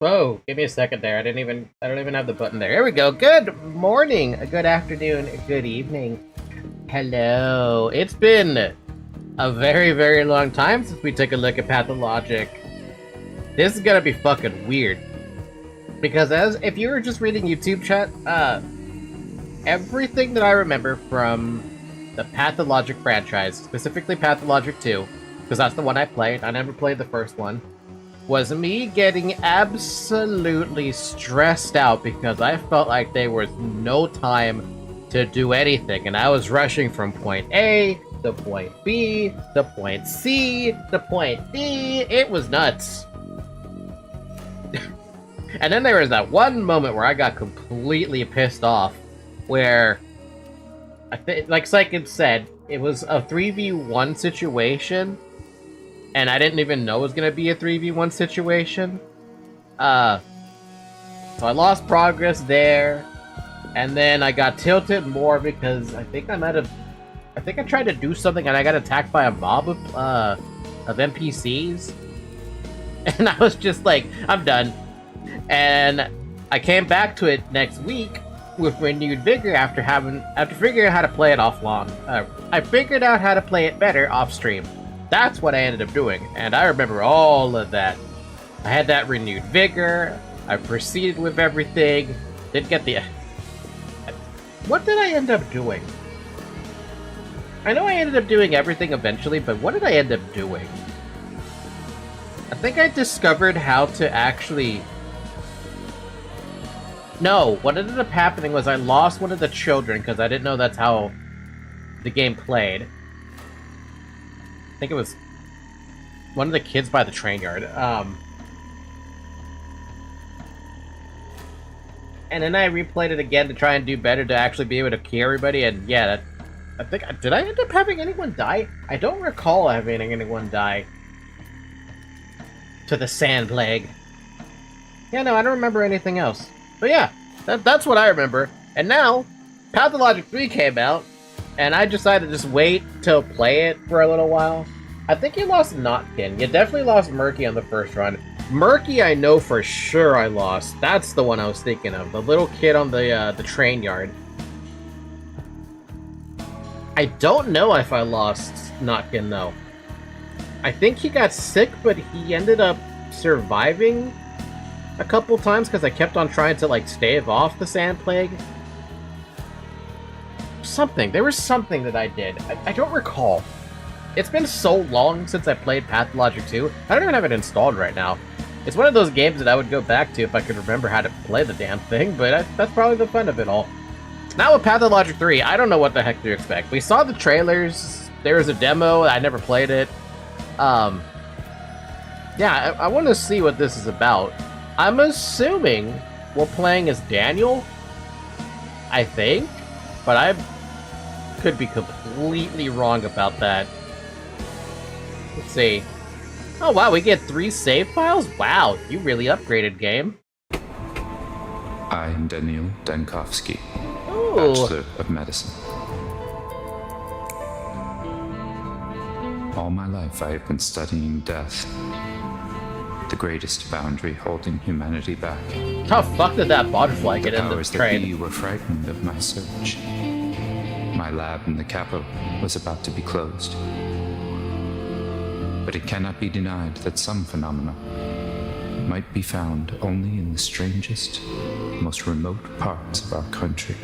Whoa, give me a second there. I don't even have the button there. Here we go. Good morning, good afternoon, good evening. Hello. It's been a very, very long time since we took a look at Pathologic. This is gonna be fucking weird. Because if you were just reading YouTube chat, everything that I remember from the Pathologic franchise, specifically Pathologic 2, because that's the one I played, I never played the first one, was me getting absolutely stressed out because I felt like there was no time to do anything, and I was rushing from point A to point B to point C to point D. It was nuts. And then there was that one moment where I got completely pissed off, where like Psychic said, it was a 3v1 situation, and I didn't even know it was gonna be a 3v1 situation. So I lost progress there, and then I got tilted more because I think I tried to do something and I got attacked by a mob of NPCs, and I was just like, I'm done. And I came back to it next week with renewed vigor after figuring out how to play it offline. I figured out how to play it better off stream. That's what I ended up doing, and I remember all of that. I had that renewed vigor. I proceeded with everything. Didn't get the. What did I end up doing? I know I ended up doing everything eventually, but what did I end up doing? I think I discovered how to actually. No, what ended up happening was I lost one of the children because I didn't know that's how the game played. I think it was one of the kids by the train yard. And then I replayed it again to try and do better to actually be able to kill everybody. And yeah, did I end up having anyone die? I don't recall having anyone die to the sand plague. Yeah, no, I don't remember anything else. But yeah, that's what I remember. And now, Pathologic 3 came out, and I decided to just wait to play it for a little while. I think you lost Notkin. You definitely lost Murky on the first run. Murky, I know for sure I lost. That's the one I was thinking of. The little kid on the train yard. I don't know if I lost Notkin, though. I think he got sick, but he ended up surviving a couple times because I kept on trying to, like, stave off the sand plague. There was something that I did. I don't recall. It's been so long since I played Pathologic 2. I don't even have it installed right now. It's one of those games that I would go back to if I could remember how to play the damn thing, but that's probably the fun of it all. Now with Pathologic 3, I don't know what the heck to expect. We saw the trailers. There was a demo. I never played it. Yeah, I want to see what this is about. I'm assuming we're playing as Daniel, I think, but I could be completely wrong about that. Let's see. Oh wow, we get 3 save files? Wow, you really upgraded, game. I am Daniel Dankovsky, Ooh. Bachelor of Medicine. All my life I have been studying death, the greatest boundary holding humanity back. How the fuck did that butterfly get in the Powers that train? be were frightened of my search. My lab in the capital was about to be closed. But it cannot be denied that some phenomena might be found only in the strangest, most remote parts of our country.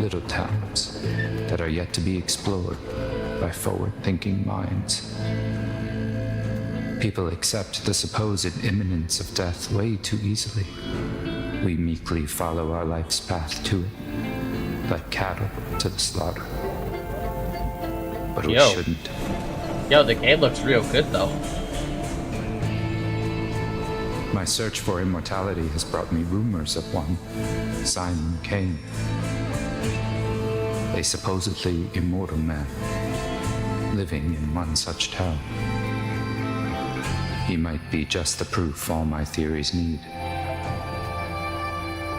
Little towns that are yet to be explored by forward-thinking minds. People accept the supposed imminence of death way too easily. We meekly follow our life's path to it, like cattle to the slaughter. But we shouldn't. Yo, the game looks real good, though. My search for immortality has brought me rumors of one, Simon Kane. A supposedly immortal man, living in one such town. He might be just the proof all my theories need.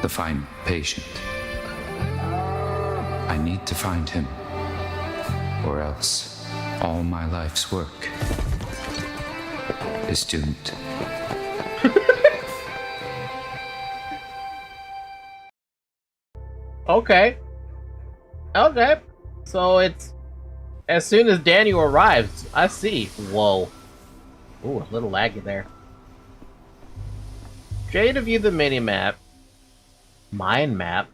The final patient. I need to find him, or else all my life's work is doomed. Okay. Okay. So it's as soon as Daniel arrives. I see. Whoa. Ooh, a little laggy there. Try to view the mini-map. Mind map?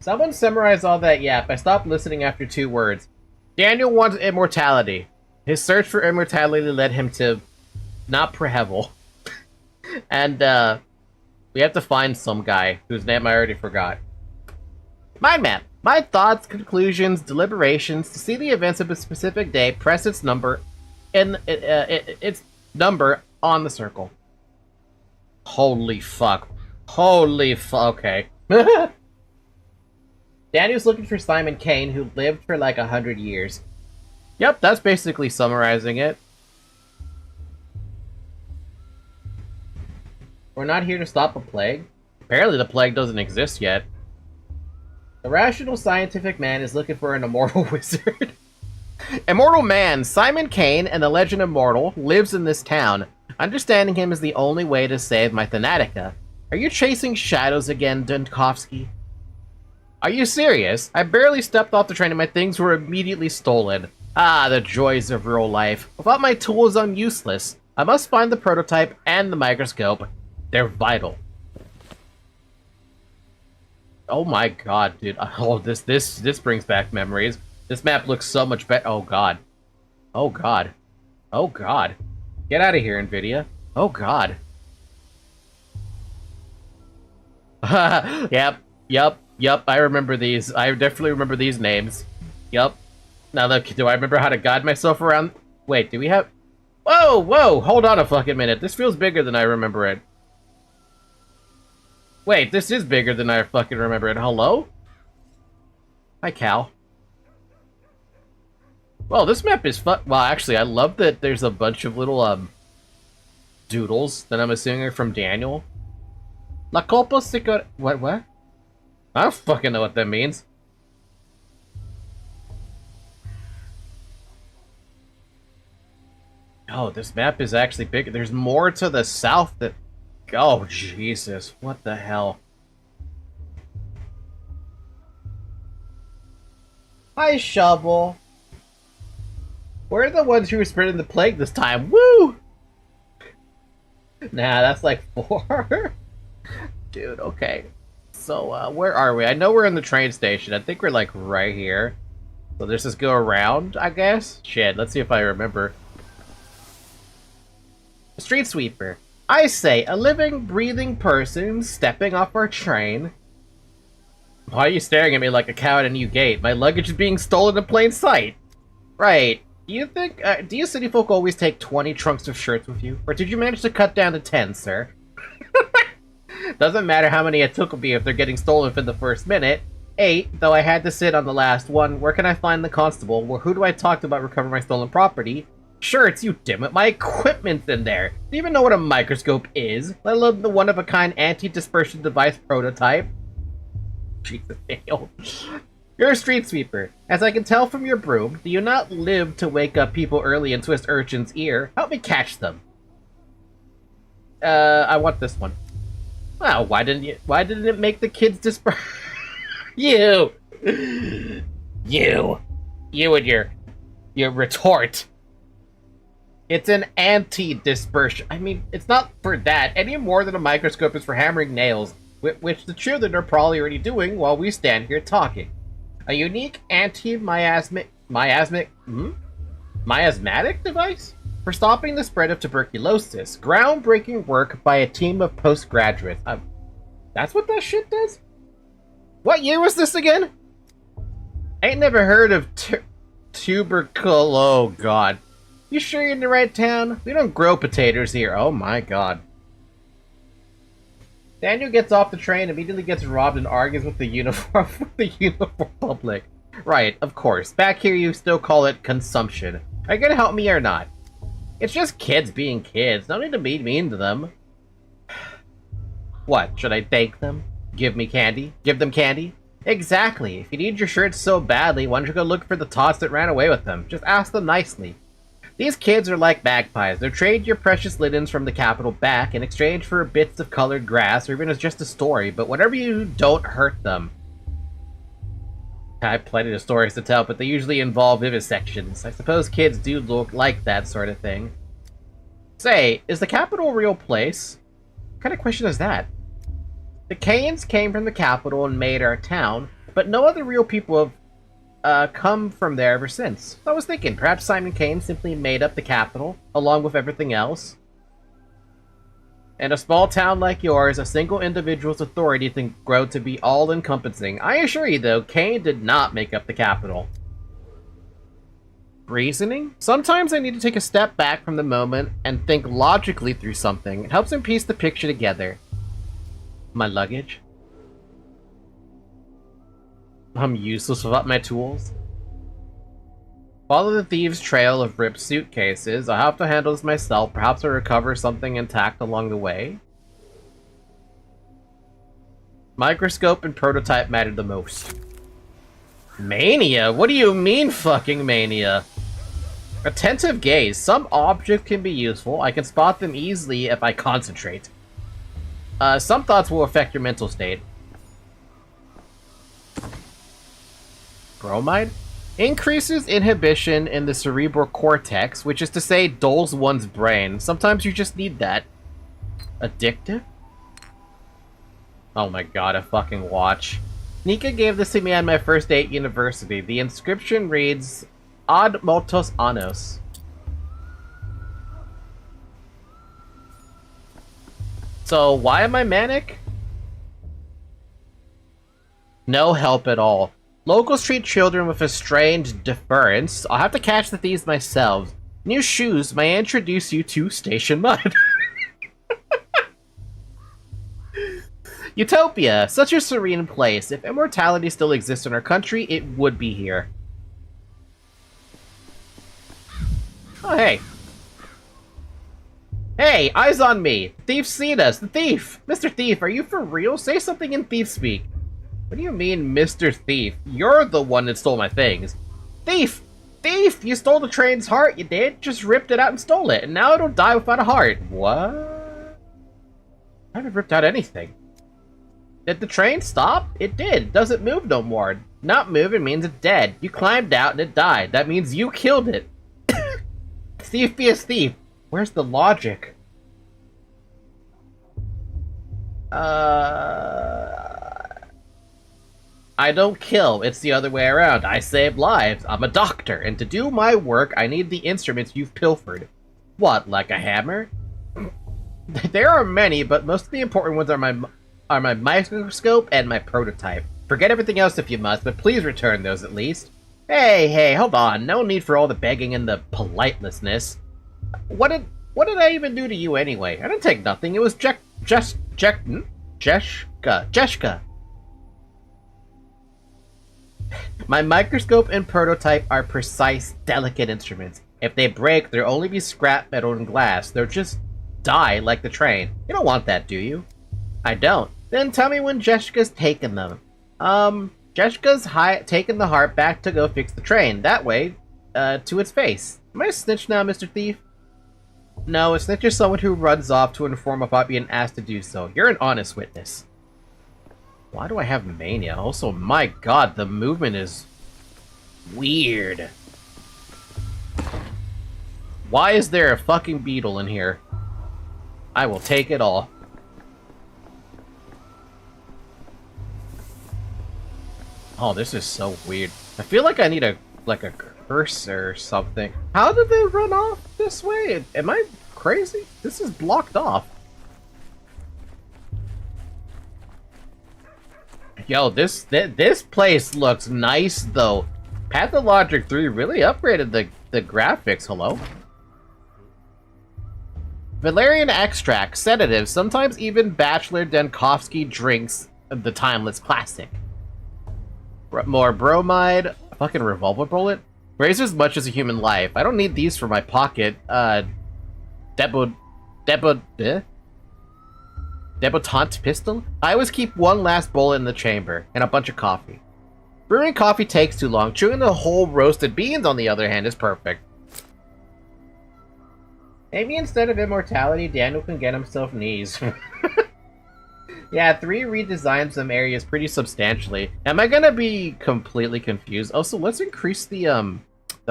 Someone summarize all that yap. I stopped listening after 2 words. Daniel wants immortality. His search for immortality led him to not Prehevel. And, we have to find some guy whose name I already forgot. Mind map. My thoughts, conclusions, deliberations. To see the events of a specific day, press its number its number on the circle. Holy fuck. Holy fuck. Okay. Daniel's looking for Simon Kane, who lived for like 100 years. Yep, that's basically summarizing it. We're not here to stop a plague. Apparently the plague doesn't exist yet. The rational scientific man is looking for an immortal wizard. Immortal man, Simon Kane, and the legend Immortal, lives in this town. Understanding him is the only way to save my Thanatica. Are you chasing shadows again, Dunkovsky? Are you serious? I barely stepped off the train and my things were immediately stolen. Ah, the joys of real life. Without my tools, I'm useless. I must find the prototype and the microscope. They're vital. Oh my god, dude. Oh, this brings back memories. This map looks so much better. Oh god. Oh god. Oh god. Get out of here, NVIDIA. Oh god. Yep, I remember these. I definitely remember these names. Yep. Now look, do I remember how to guide myself around? Wait, do we have... Whoa, hold on a fucking minute. This feels bigger than I remember it. Wait, this is bigger than I fucking remember it. Hello? Hi, Cal. Well, this map is fun. Well, actually, I love that there's a bunch of little, doodles that I'm assuming are from Daniel. La culpa secret... What? I don't fucking know what that means. Oh, this map is actually big. There's more to the south that... Oh, Jesus. What the hell? Hi, Shovel. We're the ones who were spreading the plague this time. Woo! Nah, that's like 4. Dude, okay. So, where are we? I know we're in the train station. I think we're, like, right here. So let's just go around, I guess? Shit, let's see if I remember. Street sweeper. I say, a living, breathing person stepping off our train. Why are you staring at me like a cow at a new gate? My luggage is being stolen in plain sight. Right. Do you city folk always take 20 trunks of shirts with you? Or did you manage to cut down to 10, sir? Doesn't matter how many I took with me if they're getting stolen for the first minute. 8, though I had to sit on the last one. Where can I find the constable? Well, who do I talk to about recovering my stolen property? Sure, it's you, dammit. My equipment's in there. Do you even know what a microscope is? Let alone the one-of-a-kind anti-dispersion device prototype? Jesus, Daniel. You're a street sweeper. As I can tell from your broom, do you not live to wake up people early and twist urchins' ear? Help me catch them. I want this one. Well, why didn't it make the kids disperse? You and your retort. It's an anti-dispersion. I mean, it's not for that any more than a microscope is for hammering nails, which the children are probably already doing while we stand here talking. A unique anti-miasmatic device for stopping the spread of tuberculosis. Groundbreaking work by a team of postgraduates. That's what that shit does? What year was this again? Ain't never heard of tuberculosis. Oh, God. You sure you're in the right town? We don't grow potatoes here. Oh, my God. Daniel gets off the train, immediately gets robbed, and argues with the uniform public. Right, of course. Back here, you still call it consumption. Are you gonna help me or not? It's just kids being kids. No need to be mean to them. What? Should I thank them? Give me candy? Give them candy? Exactly. If you need your shirts so badly, why don't you go look for the tots that ran away with them? Just ask them nicely. These kids are like magpies. They'll trade your precious linens from the capital back in exchange for bits of colored grass or even as just a story, but whatever you do, don't hurt them. I have plenty of stories to tell, but they usually involve vivisections. I suppose kids do look like that sort of thing. Say, is the capital a real place? What kind of question is that? The Canes came from the capital and made our town, but no other real people have come from there ever since. So I was thinking, perhaps Simon Kane simply made up the capital, along with everything else. In a small town like yours, a single individual's authority can grow to be all-encompassing. I assure you, though, Kane did not make up the capital. Reasoning? Sometimes I need to take a step back from the moment and think logically through something. It helps me piece the picture together. My luggage? I'm useless without my tools. Follow the thieves' trail of ripped suitcases. I'll have to handle this myself. Perhaps I'll recover something intact along the way. Microscope and prototype matter the most. Mania? What do you mean, fucking mania? Attentive gaze. Some objects can be useful. I can spot them easily if I concentrate. Some thoughts will affect your mental state. Bromide? Increases inhibition in the cerebral cortex, which is to say, dulls one's brain. Sometimes you just need that. Addictive? Oh my god, a fucking watch. Nika gave this to me on my first day at university. The inscription reads, Ad multos annos. So, why am I manic? No help at all. Locals treat children with a strange deference. I'll have to catch the thieves myself. New shoes may I introduce you to Station Mud. Utopia, such a serene place. If immortality still exists in our country, it would be here. Oh, hey. Hey, eyes on me! The thief's seen us! The thief! Mr. Thief, are you for real? Say something in thief speak. What do you mean, Mr. Thief? You're the one that stole my things. Thief! Thief! You stole the train's heart, you did? Just ripped it out and stole it, and now it'll die without a heart. What? I haven't ripped out anything. Did the train stop? It did. It doesn't move no more. Not moving means it's dead. You climbed out and it died. That means you killed it. Thief be a thief. Where's the logic? I don't kill, it's the other way around. I save lives. I'm a doctor, and to do my work, I need the instruments you've pilfered. What, like a hammer? There are many, but most of the important ones are my microscope and my prototype. Forget everything else if you must, but please return those at least. Hey, hold on. No need for all the begging and the politeness. What did I even do to you anyway? I didn't take nothing. It was Jeshka. My microscope and prototype are precise, delicate instruments. If they break, there'll only be scrap metal and glass. They'll just die like the train. You don't want that, do you? I don't. Then tell me when Jessica's taken them. Jessica's taken the heart back to go fix the train. That way, to its face. Am I a snitch now, Mr. Thief? No, a snitch is someone who runs off to inform without being asked to do so. You're an honest witness. Why do I have mania? Also, my god, the movement is weird. Why is there a fucking beetle in here? I will take it all. Oh, this is so weird. I feel like I need a cursor or something. How did they run off this way? Am I crazy? This is blocked off. Yo, this place looks nice though. Pathologic 3 really upgraded the graphics. Hello? Valerian extract, sedatives, sometimes even Bachelor Denkovsky drinks, the timeless classic. More bromide, a fucking revolver bullet. Weighs as much as a human life. I don't need these for my pocket. Debutante pistol? I always keep one last bullet in the chamber, and a bunch of coffee. Brewing coffee takes too long. Chewing the whole roasted beans, on the other hand, is perfect. Maybe instead of immortality, Daniel can get himself knees. Yeah, 3 redesigned some areas pretty substantially. Am I gonna be completely confused? Also, let's increase the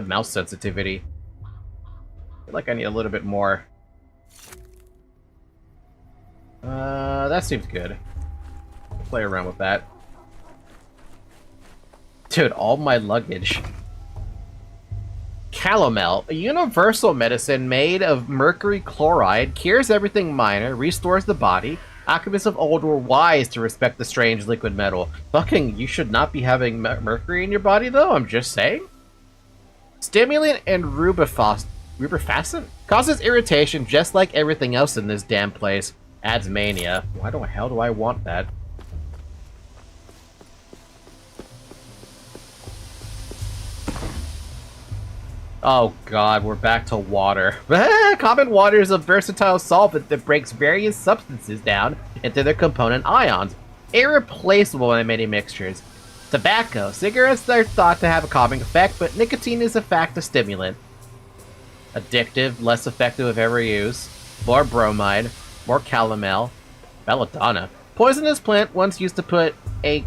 mouse sensitivity. I feel like I need a little bit more. That seems good. Play around with that. Dude, all my luggage. Calomel, a universal medicine made of mercury chloride, cures everything minor, restores the body. Alchemists of old were wise to respect the strange liquid metal. Fucking, you should not be having mercury in your body, though, I'm just saying. Stimulant and rubefacin causes irritation just like everything else in this damn place. Adds mania. Why the hell do I want that? Oh god, we're back to water. Common water is a versatile solvent that breaks various substances down into their component ions. Irreplaceable in many mixtures. Tobacco. Cigarettes are thought to have a calming effect, but nicotine is a fact a stimulant. Addictive, less effective if ever used. More bromide. More calomel. Belladonna. Poisonous plant once used to put a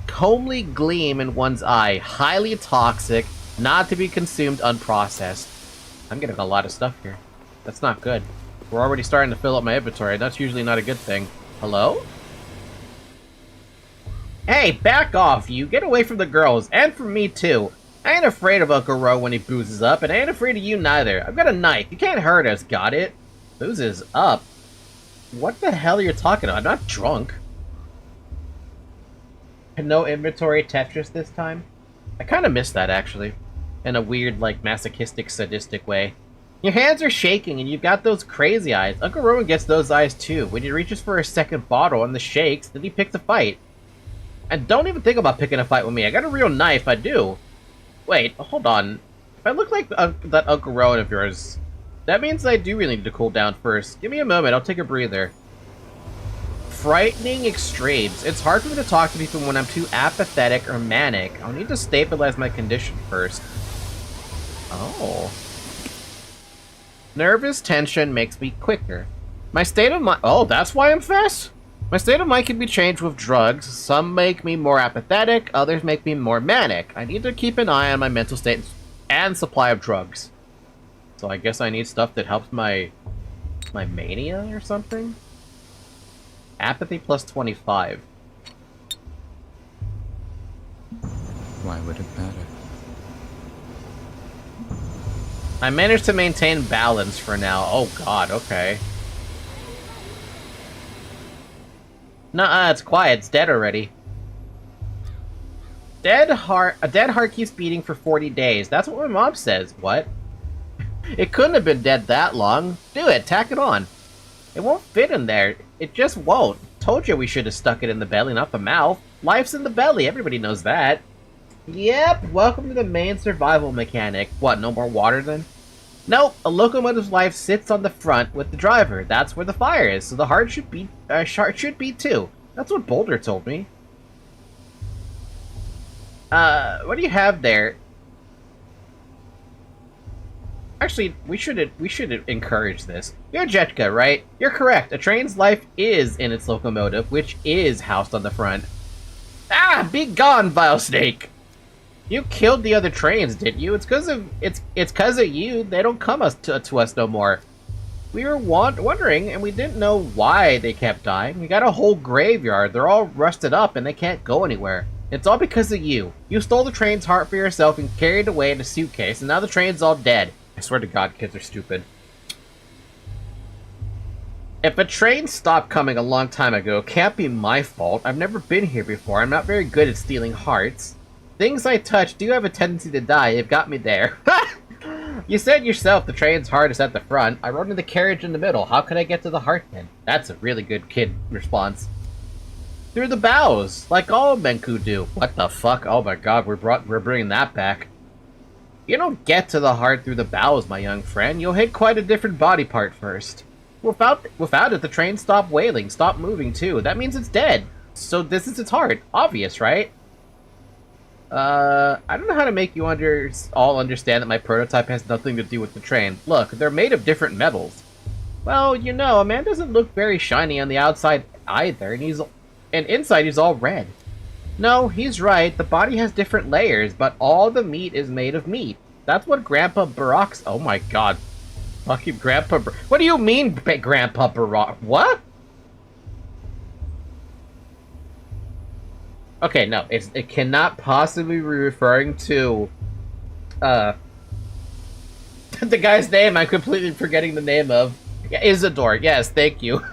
comely gleam in one's eye. Highly toxic. Not to be consumed unprocessed. I'm getting a lot of stuff here. That's not good. We're already starting to fill up my inventory. That's usually not a good thing. Hello? Hey, back off, you. Get away from the girls. And from me, too. I ain't afraid of Uncle Ro when he boozes up, and I ain't afraid of you neither. I've got a knife. You can't hurt us, got it? Boozes up? What the hell are you talking about? I'm not drunk. And no inventory Tetris this time? I kind of missed that, actually. In a weird, like, masochistic, sadistic way. Your hands are shaking, and you've got those crazy eyes. Uncle Rowan gets those eyes, too. When he reaches for a second bottle and the shakes, then he picks a fight. And don't even think about picking a fight with me. I got a real knife, I do. Wait, hold on. If I look like that Uncle Rowan of yours, that means I do really need to cool down first. Give me a moment, I'll take a breather. Frightening extremes. It's hard for me to talk to people when I'm too apathetic or manic. I'll need to stabilize my condition first. Oh. Nervous tension makes me quicker. My state of mind... Oh, that's why I'm fast? My state of mind can be changed with drugs. Some make me more apathetic, others make me more manic. I need to keep an eye on my mental state and supply of drugs. So I guess I need stuff that helps my mania or something? Apathy plus 25. Why would it matter? I managed to maintain balance for now. Oh god, okay. Nuh-uh, it's quiet. It's dead already. A dead heart keeps beating for 40 days. That's what my mom says. What? It couldn't have been dead that long. Do it. Tack it on. It won't fit in there. It just won't. Told you we should have stuck it in the belly, not the mouth. Life's in the belly. Everybody knows that. Yep. Welcome to the main survival mechanic. What, no more water then? Nope. A locomotive's life sits on the front with the driver. That's where the fire is, so the heart should be too. That's what Boulder told me. What do you have there? Actually, we should encourage this. You're Jetka, right? You're correct. A train's life is in its locomotive, which is housed on the front. Ah, be gone, vile snake! You killed the other trains, didn't you? It's cause of you. They don't come to us no more. We were wondering, and we didn't know why they kept dying. We got a whole graveyard. They're all rusted up, and they can't go anywhere. It's all because of you. You stole the train's heart for yourself and carried it away in a suitcase, and now the train's all dead. I swear to God, kids are stupid. If a train stopped coming a long time ago, it can't be my fault. I've never been here before. I'm not very good at stealing hearts. Things I touch do have a tendency to die. It got me there. You said yourself the train's heart is at the front. I rode in the carriage in the middle. How could I get to the heart then? That's a really good kid response. Through the bows, like all Menku do. What the fuck? Oh my god, we're bringing that back. You don't get to the heart through the bows, my young friend. You'll hit quite a different body part first. Without it, the train stopped wailing, stopped moving too. That means it's dead. So this is its heart. Obvious, right? I don't know how to make you all understand that my prototype has nothing to do with the train. Look, they're made of different metals. Well, you know, a man doesn't look very shiny on the outside either, and inside he's all red. No, he's right. The body has different layers, but all the meat is made of meat. That's what Grandpa Barack's. Oh my god. Fucking Grandpa. What do you mean, Grandpa Barack? What? Okay, no, it cannot possibly be referring to the guy's name I'm completely forgetting the name of. Yeah, Isidore. Yes, thank you.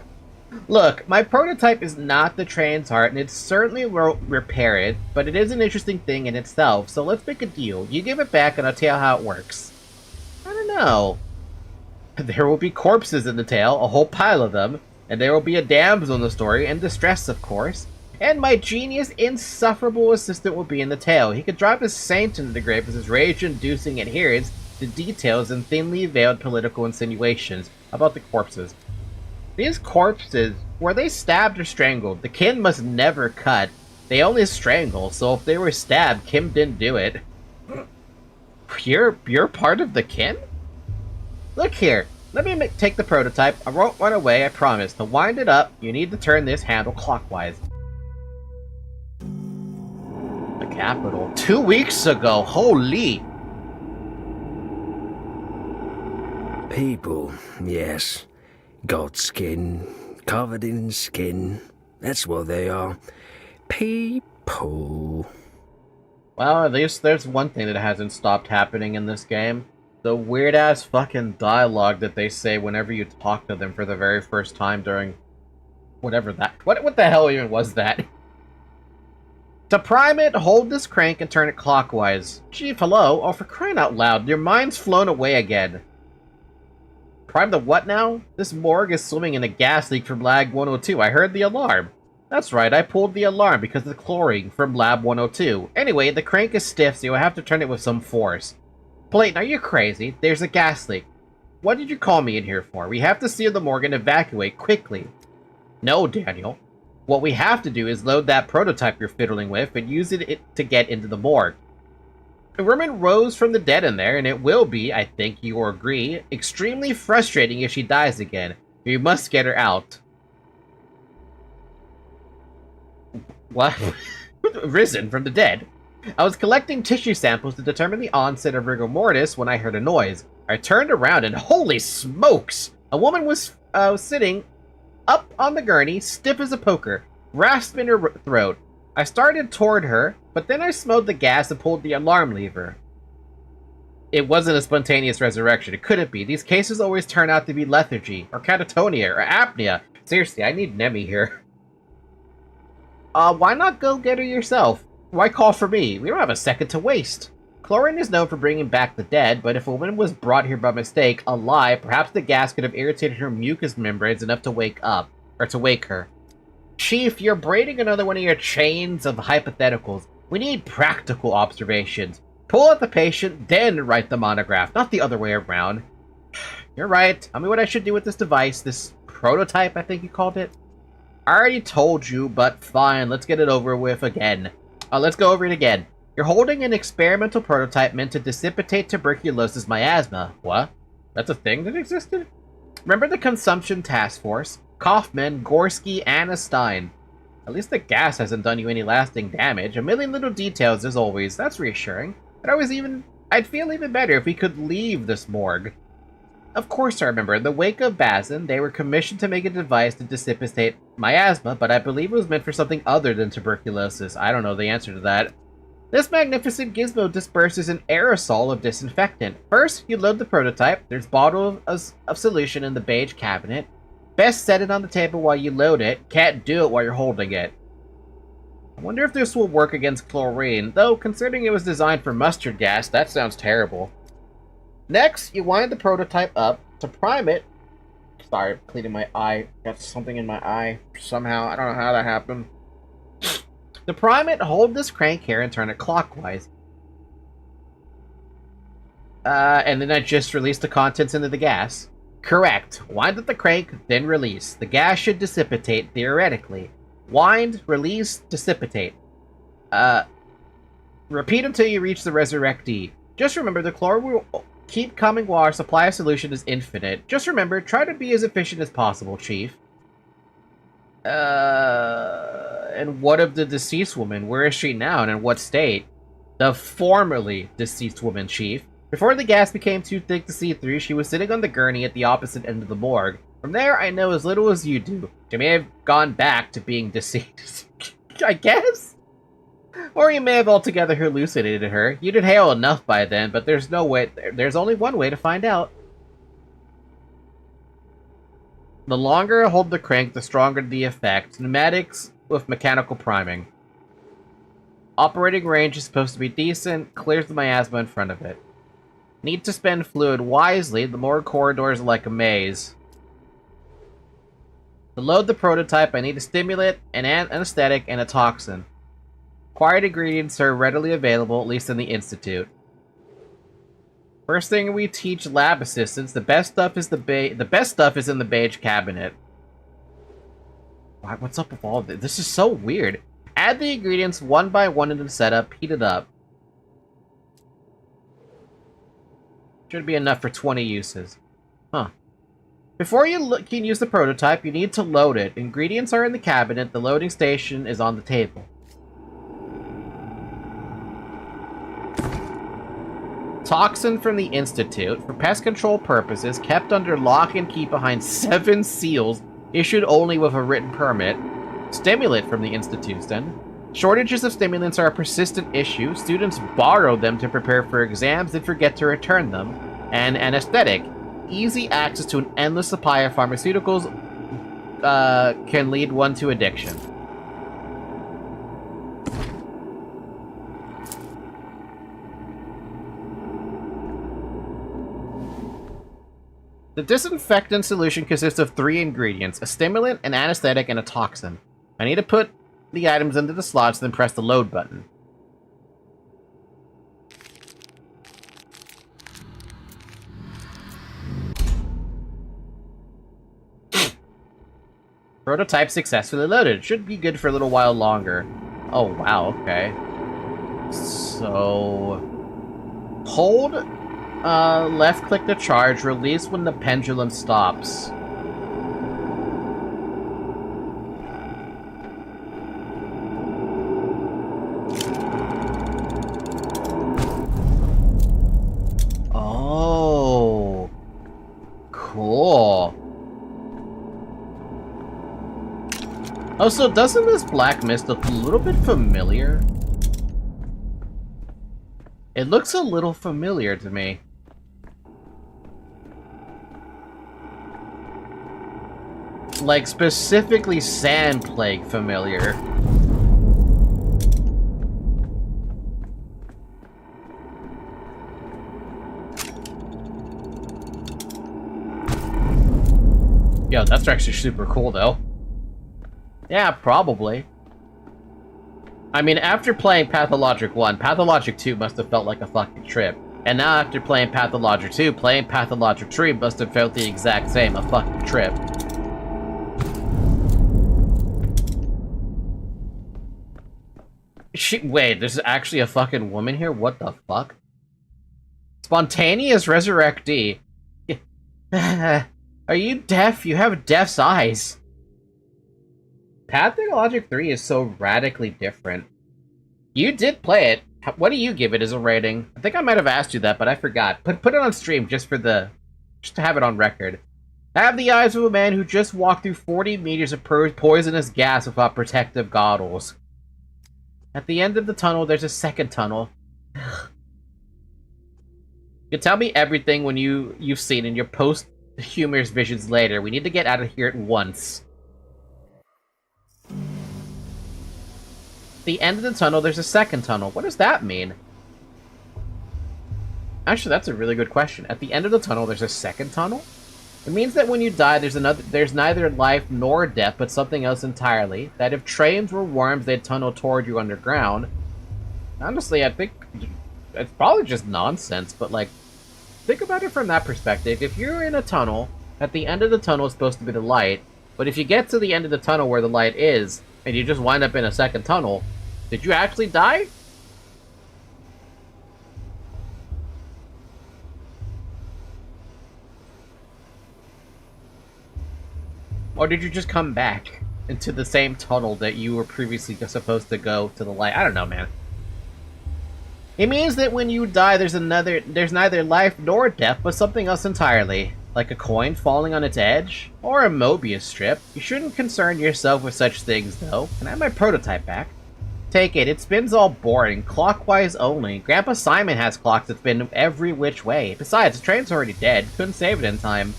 Look, my prototype is not the trans heart, and it certainly won't repair it, but it is an interesting thing in itself, so let's make a deal. You give it back, and I'll tell you how it works. I don't know. There will be corpses in the tail, a whole pile of them, and there will be a damsel in the story, in distress, of course. And my genius, insufferable assistant will be in the tail. He could drive a saint into the grave with his rage-inducing adherence to details and thinly veiled political insinuations about the corpses. These corpses, were they stabbed or strangled? The kin must never cut. They only strangle, so if they were stabbed, Kim didn't do it. You're part of the kin? Look here, let me take the prototype. I won't run away, I promise. To wind it up, you need to turn this handle clockwise. The capital. 2 weeks ago, holy! People, yes. God's skin, covered in skin. That's what they are. People. Well, at least there's one thing that hasn't stopped happening in this game. The weird-ass fucking dialogue that they say whenever you talk to them for the very first time during... whatever that... What the hell even was that? To prime it, hold this crank and turn it clockwise. Chief, hello? Oh, for crying out loud, your mind's flown away again. Prime the what now? This morgue is swimming in a gas leak from Lab 102. I heard the alarm. That's right, I pulled the alarm because of the chlorine from Lab 102. Anyway, the crank is stiff, so you'll have to turn it with some force. Playton, are you crazy? There's a gas leak. What did you call me in here for? We have to seal the morgue and evacuate quickly. No, Daniel. What we have to do is load that prototype you're fiddling with and use it to get into the morgue. A woman rose from the dead in there, and it will be, I think you will agree, extremely frustrating if she dies again. We must get her out. What? Risen from the dead? I was collecting tissue samples to determine the onset of rigor mortis when I heard a noise. I turned around and holy smokes! A woman was sitting up on the gurney, stiff as a poker, rasping her throat. I started toward her, but then I smelled the gas and pulled the alarm lever. It wasn't a spontaneous resurrection. It couldn't be. These cases always turn out to be lethargy, or catatonia, or apnea. Seriously, I need Nemi here. Why not go get her yourself? Why call for me? We don't have a second to waste. Chlorine is known for bringing back the dead, but if a woman was brought here by mistake, alive, perhaps the gas could have irritated her mucous membranes enough to wake her. Chief, you're braiding another one of your chains of hypotheticals. We need practical observations. Pull out the patient, then write the monograph, not the other way around. You're right. Tell me what I should do with this device, this prototype, I think you called it. I already told you, but fine, let's get it over with again. Let's go over it again. You're holding an experimental prototype meant to dissipate tuberculosis miasma. What? That's a thing that existed? Remember the consumption task force? Kaufman, Gorski, Anna Stein. At least the gas hasn't done you any lasting damage. A million little details as always. That's reassuring. I'd feel even better if we could leave this morgue. Of course I remember. In the wake of Bazin, they were commissioned to make a device to dissipate miasma, but I believe it was meant for something other than tuberculosis. I don't know the answer to that. This magnificent gizmo disperses an aerosol of disinfectant. First, you load the prototype. There's a bottle of solution in the beige cabinet. Best set it on the table while you load it. Can't do it while you're holding it. I wonder if this will work against chlorine, though considering it was designed for mustard gas, that sounds terrible. Next, you wind the prototype up. To prime it... Sorry, I'm cleaning my eye. Got something in my eye somehow. I don't know how that happened. To prime it, hold this crank here and turn it clockwise. And then I just released the contents into the gas. Correct. Wind up the crank, then release. The gas should dissipate, theoretically. Wind, release, dissipate. Repeat until you reach the resurrectee. Just remember, the chlorine will keep coming while our supply of solution is infinite. Just remember, try to be as efficient as possible, Chief. And what of the deceased woman? Where is she now, and in what state? The formerly deceased woman, Chief. Before the gas became too thick to see through, she was sitting on the gurney at the opposite end of the morgue. From there, I know as little as you do. She may have gone back to being deceased. I guess? Or you may have altogether hallucinated her. You'd inhale enough by then, but there's no way. There's only one way to find out. The longer I hold the crank, the stronger the effect. Pneumatics with mechanical priming. Operating range is supposed to be decent, clears the miasma in front of it. Need to spend fluid wisely, the more corridors are like a maze. To load the prototype, I need a stimulant, an anesthetic, and a toxin. Required ingredients are readily available, at least in the Institute. First thing we teach lab assistants, the best stuff is in the beige cabinet. What's up with all this? This is so weird. Add the ingredients one by one into the setup, heat it up. Should be enough for 20 uses. Huh. Before you can use the prototype, you need to load it. Ingredients are in the cabinet, the loading station is on the table. Toxin from the Institute, for pest control purposes, kept under lock and key behind 7 seals, issued only with a written permit. Stimulant from the Institute, then. Shortages of stimulants are a persistent issue. Students borrow them to prepare for exams, then forget to return them. And anesthetic. Easy access to an endless supply of pharmaceuticals can lead one to addiction. The disinfectant solution consists of 3 ingredients, a stimulant, an anesthetic, and a toxin. I need to put the items into the slots, then press the load button. Prototype successfully loaded. Should be good for a little while longer. Oh, wow, okay. So... hold left click to charge, release when the pendulum stops. Oh, cool. Also, doesn't this black mist look a little bit familiar? It looks a little familiar to me. Like, specifically Sand Plague familiar. Yo, that's actually super cool, though. Yeah, probably. I mean, after playing Pathologic 1, Pathologic 2 must have felt like a fucking trip. And now after playing Pathologic 2, playing Pathologic 3 must have felt the exact same, a fucking trip. Wait, there's actually a fucking woman here? What the fuck? Spontaneous resurrectee. Are you deaf? You have deaf's eyes. Pathologic 3 is so radically different. You did play it. What do you give it as a rating? I think I might have asked you that, but I forgot. Put it on stream just to have it on record. I have the eyes of a man who just walked through 40 meters of poisonous gas without protective goggles. At the end of the tunnel, there's a second tunnel. You tell me everything when you've seen in your post-humorous visions later. We need to get out of here at once. At the end of the tunnel, there's a second tunnel. What does that mean? Actually, that's a really good question. At the end of the tunnel, there's a second tunnel? It means that when you die, there's neither life nor death, but something else entirely. That if trains were worms, they'd tunnel toward you underground. Honestly, I think it's probably just nonsense, but like, think about it from that perspective. If you're in a tunnel, at the end of the tunnel is supposed to be the light, but if you get to the end of the tunnel where the light is, and you just wind up in a second tunnel, did you actually die? Or did you just come back? into the same tunnel that you were previously supposed to go to the light. I don't know, man. It means that when you die, there's neither life nor death, but something else entirely. Like a coin falling on its edge, or a Mobius strip. You shouldn't concern yourself with such things, though. Can I have my prototype back? Take it. It spins all boring, clockwise only. Grandpa Simon has clocks that spin every which way. Besides, the train's already dead. Couldn't save it in time.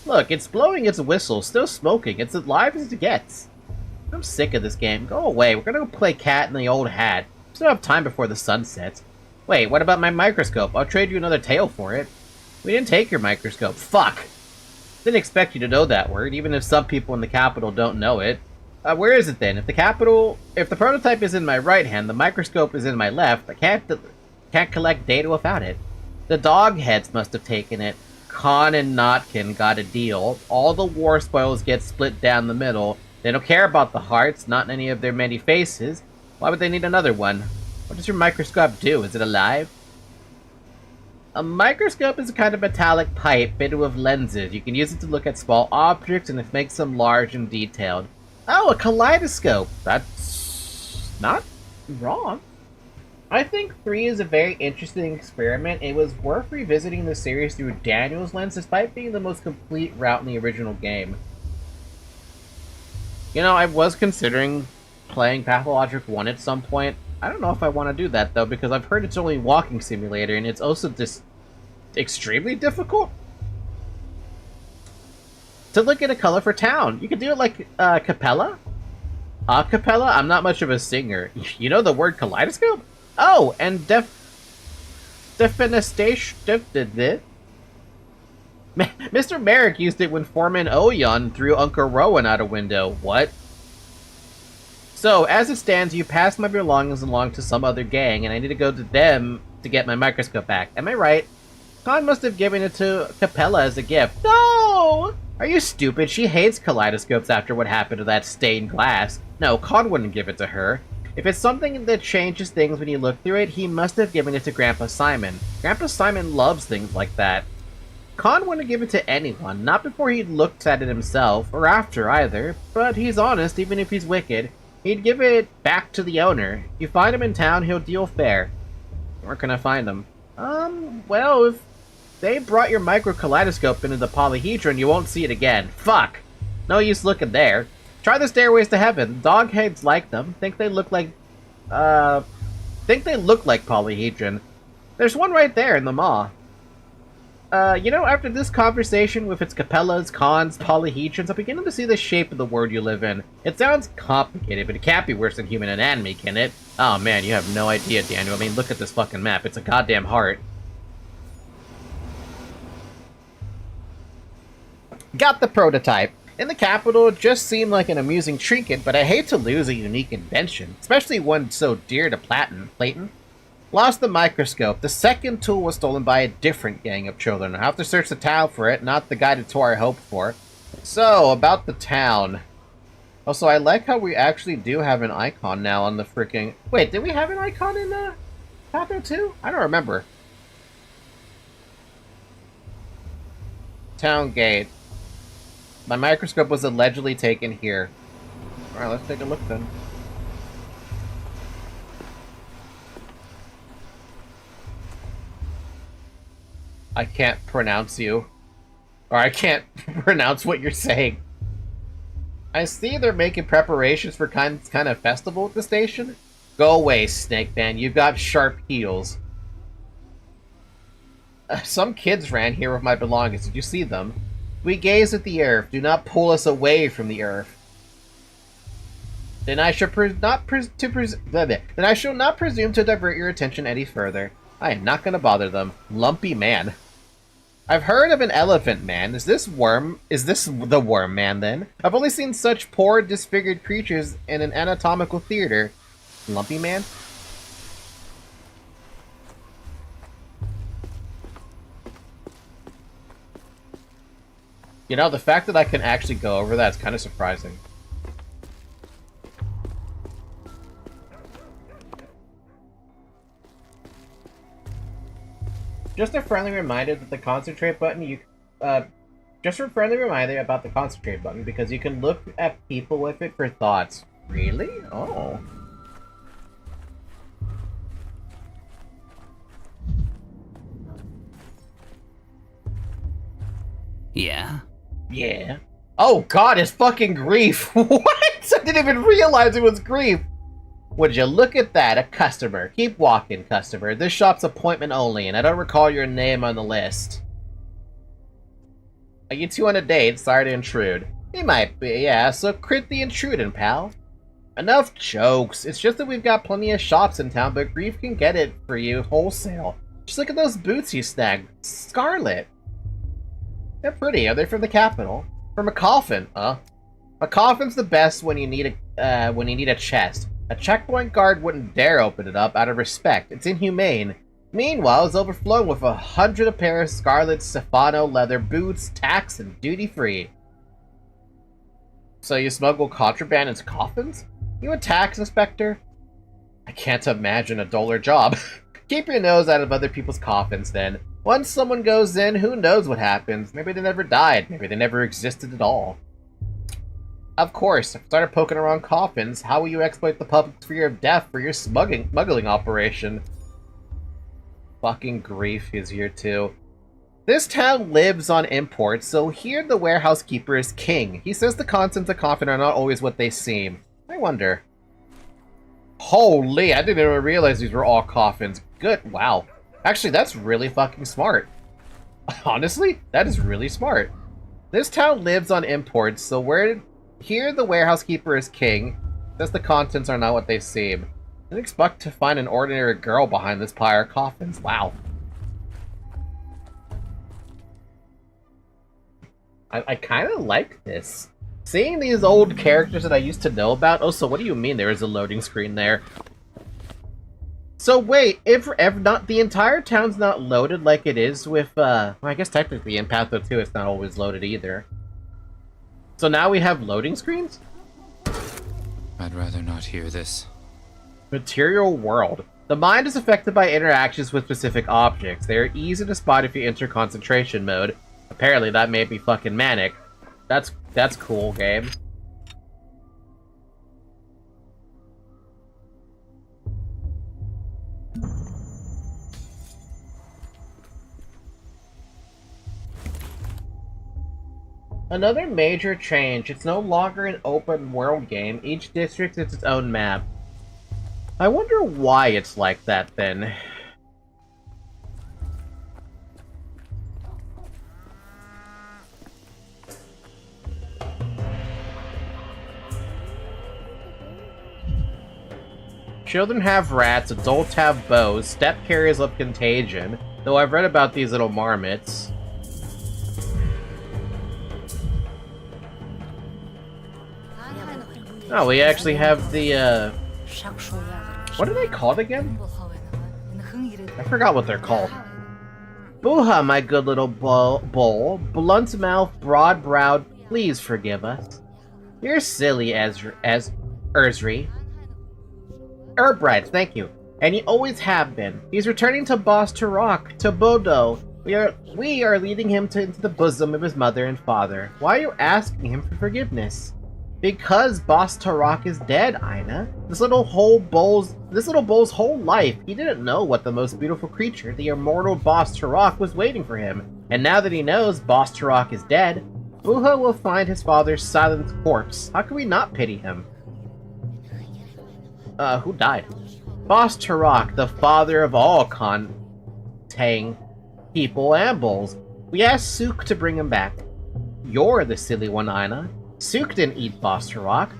Look, it's blowing its whistle, still smoking. It's as live as it gets. I'm sick of this game. Go away. We're gonna go play cat in the old hat. Still have time before the sun sets. Wait, what about my microscope? I'll trade you another tail for it. We didn't take your microscope. Fuck! Didn't expect you to know that word, even if some people in the capital don't know it. Where is it then? If the prototype is in my right hand, the microscope is in my left, I can't collect data without it. The dog heads must have taken it. Khan and Notkin got a deal. All the war spoils get split down the middle. They don't care about the hearts, not in any of their many faces. Why would they need another one? What does your microscope do? Is it alive? A microscope is a kind of metallic pipe fitted with lenses. You can use it to look at small objects, and it makes them large and detailed. Oh, a kaleidoscope! That's not wrong. I think 3 is a very interesting experiment. It was worth revisiting the series through Daniel's lens, despite being the most complete route in the original game. You know, I was considering playing Pathologic 1 at some point. I don't know if I want to do that, though, because I've heard it's only a walking simulator, and it's also just extremely difficult to look at a color for town. You could do it like Capella? Acapella? I'm not much of a singer. You know the word kaleidoscope? Oh, and defenestation. Mr. Merrick used it when Foreman Oyon threw Uncle Rowan out a window. What? So, as it stands, you passed my belongings along to some other gang, and I need to go to them to get my microscope back. Am I right? Khan must have given it to Capella as a gift. No! Are you stupid? She hates kaleidoscopes after what happened to that stained glass. No, Khan wouldn't give it to her. If it's something that changes things when you look through it, he must have given it to Grandpa Simon. Grandpa Simon loves things like that. Khan wouldn't give it to anyone, not before he'd looked at it himself, or after either, but he's honest even if he's wicked. He'd give it back to the owner. You find him in town, he'll deal fair. Where can I find him? Well, if they brought your micro-kaleidoscope into the polyhedron, you won't see it again. Fuck! No use looking there. Try the stairways to heaven. Dogheads like them. Think they look like polyhedron. There's one right there in the maw. You know, after this conversation with its Capellas, Khans, polyhedrons, I'm beginning to see the shape of the world you live in. It sounds complicated, but it can't be worse than human anatomy, can it? Oh man, you have no idea, Daniel. I mean, look at this fucking map. It's a goddamn heart. Got the prototype. In the capital, it just seemed like an amusing trinket, but I hate to lose a unique invention, especially one so dear to Clayton. Lost the microscope. The second tool was stolen by a different gang of children. I'll have to search the town for it, not the guided tour I hoped for. So, about the town. Also, I like how we actually do have an icon now on the freaking... Wait, did we have an icon in Patho 2? I don't remember. Town gate. My microscope was allegedly taken here. Alright, let's take a look then. I can't pronounce you. Or I can't pronounce what you're saying. I see they're making preparations for kind of festival at the station. Go away, Snake Man. You've got sharp heels. Some kids ran here with my belongings. Did you see them? We gaze at the earth. Do not pull us away from the earth. Then I shall not presume to divert your attention any further. I am not going to bother them. Lumpy man. I've heard of an elephant man. Is this the worm man then? I've only seen such poor, disfigured creatures in an anatomical theater. Lumpy man? You know, the fact that I can actually go over that is kind of surprising. Just a friendly reminder that the concentrate button Just a friendly reminder about the concentrate button, because you can look at people with it for thoughts. Really? Oh. Yeah? Yeah. Oh god, it's fucking grief! What? I didn't even realize it was grief! Would you look at that, a customer. Keep walking, customer. This shop's appointment only, and I don't recall your name on the list. Are you two on a date? Sorry to intrude. He might be, yeah, so crit the intruding, pal. Enough jokes. It's just that we've got plenty of shops in town, but Grief can get it for you wholesale. Just look at those boots you snagged. Scarlet. They're pretty. Are they from the capital? From a coffin. A coffin's the best when you need a chest. A checkpoint guard wouldn't dare open it up out of respect. It's inhumane. Meanwhile, it's overflowing with 100 pair of scarlet Stefano leather boots, tax, and duty-free. So you smuggle contraband into coffins? You a tax inspector? I can't imagine a duller job. Keep your nose out of other people's coffins, then. Once someone goes in, who knows what happens? Maybe they never died. Maybe they never existed at all. Of course, if you started poking around coffins, how will you exploit the public's fear of death for your smuggling operation? Fucking Grief is here too. This town lives on imports, so here the warehouse keeper is king. He says the contents of coffin are not always what they seem. I wonder. Holy, I didn't even realize these were all coffins. Good, wow. Actually, that's really fucking smart. Honestly, that is really smart. This town lives on imports, so here the warehouse keeper is king. Says the contents are not what they seem. I didn't expect to find an ordinary girl behind this pile of coffins. Wow. I kind of like this. Seeing these old characters that I used to know about. Oh, so what do you mean there is a loading screen there? So wait, if not the entire town's not loaded like it is with well, I guess technically in Patho 2 it's not always loaded either. So now we have loading screens? I'd rather not hear this. Material world. The mind is affected by interactions with specific objects. They are easy to spot if you enter concentration mode. Apparently that may be fucking manic. That's cool, game. Another major change. It's no longer an open world game. Each district is its own map. I wonder why it's like that then. Children have rats, adults have bows, step carriers of contagion, though I've read about these little marmots. Oh, we actually have the, what are they called again? I forgot what they're called. Booha, my good little bull. Blunt mouth, broad browed, please forgive us. You're silly, Urzri. Urbrides, thank you. And you always have been. He's returning to Boss Turok, to Bodo. We are leading him into the bosom of his mother and father. Why are you asking him for forgiveness? Because Boss Turok is dead, Aina. This little bull's whole life, he didn't know what the most beautiful creature, the immortal Boss Turok, was waiting for him. And now that he knows Boss Turok is dead, Buha will find his father's silent corpse. How can we not pity him? Who died? Boss Turok, the father of all Tang people and bulls. We asked Sook to bring him back. You're the silly one, Aina. Sook didn't eat Boss Turok.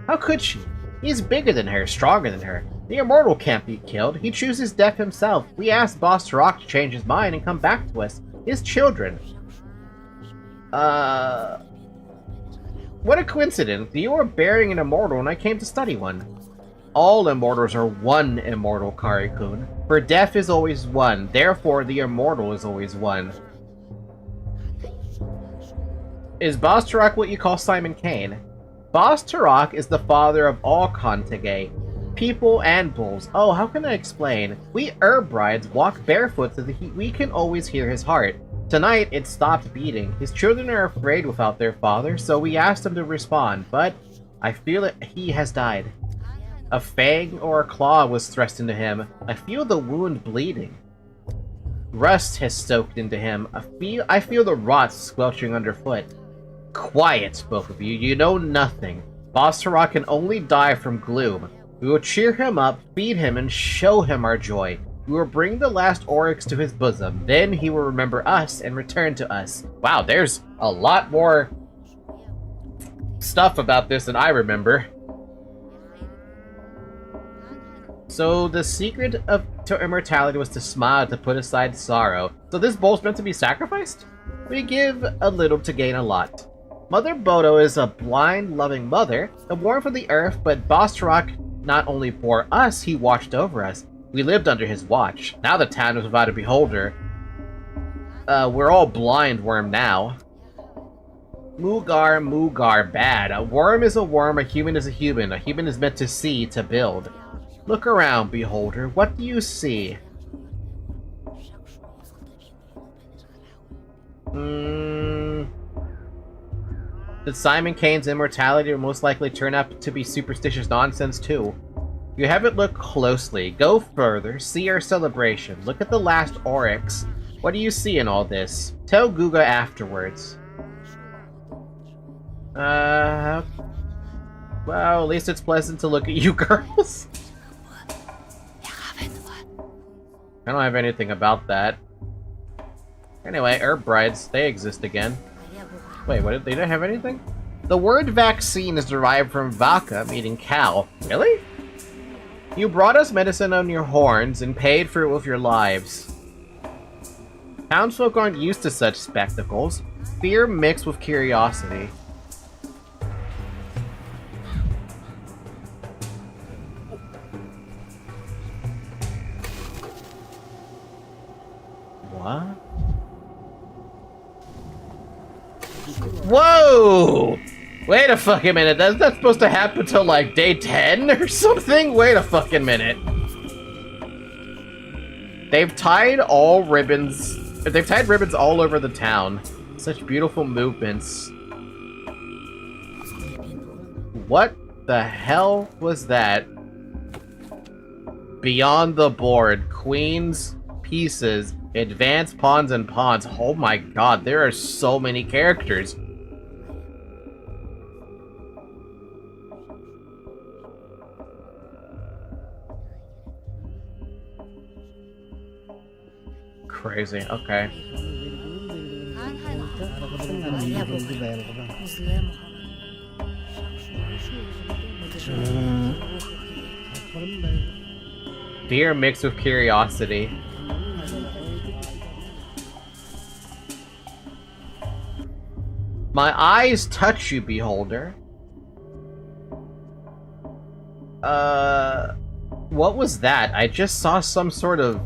How could she? He's bigger than her, stronger than her. The immortal can't be killed. He chooses death himself. We asked Boss Turok to change his mind and come back to us. His children. What a coincidence. You were burying an immortal and I came to study one. All immortals are one immortal, Kari-kun. For death is always one, therefore the immortal is always one. Is Boss Turok what you call Simon Kane? Boss Turok is the father of all Kontage, people and bulls. Oh, how can I explain? We Urbrides walk barefoot so that we can always hear his heart. Tonight, it stopped beating. His children are afraid without their father, so we asked him to respond, but I feel that he has died. A fang or a claw was thrust into him. I feel the wound bleeding. Rust has soaked into him. I feel the rot squelching underfoot. Quiet, both of you. You know nothing. Pathologic can only die from gloom. We will cheer him up, feed him, and show him our joy. We will bring the last oryx to his bosom. Then he will remember us and return to us. Wow, there's a lot more stuff about this than I remember. So the secret to immortality was to smile, to put aside sorrow. So this bowl's meant to be sacrificed? We give a little to gain a lot. Mother Bodo is a blind, loving mother, a warmth of the earth, but Pathologic not only bore us, he watched over us. We lived under his watch. Now the town is without a beholder. We're all blind worm now. Mugar, bad. A worm is a worm, a human is a human. A human is meant to see, to build. Look around, beholder. What do you see? That Simon Kane's immortality will most likely turn out to be superstitious nonsense too. You haven't looked closely. Go further. See our celebration. Look at the last oryx. What do you see in all this? Tell Guga afterwards. Well, at least it's pleasant to look at you girls. I don't have anything about that. Anyway, herb brides, they exist again. Wait, what? They didn't have anything? The word vaccine is derived from vaca, meaning cow. Really? You brought us medicine on your horns and paid for it with your lives. Townsfolk aren't used to such spectacles. Fear mixed with curiosity. What? Whoa! Wait a fucking minute, that's not supposed to happen till like day 10 or something? Wait a fucking minute. They've tied ribbons all over the town. Such beautiful movements. What the hell was that? Beyond the board, queens, pieces, advanced pawns and pawns. Oh my god, there are so many characters. Crazy, okay. Fear mixed with curiosity. My eyes touch you, beholder. What was that? I just saw some sort of...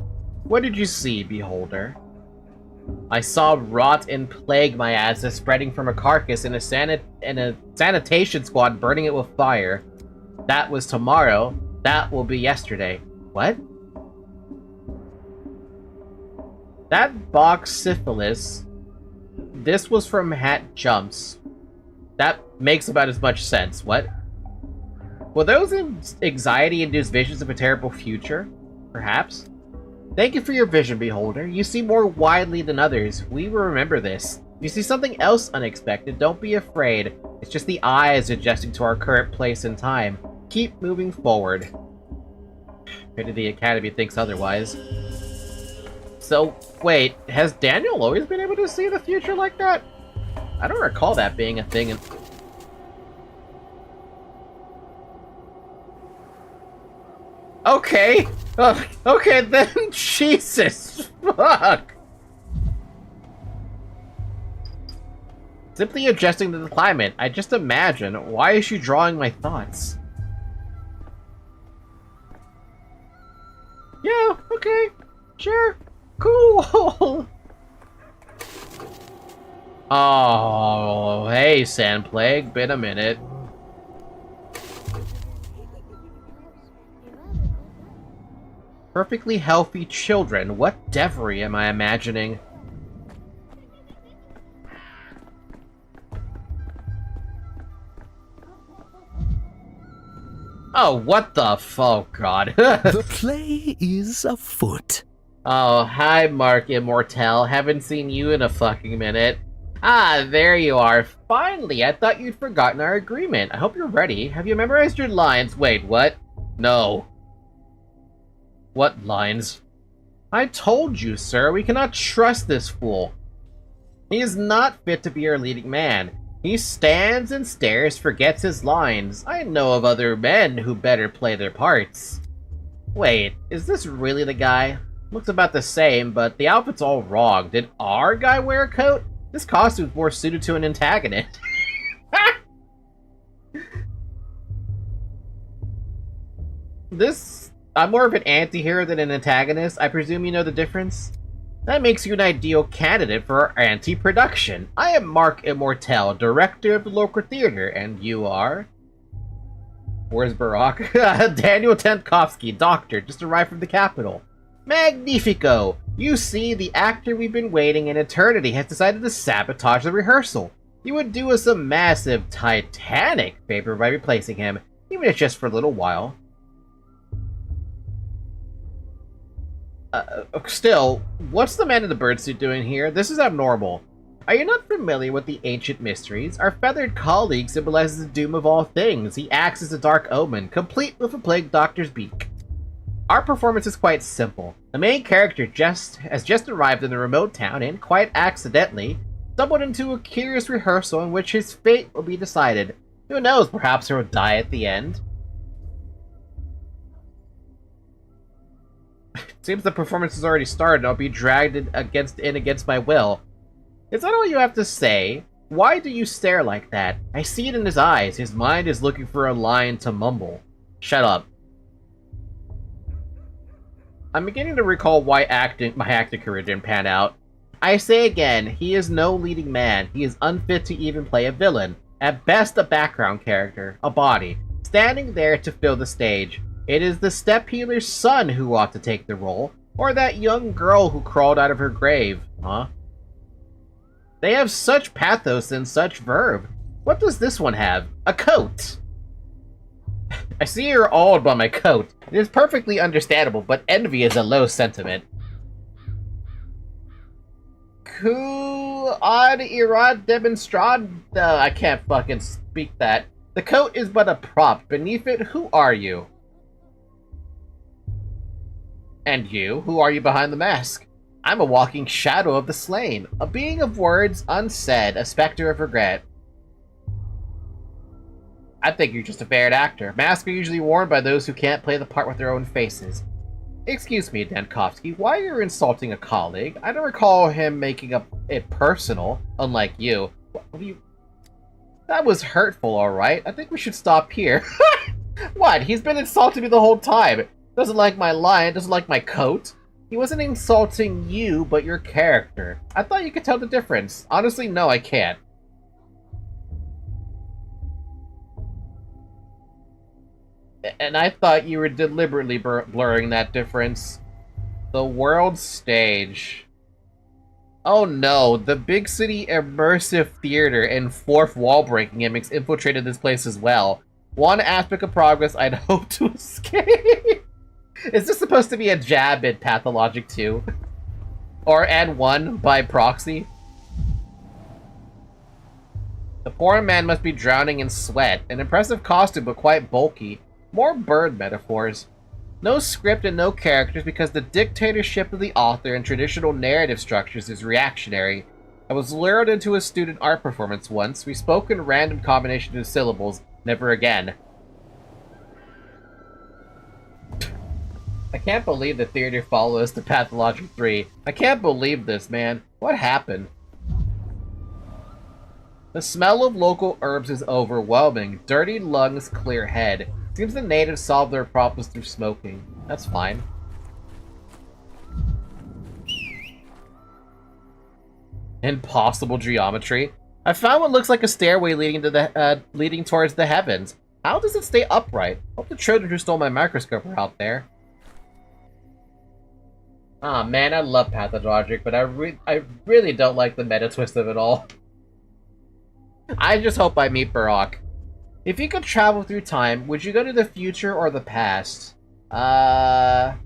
What did you see, beholder? I saw rot and plague my asses spreading from a carcass in a sanitation squad burning it with fire. That was tomorrow. That will be yesterday. What? That box syphilis. This was from Hat Jumps. That makes about as much sense. What? Were those anxiety-induced visions of a terrible future? Perhaps? Thank you for your vision, beholder. You see more widely than others. We will remember this. If you see something else unexpected, don't be afraid. It's just the eyes adjusting to our current place and time. Keep moving forward. Pity the Academy thinks otherwise. So, wait, has Daniel always been able to see the future like that? I don't recall that being a thing in... Okay! Okay then, Jesus! Fuck! Simply adjusting to the climate. I just imagine. Why is she drawing my thoughts? Yeah, okay. Sure. Cool. Oh, hey, Sand Plague. Been a minute. Perfectly healthy children. What devilry am I imagining? Oh, what the oh god. The play is afoot. Oh, hi Mark Immortel. Haven't seen you in a fucking minute. Ah, there you are. Finally, I thought you'd forgotten our agreement. I hope you're ready. Have you memorized your lines? Wait, what? No. What lines? I told you, sir, we cannot trust this fool. He is not fit to be our leading man. He stands and stares, forgets his lines. I know of other men who better play their parts. Wait, is this really the guy? Looks about the same, but the outfit's all wrong. Did our guy wear a coat? This costume's more suited to an antagonist. I'm more of an anti-hero than an antagonist. I presume you know the difference? That makes you an ideal candidate for our anti-production. I am Mark Immortel, director of the local theater, and you are? Where's Barack? Daniel Tenkovsky, doctor, just arrived from the capital. Magnifico! You see, the actor we've been waiting an eternity has decided to sabotage the rehearsal. You would do us a massive, titanic favor by replacing him, even if it's just for a little while. Still, what's the man in the birdsuit doing here? This is abnormal. Are you not familiar with the ancient mysteries? Our feathered colleague symbolizes the doom of all things. He acts as a dark omen, complete with a plague doctor's beak. Our performance is quite simple. The main character has just arrived in the remote town and, quite accidentally, stumbled into a curious rehearsal in which his fate will be decided. Who knows, perhaps he'll die at the end. Seems the performance has already started and I'll be dragged in against my will. Is that all you have to say? Why do you stare like that? I see it in his eyes. His mind is looking for a line to mumble. Shut up. I'm beginning to recall why my acting career didn't pan out. I say again, he is no leading man. He is unfit to even play a villain. At best, a background character, a body, standing there to fill the stage. It is the step healer's son who ought to take the role, or that young girl who crawled out of her grave, huh? They have such pathos and such verve. What does this one have? A coat! I see you're awed by my coat. It is perfectly understandable, but envy is a low sentiment. Ku ad irad demonstrad? I can't fucking speak that. The coat is but a prop. Beneath it, who are you? And you? Who are you behind the mask? I'm a walking shadow of the slain. A being of words unsaid, a specter of regret. I think you're just a failed actor. Masks are usually worn by those who can't play the part with their own faces. Excuse me, Dankovsky, why are you insulting a colleague? I don't recall him making it personal, unlike you. That was hurtful, alright. I think we should stop here. What? He's been insulting me the whole time. Doesn't like my line, doesn't like my coat. He wasn't insulting you, but your character. I thought you could tell the difference. Honestly, no, I can't. And I thought you were deliberately blurring that difference. The world stage. Oh no, the big city immersive theater and fourth wall breaking gimmicks infiltrated this place as well. One aspect of progress I'd hope to escape. Is this supposed to be a jab at Pathologic 2? Or and 1 by proxy? The poor man must be drowning in sweat. An impressive costume, but quite bulky. More bird metaphors. No script and no characters because the dictatorship of the author and traditional narrative structures is reactionary. I was lured into a student art performance once. We spoke in random combinations of syllables. Never again. I can't believe the theater follows the Pathologic 3. I can't believe this, man. What happened? The smell of local herbs is overwhelming. Dirty lungs, clear head. Seems the natives solve their problems through smoking. That's fine. Impossible geometry. I found what looks like a stairway leading to leading towards the heavens. How does it stay upright? Hope the children who stole my microscope are out there. Ah, man, I love Pathologic, but I really don't like the meta twist of it all. I just hope I meet Barack. If you could travel through time, would you go to the future or the past? I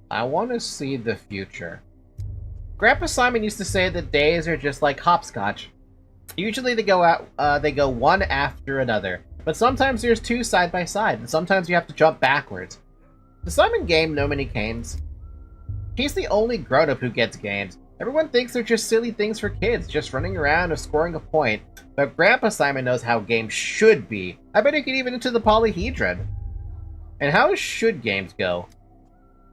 want to see the future. Grandpa Simon used to say that days are just like hopscotch. Usually they go one after another, but sometimes there's two side by side, and sometimes you have to jump backwards. Does Simon game know many games? He's the only grown-up who gets games. Everyone thinks they're just silly things for kids, just running around or scoring a point, but Grandpa Simon knows how games should be. I bet he could even into the polyhedron. And how should games go?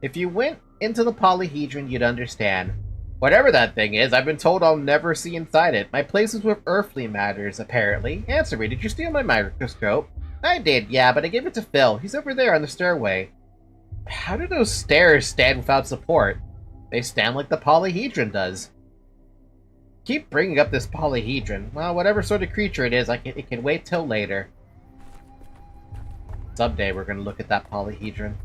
If you went into the polyhedron, you'd understand. Whatever that thing is, I've been told I'll never see inside it. My place is with earthly matters, apparently. Answer me, did you steal my microscope? I did, yeah, but I gave it to Phil. He's over there on the stairway. How do those stairs stand without support? They stand like the polyhedron does. Keep bringing up this polyhedron. Well, whatever sort of creature it is, it can wait till later. Someday we're gonna look at that polyhedron.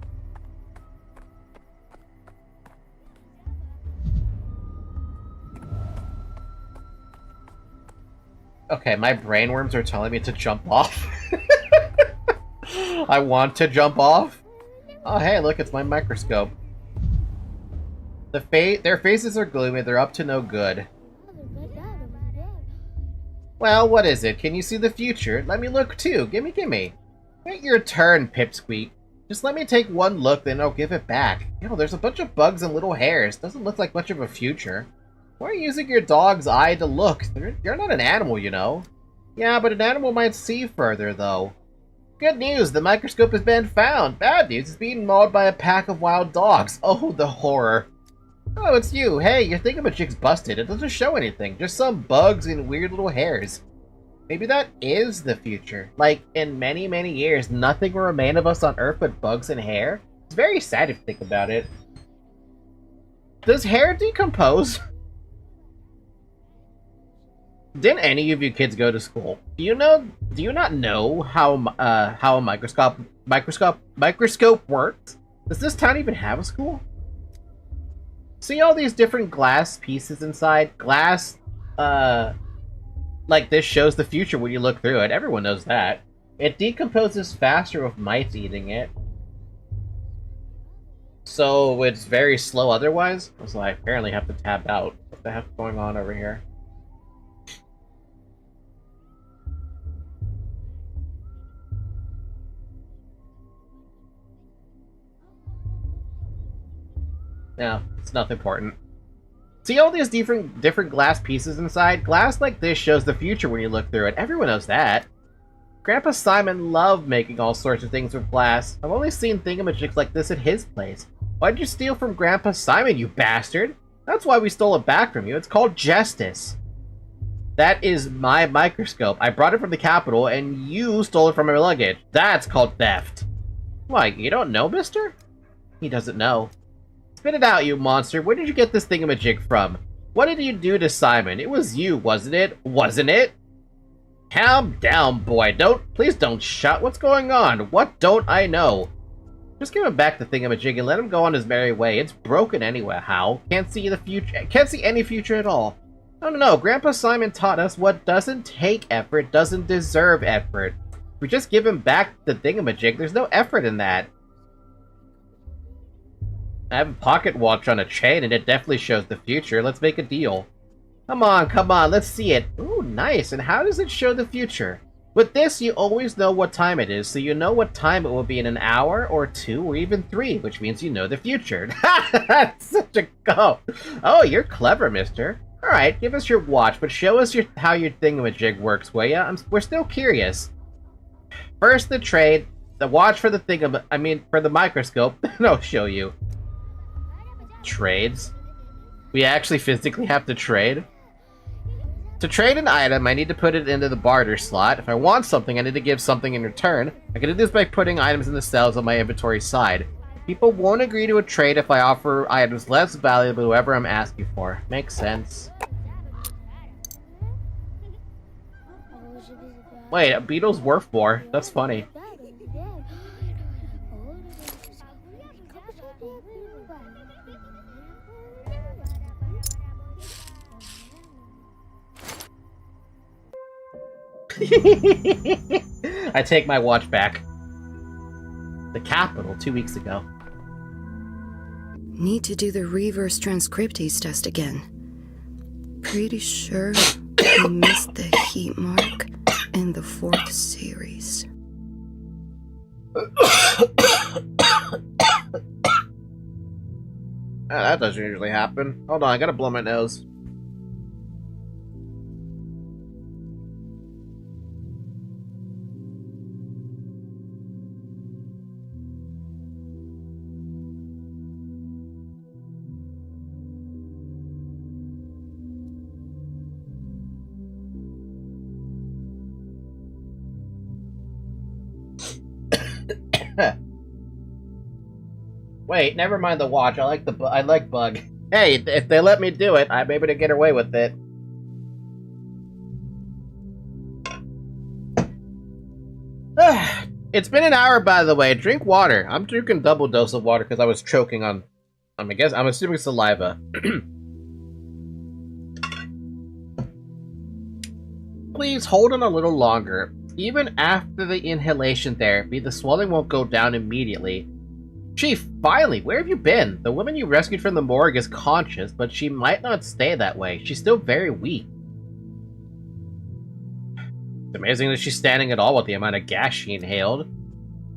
Okay, my brainworms are telling me to jump off. I want to jump off. Oh, hey, look, it's my microscope. Their faces are gloomy, they're up to no good. Well, what is it? Can you see the future? Let me look too. Gimme. Wait your turn, Pipsqueak. Just let me take one look, then I'll give it back. Yo, there's a bunch of bugs and little hairs. Doesn't look like much of a future. Why are you using your dog's eye to look? You're not an animal, you know. Yeah, but an animal might see further, though. Good news, the microscope has been found. Bad news, it's being mauled by a pack of wild dogs. Oh, the horror. Oh, it's you. Hey, your thingamajig's busted. It doesn't show anything. Just some bugs and weird little hairs. Maybe that is the future. Like, in many, many years, nothing will remain of us on Earth but bugs and hair. It's very sad if you think about it. Does hair decompose? Didn't any of you kids go to school? Do you not know how a microscope works? Does this town even have a school? See all these different glass pieces inside? Glass, like this shows the future when you look through it. Everyone knows that. It decomposes faster with mice eating it. So it's very slow otherwise? So I apparently have to tab out. What the heck's going on over here? No, it's nothing important. See all these different glass pieces inside? Glass like this shows the future when you look through it. Everyone knows that. Grandpa Simon loved making all sorts of things with glass. I've only seen thingamajigs like this at his place. Why'd you steal from Grandpa Simon, you bastard? That's why we stole it back from you. It's called justice. That is my microscope. I brought it from the capital, and you stole it from my luggage. That's called theft. Why, you don't know, mister? He doesn't know. Spit it out, you monster. Where did you get this thingamajig from? What did you do to Simon? It was you, wasn't it? Wasn't it? Calm down, boy. Please don't shout. What's going on? What don't I know? Just give him back the thingamajig and let him go on his merry way. It's broken anyway. How? Can't see the future. Can't see any future at all. No. Grandpa Simon taught us what doesn't take effort doesn't deserve effort. If we just give him back the thingamajig, there's no effort in that. I have a pocket watch on a chain, and it definitely shows the future. Let's make a deal. Come on, let's see it. Ooh, nice. And how does it show the future? With this, you always know what time it is, so you know what time it will be in an hour, or 2, or even 3, which means you know the future. That's such a go. Oh, you're clever, mister. Alright, give us your watch, but show us how your thingamajig works, will ya? We're still curious. First, the trade. The watch for the for the microscope. Then I'll show you. Trades? We actually physically have to trade? To trade an item, I need to put it into the barter slot. If I want something, I need to give something in return. I can do this by putting items in the cells on my inventory side. People won't agree to a trade if I offer items less valuable to whoever I'm asking for. Makes sense. Wait, a beetle's worth more. That's funny. I take my watch back. The Capitol 2 weeks ago. Need to do the reverse transcriptase test again. Pretty sure we missed the heat mark in the 4th series. That doesn't usually happen. Hold on, I gotta blow my nose. Wait, never mind the watch. I like Bug. Hey, if they let me do it, I'm able to get away with it. It's been an hour, by the way. Drink water. I'm drinking double dose of water because I was choking on. I'm assuming saliva. Please hold on a little longer. Even after the inhalation therapy, the swelling won't go down immediately. Chief, finally, where have you been? The woman you rescued from the morgue is conscious, but she might not stay that way. She's still very weak. It's amazing that she's standing at all with the amount of gas she inhaled.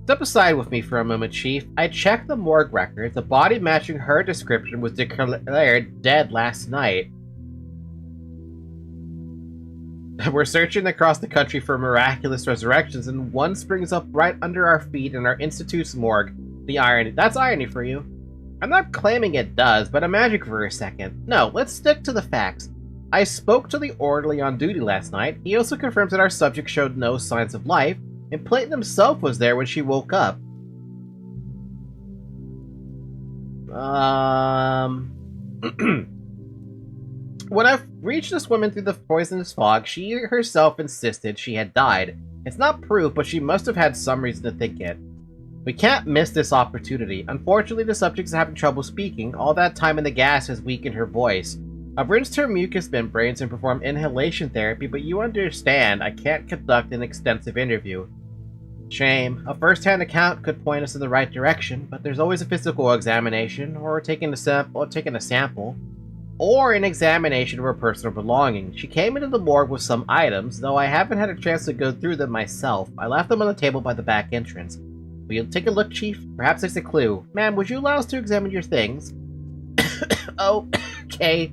Step aside with me for a moment, Chief. I checked the morgue records. The body matching her description was declared dead last night. We're searching across the country for miraculous resurrections, and one springs up right under our feet in our institute's morgue. The irony. That's irony for you. I'm not claiming it does, but imagine for a second. No, let's stick to the facts. I spoke to the orderly on duty last night. He also confirms that our subject showed no signs of life, and Clayton himself was there when she woke up. When I reached this woman through the poisonous fog, she herself insisted she had died. It's not proof, but she must have had some reason to think it. We can't miss this opportunity. Unfortunately, the subject is having trouble speaking. All that time in the gas has weakened her voice. I've rinsed her mucous membranes and performed inhalation therapy, but you understand I can't conduct an extensive interview. Shame. A first-hand account could point us in the right direction, but there's always a physical examination, or taking a sample, or an examination of her personal belongings. She came into the morgue with some items, though I haven't had a chance to go through them myself. I left them on the table by the back entrance. Will you take a look, Chief? Perhaps there's a clue. Ma'am, would you allow us to examine your things? Oh, okay.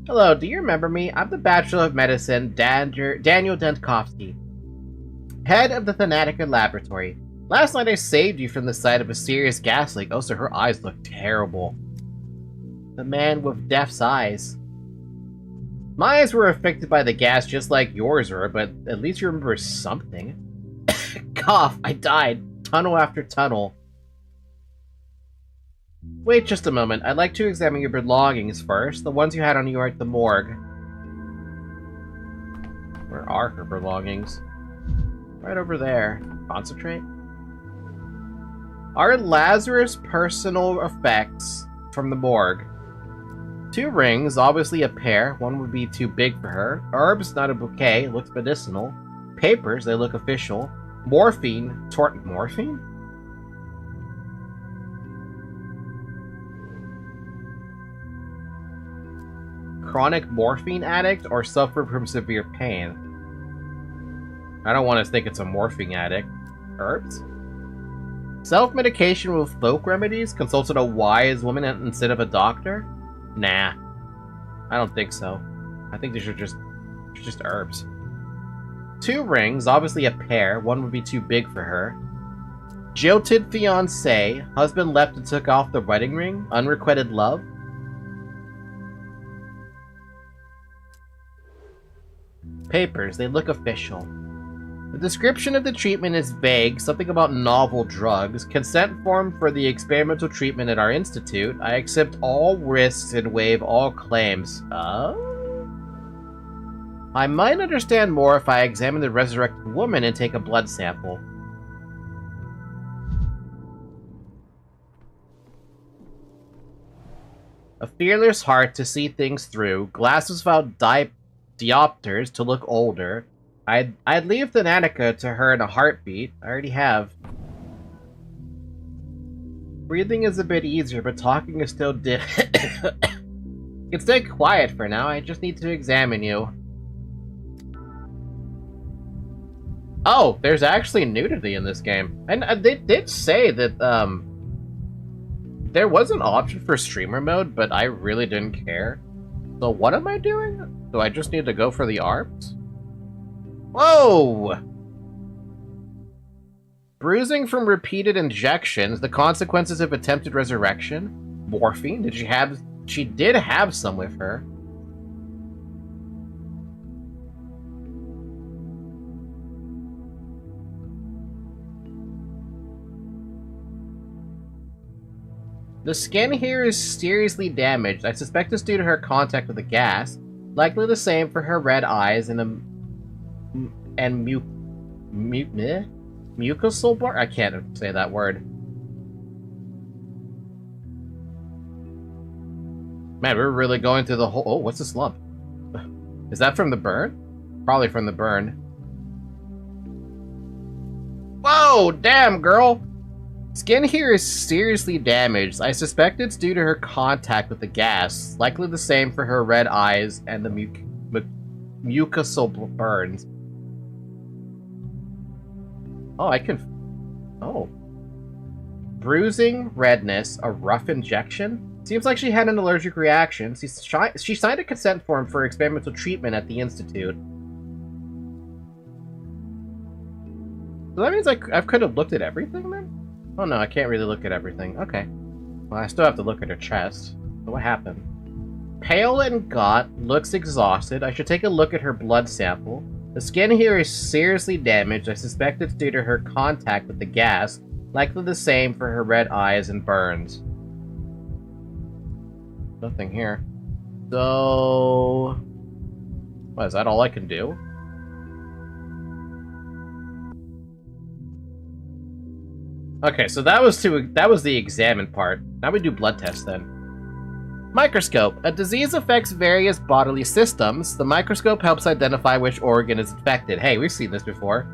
Hello, do you remember me? I'm the Bachelor of Medicine, Daniel Dentkovsky, head of the Thanatica Laboratory. Last night I saved you from the sight of a serious gas leak. Oh, so her eyes look terrible. The man with death's eyes. My eyes were affected by the gas just like yours were, but at least you remember something. Cough, I died. Tunnel after tunnel. Wait just a moment. I'd like to examine your belongings first. The ones you had on you at the morgue. Where are her belongings? Right over there. Concentrate. Are Lazarus' personal effects from the morgue? 2 rings, obviously a pair. One would be too big for her. Herbs, not a bouquet. Looks medicinal. Papers, they look official. Morphine. Morphine? Chronic morphine addict or suffer from severe pain? I don't want to think it's a morphine addict. Herbs? Self-medication with folk remedies? Consulted a wise woman instead of a doctor? Nah. I don't think so. I think these are just herbs. 2 rings, obviously a pair. One would be too big for her. Jilted fiancé. Husband left and took off the wedding ring. Unrequited love. Papers, they look official. The description of the treatment is vague, something about novel drugs. Consent form for the experimental treatment at our institute. I accept all risks and waive all claims. Oh? I might understand more if I examine the resurrected woman and take a blood sample. A fearless heart to see things through. Glasses without diopters to look older. I'd leave the Nanica to her in a heartbeat. I already have. Breathing is a bit easier, but talking is still You can stay quiet for now. I just need to examine you. Oh, there's actually nudity in this game. And they did say that, there was an option for streamer mode, but I really didn't care. So what am I doing? Do I just need to go for the arms? Whoa! Bruising from repeated injections, the consequences of attempted resurrection. Morphine? She did have some with her. The skin here is seriously damaged. I suspect it's due to her contact with the gas. Likely the same for her red eyes and mucosal bar? I can't say that word. Man, we're really going through the whole... Oh, what's this lump? Is that from the burn? Probably from the burn. Whoa, damn, girl! Skin here is seriously damaged. I suspect it's due to her contact with the gas. Likely the same for her red eyes and the mucosal burns. Oh, I can... Oh. Bruising, redness, a rough injection? Seems like she had an allergic reaction. She signed a consent form for experimental treatment at the Institute. So that means I could have looked at everything then? Oh no, I can't really look at everything. Okay. Well, I still have to look at her chest. So what happened? Pale and gaunt, looks exhausted. I should take a look at her blood sample. The skin here is seriously damaged. I suspect it's due to her contact with the gas. Likely the same for her red eyes and burns. Nothing here. So... What, is that all I can do? Okay, so that was the examine part. Now we do blood tests then. Microscope. A disease affects various bodily systems. The microscope helps identify which organ is infected. Hey, we've seen this before.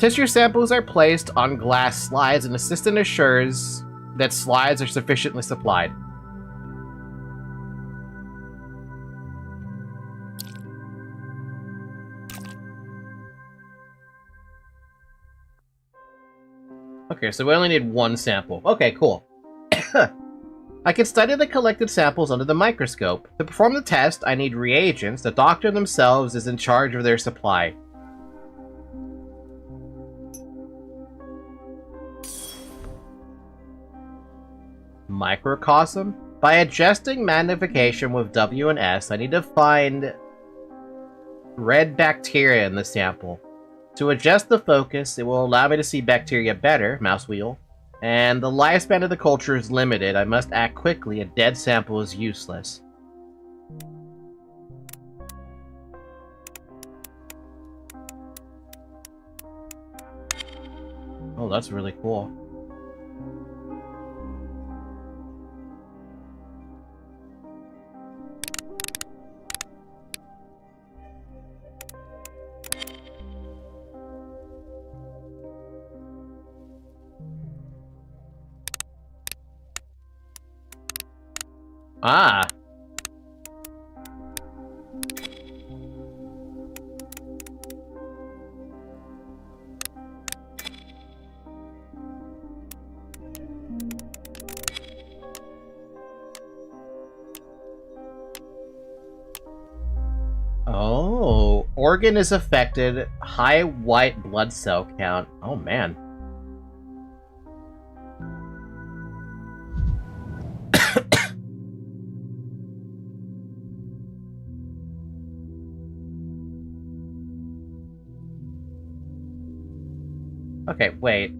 Tissue samples are placed on glass slides. An assistant assures that slides are sufficiently supplied. Okay, so we only need one sample. Okay, cool. I can study the collected samples under the microscope. To perform the test, I need reagents. The doctor themselves is in charge of their supply. Microcosm? By adjusting magnification with W and S, I need to find red bacteria in the sample. To adjust the focus, it will allow me to see bacteria better, mouse wheel, and the lifespan of the culture is limited. I must act quickly. A dead sample is useless. Oh, that's really cool. Ah. Oh, organ is affected. High white blood cell count. Oh, man. Okay, wait.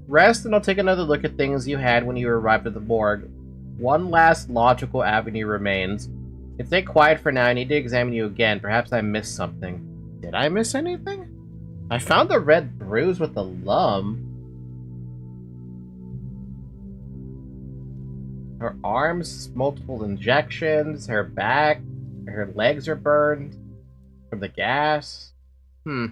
Rest and I'll take another look at things you had when you arrived at the morgue. One last logical avenue remains. You can stay quiet for now. I need to examine you again. Perhaps I missed something. Did I miss anything? I found the red bruise with the lump. Her arms, multiple injections. Her back. Her legs are burned from the gas. Hmm.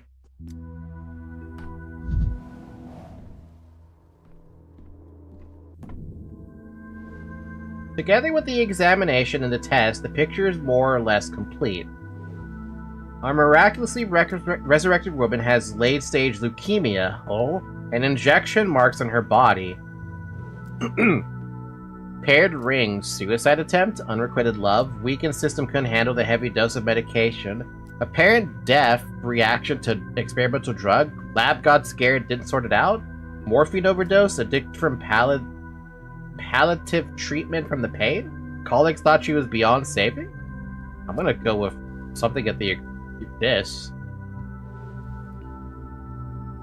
Together with the examination and the test, the picture is more or less complete. Our miraculously resurrected woman has late-stage leukemia, and injection marks on her body. Paired rings, suicide attempt, unrequited love, weakened system couldn't handle the heavy dose of medication, apparent death, reaction to experimental drug, lab got scared, didn't sort it out, morphine overdose, addicted from palliative treatment from the pain, colleagues thought she was beyond saving? I'm gonna go with something at this.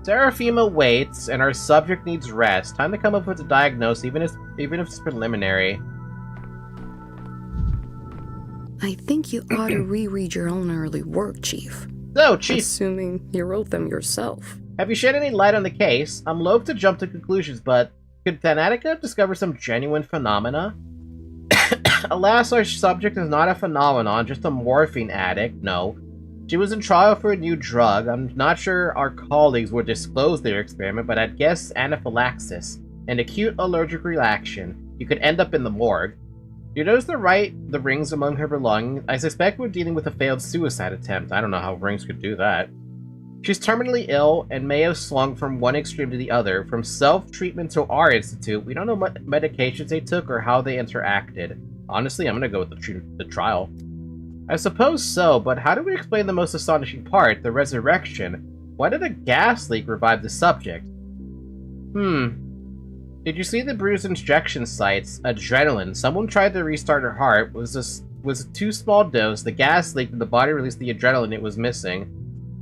Seraphima waits, and our subject needs rest. Time to come up with a diagnosis, even if it's preliminary. I think you ought to reread your own early work, Chief. So, Chief, Assuming you wrote them yourself. have you shed any light on the case? I'm loath to jump to conclusions, but could Thanatica discover some genuine phenomena? Alas, our subject is not a phenomenon, just a morphine addict, no. She was in trial for a new drug. I'm not sure our colleagues would disclose their experiment, but I'd guess anaphylaxis, an acute allergic reaction. You could end up in the morgue. You notice the rings among her belongings? I suspect we're dealing with a failed suicide attempt. I don't know how rings could do that. She's terminally ill and may have slung from one extreme to the other, from self-treatment to our institute. We don't know what medications they took or how they interacted. Honestly, I'm gonna go with the trial. I suppose so, but how do we explain the most astonishing part, the resurrection? Why did a gas leak revive the subject? Did you see the bruised injection sites? Adrenaline. Someone tried to restart her heart. Was a too small dose. The gas leaked and the body released the adrenaline it was missing.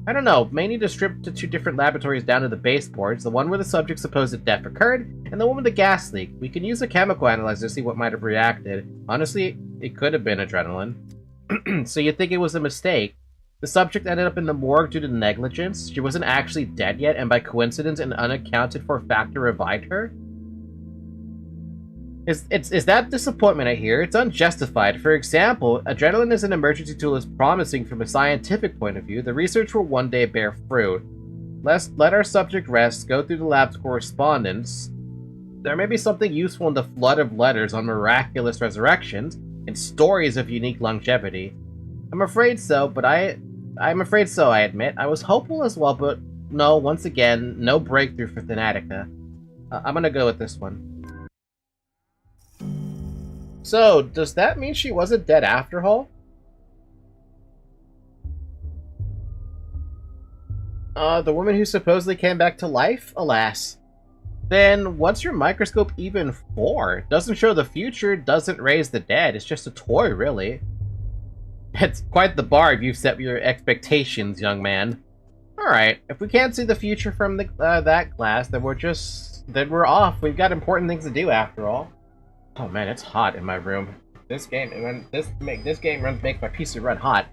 I don't know. May need to strip to 2 different laboratories down to the baseboards. The one where the subject's supposed death occurred, and the one with the gas leak. We can use a chemical analyzer to see what might have reacted. Honestly, it could have been adrenaline. So you think it was a mistake? The subject ended up in the morgue due to negligence? She wasn't actually dead yet, and by coincidence an unaccounted for factor revived her? Is that disappointment I hear? It's unjustified. For example, adrenaline as an emergency tool is promising from a scientific point of view. The research will one day bear fruit. Let our subject rest, go through the lab's correspondence. There may be something useful in the flood of letters on miraculous resurrections, and stories of unique longevity. I'm afraid so, I'm afraid so, I admit. I was hopeful as well, but no, once again, no breakthrough for Thanatica. I'm gonna go with this one. So, does that mean she wasn't dead after all? The woman who supposedly came back to life? Alas. Then, what's your microscope even for? Doesn't show the future, doesn't raise the dead. It's just a toy, really. It's quite the bar you've set your expectations, young man. Alright, if we can't see the future from that glass, then we're off. We've got important things to do, after all. Oh man, it's hot in my room. This game makes my PC run hot.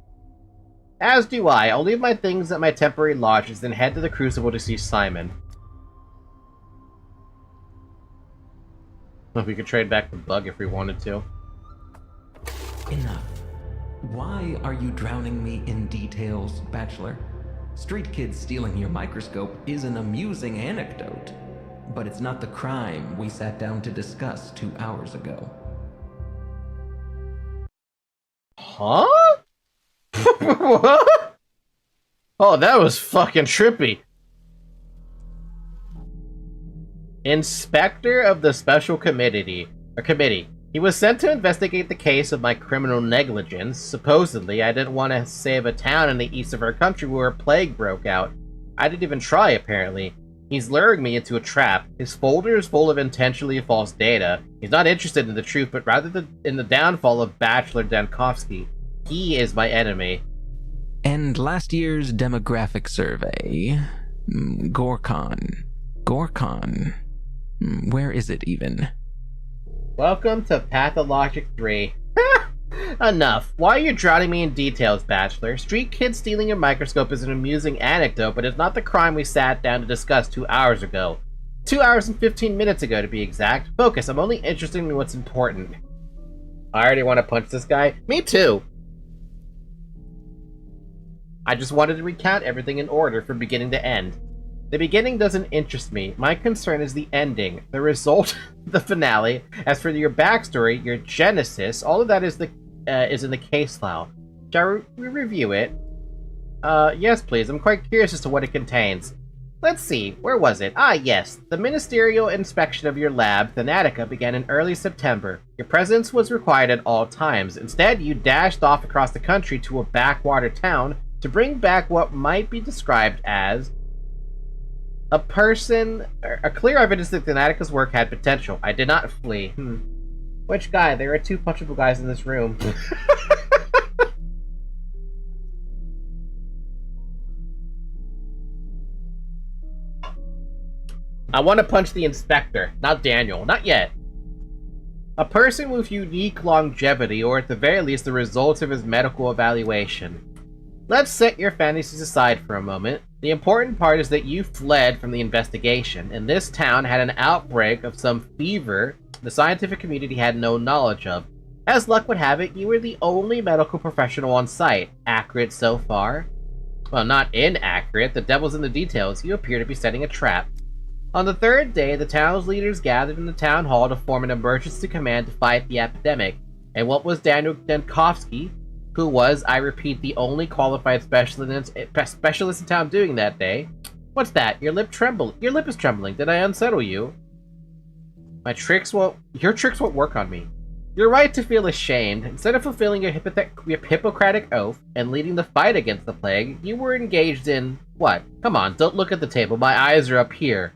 As do I. I'll leave my things at my temporary lodges, then head to the Crucible to see Simon. We could trade back the bug if we wanted to. Enough. Why are you drowning me in details, Bachelor? Street kids stealing your microscope is an amusing anecdote, but it's not the crime we sat down to discuss 2 hours ago. Huh? What? Oh, that was fucking trippy. Inspector of the Special Committee. He was sent to investigate the case of my criminal negligence. Supposedly, I didn't want to save a town in the east of our country where a plague broke out. I didn't even try, apparently. He's luring me into a trap. His folder is full of intentionally false data. He's not interested in the truth, but rather in the downfall of Bachelor Dankovsky. He is my enemy. And last year's demographic survey. Gorkon. Where is it even? Welcome to Pathologic 3. Enough. Why are you drowning me in details, Bachelor? Street kids stealing your microscope is an amusing anecdote, but it's not the crime we sat down to discuss 2 hours ago. 2 hours and 15 minutes ago, to be exact. Focus, I'm only interested in what's important. I already want to punch this guy. Me too. I just wanted to recount everything in order from beginning to end. The beginning doesn't interest me. My concern is the ending, the result, the finale. As for your backstory, your genesis, all of that is in the case file. Shall we review it? Yes, please. I'm quite curious as to what it contains. Let's see, where was it? Ah, yes. The ministerial inspection of your lab, Thanatica, began in early September. Your presence was required at all times. Instead, you dashed off across the country to a backwater town to bring back what might be described as a clear evidence that Thanatica's work had potential. I did not flee. Which guy? There are two punchable guys in this room. I want to punch the inspector, not Daniel. Not yet. A person with unique longevity, or at the very least the results of his medical evaluation. Let's set your fantasies aside for a moment. The important part is that you fled from the investigation, and this town had an outbreak of some fever the scientific community had no knowledge of. As luck would have it, you were the only medical professional on site. Accurate so far? Well, not inaccurate. The devil's in the details. You appear to be setting a trap. On the third day, the town's leaders gathered in the town hall to form an emergency command to fight the epidemic. And what was Daniel Denkovsky, who was, I repeat, the only qualified specialist in town doing that day? What's that? Your lip is trembling. Did I unsettle you? Your tricks won't work on me. You're right to feel ashamed. Instead of fulfilling your Hippocratic oath and leading the fight against the plague, you were engaged in what? Come on, don't look at the table. My eyes are up here.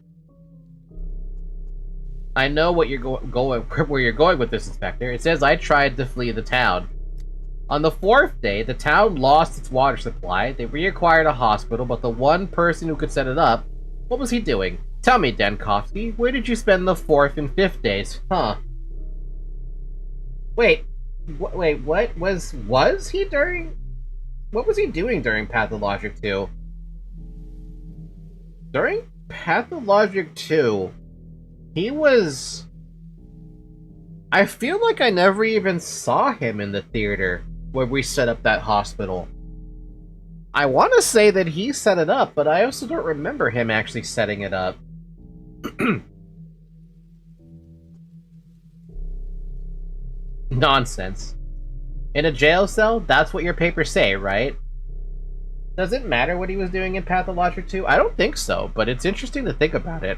I know what you're where you're going with this, Inspector. It says I tried to flee the town. On the fourth day, the town lost its water supply. They reacquired a hospital, but the one person who could set it up, what was he doing? Tell me, Denkovsky, where did you spend the fourth and fifth days? Huh. Wait, what was he during? What was he doing during Pathologic 2? During Pathologic 2, he was... I feel like I never even saw him in the theater where we set up that hospital. I want to say that he set it up, but I also don't remember him actually setting it up. Nonsense. In a jail cell? That's what your papers say, right? Does it matter what he was doing in Pathologic 2? I don't think so, but it's interesting to think about it.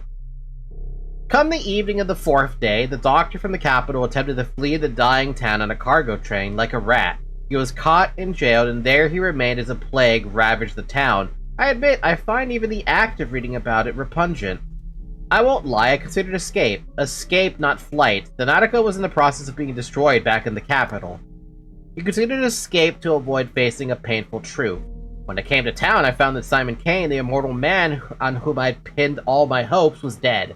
Come the evening of the fourth day, the doctor from the capital attempted to flee the dying town on a cargo train like a rat. He was caught and jailed, and there he remained as a plague ravaged the town. I admit, I find even the act of reading about it repugnant. I won't lie, I considered escape. Escape, not flight. Thanatica was in the process of being destroyed back in the capital. You considered escape to avoid facing a painful truth. When I came to town, I found that Simon Kane, the immortal man on whom I'd pinned all my hopes, was dead.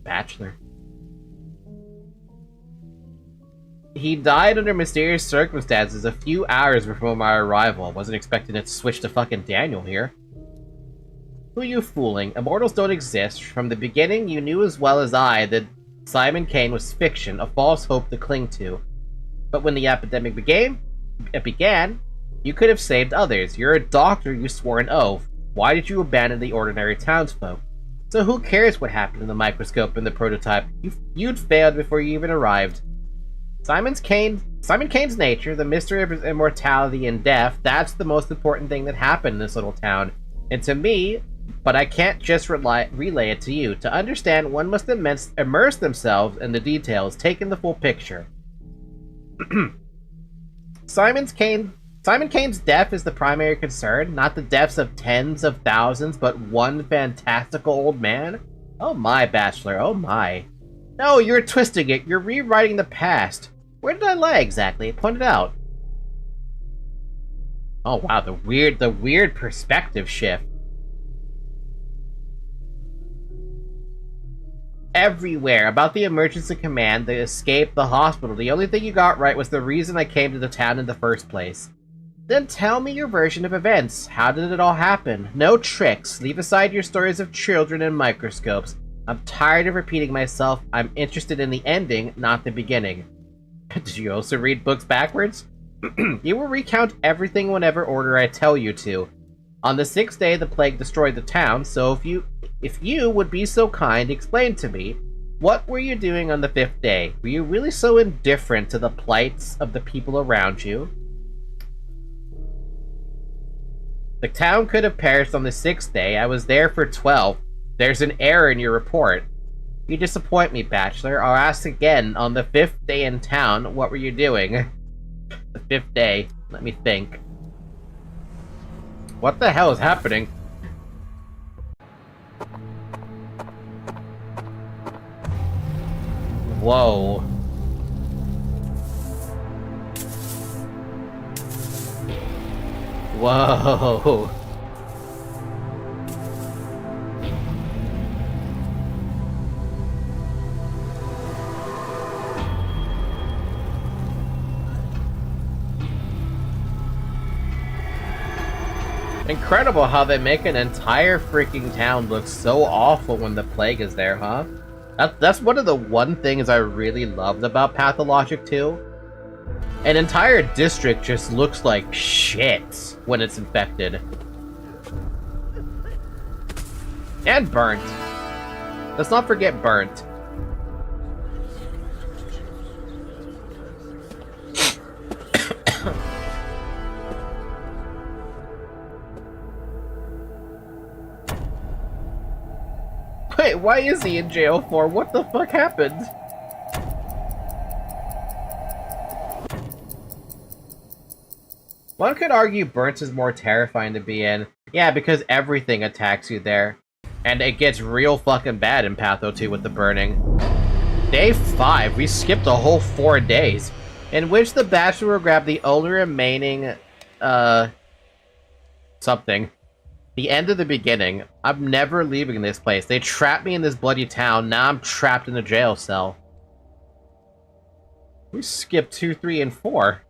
Bachelor. He died under mysterious circumstances a few hours before my arrival. I wasn't expecting it to switch to fucking Daniel here. Who are you fooling? Immortals don't exist. From the beginning, you knew as well as I that Simon Kane was fiction, a false hope to cling to. But when the epidemic began, you could have saved others. You're a doctor, you swore an oath. Why did you abandon the ordinary townsfolk? So who cares what happened in the microscope and the prototype? You'd failed before you even arrived. Simon Kane's nature, the mystery of his immortality and death, that's the most important thing that happened in this little town. And to me, but I can't just relay it to you. To understand, one must immerse themselves in the details, take in the full picture. Simon Kane's death is the primary concern, not the deaths of tens of thousands, but one fantastical old man? Oh my, Bachelor, oh my. No, you're twisting it. You're rewriting the past. Where did I lie exactly? Point it out. Oh wow, the weird perspective shift. Everywhere. About the emergency command, the escape, the hospital. The only thing you got right was the reason I came to the town in the first place. Then tell me your version of events. How did it all happen? No tricks. Leave aside your stories of children and microscopes. I'm tired of repeating myself. I'm interested in the ending, not the beginning. Did you also read books backwards? You will recount everything whenever order I tell you to. On the 6th day, the plague destroyed the town, so if you would be so kind, explain to me, what were you doing on the 5th day? Were you really so indifferent to the plights of the people around you? The town could have perished on the 6th day. I was there for 12. There's an error in your report. You disappoint me, Bachelor. I'll ask again. On the 5th day in town, what were you doing? The 5th day. Let me think. What the hell is happening? Whoa. Whoa. Incredible how they make an entire freaking town look so awful when the plague is there, huh? That's one of the one things I really loved about Pathologic 2. An entire district just looks like shit when it's infected. And burnt. Let's not forget burnt. Wait, why is he in jail for? What the fuck happened? One could argue Burnt is more terrifying to be in. Yeah, because everything attacks you there. And it gets real fucking bad in Patho 2 with the burning. Day 5, we skipped a whole 4 days, in which the Bachelor will grab the only remaining, something. The end of the beginning. I'm never leaving this place. They trapped me in this bloody town. Now I'm trapped in a jail cell. We skipped 2, 3, and 4.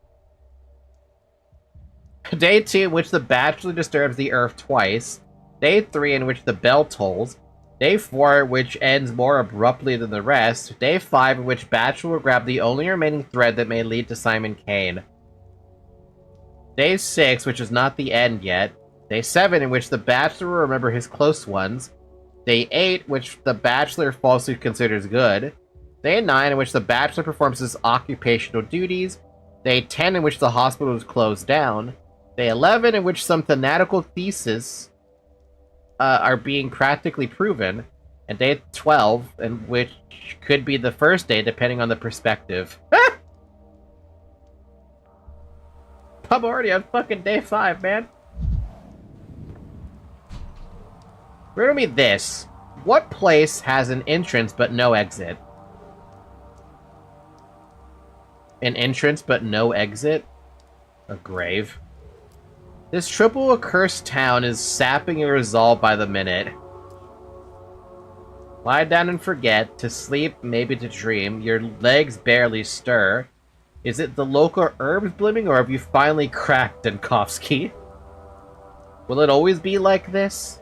Day 2, in which the Bachelor disturbs the Earth twice. Day 3, in which the bell tolls. Day 4, which ends more abruptly than the rest. Day 5, in which Bachelor will grab the only remaining thread that may lead to Simon Kane. Day 6, which is not the end yet. Day 7, in which the Bachelor will remember his close ones. Day 8, which the Bachelor falsely considers good. Day 9, in which the Bachelor performs his occupational duties. Day 10, in which the hospital is closed down. Day 11, in which some fanatical theses are being practically proven. And day 12, in which could be the first day, depending on the perspective. I'm already on fucking day 5, man. Riddle me this. What place has an entrance but no exit? An entrance but no exit? A grave. This triple accursed town is sapping your resolve by the minute. Lie down and forget. To sleep, maybe to dream. Your legs barely stir. Is it the local herbs blooming, or have you finally cracked, Denkovsky? Will it always be like this?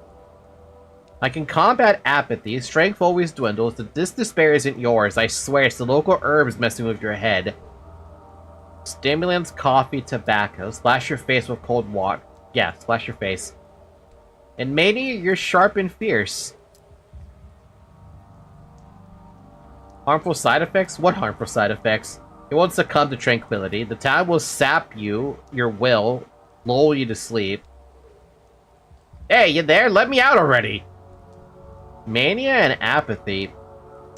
I can combat apathy. Strength always dwindles. This despair isn't yours. I swear it's the local herbs messing with your head. Stimulants, coffee, tobacco. Splash your face with cold water. Yeah, splash your face. In mania, you're sharp and fierce. Harmful side effects? What harmful side effects? You won't succumb to tranquility. The town will sap you, your will, lull you to sleep. Hey, you there? Let me out already! Mania and apathy.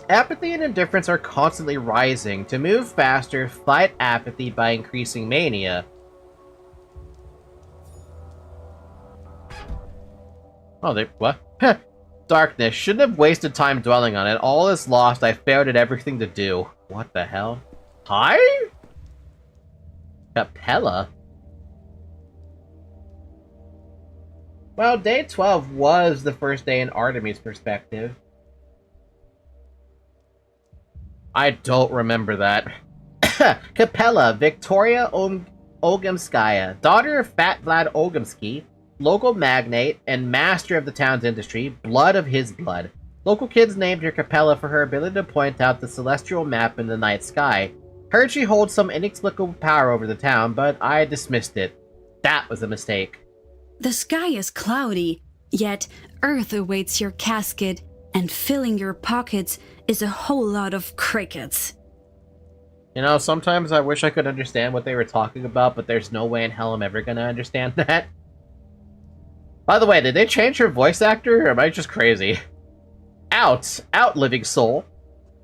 Apathy and indifference are constantly rising. To move faster, fight apathy by increasing mania. Oh, what? Darkness. Shouldn't have wasted time dwelling on it. All is lost. I failed at everything to do. What the hell? Hi? Capella? Well, day 12 was the first day in Artemis' perspective. I don't remember that. Capella, Victoria Ogamskaya, daughter of Fat Vlad Ogamsky, local magnate and master of the town's industry, blood of his blood. Local kids named her Capella for her ability to point out the celestial map in the night sky. Heard she holds some inexplicable power over the town, but I dismissed it. That was a mistake. The sky is cloudy, yet Earth awaits your casket, and filling your pockets is a whole lot of crickets. You know, sometimes I wish I could understand what they were talking about, but there's no way in hell I'm ever gonna understand that. By the way, did they change her voice actor, or am I just crazy? Out! Out, living soul!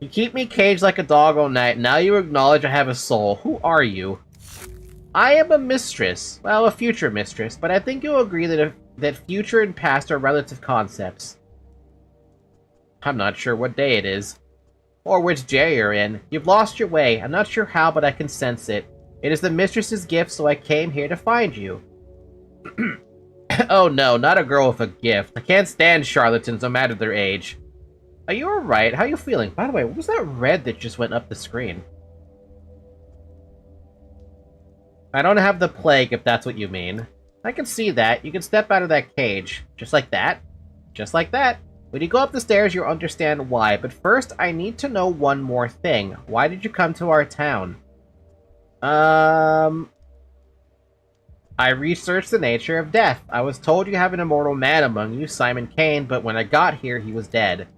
You keep me caged like a dog all night, now you acknowledge I have a soul. Who are you? I am a mistress. Well, a future mistress, but I think you'll agree that future and past are relative concepts. I'm not sure what day it is, or which day you're in. You've lost your way. I'm not sure how, but I can sense it. It is the mistress's gift, so I came here to find you. Oh no, not a girl with a gift. I can't stand charlatans, no matter their age. Are you alright? How are you feeling? By the way, what was that red that just went up the screen? I don't have the plague, if that's what you mean. I can see that. You can step out of that cage. Just like that. Just like that. When you go up the stairs, you'll understand why. But first, I need to know one more thing. Why did you come to our town? I researched the nature of death. I was told you have an immortal man among you, Simon Kane, but when I got here, he was dead.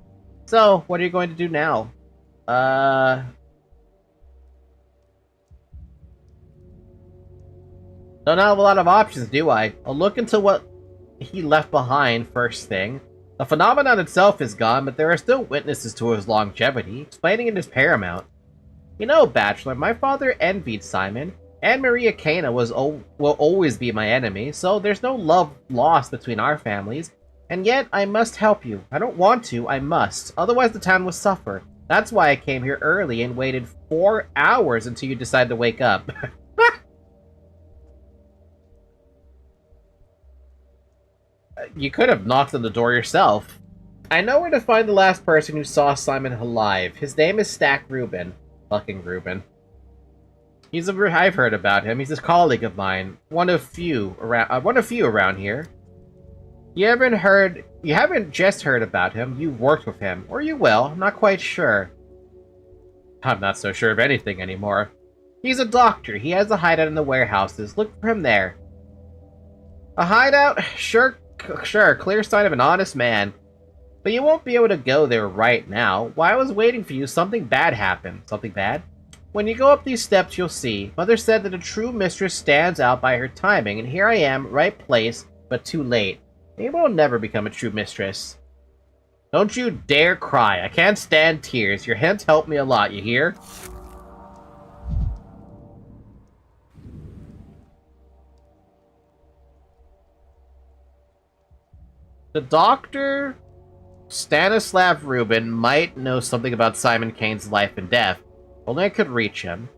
So, what are you going to do now? Don't have a lot of options, do I? I'll look into what he left behind first thing. The phenomenon itself is gone, but there are still witnesses to his longevity. Explaining it is paramount. You know, Bachelor, my father envied Simon, and Maria Cana will always be my enemy, so there's no love lost between our families. And yet, I must help you. I don't want to, I must. Otherwise the town will suffer. That's why I came here early and waited 4 hours until you decided to wake up. You could have knocked on the door yourself. I know where to find the last person who saw Simon alive. His name is Stack Rubin. Fucking Rubin. I've heard about him. He's a colleague of mine. One of few around here. You haven't just heard about him. You've worked with him. Or you will. I'm not quite sure. I'm not so sure of anything anymore. He's a doctor. He has a hideout in the warehouses. Look for him there. A hideout? Sure, clear sign of an honest man. But you won't be able to go there right now. While I was waiting for you, something bad happened. Something bad? When you go up these steps, you'll see. Mother said that a true mistress stands out by her timing, and here I am, right place, but too late. Maybe I'll never become a true mistress. Don't you dare cry. I can't stand tears. Your hints help me a lot, you hear? The doctor, Stanislav Rubin, might know something about Simon Kane's life and death. Only I could reach him.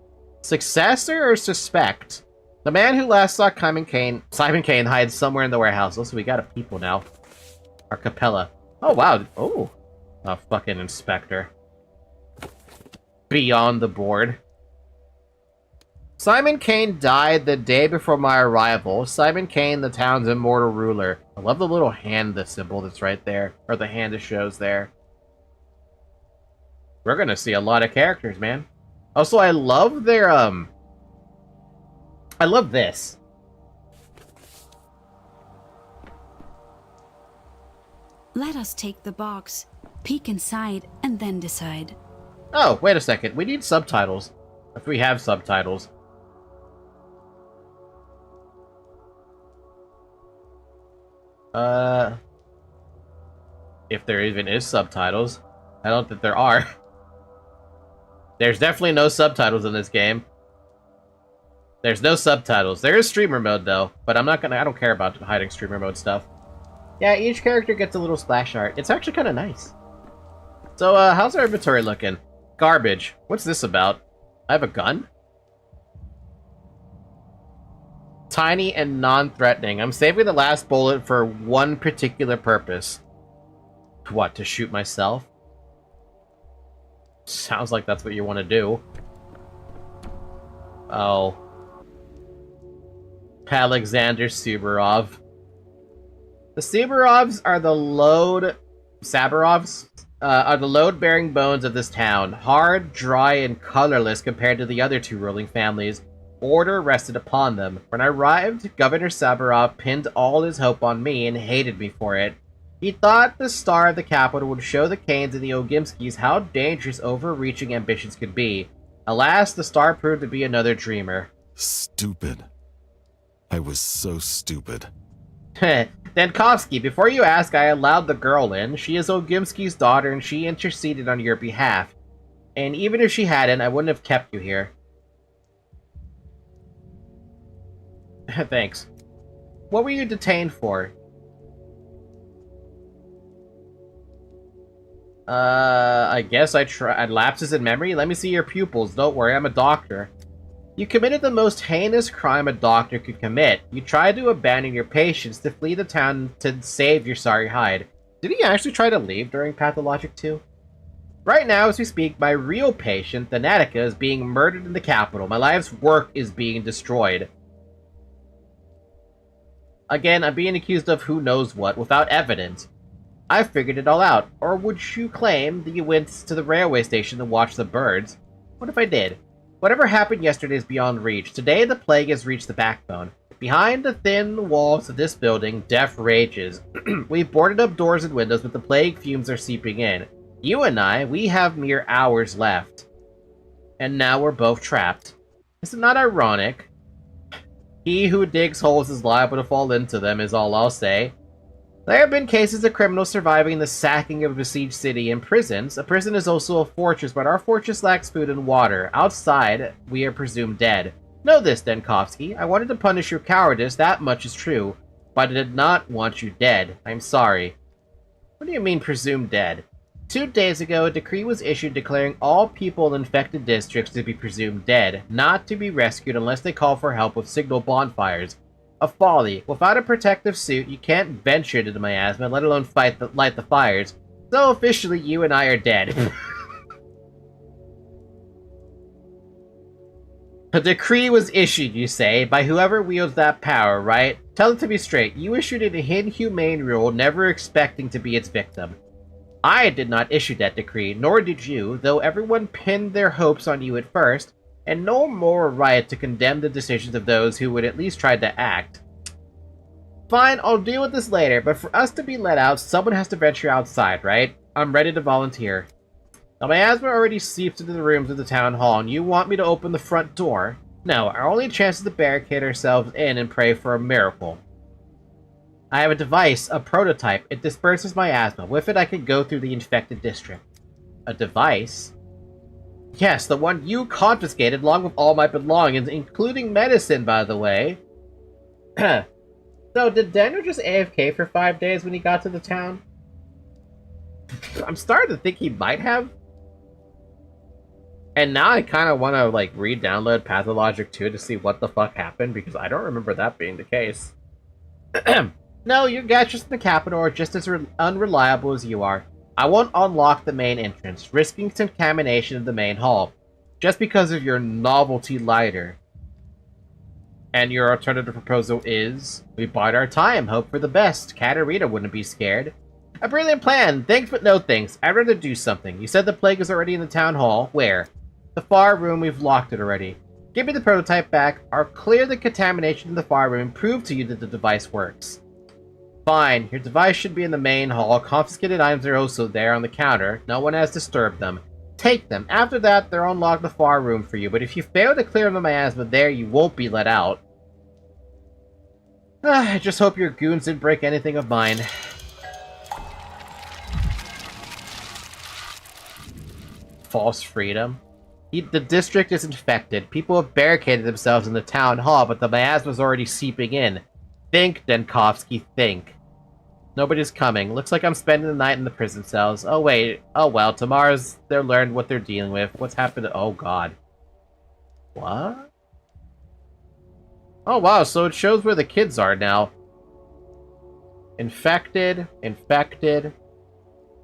Successor or suspect? The man who last saw Simon Kane hides somewhere in the warehouse. Also, we got a people now. Our Capella. Oh, wow. Oh. A fucking inspector. Beyond the board. Simon Kane died the day before my arrival. Simon Kane, the town's immortal ruler. I love the little hand, the symbol that's right there. Or the hand that shows there. We're gonna see a lot of characters, man. Also, I love their, I love this. Let us take the box, peek inside, and then decide. Oh, wait a second. We need subtitles. If we have subtitles. If there even is subtitles. I don't think there are. There's definitely no subtitles in this game. There's no subtitles. There is streamer mode though, but I don't care about hiding streamer mode stuff. Yeah, each character gets a little splash art. It's actually kind of nice. So, how's our inventory looking? Garbage. What's this about? I have a gun? Tiny and non-threatening. I'm saving the last bullet for one particular purpose. What, to shoot myself? Sounds like that's what you want to do. Oh. Alexander Subarov. The Subarovs are the load... Sabarovs? are the load-bearing bones of this town, hard, dry, and colorless compared to the other two ruling families. Order rested upon them. When I arrived, Governor Saburov pinned all his hope on me and hated me for it. He thought the star of the capital would show the Kanes and the Ogimskis how dangerous overreaching ambitions could be. Alas, the star proved to be another dreamer. Stupid. I was so stupid. Dankovsky, before you ask, I allowed the girl in. She is Ogimski's daughter, and she interceded on your behalf. And even if she hadn't, I wouldn't have kept you here. Thanks. What were you detained for? I guess I tried lapses in memory. Let me see your pupils. Don't worry, I'm a doctor. You committed the most heinous crime a doctor could commit. You tried to abandon your patients to flee the town to save your sorry hide. Did he actually try to leave during Pathologic 2? Right now, as we speak, my real patient, the Natica, is being murdered in the capital. My life's work is being destroyed. Again, I'm being accused of who knows what, without evidence. I figured it all out. Or would you claim that you went to the railway station to watch the birds? What if I did? Whatever happened yesterday is beyond reach. Today, the plague has reached the backbone. Behind the thin walls of this building, death rages. We've boarded up doors and windows, but the plague fumes are seeping in. You and I, we have mere hours left. And now we're both trapped. Is it not ironic? He who digs holes is liable to fall into them, is all I'll say. There have been cases of criminals surviving the sacking of a besieged city in prisons. A prison is also a fortress, but our fortress lacks food and water. Outside, we are presumed dead. Know this, Denkovsky. I wanted to punish your cowardice, that much is true. But I did not want you dead. I'm sorry. What do you mean, presumed dead? 2 days ago, a decree was issued declaring all people in infected districts to be presumed dead, not to be rescued unless they call for help with signal bonfires. A folly. Without a protective suit, you can't venture into the miasma, let alone light the fires. So officially, you and I are dead. A decree was issued, you say, by whoever wields that power, right? Tell it to me straight. You issued an inhumane rule, never expecting to be its victim. I did not issue that decree, nor did you, though everyone pinned their hopes on you at first, and no more right to condemn the decisions of those who would at least try to act. Fine, I'll deal with this later, but for us to be let out, someone has to venture outside, right? I'm ready to volunteer. The miasma already seeps into the rooms of the town hall, and you want me to open the front door? No, our only chance is to barricade ourselves in and pray for a miracle. I have a device, a prototype. It disperses miasma. With it, I can go through the infected district. A device? Yes, the one you confiscated along with all my belongings, including medicine, by the way. So, did Daniel just AFK for 5 days when he got to the town? I'm starting to think he might have. And now I kind of want to, like, re-download Pathologic 2 to see what the fuck happened, because I don't remember that being the case. No, your gadgets in the capital are just as unreliable as you are. I won't unlock the main entrance, risking contamination of the main hall, just because of your novelty lighter. And your alternative proposal is, we bide our time, hope for the best. Katarina wouldn't be scared. A brilliant plan. Thanks, but no thanks. I'd rather do something. You said the plague is already in the town hall. Where? The far room. We've locked it already. Give me the prototype back. I'll clear the contamination in the far room and prove to you that the device works. Fine. Your device should be in the main hall. Confiscated items are also there on the counter. No one has disturbed them. Take them. After that, they'll unlock the far room for you. But if you fail to clear the miasma there, you won't be let out. I just hope your goons didn't break anything of mine. False freedom. The district is infected. People have barricaded themselves in the town hall, but the miasma's already seeping in. Think, Denkovsky, think. Nobody's coming. Looks like I'm spending the night in the prison cells. Oh wait. Oh well, tomorrow's they'll learn what they're dealing with. What's happened to— oh god. What? Oh wow, so it shows where the kids are now. Infected, infected,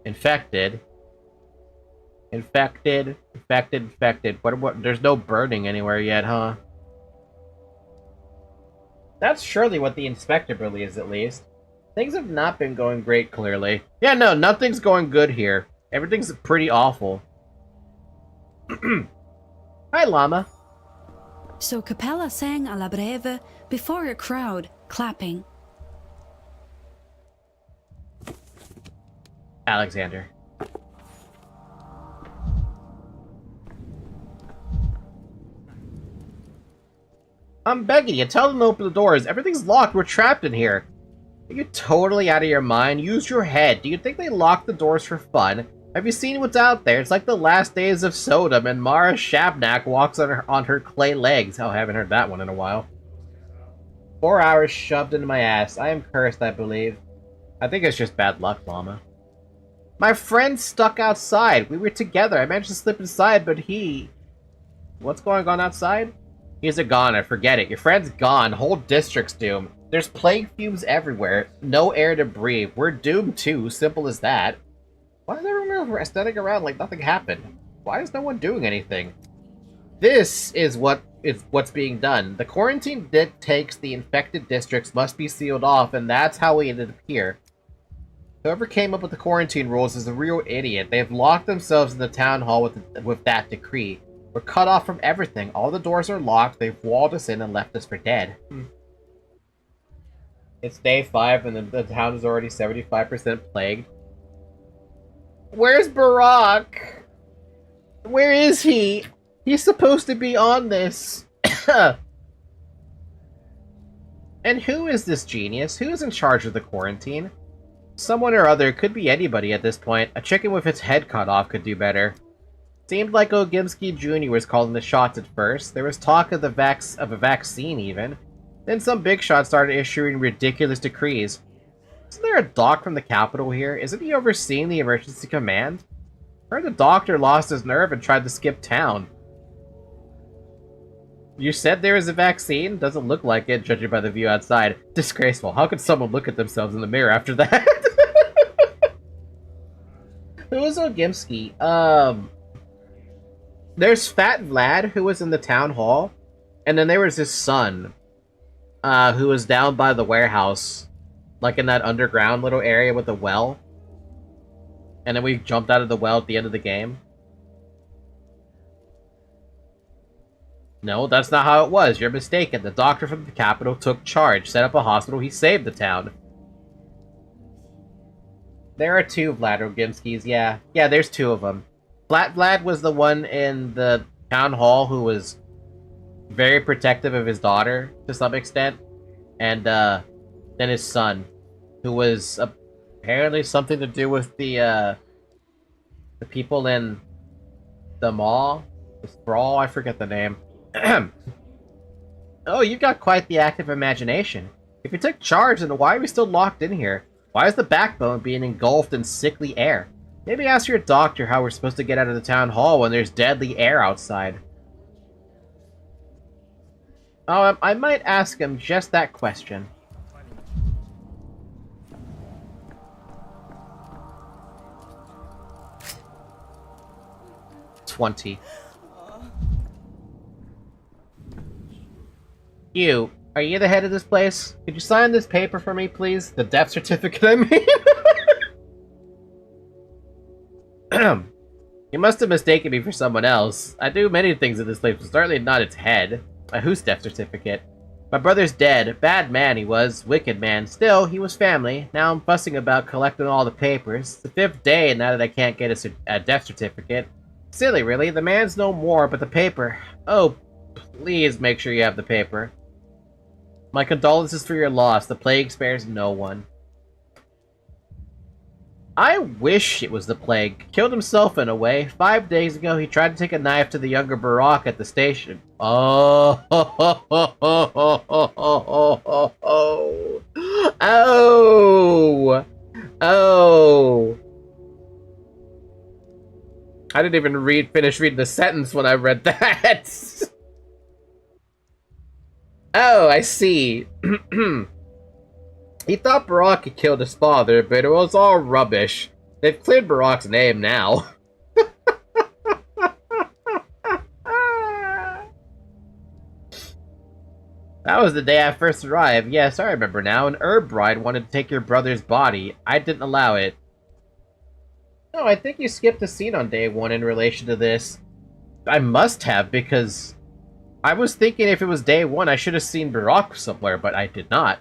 infected, infected, infected, infected. What? There's no burning anywhere yet, huh? That's surely what the inspector believes, at least. Things have not been going great, clearly. Yeah, no, nothing's going good here. Everything's pretty awful. Hi, llama. So Capella sang alla breve before a crowd, clapping. Alexander. I'm begging you, tell them to open the doors. Everything's locked. We're trapped in here. Are you totally out of your mind? Use your head. Do you think they locked the doors for fun? Have you seen what's out there? It's like the last days of Sodom, and Mara Shabnak walks on her clay legs. Oh, I haven't heard that one in a while. 4 hours shoved into my ass. I am cursed, I believe. I think it's just bad luck, Llama. My friend's stuck outside. We were together. I managed to slip inside, but he... What's going on outside? He's a goner. Forget it. Your friend's gone. Whole district's doomed. There's plague fumes everywhere. No air to breathe. We're doomed too. Simple as that. Why is everyone standing around like nothing happened? Why is no one doing anything? This is what's being done. The quarantine dictates the infected districts must be sealed off, and that's how we ended up here. Whoever came up with the quarantine rules is a real idiot. They have locked themselves in the town hall with that decree. We're cut off from everything. All the doors are locked. They've walled us in and left us for dead. It's day 5 and the town is already 75% plagued. Where's Barack? Where is he? He's supposed to be on this. And who is this genius? Who is in charge of the quarantine? Someone or other. Could be anybody at this point. A chicken with its head cut off could do better. Seemed like Ogimsky Jr. was calling the shots at first. There was talk of a vaccine even. Then some big shots started issuing ridiculous decrees. Isn't there a doc from the Capitol here? Isn't he overseeing the emergency command? I heard the doctor lost his nerve and tried to skip town. You said there was a vaccine? Doesn't look like it, judging by the view outside. Disgraceful. How could someone look at themselves in the mirror after that? Who is Ogimsky? There's Fat Vlad, who was in the town hall. And then there was his son, who was down by the warehouse. Like in that underground little area with the well. And then we jumped out of the well at the end of the game. No, that's not how it was. You're mistaken. The doctor from the Capitol took charge, set up a hospital, he saved the town. There are 2 Vlad Ogimskys, yeah. Yeah, there's 2 of them. Flat Vlad was the one in the town hall who was very protective of his daughter, to some extent. And, then his son, who was apparently something to do with the people in the mall, the sprawl, I forget the name. Oh, you've got quite the active imagination. If you took charge, then why are we still locked in here? Why is the backbone being engulfed in sickly air? Maybe ask your doctor how we're supposed to get out of the town hall when there's deadly air outside. Oh, I might ask him just that question. $20. You, are you the head of this place? Could you sign this paper for me, please? The death certificate, I mean. You must have mistaken me for someone else. I do many things in this place, but certainly not its head. Whose death certificate? My brother's dead. Bad man he was. Wicked man. Still, he was family. Now I'm fussing about collecting all the papers. It's the 5th day now that I can't get a death certificate. Silly, really. The man's no more, but the paper. Oh, please make sure you have the paper. My condolences for your loss. The plague spares no one. I wish it was the plague. Killed himself in a way. 5 days ago, he tried to take a knife to the younger Barack at the station. Oh, oh, oh. I didn't even finish reading the sentence when I read that. Oh, I see. He thought Barack had killed his father, but it was all rubbish. They've cleared Barack's name now. That was the day I first arrived. Yes, I remember now. An herb bride wanted to take your brother's body. I didn't allow it. Oh, I think you skipped a scene on day 1 in relation to this. I must have, because I was thinking if it was day 1, I should have seen Barak somewhere, but I did not.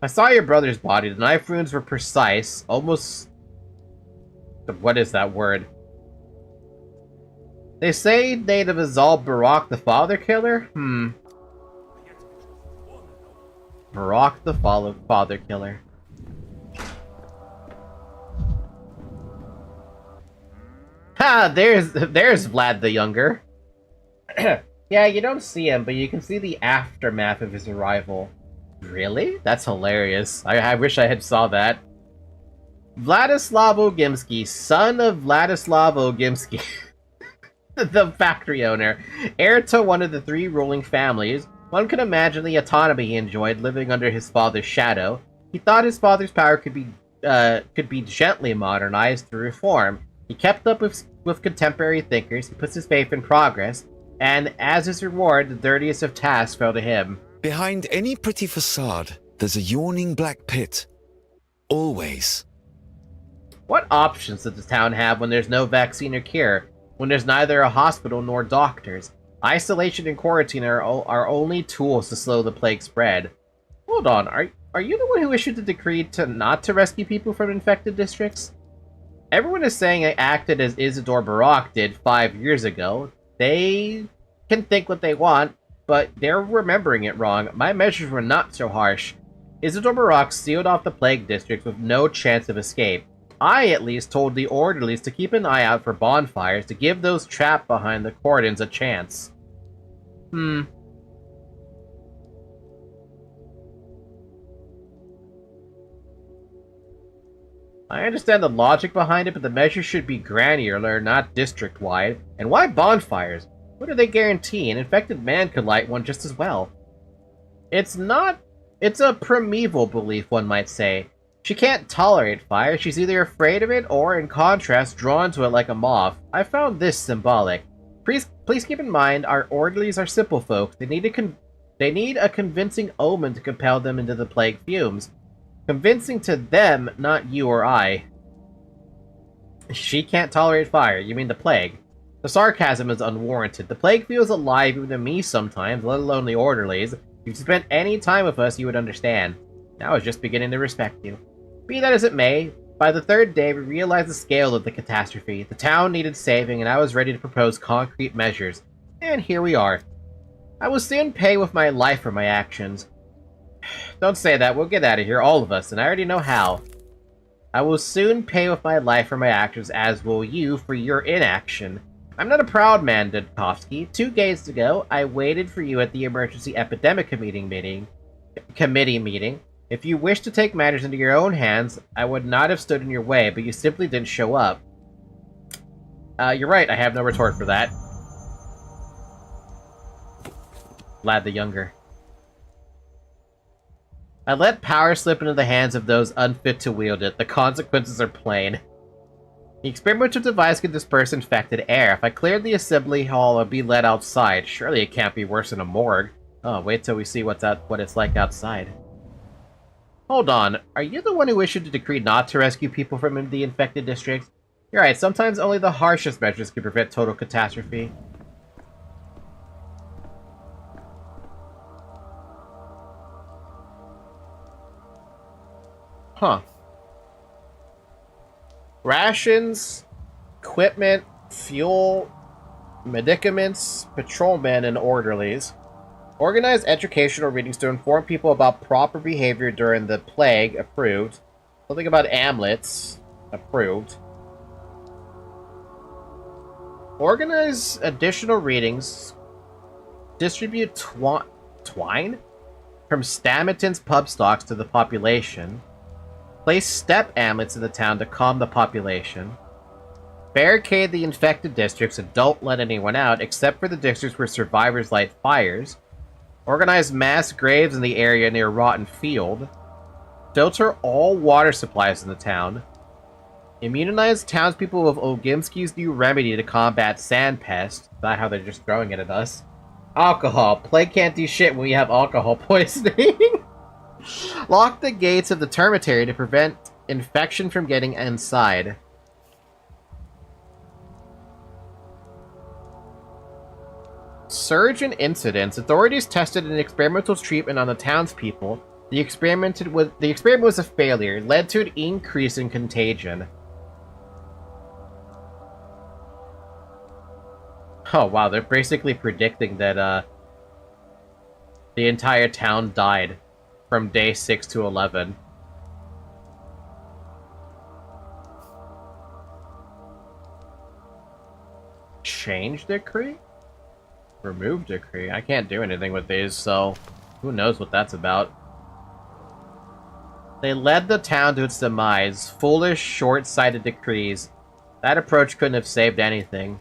I saw your brother's body. The knife wounds were precise, almost... What is that word? They say they'd have absolved Barak the father killer? Barak the father killer. Ha! There's Vlad the Younger. Yeah, you don't see him, but you can see the aftermath of his arrival. Really? That's hilarious. I wish I had saw that. Vladislav Ogimsky, son of Vladislav Ogimsky, the factory owner, heir to one of the 3 ruling families. One could imagine the autonomy he enjoyed living under his father's shadow. He thought his father's power could be gently modernized through reform. He kept up with contemporary thinkers. He puts his faith in progress, and as his reward, the dirtiest of tasks fell to him. Behind any pretty facade, there's a yawning black pit. Always. What options does the town have when there's no vaccine or cure? When there's neither a hospital nor doctors? Isolation and quarantine are only tools to slow the plague spread. Hold on, are you the one who issued the decree not to rescue people from infected districts? Everyone is saying I acted as Isidore Barak did 5 years ago. They can think what they want, but they're remembering it wrong. My measures were not so harsh. Isidore Barak sealed off the plague districts with no chance of escape. I, at least, told the orderlies to keep an eye out for bonfires to give those trapped behind the cordons a chance. I understand the logic behind it, but the measure should be granular, not district-wide. And why bonfires? What do they guarantee? An infected man could light one just as well. It's a primeval belief, one might say. She can't tolerate fire. She's either afraid of it or, in contrast, drawn to it like a moth. I found this symbolic. Please keep in mind, our orderlies are simple folk. They need a convincing omen to compel them into the plague fumes. Convincing to them, not you or I. She can't tolerate fire. You mean the plague. The sarcasm is unwarranted. The plague feels alive even to me sometimes, let alone the orderlies. If you spent any time with us, you would understand. Now I was just beginning to respect you. Be that as it may, by the 3rd day we realized the scale of the catastrophe. The town needed saving, and I was ready to propose concrete measures. And here we are. I will soon pay with my life for my actions. Don't say that, we'll get out of here, all of us, and I already know how. I will soon pay with my life for my actions, as will you for your inaction. I'm not a proud man, Dudkovsky. 2 days ago, I waited for you at the emergency epidemic committee meeting. If you wished to take matters into your own hands, I would not have stood in your way, but you simply didn't show up. You're right, I have no retort for that. Vlad the Younger. I let power slip into the hands of those unfit to wield it. The consequences are plain. The experimental device can disperse infected air. If I cleared the assembly hall, I'd be let outside. Surely it can't be worse than a morgue. Oh, wait till we see what it's like outside. Hold on, are you the one who issued the decree not to rescue people from the infected districts? You're right, sometimes only the harshest measures can prevent total catastrophe. Huh. Rations, equipment, fuel, medicaments, patrolmen, and orderlies. Organize educational readings to inform people about proper behavior during the plague. Approved. Something about amulets. Approved. Organize additional readings. Distribute twine? From Stamerton's pub stocks to the population. Place step amulets in the town to calm the population. Barricade the infected districts and don't let anyone out except for the districts where survivors light fires. Organize mass graves in the area near Rotten Field. Filter all water supplies in the town. Immunize townspeople with Ogimsky's new remedy to combat sand pest. Not how they're just throwing it at us. Alcohol. Plague can't do shit when we have alcohol poisoning. Lock the gates of the termitary to prevent infection from getting inside. surge in incidents, authorities tested an experimental treatment on the townspeople. The experiment was a failure. It led to an increase in contagion. Oh wow, they're basically predicting that the entire town died from day 6 to 11. Change decree? Remove decree? I can't do anything with these, so who knows what that's about. They led the town to its demise. Foolish, short-sighted decrees. That approach couldn't have saved anything.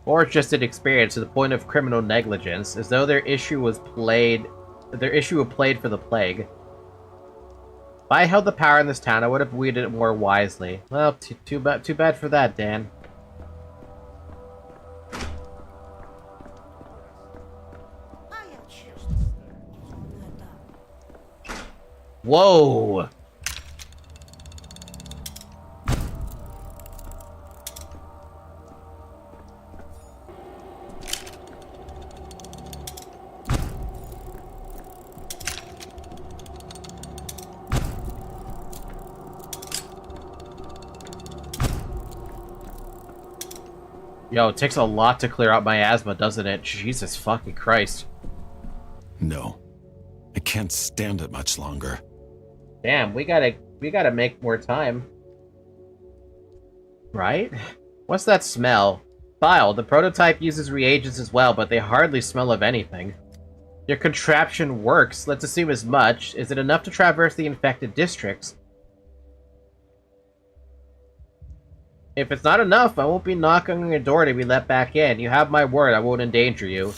Or just an experience to the point of criminal negligence, as though their issue was played for the plague. If I held the power in this town, I would have wielded it more wisely. Well, too bad for that, Dan. Whoa! Yo, it takes a lot to clear out my asthma, doesn't it? Jesus fucking Christ. No. I can't stand it much longer. Damn, we gotta make more time. Right? What's that smell? Vile, the prototype uses reagents as well, but they hardly smell of anything. Your contraption works, let's assume as much. Is it enough to traverse the infected districts? If it's not enough, I won't be knocking on your door to be let back in. You have my word, I won't endanger you.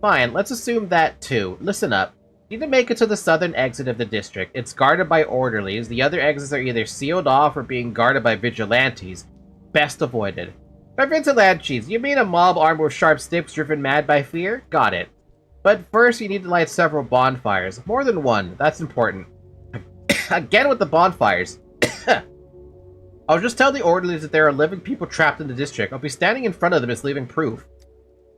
Fine, let's assume that too. Listen up. You need to make it to the southern exit of the district. It's guarded by orderlies. The other exits are either sealed off or being guarded by vigilantes. Best avoided. By vigilantes, you mean a mob armed with sharp sticks driven mad by fear? Got it. But first, you need to light several bonfires. More than one. That's important. Again with the bonfires. I'll just tell the orderlies that there are living people trapped in the district. I'll be standing in front of them as leaving proof.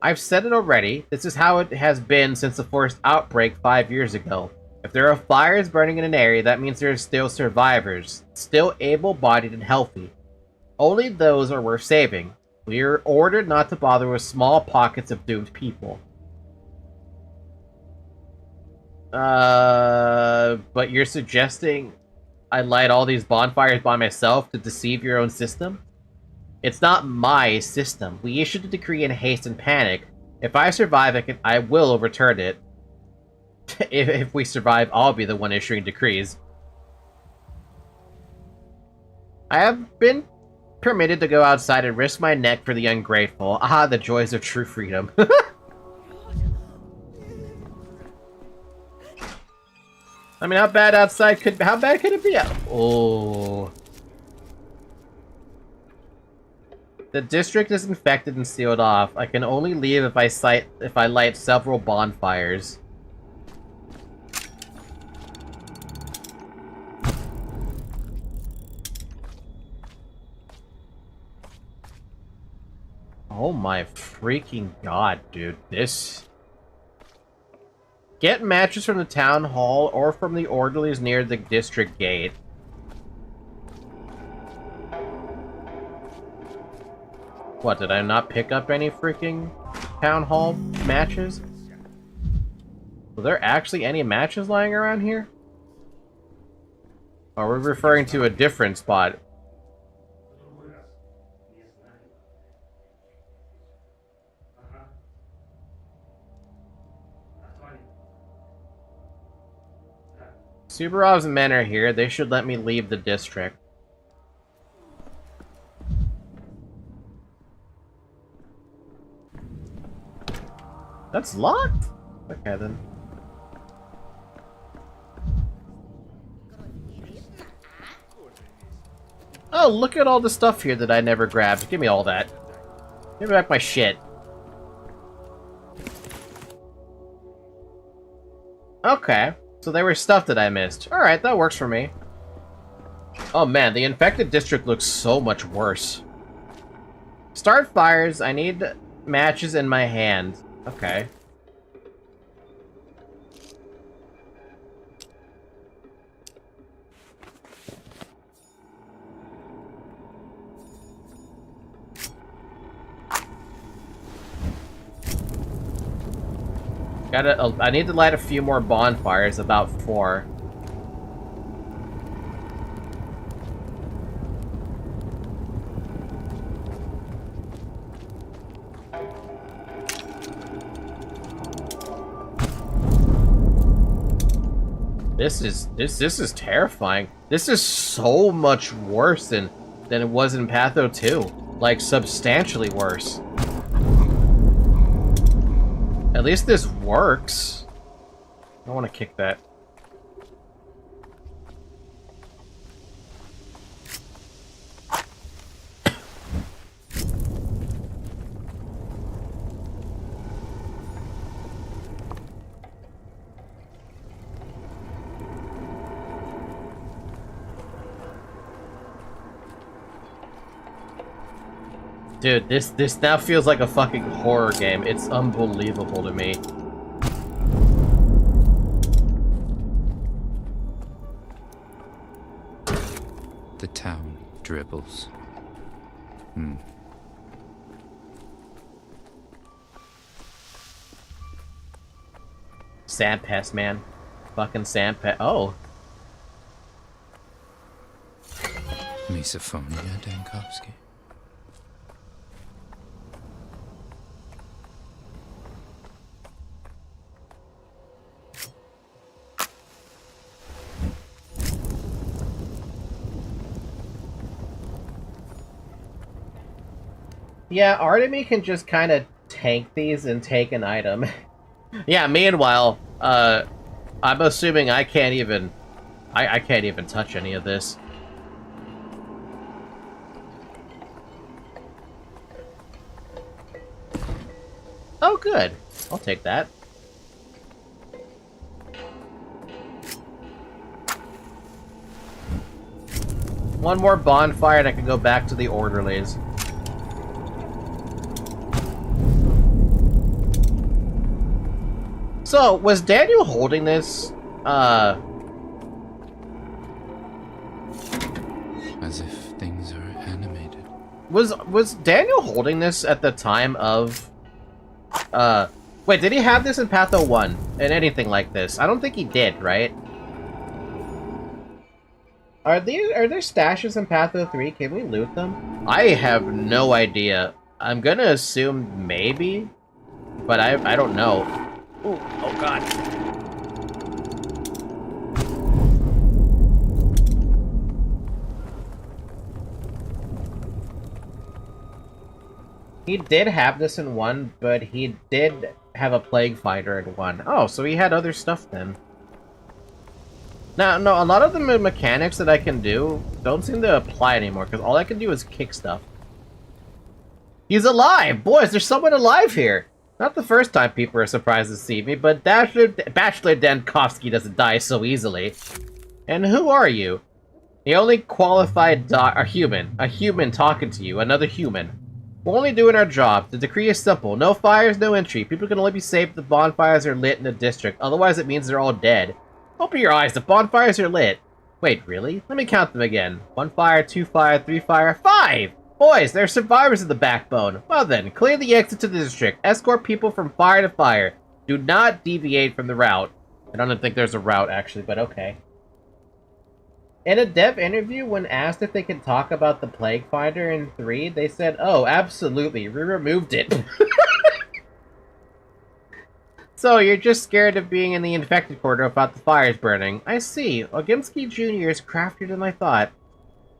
I've said it already. This is how it has been since the first outbreak 5 years ago. If there are fires burning in an area, that means there are still survivors. Still able-bodied and healthy. Only those are worth saving. We are ordered not to bother with small pockets of doomed people. But you're suggesting I light all these bonfires by myself to deceive your own system? It's not my system. We issued a decree in haste and panic. If I survive, I will overturn it. If we survive, I'll be the one issuing decrees. I have been permitted to go outside and risk my neck for the ungrateful. Ah, the joys of true freedom. I mean, how bad could it be? Oh. The district is infected and sealed off. I can only leave if I light several bonfires. Oh my freaking god, dude. This... Get matches from the town hall or from the orderlies near the district gate. What, did I not pick up any freaking town hall matches? Were there actually any matches lying around here? Or are we referring to a different spot? Subarov's men are here. They should let me leave the district. That's locked? Okay, then. Oh, look at all the stuff here that I never grabbed. Give me all that. Give me back my shit. Okay. So there was stuff that I missed. Alright, that works for me. Oh man, the infected district looks so much worse. Start fires. I need matches in my hand. Okay. I need to light a few more bonfires, about 4. This is terrifying. This is so much worse than it was in Patho 2. Like, substantially worse. At least this works. I don't want to kick that. Dude, this now feels like a fucking horror game. It's unbelievable to me. The town dribbles. Sand pest, man. Fucking sand pest. Oh. Misophonia, Dankovsky. Yeah, Artemy can just kind of tank these and take an item. Yeah, meanwhile, I'm assuming I can't even... I can't even touch any of this. Oh, good. I'll take that. One more bonfire and I can go back to the orderlies. So, was Daniel holding this, As if things are animated. Was Daniel holding this at the time of... Wait, did he have this in Patho 1? And anything like this? I don't think he did, right? Are there stashes in Patho 3? Can we loot them? I have no idea. I'm gonna assume maybe, but I don't know. Ooh, oh god. He did have this in 1, but he did have a plague fighter in 1. Oh, so he had other stuff then. Now, no, a lot of the mechanics that I can do don't seem to apply anymore, because all I can do is kick stuff. He's alive! Boys, there's someone alive here! Not the first time people are surprised to see me, but Bachelor Dankovsky doesn't die so easily. And who are you? The only qualified a human talking to you, another human. We're only doing our job. The decree is simple. No fires, no entry. People can only be saved if the bonfires are lit in the district, otherwise it means they're all dead. Open your eyes, the bonfires are lit. Wait, really? Let me count them again. 1 fire, 2 fire, 3 fire, 5! Boys, there are survivors of the backbone. Well then, clear the exit to the district. Escort people from fire to fire. Do not deviate from the route. I don't think there's a route, actually, but okay. In a dev interview, when asked if they could talk about the Plague Finder in 3, they said, oh, absolutely, we removed it. So, you're just scared of being in the infected quarter about the fires burning. I see. Ogimsky Jr. is craftier than I thought.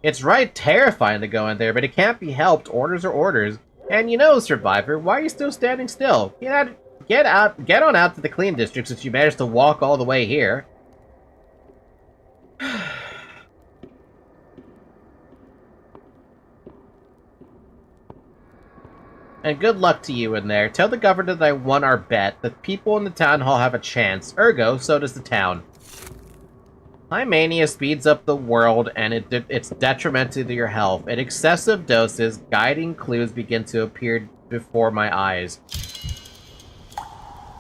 It's right terrifying to go in there, but it can't be helped. Orders are orders. And you know, Survivor, why are you still standing still? Get on out to the clean district since you managed to walk all the way here. And good luck to you in there. Tell the governor that I won our bet. The people in the town hall have a chance. Ergo, so does the town. High mania speeds up the world, and it's detrimental to your health. In excessive doses, guiding clues begin to appear before my eyes.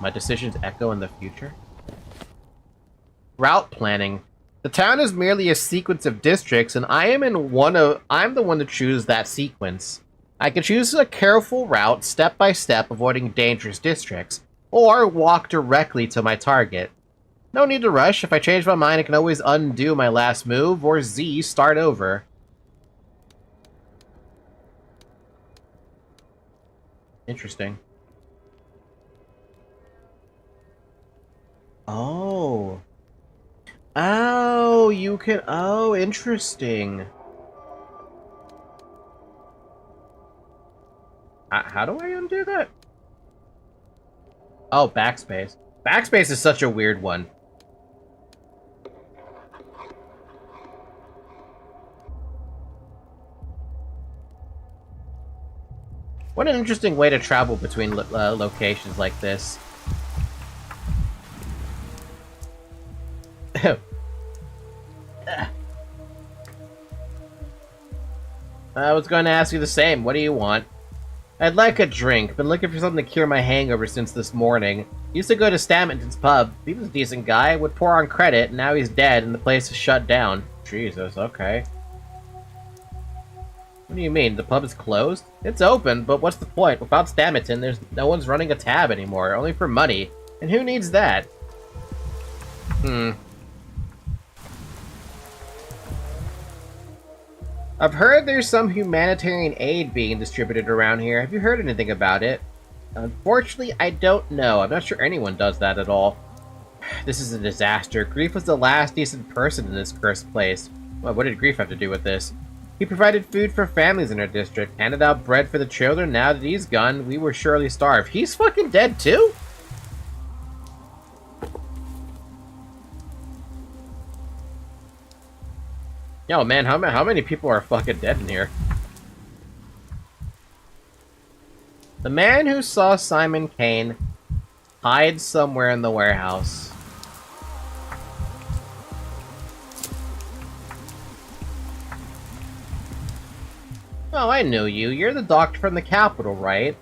My decisions echo in the future? Route planning. The town is merely a sequence of districts, and I'm the one to choose that sequence. I can choose a careful route, step by step, avoiding dangerous districts, or walk directly to my target. No need to rush. If I change my mind, I can always undo my last move, or start over. Interesting. Oh. Oh, you can... Oh, interesting. How do I undo that? Oh, backspace. Backspace is such a weird one. What an interesting way to travel between locations like this. I was going to ask you the same. What do you want? I'd like a drink. Been looking for something to cure my hangover since this morning. Used to go to Staminton's pub. He was a decent guy. Would pour on credit. Now he's dead and the place is shut down. Jesus, okay. What do you mean? The pub is closed? It's open, but what's the point? Without Staminton, there's no one's running a tab anymore. Only for money. And who needs that? I've heard there's some humanitarian aid being distributed around here. Have you heard anything about it? Unfortunately, I don't know. I'm not sure anyone does that at all. This is a disaster. Grief was the last decent person in this cursed place. Well, what did Grief have to do with this? He provided food for families in our district, handed out bread for the children. Now that he's gone, we were surely starved. He's fucking dead too? Yo, man, how many people are fucking dead in here? The man who saw Simon Kane hides somewhere in the warehouse. Oh, I know you. You're the doctor from the capital, right?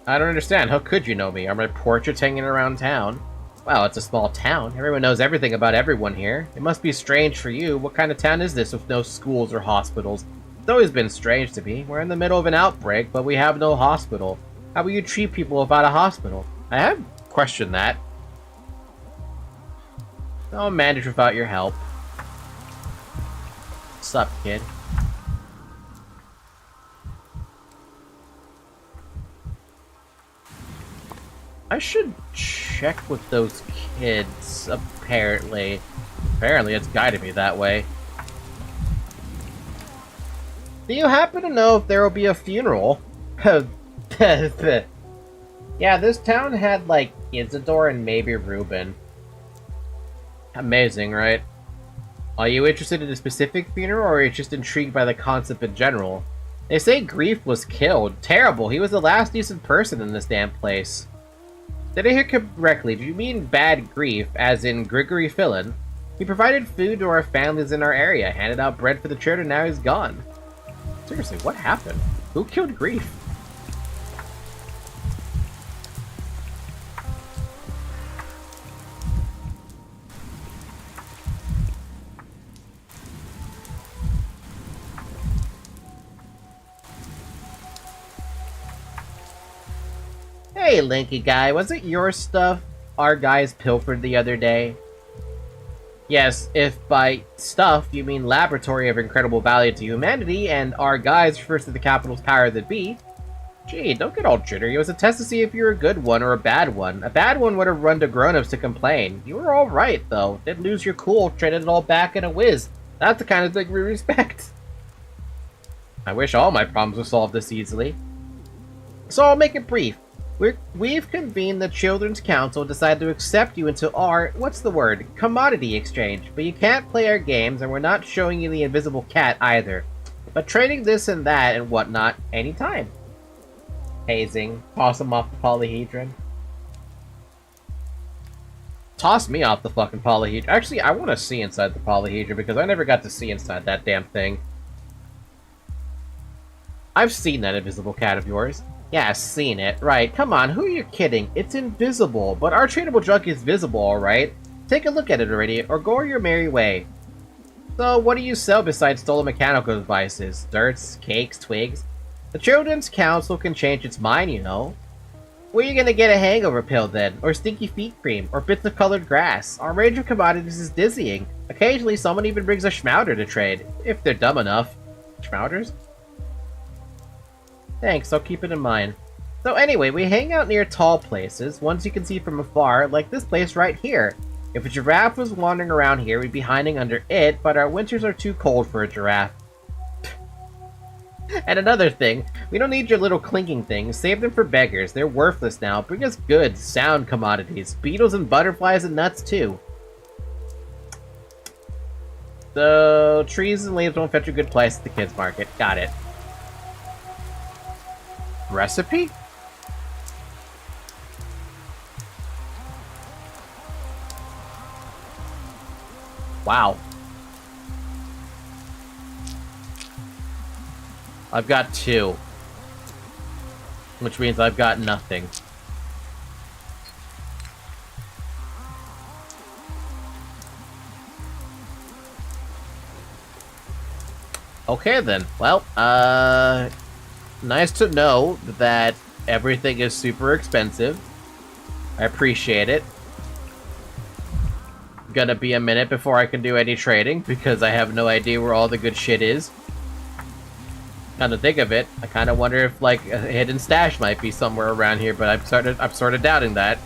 I don't understand. How could you know me? Are my portraits hanging around town? Well, it's a small town. Everyone knows everything about everyone here. It must be strange for you. What kind of town is this with no schools or hospitals? It's always been strange to me. We're in the middle of an outbreak, but we have no hospital. How will you treat people without a hospital? I have questioned that. I'll manage without your help. Sup, kid? I should check with those kids, apparently. Apparently, it's guided me that way. Do you happen to know if there will be a funeral? Yeah, this town had, like, Isidore and maybe Reuben. Amazing, right? Are you interested in a specific funeral, or are you just intrigued by the concept in general? They say Grief was killed. Terrible, he was the last decent person in this damn place. Did I hear correctly? Do you mean bad Grief, as in Grigory Fillin? He provided food to our families in our area, handed out bread for the children, now he's gone. Seriously, what happened? Who killed Grief? Hey, Linky guy, was it your stuff our guys pilfered the other day? Yes, if by stuff you mean laboratory of incredible value to humanity, and our guys refers to the capital's power that be. Gee, don't get all jittery. It was a test to see if you're a good one or a bad one. A bad one would have run to grown-ups to complain. You were alright, though. Didn't lose your cool, traded it all back in a whiz. That's the kind of thing we respect. I wish all my problems were solved this easily. So I'll make it brief. We've convened the Children's Council, decided to accept you into our, what's the word, commodity exchange. But you can't play our games, and we're not showing you the invisible cat either. But trading this and that and whatnot, anytime. Hazing. Toss him off the polyhedron. Toss me off the fucking polyhedron. Actually, I want to see inside the polyhedron, because I never got to see inside that damn thing. I've seen that invisible cat of yours. Yeah, seen it. Right, come on, who are you kidding? It's invisible, but our tradable junk is visible, alright? Take a look at it already, or go your merry way. So, what do you sell besides stolen mechanical devices? Dirts, cakes, twigs? The Children's Council can change its mind, you know. Where are you gonna get a hangover pill then? Or stinky feet cream? Or bits of colored grass? Our range of commodities is dizzying. Occasionally, someone even brings a schmouder to trade, if they're dumb enough. Schmouders? Thanks, I'll keep it in mind. So anyway, we hang out near tall places, ones you can see from afar, like this place right here. If a giraffe was wandering around here, we'd be hiding under it, but our winters are too cold for a giraffe. And another thing, we don't need your little clinking things, save them for beggars, they're worthless now. Bring us goods, sound commodities, beetles and butterflies and nuts too. So, trees and leaves won't fetch a good price at the kids' market. Got it. Recipe? Wow. I've got 2. Which means I've got nothing. Okay then. Well, nice to know that everything is super expensive. I appreciate it. Gonna be a minute before I can do any trading, because I have no idea where all the good shit is. Come to think of it, I kind of wonder if, like, a hidden stash might be somewhere around here, but I'm sort of doubting that.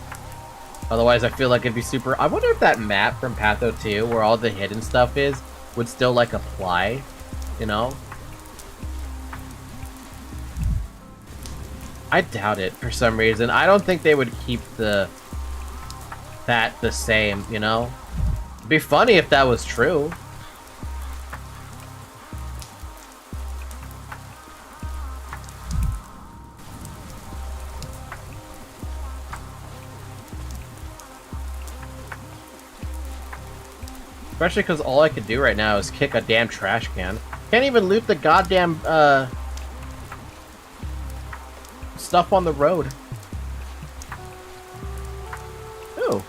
Otherwise, I feel like it'd be super... I wonder if that map from Patho 2, where all the hidden stuff is, would still, like, apply, you know? I doubt it, for some reason. I don't think they would keep that the same, you know? It'd be funny if that was true. Especially because all I can do right now is kick a damn trash can. Can't even loot the goddamn, stuff on the road. Ooh.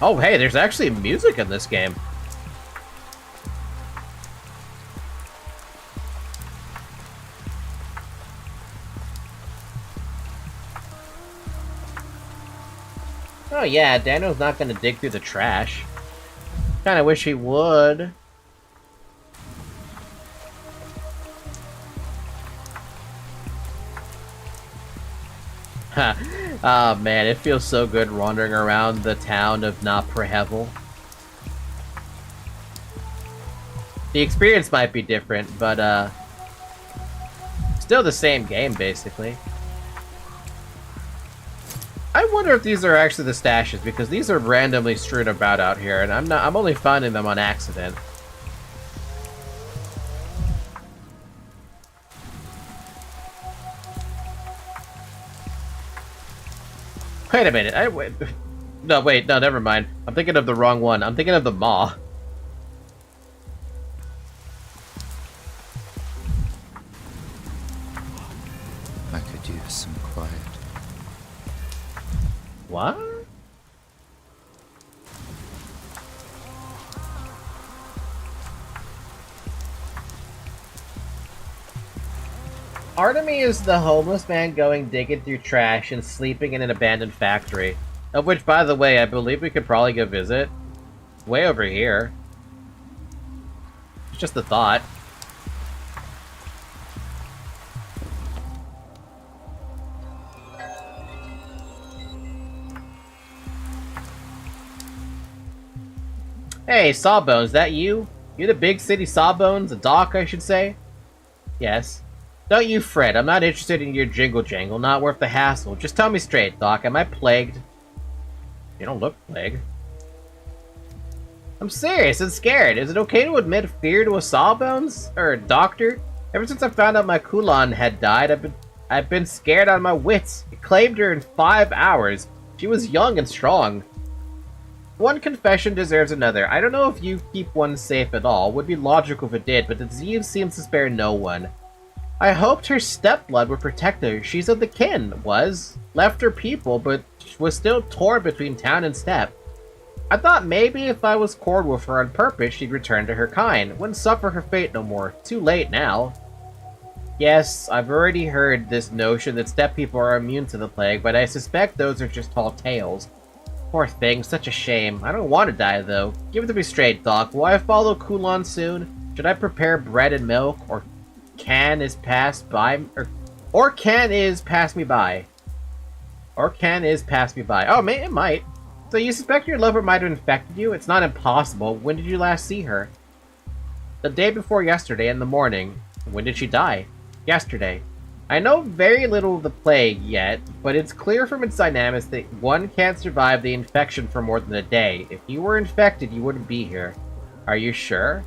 Oh, hey, there's actually music in this game. Oh yeah, Daniel's not gonna dig through the trash. Kinda wish he would. Ha. Oh man, it feels so good wandering around the town of Naprehevel. The experience might be different, but still the same game basically. I wonder if these are actually the stashes, because these are randomly strewn about out here, and I'm only finding them on accident. Wait a minute, no, wait, no, never mind. I'm thinking of the wrong one. I'm thinking of the Maw. I could use some quiet. What? Artemy is the homeless man going digging through trash and sleeping in an abandoned factory. Of which, by the way, I believe we could probably go visit. Way over here. It's just a thought. Hey, Sawbones, that you? You the big city Sawbones? The doc, I should say? Yes. Don't you fret, I'm not interested in your jingle-jangle, not worth the hassle. Just tell me straight, Doc, am I plagued? You don't look plagued. I'm serious and scared. Is it okay to admit fear to a Sawbones? Or a doctor? Ever since I found out my Kulan had died, I've been scared out of my wits. I claimed her in 5 hours. She was young and strong. One confession deserves another. I don't know if you keep one safe at all. Would be logical if it did, but the disease seems to spare no one. I hoped her stepblood would protect her. She's of the kin, left her people, but was still torn between town and steppe. I thought maybe if I was quarreled with her on purpose, she'd return to her kind, wouldn't suffer her fate no more. Too late now. Yes, I've already heard this notion that steppe people are immune to the plague, but I suspect those are just tall tales. Poor thing, such a shame. I don't want to die, though. Give it to me straight, Doc. Will I follow Kulon soon? Should I prepare bread and milk, or can is pass me by? Or can is pass me by? Oh, it might. So you suspect your lover might have infected you? It's not impossible. When did you last see her? The day before yesterday in the morning. When did she die? Yesterday. I know very little of the plague yet, but it's clear from its dynamics that one can't survive the infection for more than a day. If you were infected, you wouldn't be here. Are you sure?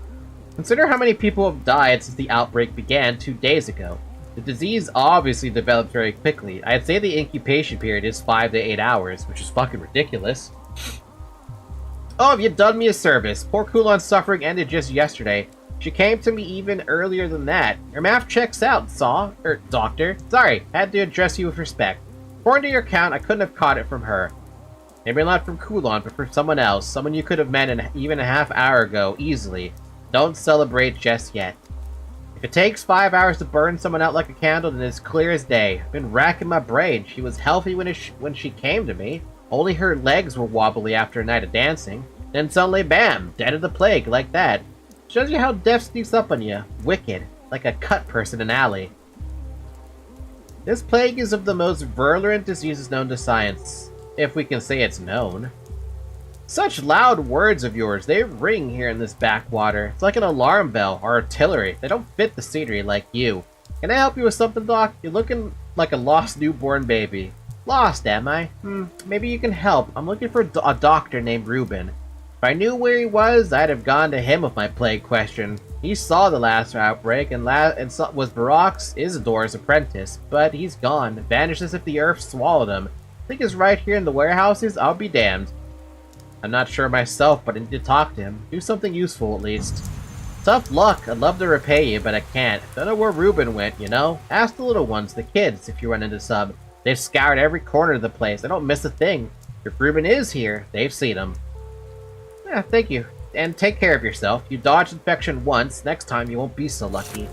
Consider how many people have died since the outbreak began 2 days ago. The disease obviously developed very quickly. I'd say the incubation period is 5 to 8 hours, which is fucking ridiculous. Oh, have you done me a service? Poor Kulon's suffering ended just yesterday. She came to me even earlier than that. Your math checks out, Doctor. Sorry, had to address you with respect. According to your count, I couldn't have caught it from her. Maybe not from Kulon, but from someone else. Someone you could have met even a half hour ago, easily. Don't celebrate just yet. If it takes 5 hours to burn someone out like a candle, then it's clear as day. I've been racking my brain. She was healthy when she came to me. Only her legs were wobbly after a night of dancing. Then suddenly, bam, dead of the plague, like that. Shows you how death sneaks up on you. Wicked. Like a cut person in an alley. This plague is of the most virulent diseases known to science. If we can say it's known. Such loud words of yours, they ring here in this backwater. It's like an alarm bell or artillery. They don't fit the scenery like you. Can I help you with something, Doc? You're looking like a lost newborn baby. Lost, am I? Maybe you can help. I'm looking for a doctor named Reuben. If I knew where he was, I'd have gone to him with my plague question. He saw the last outbreak and was Barak's Isidore's apprentice, but he's gone, vanished as if the earth swallowed him. Think he's right here in the warehouses? I'll be damned. I'm not sure myself, but I need to talk to him. Do something useful, at least. Tough luck. I'd love to repay you, but I can't. Don't know where Reuben went, you know? Ask the little ones, the kids, if you run into sub. They've scoured every corner of the place. I don't miss a thing. If Reuben is here, they've seen him. Yeah, thank you. And take care of yourself. You dodged infection once. Next time, you won't be so lucky.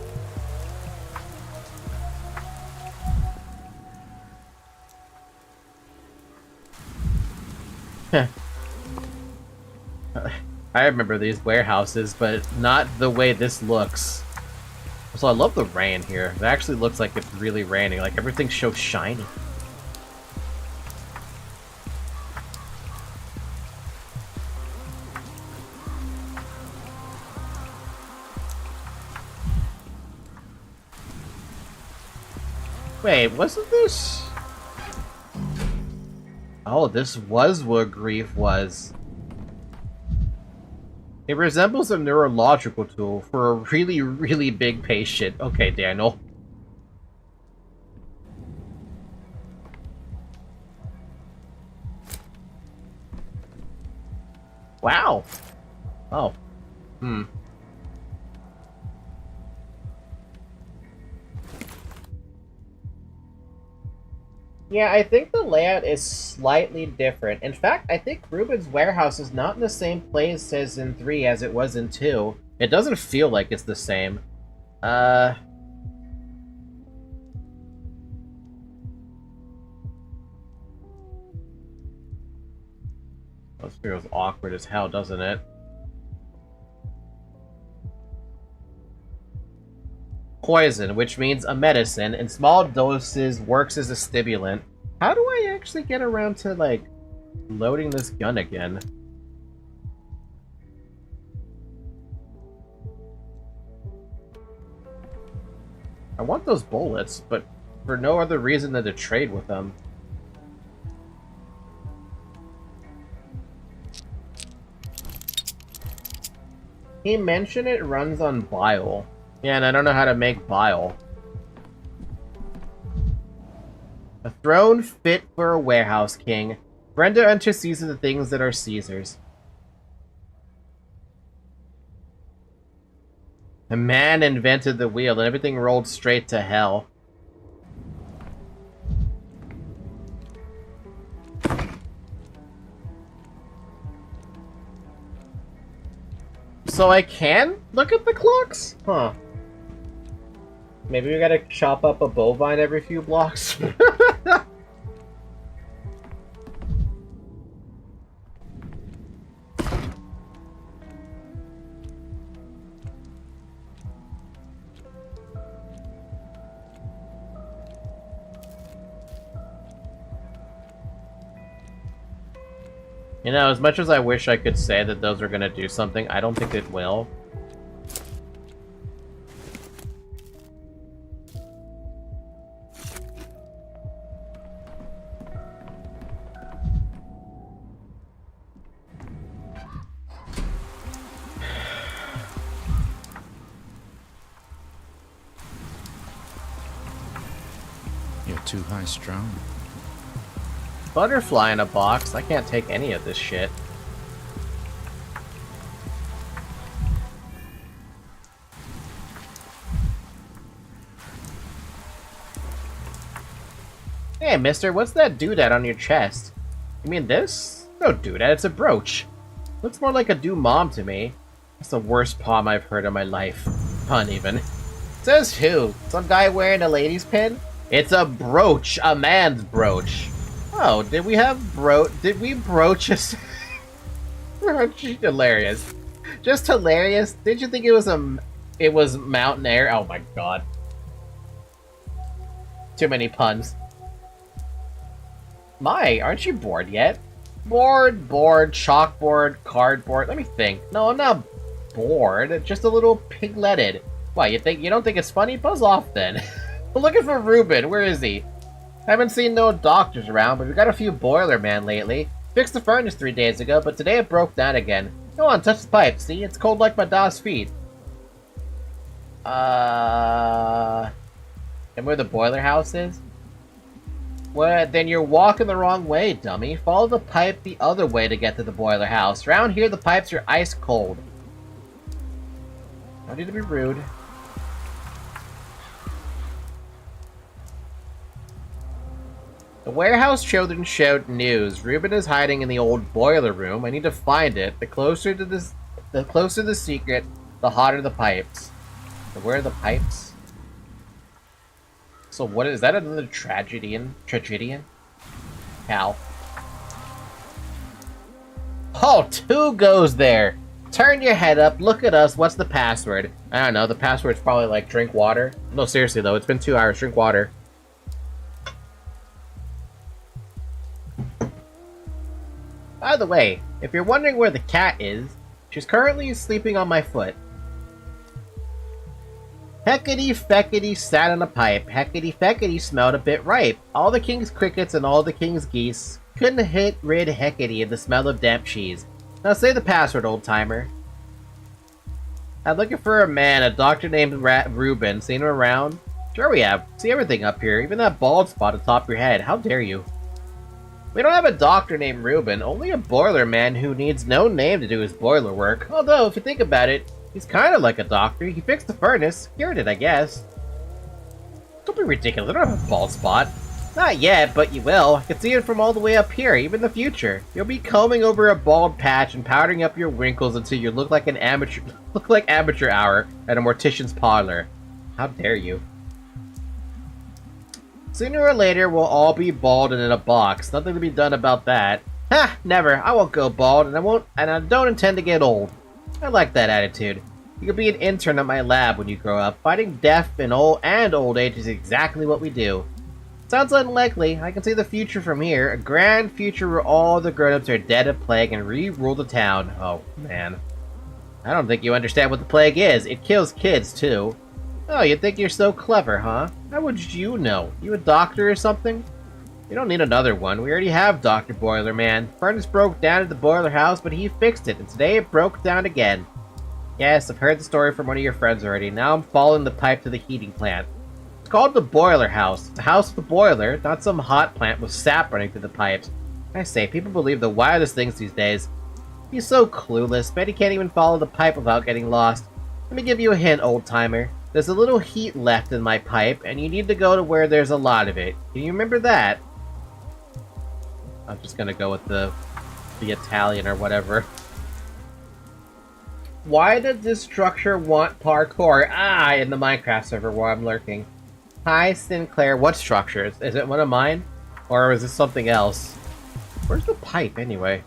I remember these warehouses, but not the way this looks. So I love the rain here. It actually looks like it's really raining. Like, everything's so shiny. Wait, wasn't this... Oh, this was what grief was. It resembles a neurological tool for a really, really big patient. Okay, Daniel. Wow. Oh. Yeah, I think the layout is slightly different. In fact, I think Reuben's warehouse is not in the same place as in 3 as it was in 2. It doesn't feel like it's the same. This feels awkward as hell, doesn't it? Poison, which means a medicine. In small doses, works as a stimulant. How do I actually get around to, like, loading this gun again? I want those bullets, but for no other reason than to trade with them. He mentioned it runs on bile. Yeah, and I don't know how to make bile. A throne fit for a warehouse king. Brenda unto Caesar the things that are Caesar's. A man invented the wheel and everything rolled straight to hell. So I can look at the clocks? Huh. Maybe we gotta chop up a bovine every few blocks? You know, as much as I wish I could say that those are gonna do something, I don't think it will. You're too high strung. Butterfly in a box? I can't take any of this shit. Hey, mister, what's that doodad on your chest? You mean this? No doodad, it's a brooch. Looks more like a do-mom to me. That's the worst palm I've heard in my life. Pun, even. Says who? Some guy wearing a lady's pin? It's a brooch. A man's brooch. Oh, did we broach us? Hilarious. Just hilarious. Did you think it was Mountain Air? Oh my god. Too many puns. My, aren't you bored yet? Bored, chalkboard, cardboard. Let me think. No, I'm not bored. Just a little pigletted. Why, you don't think it's funny? Buzz off then. I'm looking for Ruben. Where is he? Haven't seen no doctors around, but we got a few boiler man lately. Fixed the furnace 3 days ago, but today it broke down again. Go on, touch the pipe. See, it's cold like my dog's feet. And where the boiler house is? Well, then you're walking the wrong way, dummy. Follow the pipe the other way to get to the boiler house. Around here, the pipes are ice cold. Don't need to be rude. The warehouse children showed news. Ruben is hiding in the old boiler room. I need to find it. The closer the secret, the hotter the pipes. So where are the pipes? So what is that? Another tragedian? How? Oh, 2 goes there. Turn your head up. Look at us. What's the password? I don't know. The password's probably like drink water. No, seriously though. It's been 2 hours. Drink water. By the way, if you're wondering where the cat is, she's currently sleeping on my foot. Heckety feckety sat on a pipe. Heckety feckety smelled a bit ripe. All the king's crickets and all the king's geese couldn't hit rid Heckety of the smell of damp cheese. Now say the password, old timer. I'm looking for a man, a doctor named Ruben. Seen him around? Sure we have. See everything up here, even that bald spot atop your head. How dare you? We don't have a doctor named Ruben, only a boiler man who needs no name to do his boiler work. Although, if you think about it, he's kind of like a doctor. He fixed the furnace, cured it, I guess. Don't be ridiculous, I don't have a bald spot. Not yet, but you will. I can see it from all the way up here, even in the future. You'll be combing over a bald patch and powdering up your wrinkles until you look like amateur hour at a mortician's parlor. How dare you? Sooner or later, we'll all be bald and in a box. Nothing to be done about that. Ha! Never. I won't go bald, and I don't intend to get old. I like that attitude. You could be an intern at my lab when you grow up. Fighting death and old age is exactly what we do. Sounds unlikely. I can see the future from here. A grand future where all the grown-ups are dead of plague and re-rule the town. Oh, man. I don't think you understand what the plague is. It kills kids, too. Oh, you think you're so clever, huh? How would you know? You a doctor or something? We don't need another one. We already have Dr. Boiler Man. Furnace broke down at the boiler house, but he fixed it, and today it broke down again. Yes, I've heard the story from one of your friends already. Now I'm following the pipe to the heating plant. It's called the boiler house. It's a house with a boiler, not some hot plant with sap running through the pipes. I say, people believe the wildest things these days. He's so clueless. Bet he can't even follow the pipe without getting lost. Let me give you a hint, old-timer. There's a little heat left in my pipe, and you need to go to where there's a lot of it. Can you remember that? I'm just gonna go with the Italian or whatever. Why did this structure want parkour? In the Minecraft server where I'm lurking. Hi, Sinclair. What structures? Is it one of mine? Or is it something else? Where's the pipe, anyway?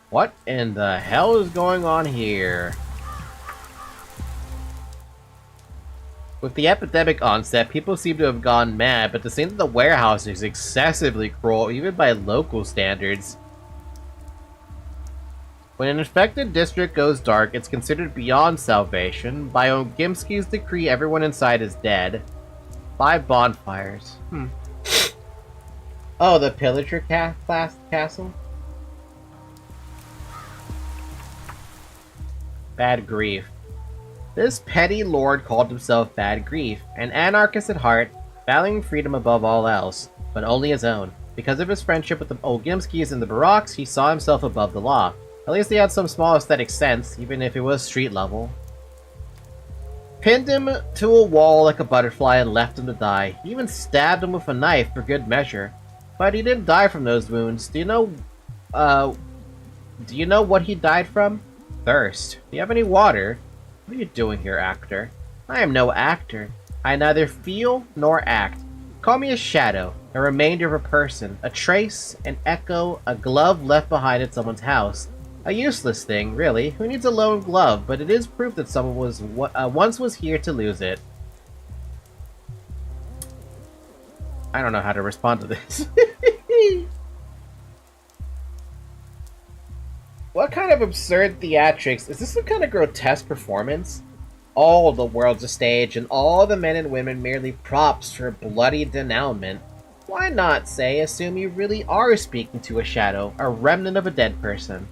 What in the hell is going on here? With the epidemic onset, people seem to have gone mad, but the scene at the warehouse is excessively cruel, even by local standards. When an infected district goes dark, it's considered beyond salvation. By Ogimski's decree, everyone inside is dead. 5 bonfires. Oh, the Pillager class castle? Bad Grief. This petty lord called himself Bad Grief, an anarchist at heart, valuing freedom above all else, but only his own. Because of his friendship with the Ogimskis and the Barocks, he saw himself above the law. At least he had some small aesthetic sense, even if it was street level. Pinned him to a wall like a butterfly and left him to die. He even stabbed him with a knife for good measure. But he didn't die from those wounds. Do you know what he died from? Thirst. Do you have any water? What are you doing here, actor? I am no actor. I neither feel nor act. Call me a shadow, a remainder of a person, a trace, an echo, a glove left behind at someone's house. A useless thing, really. Who needs a lone glove? But it is proof that someone once was here to lose it. I don't know how to respond to this. What kind of absurd theatrics? Is this some kind of grotesque performance? All the world's a stage, and all the men and women merely props for bloody denouement. Why not, say, assume you really are speaking to a shadow, a remnant of a dead person?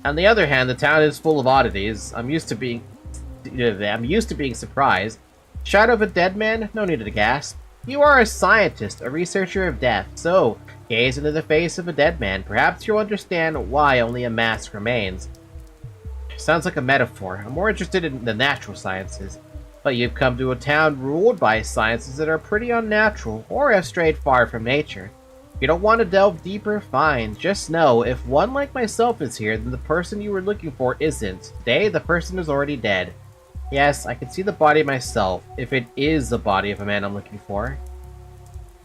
On the other hand, the town is full of oddities. I'm used to being surprised. Shadow of a dead man? No need to gasp. You are a scientist, a researcher of death, so gaze into the face of a dead man. Perhaps you'll understand why only a mask remains. Sounds like a metaphor. I'm more interested in the natural sciences. But you've come to a town ruled by sciences that are pretty unnatural, or have strayed far from nature. If you don't want to delve deeper, fine. Just know, if one like myself is here, then the person you were looking for isn't. Today, the person is already dead. Yes, I can see the body myself, if it is the body of a man I'm looking for.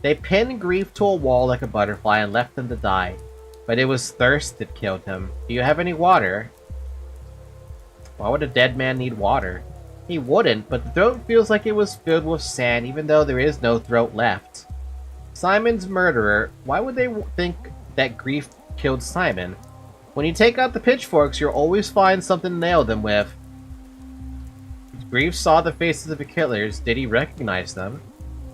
They pinned Grief to a wall like a butterfly and left him to die. But it was thirst that killed him. Do you have any water? Why would a dead man need water? He wouldn't, but the throat feels like it was filled with sand even though there is no throat left. Simon's murderer. Why would they think that Grief killed Simon? When you take out the pitchforks, you'll always find something to nail them with. Grief saw the faces of the killers. Did he recognize them?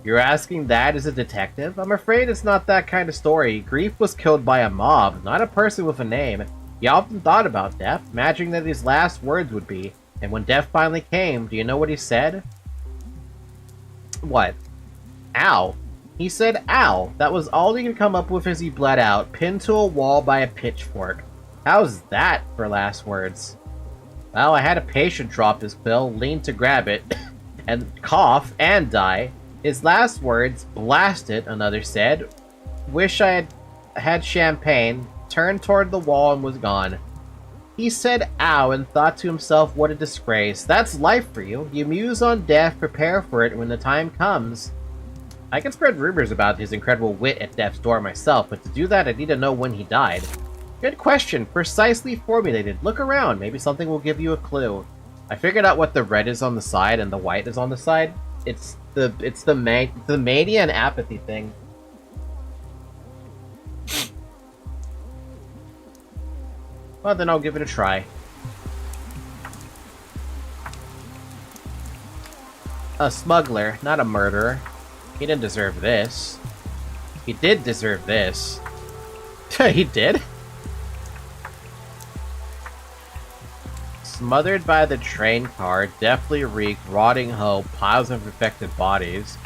You're asking that as a detective? I'm afraid it's not that kind of story. Grief was killed by a mob, not a person with a name. He often thought about death, imagining that his last words would be. And when death finally came, do you know what he said? What? Ow. He said ow. That was all he could come up with as he bled out, pinned to a wall by a pitchfork. How's that for last words? Well, I had a patient drop his pill, lean to grab it, and cough and die. His last words, blast it, another said. Wish I had champagne, turned toward the wall and was gone. He said ow and thought to himself, what a disgrace. That's life for you. You muse on death, prepare for it when the time comes. I can spread rumors about his incredible wit at death's door myself, but to do that I need to know when he died. Good question, precisely formulated. Look around, maybe something will give you a clue. I figured out what the red is on the side and the white is on the side. It's the mania and apathy thing. Well, then I'll give it a try. A smuggler, not a murderer. He didn't deserve this. He did deserve this. He did? Smothered by the train car, deathly reeked, rotting hope, piles of infected bodies.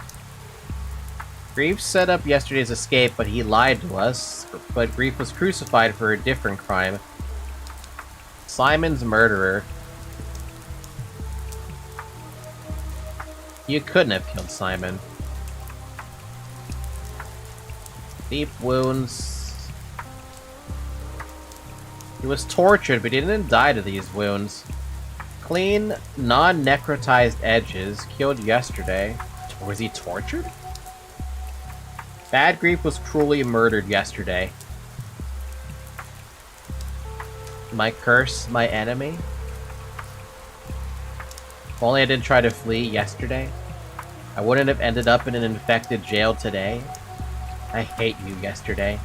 Grief set up yesterday's escape, but he lied to us. But Grief was crucified for a different crime. Simon's murderer. You couldn't have killed Simon. Deep wounds. He was tortured, but he didn't die to these wounds. Clean, non-necrotized edges. Killed yesterday. Was he tortured? Bad Grief was cruelly murdered yesterday. My curse, my enemy. If only I didn't try to flee yesterday, I wouldn't have ended up in an infected jail today. I hate you, yesterday.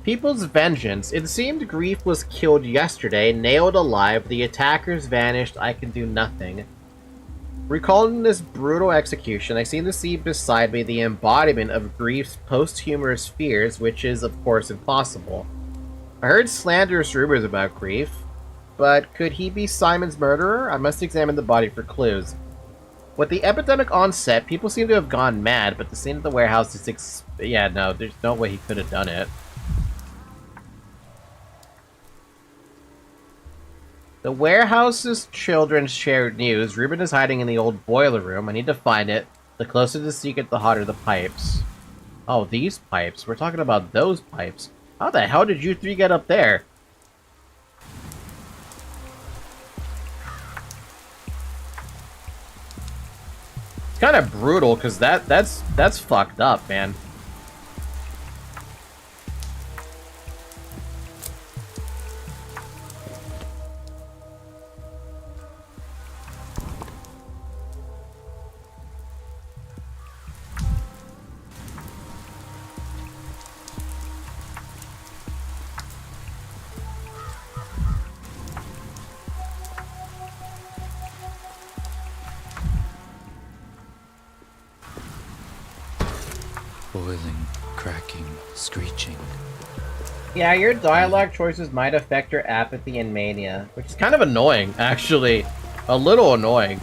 People's vengeance. It seemed Grief was killed yesterday, nailed alive, the attackers vanished, I can do nothing. Recalling this brutal execution, I seem to see beside me the embodiment of Grief's posthumous fears, which is, of course, impossible. I heard slanderous rumors about Grief, but could he be Simon's murderer? I must examine the body for clues. With the epidemic onset, people seem to have gone mad, but the scene at the warehouse is yeah, no, there's no way he could have done it. The warehouse's children shared news. Ruben is hiding in the old boiler room. I need to find it. The closer the secret, the hotter the pipes. Oh, these pipes. We're talking about those pipes. How the hell did you three get up there? It's kind of brutal, because that's fucked up, man. Boiling, cracking, screeching. Yeah, your dialogue choices might affect your apathy and mania, which is kind of annoying, actually. A little annoying.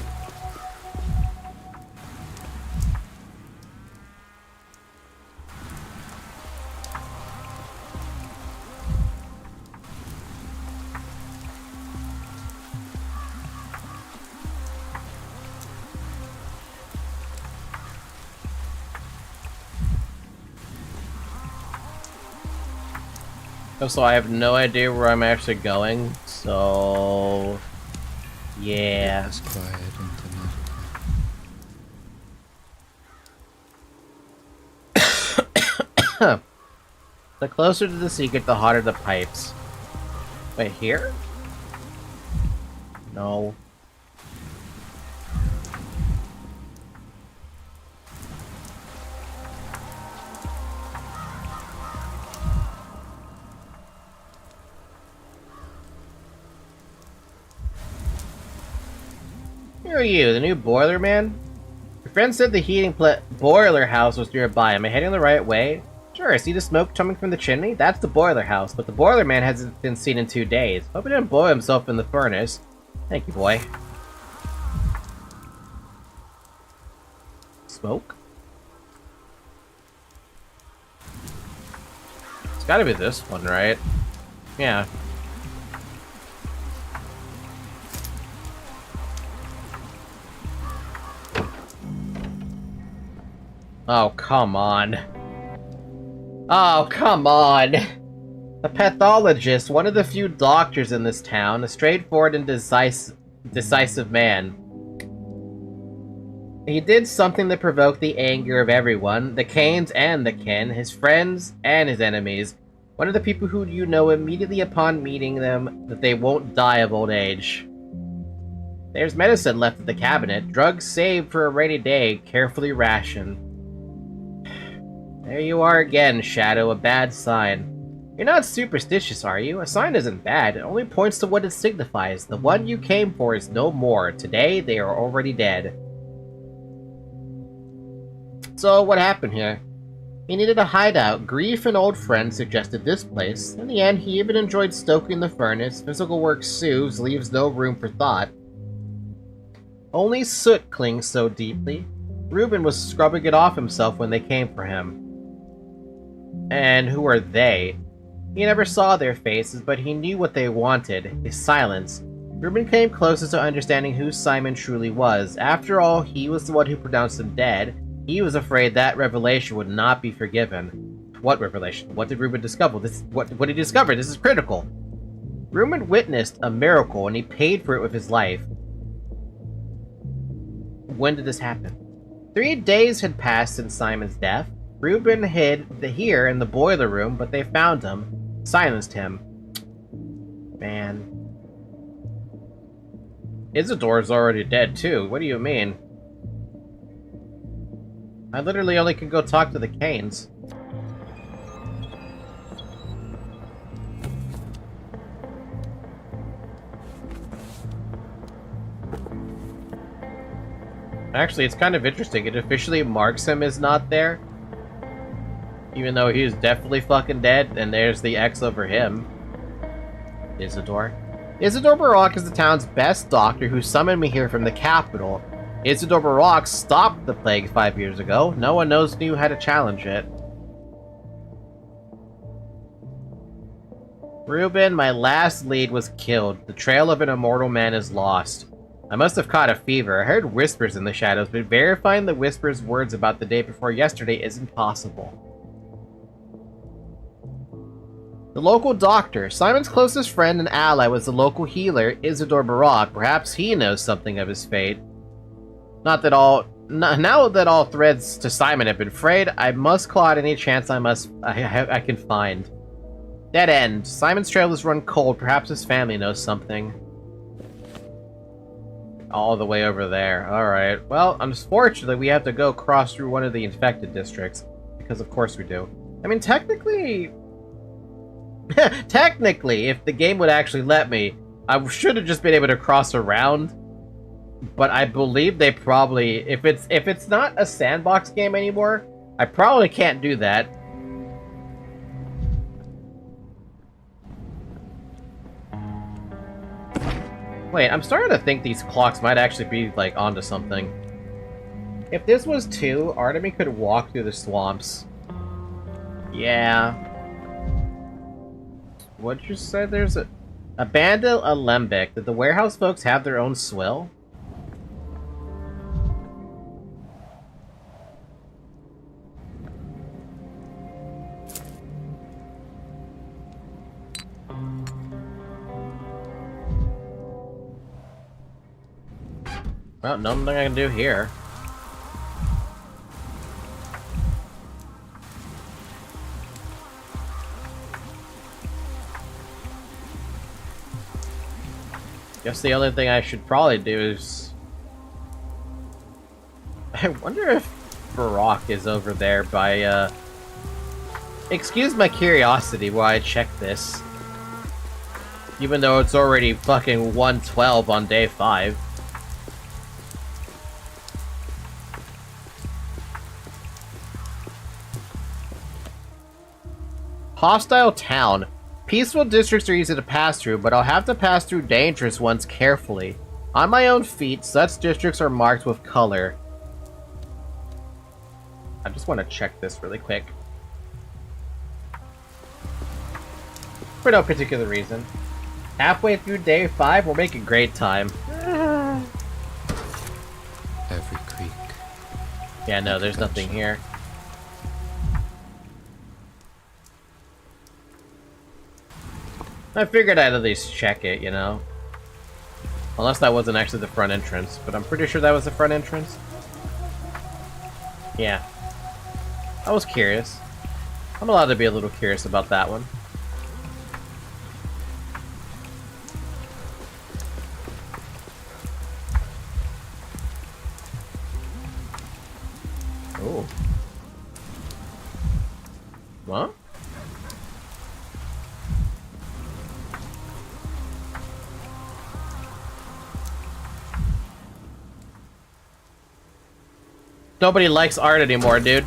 Also, I have no idea where I'm actually going, so... yeah. It was quiet until The closer to the secret, the hotter the pipes. Wait, here? No. Who are you, the new boiler man? Your friend said the heating boiler house was nearby. Am I heading the right way? Sure, see the smoke coming from the chimney? That's the boiler house, but the boiler man hasn't been seen in 2 days. Hope he didn't blow himself in the furnace. Thank you, boy. Smoke? It's gotta be this one, right? Yeah. Oh, come on. Oh, come on. A pathologist, one of the few doctors in this town, a straightforward and decisive man. He did something that provoked the anger of everyone, the Canes and the Ken, his friends and his enemies. One of the people who you know immediately upon meeting them that they won't die of old age. There's medicine left at the cabinet, drugs saved for a rainy day, carefully rationed. There you are again, Shadow, a bad sign. You're not superstitious, are you? A sign isn't bad, it only points to what it signifies. The one you came for is no more. Today, they are already dead. So, what happened here? He needed a hideout. Grief, an old friend, suggested this place. In the end, he even enjoyed stoking the furnace. Physical work soothes, leaves no room for thought. Only soot clings so deeply. Reuben was scrubbing it off himself when they came for him. And who are they? He never saw their faces, but he knew what they wanted, his silence. Ruben came closest to understanding who Simon truly was. After all, he was the one who pronounced him dead. He was afraid that revelation would not be forgiven. What revelation? What did Ruben discover? What did he discover? This is critical. Ruben witnessed a miracle, and he paid for it with his life. When did this happen? 3 days had passed since Simon's death. Ruben hid here in the boiler room, but they found him, silenced him. Man. Isidore's already dead, too. What do you mean? I literally only can go talk to the Canes. Actually, it's kind of interesting. It officially marks him as not there. Even though he's definitely fucking dead, and there's the X over him. Isidore. Isidore Barak is the town's best doctor who summoned me here from the capital. Isidore Barak stopped the plague 5 years ago. No one knew how to challenge it. Ruben, my last lead was killed. The trail of an immortal man is lost. I must have caught a fever. I heard whispers in the shadows, but verifying the whispers' words about the day before yesterday isn't possible. The local doctor, Simon's closest friend and ally, was the local healer, Isidore Barak. Perhaps he knows something of his fate. Now that all threads to Simon have been frayed, I must claw at any chance I can find. Dead end. Simon's trail is run cold. Perhaps his family knows something. All the way over there. Alright. Well, unfortunately, we have to go cross through one of the infected districts. Because of course we do. I mean, technically... technically, if the game would actually let me, I should have just been able to cross around. But I believe they probably... If it's not a sandbox game anymore, I probably can't do that. Wait, I'm starting to think these clocks might actually be, like, onto something. If this was 2, Artemy could walk through the swamps. Yeah. What'd you say? There's a Abandoned Alembic. Did the warehouse folks have their own swill? Well, nothing I can do here. Guess the only thing I should probably do is... I wonder if Barak is over there by, Excuse my curiosity while I check this. Even though it's already fucking 1:12 on day 5. Hostile town. Peaceful districts are easy to pass through, but I'll have to pass through dangerous ones carefully. On my own feet, such districts are marked with color. I just want to check this really quick. For no particular reason. Halfway through day 5, we're making great time. Every creek. Yeah, no, there's nothing here. I figured I'd at least check it, you know? Unless that wasn't actually the front entrance, but I'm pretty sure that was the front entrance. Yeah. I was curious. I'm allowed to be a little curious about that one. Oh. What? Nobody likes art anymore, dude.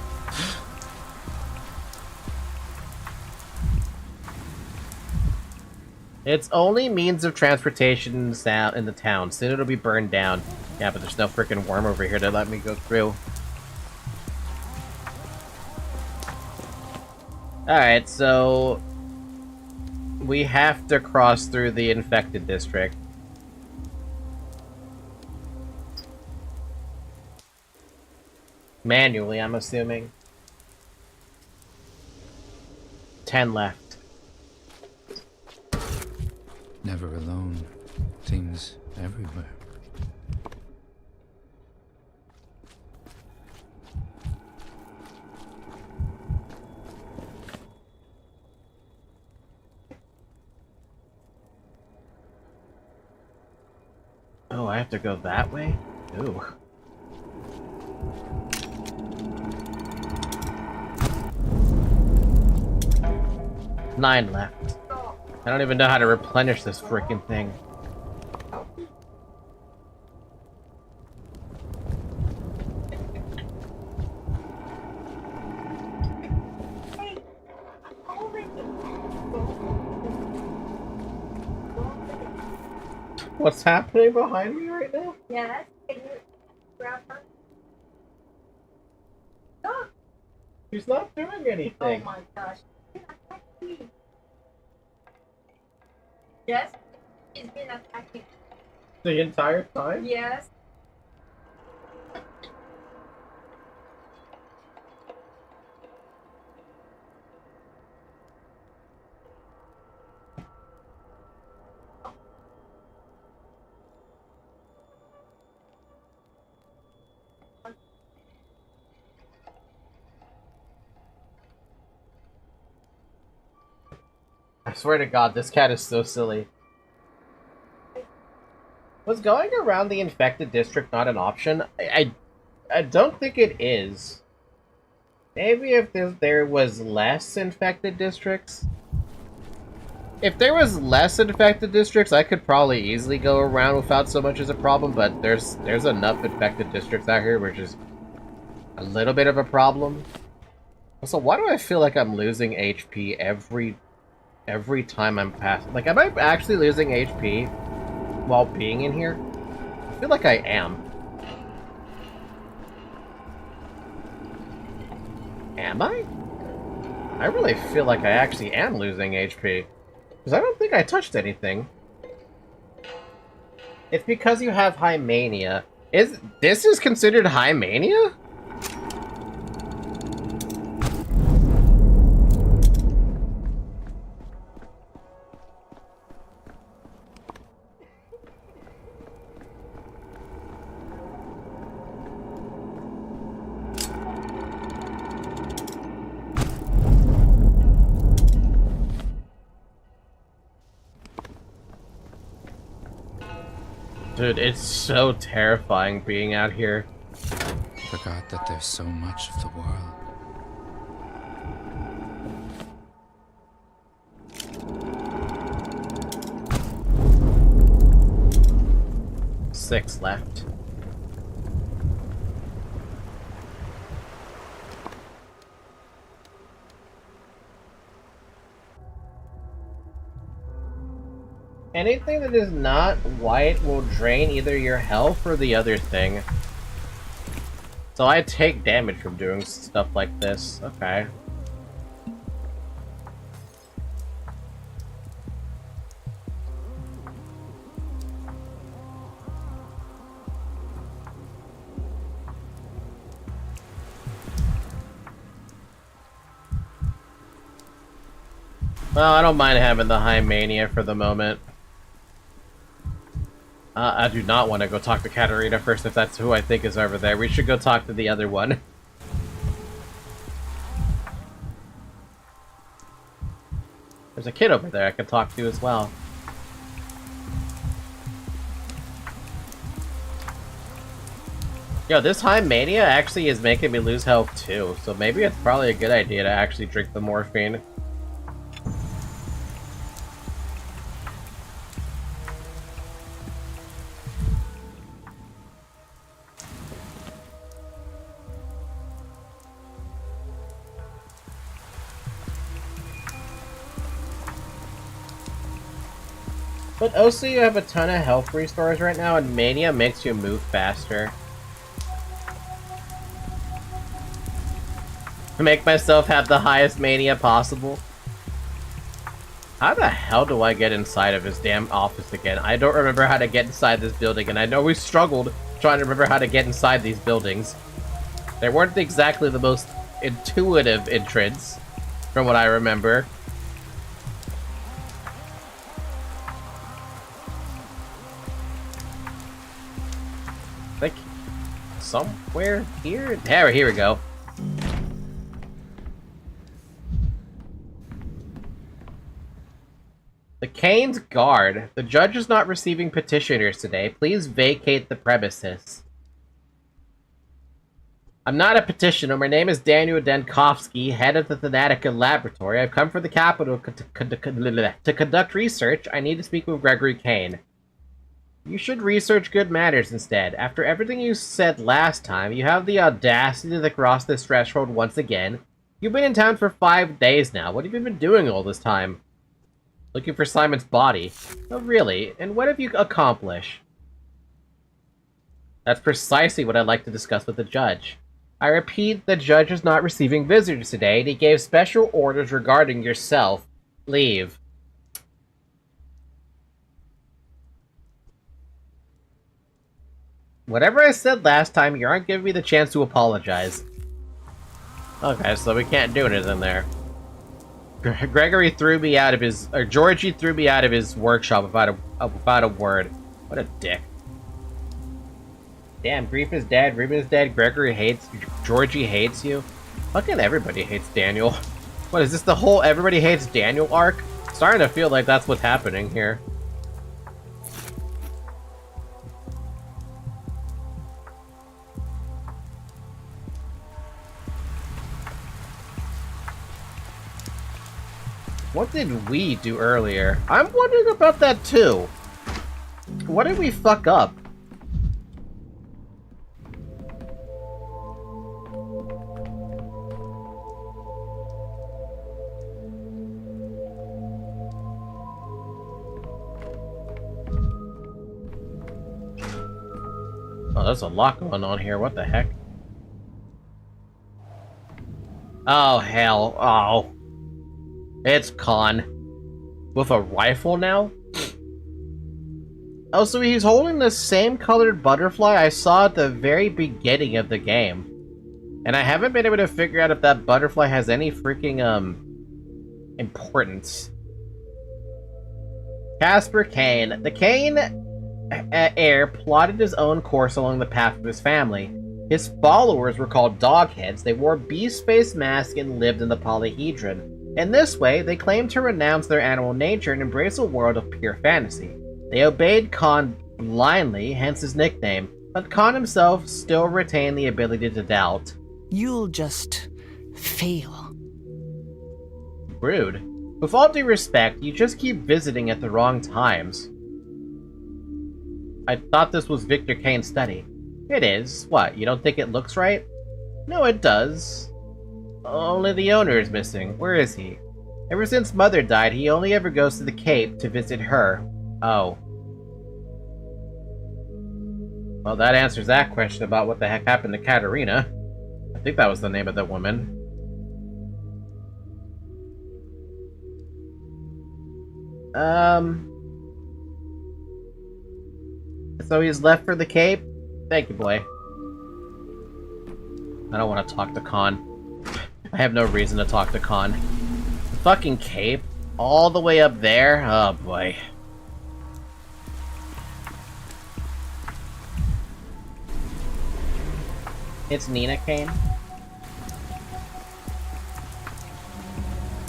It's only means of transportation in the town. Soon it'll be burned down. Yeah, but there's no freaking worm over here to let me go through. Alright, so... We have to cross through the infected district. Manually, I'm assuming. 10 left. Never alone. Things everywhere. Oh, I have to go that way? Ooh. Nine left. I don't even know how to replenish this freaking thing. What's happening behind me right now? Yes. Can you grab her? Look. She's not doing anything. Oh my gosh. Yes. She's been attacking. The entire time? Yes. I swear to God, this cat is so silly. Was going around the infected district not an option? I don't think it is. Maybe if there was less infected districts? If there was less infected districts, I could probably easily go around without so much as a problem, but there's enough infected districts out here, which is a little bit of a problem. Also, why do I feel like I'm losing HP every time I'm past? Like, am I actually losing HP while being in here? I feel like I am. Am I? I really feel like I actually am losing HP. Because I don't think I touched anything. It's because you have high mania. This is considered high mania? Dude, it's so terrifying being out here. Forgot that there's so much of the world. Six left. Anything that is not white will drain either your health or the other thing. So I take damage from doing stuff like this. Okay. Well, I don't mind having the high mania for the moment. I do not want to go talk to Katarina first if that's who I think is over there. We should go talk to the other one. There's a kid over there I can talk to as well. Yo, this high mania actually is making me lose health too, so maybe it's probably a good idea to actually drink the morphine. But also you have a ton of health restores right now, and Mania makes you move faster. To make myself have the highest Mania possible. How the hell do I get inside of his damn office again? I don't remember how to get inside this building, and I know we struggled trying to remember how to get inside these buildings. They weren't exactly the most intuitive entrance, from what I remember. Like, somewhere here? Here we go. The Kane's guard. The judge is not receiving petitioners today. Please vacate the premises. I'm not a petitioner. My name is Daniel Denkovsky, head of the Thanatica Laboratory. I've come for the capital to conduct research. I need to speak with Gregory Kane. You should research good manners instead. After everything you said last time, you have the audacity to cross this threshold once again. You've been in town for 5 days now. What have you been doing all this time? Looking for Simon's body. Oh, really? And what have you accomplished? That's precisely what I'd like to discuss with the judge. I repeat, the judge is not receiving visitors today, and he gave special orders regarding yourself. Leave. Whatever I said last time, you aren't giving me the chance to apologize. Okay, so we can't do anything there. Gregory threw me out of his... Or Georgie threw me out of his workshop without a word. What a dick. Damn, Grief is dead, Ruben is dead, Gregory hates... Georgie hates you. Fucking everybody hates Daniel. What, is this the whole everybody hates Daniel arc? Starting to feel like that's what's happening here. What did we do earlier? I'm wondering about that too. What did we fuck up? Oh, there's a lot going on here. What the heck? Oh, hell. Oh. It's Khan. With a rifle now? Oh, so he's holding the same colored butterfly I saw at the very beginning of the game. And I haven't been able to figure out if that butterfly has any freaking, importance. Casper Kane. The Kane heir plotted his own course along the path of his family. His followers were called Dogheads. They wore beast-faced masks and lived in the polyhedron. In this way, they claimed to renounce their animal nature and embrace a world of pure fantasy. They obeyed Khan blindly, hence his nickname, but Khan himself still retained the ability to doubt. You'll just fail. Rude. With all due respect, you just keep visiting at the wrong times. I thought this was Victor Kane's study. It is. What, you don't think it looks right? No, it does. Only the owner is missing. Where is he? Ever since Mother died, he only ever goes to the Cape to visit her. Oh. Well, that answers that question about what the heck happened to Katerina. I think that was the name of the woman. So he's left for the Cape? Thank you, boy. I don't want to talk to Khan. I have no reason to talk to Khan. The fucking Cape? All the way up there? Oh boy. It's Nina Kane?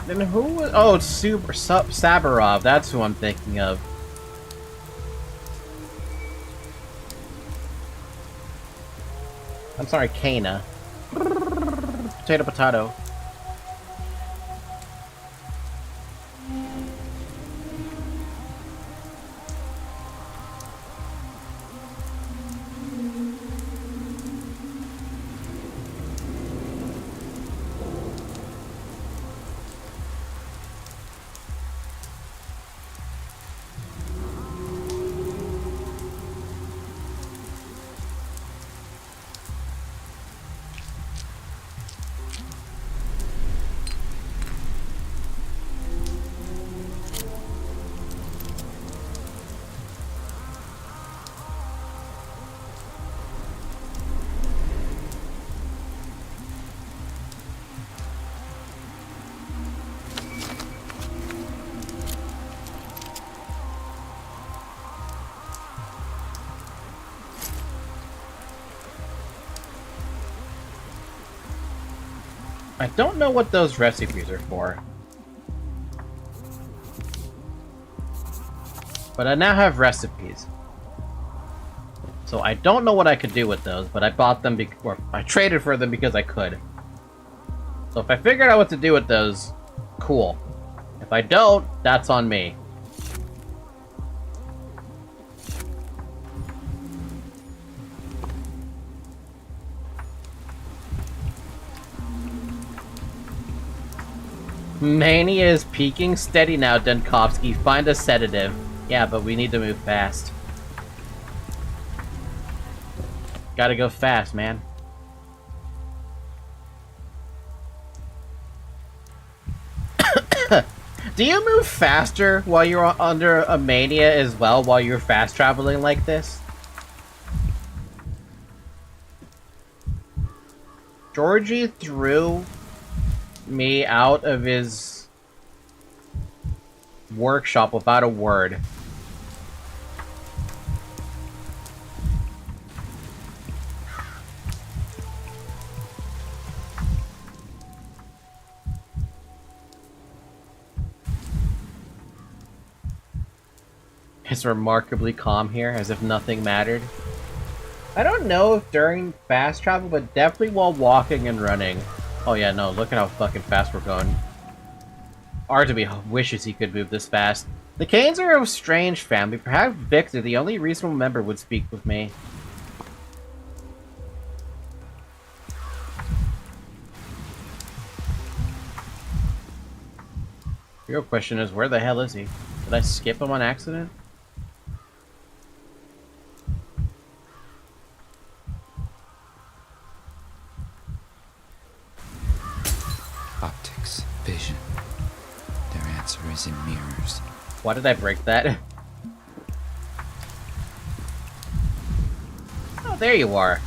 Then who was... Oh, it's Sabarov. That's who I'm thinking of. I'm sorry, Kana. Potato, potato. I don't know what those recipes are for. But I now have recipes. So I don't know what I could do with those, but I bought them or I traded for them because I could. So if I figured out what to do with those, cool. If I don't, that's on me. Mania is peaking. Steady now, Dunkovsky. Find a sedative. Yeah, but we need to move fast. Gotta go fast, man. Do you move faster while you're under a mania as well, while you're fast traveling like this? Georgie threw me out of his workshop without a word. It's remarkably calm here, as if nothing mattered. I don't know if during fast travel, but definitely while walking and running. Oh yeah, no, look at how fucking fast we're going. Artaby wishes he could move this fast. The Canes are a strange family. Perhaps Victor, the only reasonable member, would speak with me. The real question is, where the hell is he? Did I skip him on accident? Optics, vision. Their answer is in mirrors. Why did I break that? Oh, there you are.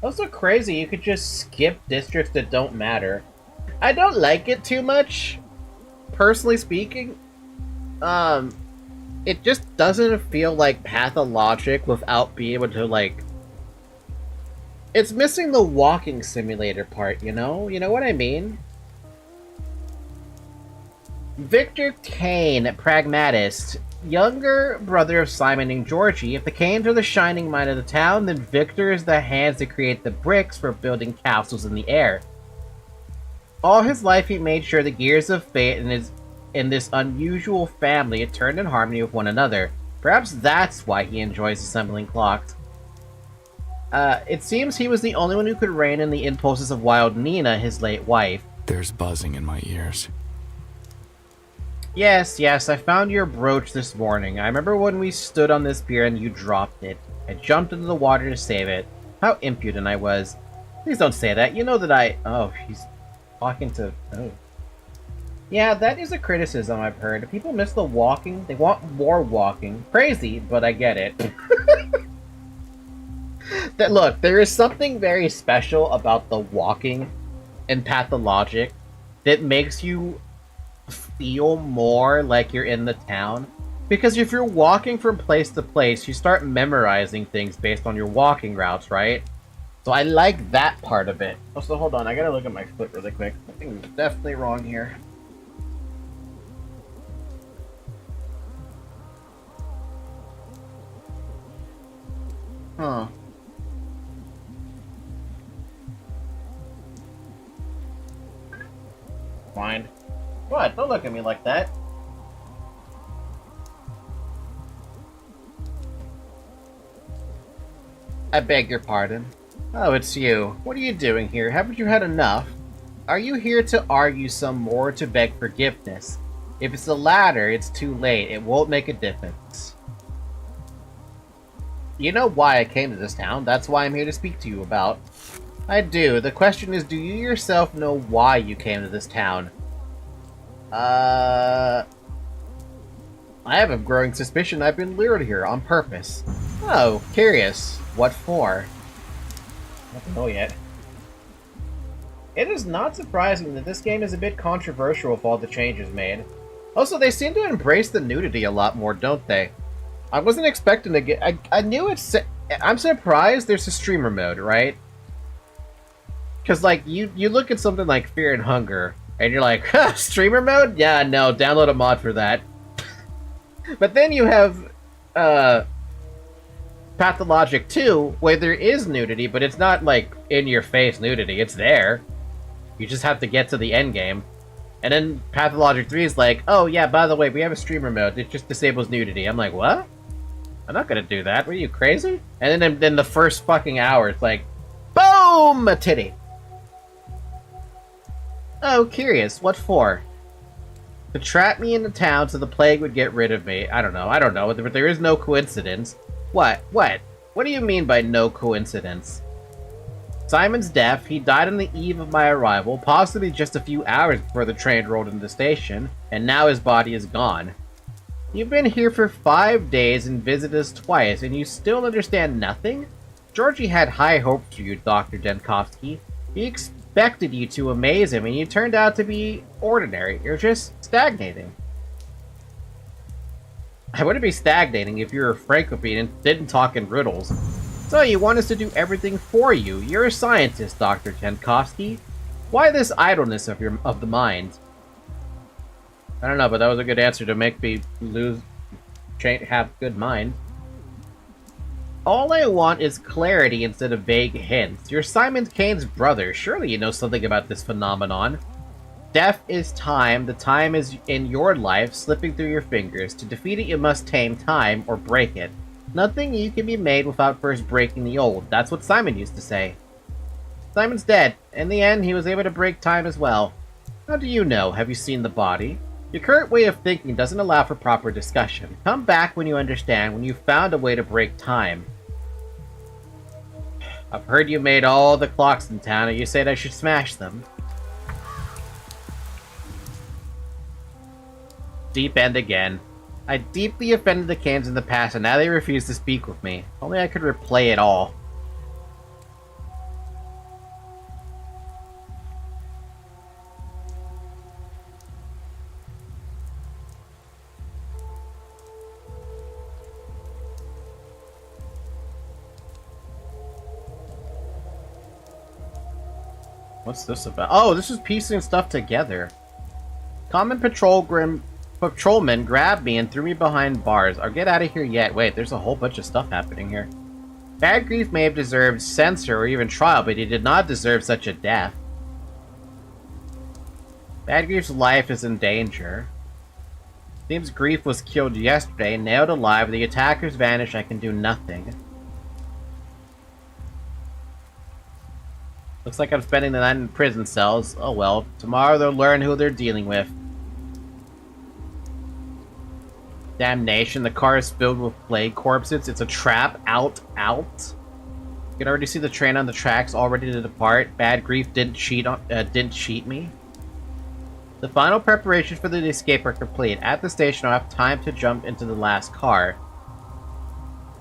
Also crazy, you could just skip districts that don't matter. I don't like it too much, personally speaking. It just doesn't feel like Pathologic without being able to, like... It's missing the walking simulator part, you know? You know what I mean? Victor Kane, pragmatist. Younger brother of Simon and Georgie. If the Canes are the shining mind of the town, then Victor is the hands that create the bricks for building castles in the air. All his life he made sure the gears of fate in this unusual family turned in harmony with one another. Perhaps that's why he enjoys assembling clocks. It seems he was the only one who could rein in the impulses of Wild Nina, his late wife. There's buzzing in my ears. Yes, I found your brooch this morning. I remember when we stood on this pier and you dropped it. I jumped into the water to save it. How impudent I was. Please don't say that. You know that I... Oh, he's talking to... Oh. Yeah, that is a criticism I've heard. People miss the walking. They want more walking. Crazy, but I get it. That look, there is something very special about the walking in Pathologic that makes you feel more like you're in the town. Because if you're walking from place to place, you start memorizing things based on your walking routes, right? So I like that part of it. Also, hold on, I gotta look at my foot really quick. Something's definitely wrong here. Huh. Fine. What? Don't look at me like that. I beg your pardon. Oh, it's you. What are you doing here? Haven't you had enough? Are you here to argue some more or to beg forgiveness? If it's the latter, it's too late. It won't make a difference. You know why I came to this town. That's why I'm here to speak to you about. I do. The question is, do you yourself know why you came to this town? I have a growing suspicion I've been lured here on purpose. Oh, curious. What for? I don't know yet. It is not surprising that this game is a bit controversial with all the changes made. Also, they seem to embrace the nudity a lot more, don't they? I wasn't expecting to get... I knew I'm surprised there's a streamer mode, right? Because, like, you look at something like Fear and Hunger, and you're like, huh, streamer mode? Yeah, no, download a mod for that. But then you have, Pathologic 2, where there is nudity, but it's not, like, in-your-face nudity. It's there. You just have to get to the end game. And then Pathologic 3 is like, oh, yeah, by the way, we have a streamer mode. It just disables nudity. I'm like, what? I'm not gonna do that. What are you, crazy? And then the first fucking hour, it's like, boom! A titty. Oh, curious. What for? To trap me into town so the plague would get rid of me. I don't know. But there is no coincidence. What? What do you mean by no coincidence? Simon's deaf. He died on the eve of my arrival, possibly just a few hours before the train rolled into the station, and now his body is gone. You've been here for 5 days and visited us twice, and you still understand nothing? Georgie had high hopes for you, Dr. Denkovsky. He expected you to amaze him, and you turned out to be ordinary. You're just stagnating. I wouldn't be stagnating if you were Francophone and didn't talk in riddles. So you want us to do everything for you. You're a scientist, Dr. Denkovsky. Why this idleness of the mind? I don't know, but that was a good answer to make me have good mind. All I want is clarity instead of vague hints. You're Simon Kane's brother. Surely you know something about this phenomenon. Death is time. The time is in your life, slipping through your fingers. To defeat it, you must tame time or break it. Nothing new can be made without first breaking the old. That's what Simon used to say. Simon's dead. In the end, he was able to break time as well. How do you know? Have you seen the body? Your current way of thinking doesn't allow for proper discussion. Come back when you understand, when you've found a way to break time. I've heard you made all the clocks in town, and you said I should smash them. Deep end again. I deeply offended the Canes in the past, and now they refuse to speak with me. Only I could replay it all. What's this about? Oh, this is piecing stuff together. Common patrolman grabbed me and threw me behind bars. Or get out of here yet. Wait, there's a whole bunch of stuff happening here. Bad Grief may have deserved censure or even trial, but he did not deserve such a death. Bad Grief's life is in danger. Seems Grief was killed yesterday, nailed alive. The attackers vanish. I can do nothing. Looks like I'm spending the night in prison cells. Oh well. Tomorrow they'll learn who they're dealing with. Damnation, the car is filled with plague corpses. It's a trap. Out. You can already see the train on the tracks, all ready to depart. Bad Grief didn't cheat me. The final preparations for the escape are complete. At the station, I'll have time to jump into the last car.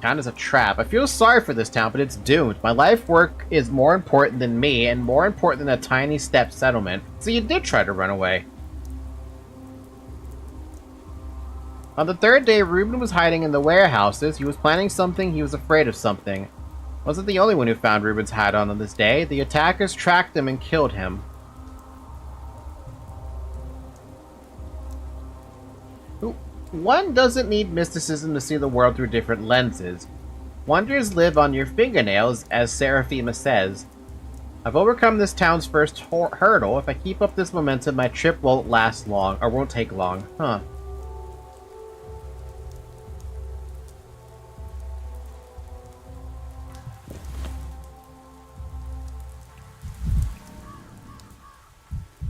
Town is a trap. I feel sorry for this town, but it's doomed. My life work is more important than me, and more important than a tiny step settlement. So you did try to run away. On the third day, Ruben was hiding in the warehouses. He was planning something. He was afraid of something. Wasn't the only one who found Ruben's hat on this day. The attackers tracked him and killed him. One doesn't need mysticism to see the world through different lenses. Wonders live on your fingernails, as Seraphima says. I've overcome this town's first hurdle. If I keep up this momentum, my trip won't last long, or won't take long. Huh.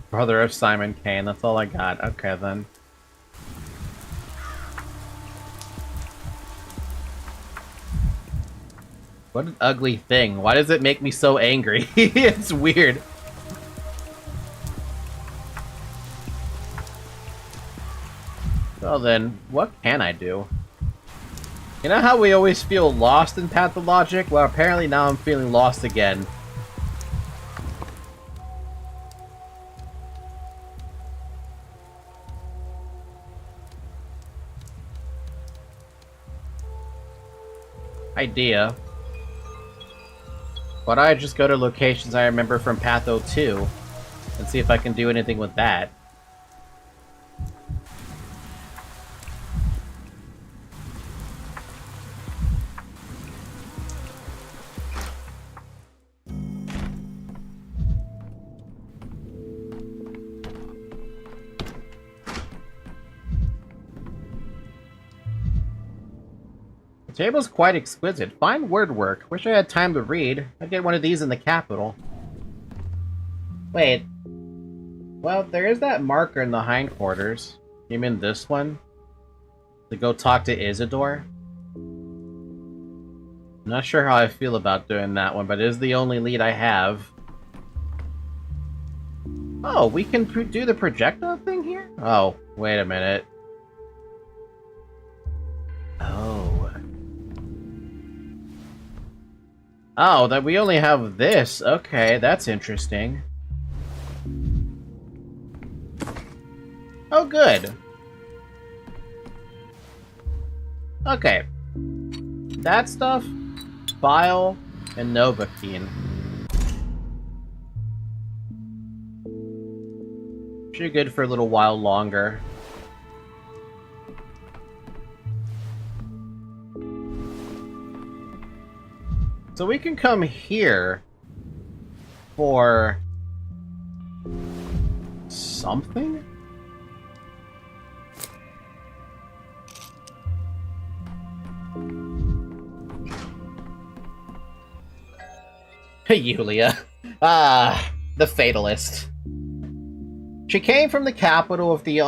Brother of Simon Kane, that's all I got. Okay, then. What an ugly thing. Why does it make me so angry? It's weird. Well then, what can I do? You know how we always feel lost in Pathologic? Well, apparently now I'm feeling lost again. Idea. But I just go to locations I remember from Patho 2 and see if I can do anything with that. The table's quite exquisite. Fine word work. Wish I had time to read. I'd get one of these in the capital. Wait. Well, there is that marker in the hindquarters. You mean this one? To go talk to Isidore? I'm not sure how I feel about doing that one, but it is the only lead I have. Oh, we can do the projectile thing here? Oh, wait a minute. Oh, that we only have this. Okay, that's interesting. Oh, good. Okay. That stuff, File, and Novocaine. Should be good for a little while longer. So we can come here for something? Yulia. Ah, the fatalist. She came from the capital of the,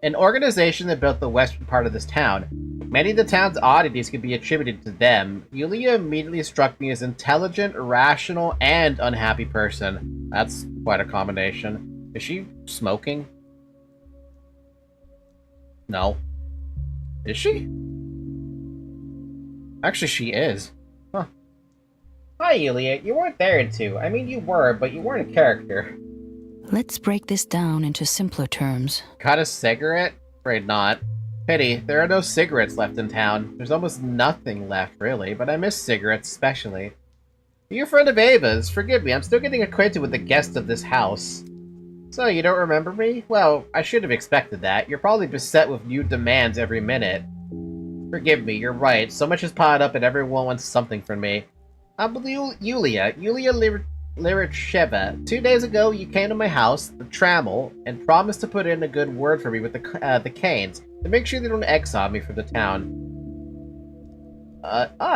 an organization that built the western part of this town. Many of the town's oddities could be attributed to them. Yulia immediately struck me as intelligent, rational, and unhappy person. That's quite a combination. Is she smoking? No. Is she? Actually, she is. Huh. Hi, Yulia. You weren't there in 2. I mean, you were, but you weren't a character. Let's break this down into simpler terms. Got a cigarette? Afraid not. Pity, there are no cigarettes left in town. There's almost nothing left, really, but I miss cigarettes especially. You're a friend of Ava's. Forgive me, I'm still getting acquainted with the guests of this house. So, you don't remember me? Well, I should have expected that. You're probably beset with new demands every minute. Forgive me, you're right. So much is piled up and everyone wants something from me. I'm Yulia Liricheva. 2 days ago, you came to my house, the Trammel, and promised to put in a good word for me with the Canes, to make sure they don't exile me from the town.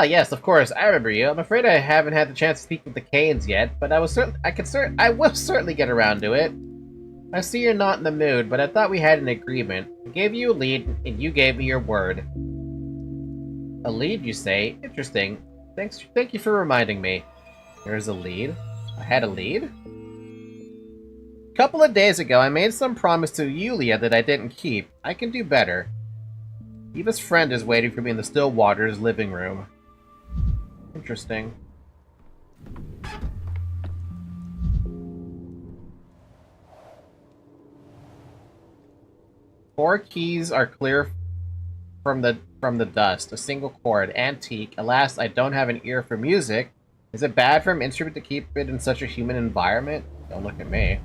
Yes, of course, I remember you. I'm afraid I haven't had the chance to speak with the Canes yet, but I will certainly get around to it. I see you're not in the mood, but I thought we had an agreement. I gave you a lead, and you gave me your word. A lead, you say? Interesting. Thank you for reminding me. There's a lead? I had a lead? A couple of days ago, I made some promise to Yulia that I didn't keep. I can do better. Eva's friend is waiting for me in the still waters living room. Interesting. Four keys are clear from the dust. A single chord. Antique. Alas, I don't have an ear for music. Is it bad for an instrument to keep it in such a human environment? Don't look at me.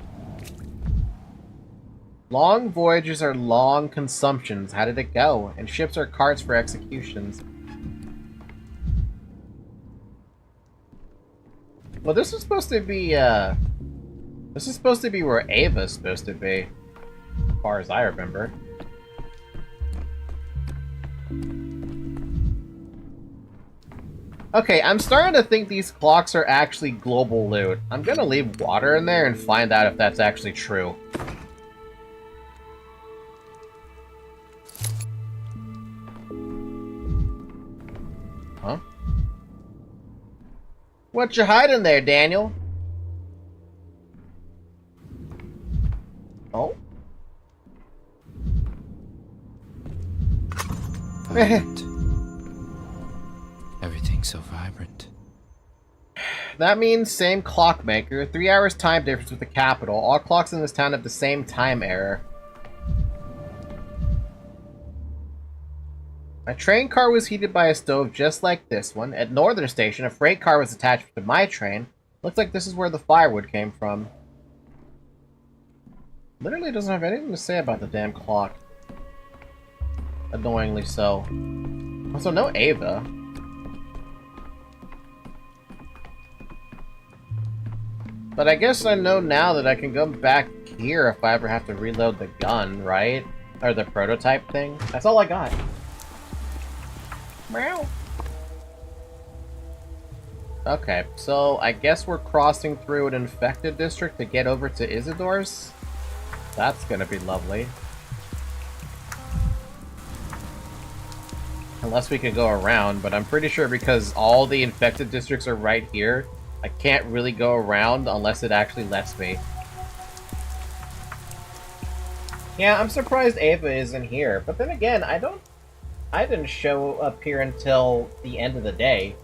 Long voyages are long consumptions. How did it go? And ships are carts for executions. Well, this is supposed to be, this is supposed to be where Ava's supposed to be, as far as I remember. Okay, I'm starting to think these clocks are actually global loot. I'm gonna leave water in there and find out if that's actually true. Huh? What you hiding there, Daniel? Oh? Everything's so vibrant. That means same clockmaker, 3 hours time difference with the capital. All clocks in this town have the same time error. My train car was heated by a stove just like this one. At Northern Station, a freight car was attached to my train. Looks like this is where the firewood came from. Literally doesn't have anything to say about the damn clock. Annoyingly so. Also, no Ava. But I guess I know now that I can go back here if I ever have to reload the gun, right? Or the prototype thing. That's all I got. Meow. Okay, so I guess we're crossing through an infected district to get over to Isidore's? That's gonna be lovely. Unless we can go around, but I'm pretty sure because all the infected districts are right here, I can't really go around unless it actually lets me. Yeah, I'm surprised Ava isn't here, but then again, I didn't show up here until the end of the day.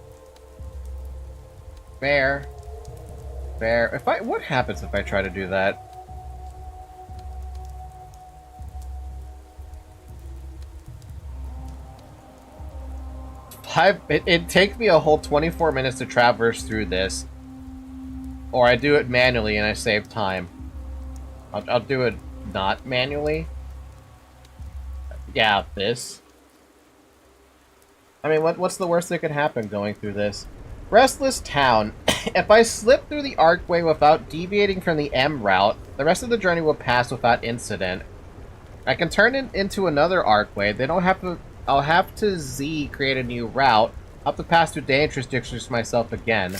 Fair. Fair. What happens if I try to do that? It takes me a whole 24 minutes to traverse through this. Or I do it manually and I save time. I'll do it not manually. Yeah, this. I mean, what's the worst that could happen going through this? Restless Town. If I slip through the archway without deviating from the M route, the rest of the journey will pass without incident. I can turn it into another archway. I'll have to Z create a new route. I'll have to pass through dangerous districts myself again.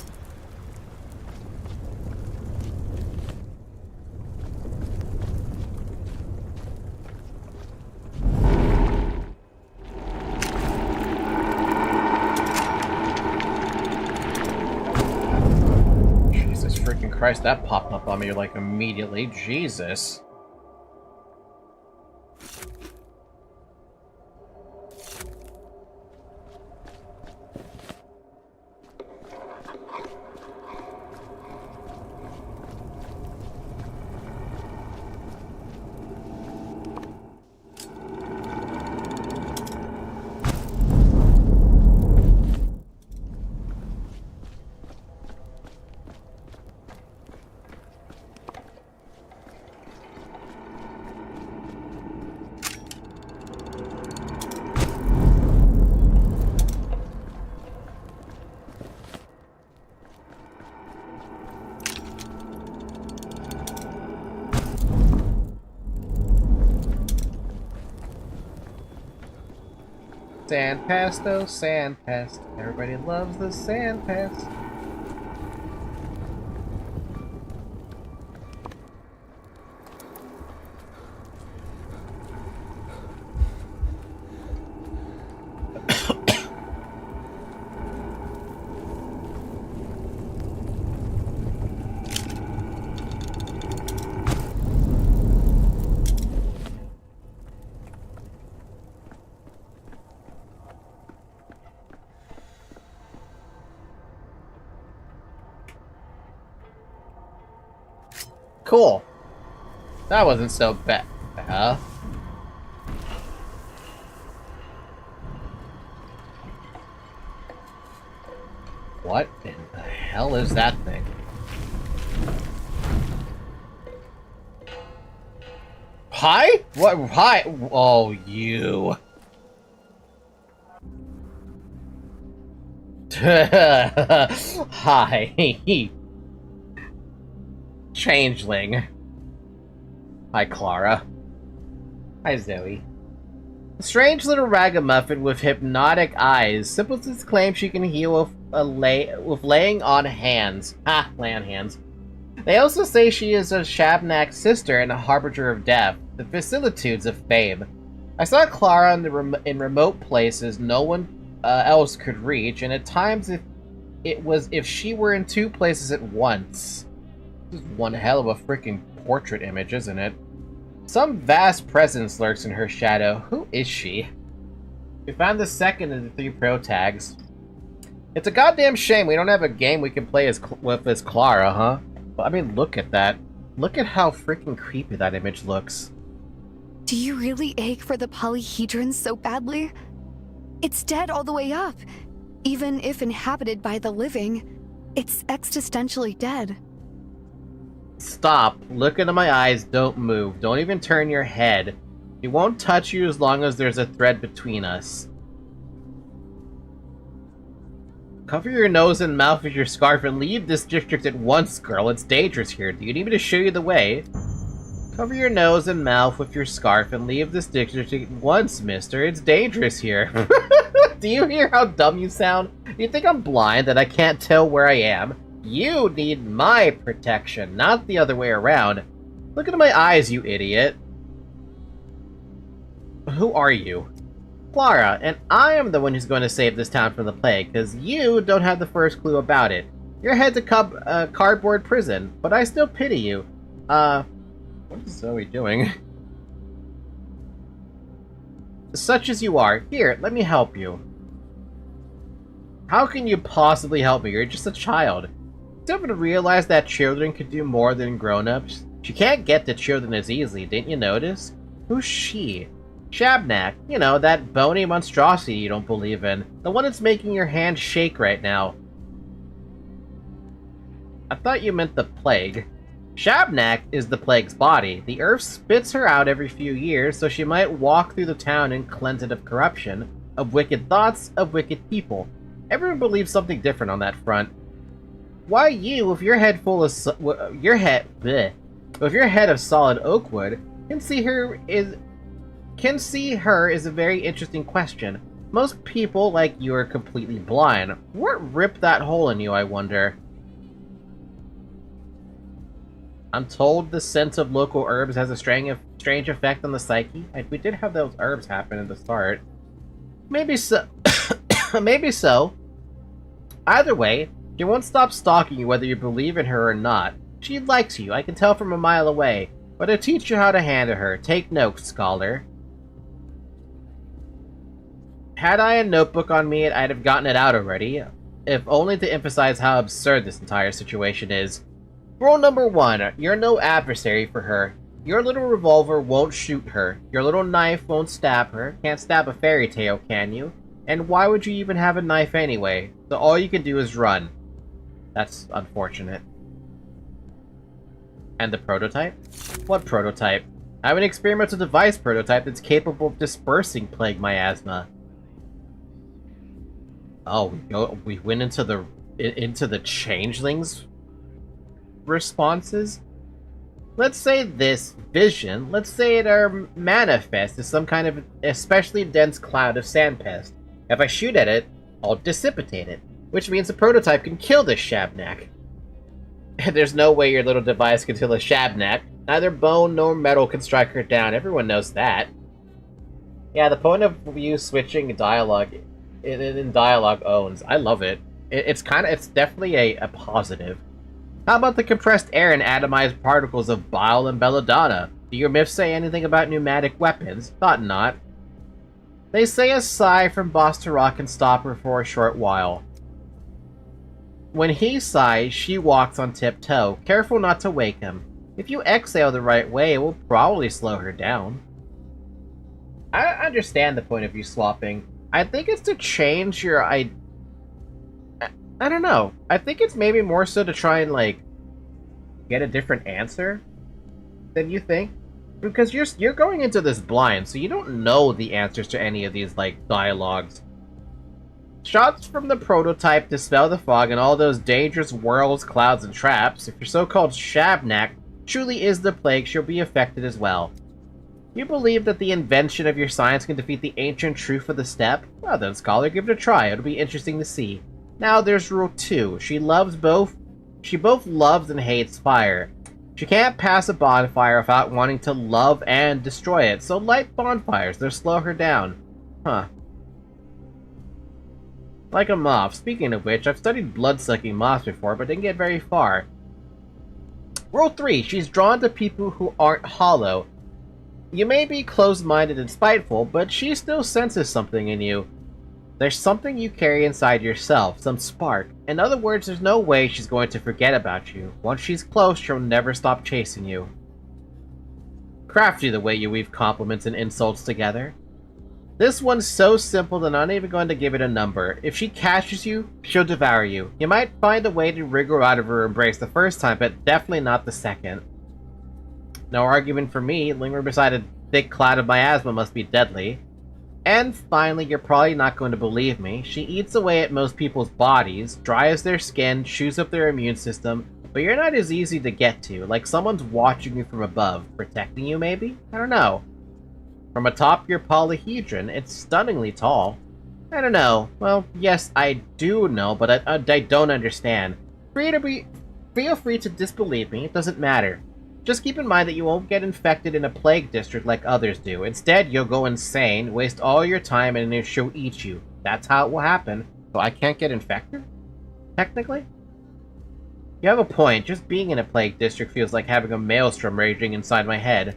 Jesus freaking Christ, that popped up on me like immediately. Jesus. Sand pass, though, sand pass. Everybody loves the sand pass. Cool. That wasn't so bad. What in the hell is that thing? Hi? What? Hi? Oh, you. Hi. Changeling. Hi, Clara. Hi, Zoe. A strange little ragamuffin with hypnotic eyes. Simpletons claim she can heal with laying on hands. Ha! Lay on hands. They also say she is a Shabnak's sister and a harbinger of death. The vicissitudes of fame. I saw Clara in remote places no one else could reach, and at times if she were in two places at once. This is one hell of a freaking portrait image, isn't it? Some vast presence lurks in her shadow. Who is she? We found the second of the 3 pro tags. It's a goddamn shame we don't have a game we can play as Clara, huh? But I mean, look at that. Look at how freaking creepy that image looks. Do you really ache for the polyhedrons so badly? It's dead all the way up. Even if inhabited by the living, it's existentially dead. Stop. Look into my eyes. Don't move. Don't even turn your head. He won't touch you as long as there's a thread between us. Cover your nose and mouth with your scarf and leave this district at once, girl. It's dangerous here. Do you need me to show you the way? Cover your nose and mouth with your scarf and leave this district at once, mister. It's dangerous here. Do you hear how dumb you sound? Do you think I'm blind that I can't tell where I am? You need my protection, not the other way around. Look into my eyes, you idiot. Who are you? Clara, and I am the one who's going to save this town from the plague, because you don't have the first clue about it. You're head to cardboard prison, but I still pity you. What is Zoe doing? Such as you are, here, let me help you. How can you possibly help me? You're just a child. Don't you realize that children can do more than grown-ups? She can't get to children as easily, didn't you notice? Who's she? Shabnak, you know, that bony monstrosity you don't believe in. The one that's making your hand shake right now. I thought you meant the plague. Shabnak is the plague's body. The earth spits her out every few years, so she might walk through the town and cleanse it of corruption, of wicked thoughts, of wicked people. Everyone believes something different on that front. Why you, with your head full of with your head of solid oak wood, can see her is a very interesting question. Most people like you are completely blind. What ripped that hole in you, I wonder? I'm told the scent of local herbs has a strange effect on the psyche. We did have those herbs happen at the start. Maybe so. Maybe so. Either way, she won't stop stalking you whether you believe in her or not. She likes you, I can tell from a mile away. But I'll teach you how to handle her. Take notes, scholar. Had I a notebook on me, I'd have gotten it out already. If only to emphasize how absurd this entire situation is. Rule number 1, you're no adversary for her. Your little revolver won't shoot her. Your little knife won't stab her. Can't stab a fairy tale, can you? And why would you even have a knife anyway? So all you can do is run. That's unfortunate. And the prototype? What prototype? I have an experimental device prototype that's capable of dispersing plague miasma. Oh, we went into the changelings responses? Let's say this vision, let's say it are manifest as some kind of especially dense cloud of sandpest. If I shoot at it, I'll dissipate it, which means the prototype can kill this Shabnak. There's no way your little device can kill a Shabnak. Neither bone nor metal can strike her down, everyone knows that. Yeah, the point of you switching dialogue in dialogue owns. I love it. It's definitely a positive. How about the compressed air and atomized particles of bile and belladonna? Do your myths say anything about pneumatic weapons? Thought not. They say a sigh from Boss Turok can stop her for a short while. When he sighs, she walks on tiptoe, careful not to wake him. If you exhale the right way, it will probably slow her down. I understand the point of view swapping. I think it's to change your I don't know. I think it's maybe more so to try and, like, get a different answer than you think. Because you're going into this blind, so you don't know the answers to any of these, like, dialogues. Shots from the prototype dispel the fog and all those dangerous whirls, clouds, and traps. If your so-called Shabnak truly is the plague, she'll be affected as well. You believe that the invention of your science can defeat the ancient truth of the steppe? Well then, scholar, give it a try. It'll be interesting to see. Now there's rule 2. She both loves and hates fire. She can't pass a bonfire without wanting to love and destroy it, so light bonfires. They'll slow her down. Huh. Like a moth. Speaking of which, I've studied blood-sucking moths before, but didn't get very far. Rule 3. She's drawn to people who aren't hollow. You may be closed-minded and spiteful, but she still senses something in you. There's something you carry inside yourself, some spark. In other words, there's no way she's going to forget about you. Once she's close, she'll never stop chasing you. Crafty the way you weave compliments and insults together. This one's so simple that I'm not even going to give it a number. If she catches you, she'll devour you. You might find a way to wriggle out of her embrace the first time, but definitely not the second. No argument for me. Lingering beside a thick cloud of miasma must be deadly. And finally, you're probably not going to believe me. She eats away at most people's bodies, dries their skin, chews up their immune system, but you're not as easy to get to. Like someone's watching you from above, protecting you maybe? I don't know. From atop your polyhedron, it's stunningly tall. I don't know. Well, yes, I do know, but I don't understand. Feel free to disbelieve me, it doesn't matter. Just keep in mind that you won't get infected in a plague district like others do. Instead, you'll go insane, waste all your time, and then she'll eat you. That's how it will happen. So I can't get infected? Technically? You have a point. Just being in a plague district feels like having a maelstrom raging inside my head.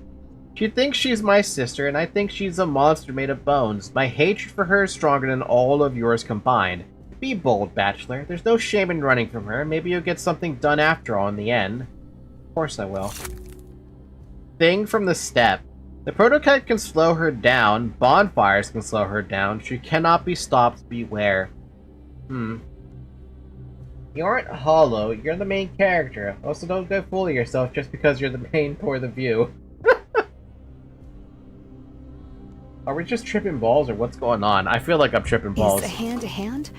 She thinks she's my sister, and I think she's a monster made of bones. My hatred for her is stronger than all of yours combined. Be bold, Bachelor. There's no shame in running from her. Maybe you'll get something done after all in the end. Of course I will. Thing from the step. The prototype can slow her down. Bonfires can slow her down. She cannot be stopped. Beware. You aren't hollow. You're the main character. Also, don't go fooling yourself just because you're the main point of view. Are we just tripping balls, or what's going on? I feel like I'm tripping balls. Is the hand a hand?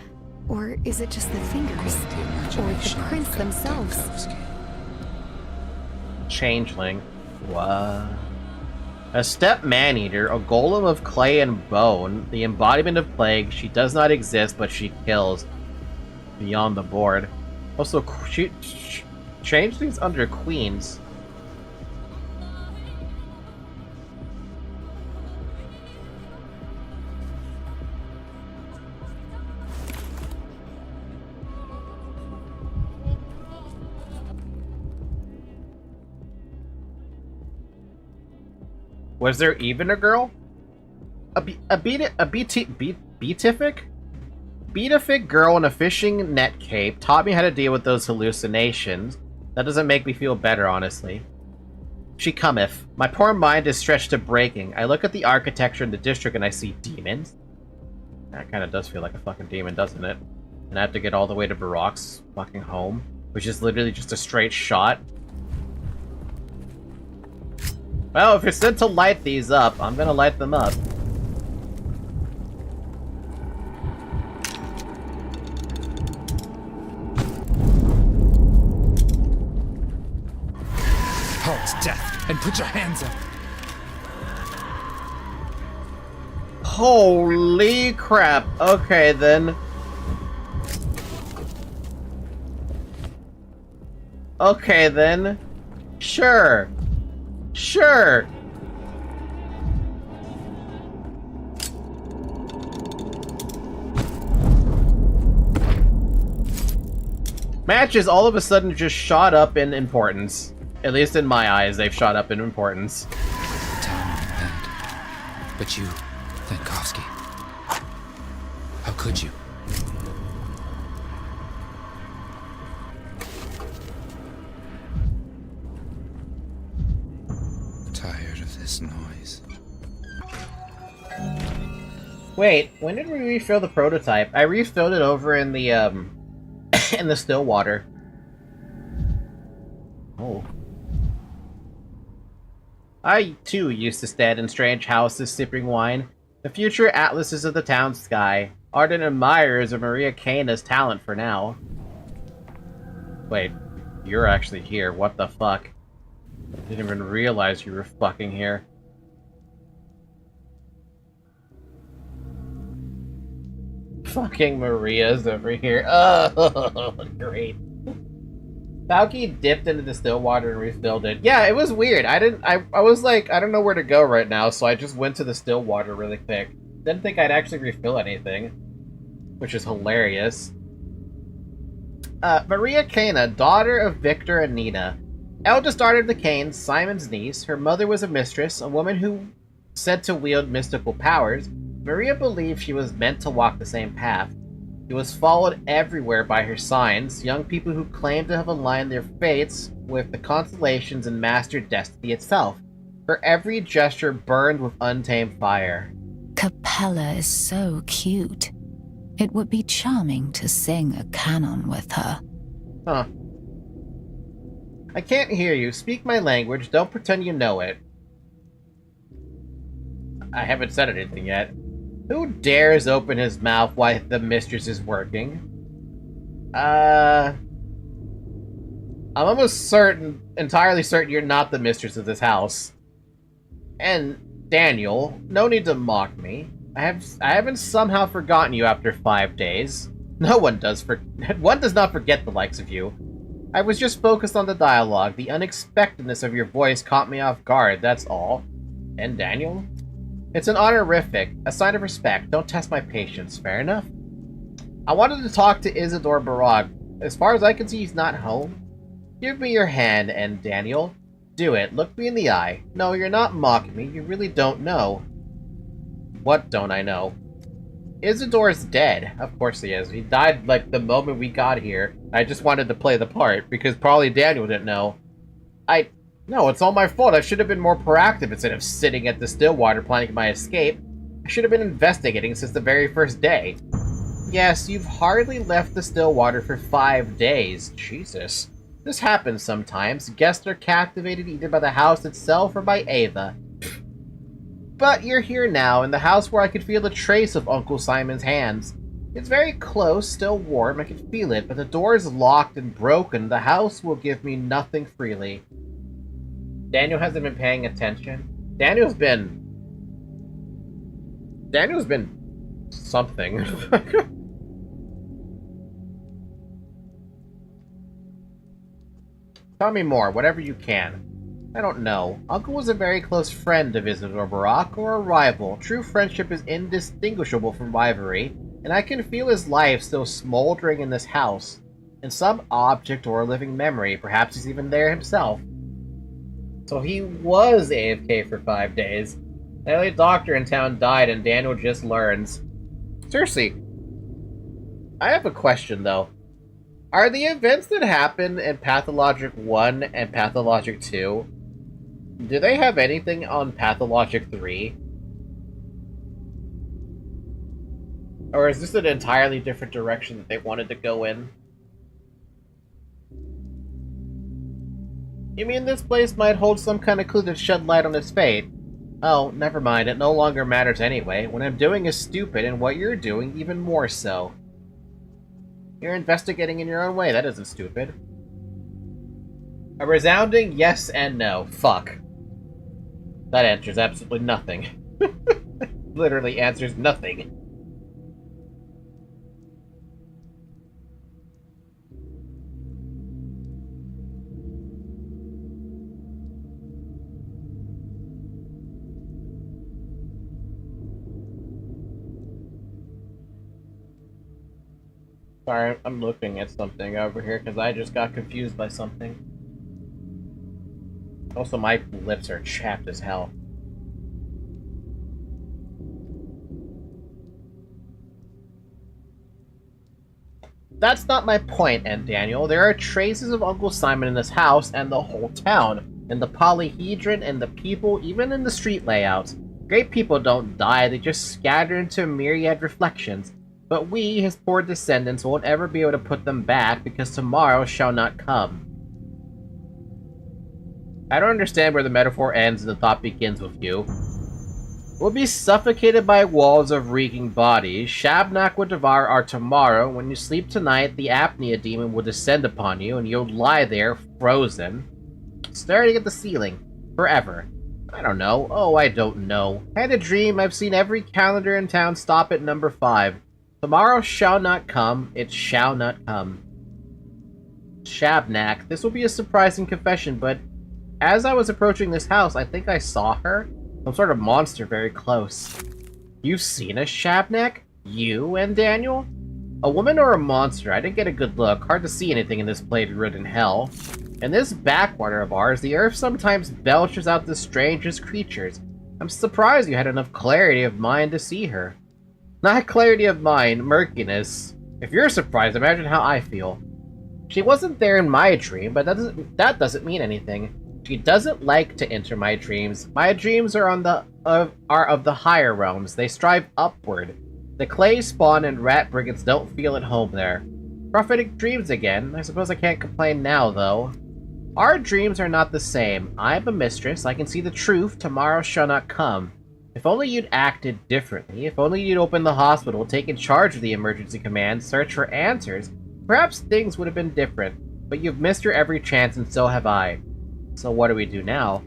Or is it just the fingers? Or the prints themselves? Changeling. What? A step man-eater, a golem of clay and bone, the embodiment of plague. She does not exist, but she kills. Beyond the board. Also, changelings under queens. Was there even a girl? A beatific girl in a fishing net cape taught me how to deal with those hallucinations. That doesn't make me feel better, honestly. She cometh. My poor mind is stretched to breaking. I look at the architecture in the district and I see demons. That kind of does feel like a fucking demon, doesn't it? And I have to get all the way to Baroque's fucking home, which is literally just a straight shot. Well, if you're sent to light these up, I'm gonna light them up. Halt, death, and put your hands up. Holy crap. Okay, then. Okay, then. Sure. Sure. Matches all of a sudden just shot up in importance. At least in my eyes, they've shot up in importance. The town went. But you, Thankovsky. How could you? Tired of this noise. Wait, when did we refill the prototype? I refilled it over in the in the still water. Oh. I, too, used to stand in strange houses sipping wine. The future atlases of the town sky. Ardent admirers of Maria Cana's talent for now. Wait, you're actually here. What the fuck? Didn't even realize you were fucking here. Fucking Maria's over here. Oh, great. Falky dipped into the still water and refilled it. Yeah, it was weird. I was like, I don't know where to go right now, so I just went to the still water really quick. Didn't think I'd actually refill anything, which is hilarious. Maria Cana, daughter of Victor and Nina. Eldest daughter of the Canes, Simon's niece. Her mother was a mistress, a woman who said to wield mystical powers. Maria believed she was meant to walk the same path. She was followed everywhere by her signs, young people who claimed to have aligned their fates with the constellations and mastered destiny itself. Her every gesture burned with untamed fire. Capella is so cute. It would be charming to sing a canon with her. Huh. I can't hear you. Speak my language. Don't pretend you know it. I haven't said anything yet. Who dares open his mouth while the mistress is working? I'm almost certain, entirely certain you're not the mistress of this house. And, Daniel, no need to mock me. I haven't somehow forgotten you after 5 days. No one does one does not forget the likes of you. I was just focused on the dialogue. The unexpectedness of your voice caught me off guard, that's all. And Daniel? It's an honorific, a sign of respect. Don't test my patience, fair enough? I wanted to talk to Isidore Barag. As far as I can see, he's not home. Give me your hand, and Daniel. Do it. Look me in the eye. No, you're not mocking me. You really don't know. What don't I know? Isidore's dead. Of course he is. He died, like, the moment we got here. I just wanted to play the part, because probably Daniel didn't know. No, it's all my fault. I should have been more proactive instead of sitting at the Stillwater planning my escape. I should have been investigating since the very first day. Yes, you've hardly left the Stillwater for 5 days. Jesus. This happens sometimes. Guests are captivated either by the house itself or by Ava. But you're here now, in the house where I could feel a trace of Uncle Simon's hands. It's very close, still warm, I can feel it, but the door is locked and broken. The house will give me nothing freely. Daniel hasn't been paying attention. Daniel's been something. Tell me more, whatever you can. I don't know. Uncle was a very close friend of Isidore Barak, or a rival. True friendship is indistinguishable from rivalry, and I can feel his life still smoldering in this house. In some object or living memory, perhaps he's even there himself. So he was AFK for 5 days. The only doctor in town died and Daniel just learns. Seriously, I have a question though. Are the events that happen in Pathologic 1 and Pathologic 2, do they have anything on Pathologic 3? Or is this an entirely different direction that they wanted to go in? You mean this place might hold some kind of clue that shed light on his fate? Oh, never mind, it no longer matters anyway. What I'm doing is stupid, and what you're doing even more so. You're investigating in your own way, that isn't stupid. A resounding yes and no. Fuck. That answers absolutely nothing. Literally answers nothing. Sorry, I'm looking at something over here because I just got confused by something. Also, my lips are chapped as hell. That's not my point, Aunt Daniel. There are traces of Uncle Simon in this house and the whole town. In the polyhedron and the people, even in the street layout. Great people don't die, they just scatter into myriad reflections. But we, his poor descendants, won't ever be able to put them back because tomorrow shall not come. I don't understand where the metaphor ends and the thought begins with you. We'll be suffocated by walls of reeking bodies. Shabnak will devour our tomorrow. When you sleep tonight, the apnea demon will descend upon you and you'll lie there, frozen, staring at the ceiling, forever. I don't know. Oh, I don't know. I had a dream. I've seen every calendar in town stop at number 5. Tomorrow shall not come, it shall not come. Shabnak, this will be a surprising confession, but as I was approaching this house, I think I saw her. Some sort of monster very close. You've seen a Shabnak? You and Daniel? A woman or a monster? I didn't get a good look. Hard to see anything in this plague-ridden hell. In this backwater of ours, the earth sometimes belches out the strangest creatures. I'm surprised you had enough clarity of mind to see her. Not clarity of mind, murkiness. If you're surprised, imagine how I feel. She wasn't there in my dream, but that doesn't mean anything. She doesn't like to enter my dreams. My dreams are of the higher realms. They strive upward. The clay spawn and rat brigands don't feel at home there. Prophetic dreams again. I suppose I can't complain now, though. Our dreams are not the same. I am a mistress. I can see the truth. Tomorrow shall not come. If only you'd acted differently. If only you'd opened the hospital, taken charge of the emergency command, searched for answers, perhaps things would have been different. But you've missed your every chance, and so have I. So what do we do now?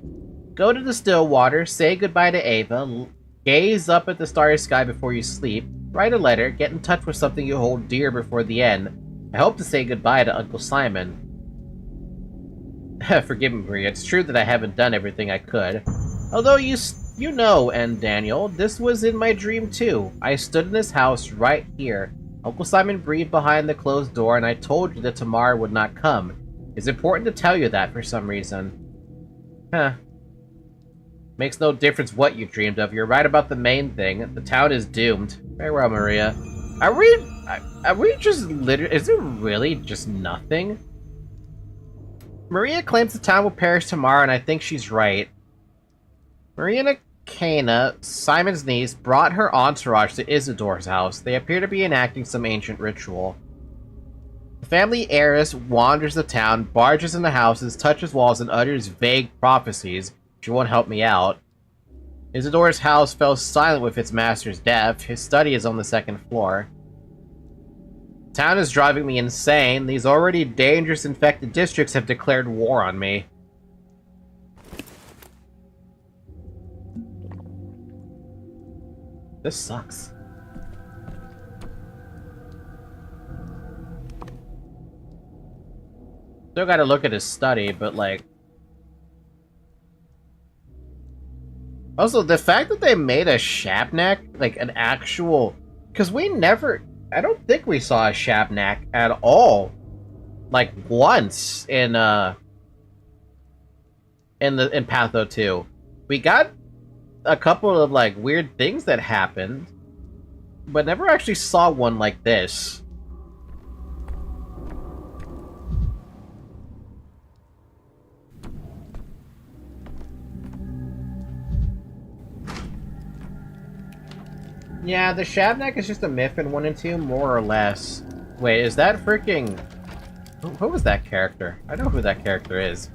Go to the still water, say goodbye to Ava, gaze up at the starry sky before you sleep, write a letter, get in touch with something you hold dear before the end. I hope to say goodbye to Uncle Simon. Forgive me, Maria. It's true that I haven't done everything I could. Although you know, and Daniel, this was in my dream too. I stood in this house right here. Uncle Simon breathed behind the closed door, and I told you that tomorrow would not come. It's important to tell you that for some reason. Huh. Makes no difference what you dreamed of. You're right about the main thing. The town is doomed. Very well, Maria. Are we just literally... Is it really just nothing? Maria claims the town will perish tomorrow, and I think she's right. Marina Cana, Simon's niece, brought her entourage to Isidore's house. They appear to be enacting some ancient ritual. The family heiress wanders the town, barges into houses, touches walls, and utters vague prophecies. She won't help me out. Isidore's house fell silent with its master's death. His study is on the second floor. The town is driving me insane. These already dangerous infected districts have declared war on me. This sucks. Still gotta look at his study, but like... Also, the fact that they made a Shabnak, like an actual... Because we never... I don't think we saw a Shabnak at all. Like, once in Patho 2. We got a couple of, like, weird things that happened, but never actually saw one like this. Yeah, the Shabnak is just a myth in 1 and 2, more or less. Wait, is that freaking... Who was that character? I know who that character is.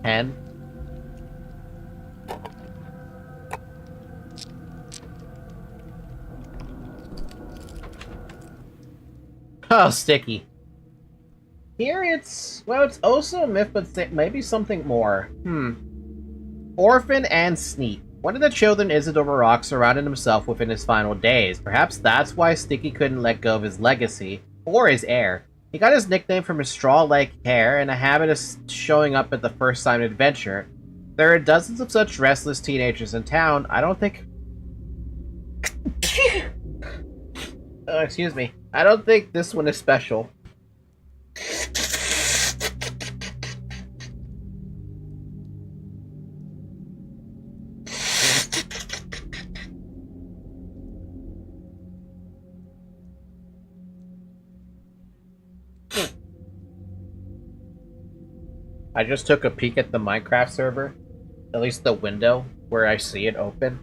Hen? Oh, sticky. Here it's... Well, it's also a myth, but maybe something more. Orphan and Sneak. One of the children Isidore Barak surrounded himself with in his final days. Perhaps that's why Sticky couldn't let go of his legacy, or his heir. He got his nickname from his straw-like hair and a habit of showing up at the first sign of adventure. There are dozens of such restless teenagers in town. I don't think... Oh, excuse me. I don't think this one is special. I just took a peek at the Minecraft server, at least the window where I see it open.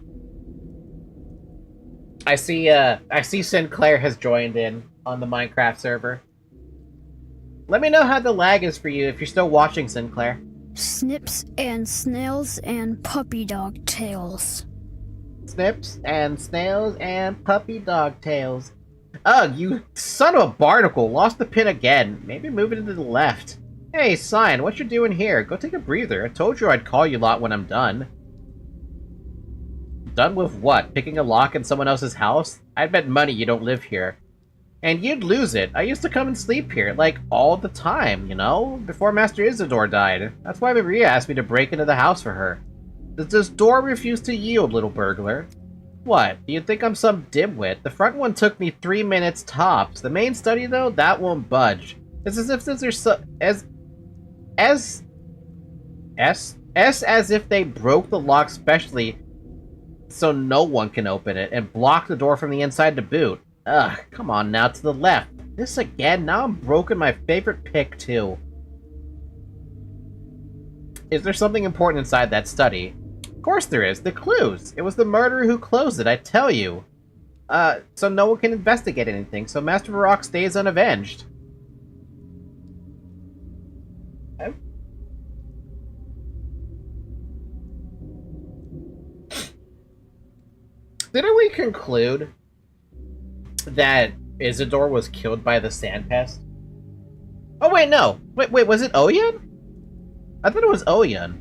I see Sinclair has joined in on the Minecraft server. Let me know how the lag is for you if you're still watching, Sinclair. Snips and snails and puppy dog tails. Snips and snails and puppy dog tails. Ugh, you son of a barnacle, lost the pin again. Maybe move it to the left. Hey, Sign, what you doing here? Go take a breather. I told you I'd call you lot when I'm done. Done with what? Picking a lock in someone else's house? I'd bet money you don't live here. And you'd lose it. I used to come and sleep here, like, all the time, you know? Before Master Isidore died. That's why Maria asked me to break into the house for her. Does this door refuse to yield, little burglar? What? Do you think I'm some dimwit? The front one took me 3 minutes tops. The main study, though, that won't budge. It's as if there's as if they broke the lock specially so no one can open it, and block the door from the inside to boot. Ugh, come on now, to the left. This again? Now I'm broken my favorite pick, too. Is there something important inside that study? Of course there is. The clues. It was the murderer who closed it, I tell you. So no one can investigate anything, so Master Barak stays unavenged. Okay. Didn't we conclude that Isidore was killed by the sand pest? Oh wait, no. Wait, was it Oyen? I thought it was Oyen.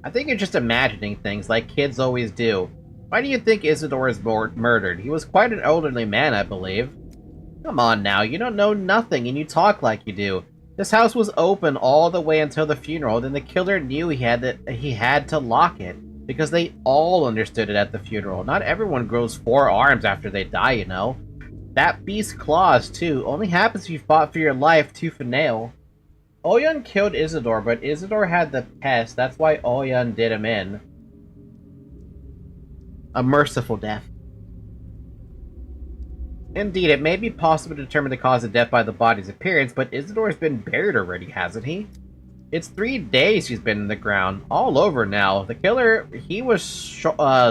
I think you're just imagining things like kids always do. Why do you think Isidore is murdered? He was quite an elderly man, I believe. Come on now, you don't know nothing and you talk like you do. This house was open all the way until the funeral, then the killer knew he had to lock it. Because they all understood it at the funeral. Not everyone grows 4 arms after they die, you know. That beast's claws, too, only happens if you fought for your life tooth and nail. Oyen killed Isidore, but Isidore had the pest. That's why Oyen did him in. A merciful death. Indeed, it may be possible to determine the cause of death by the body's appearance, but Isidore's been buried already, hasn't he? It's 3 days he's been in the ground. All over now. The killer, he was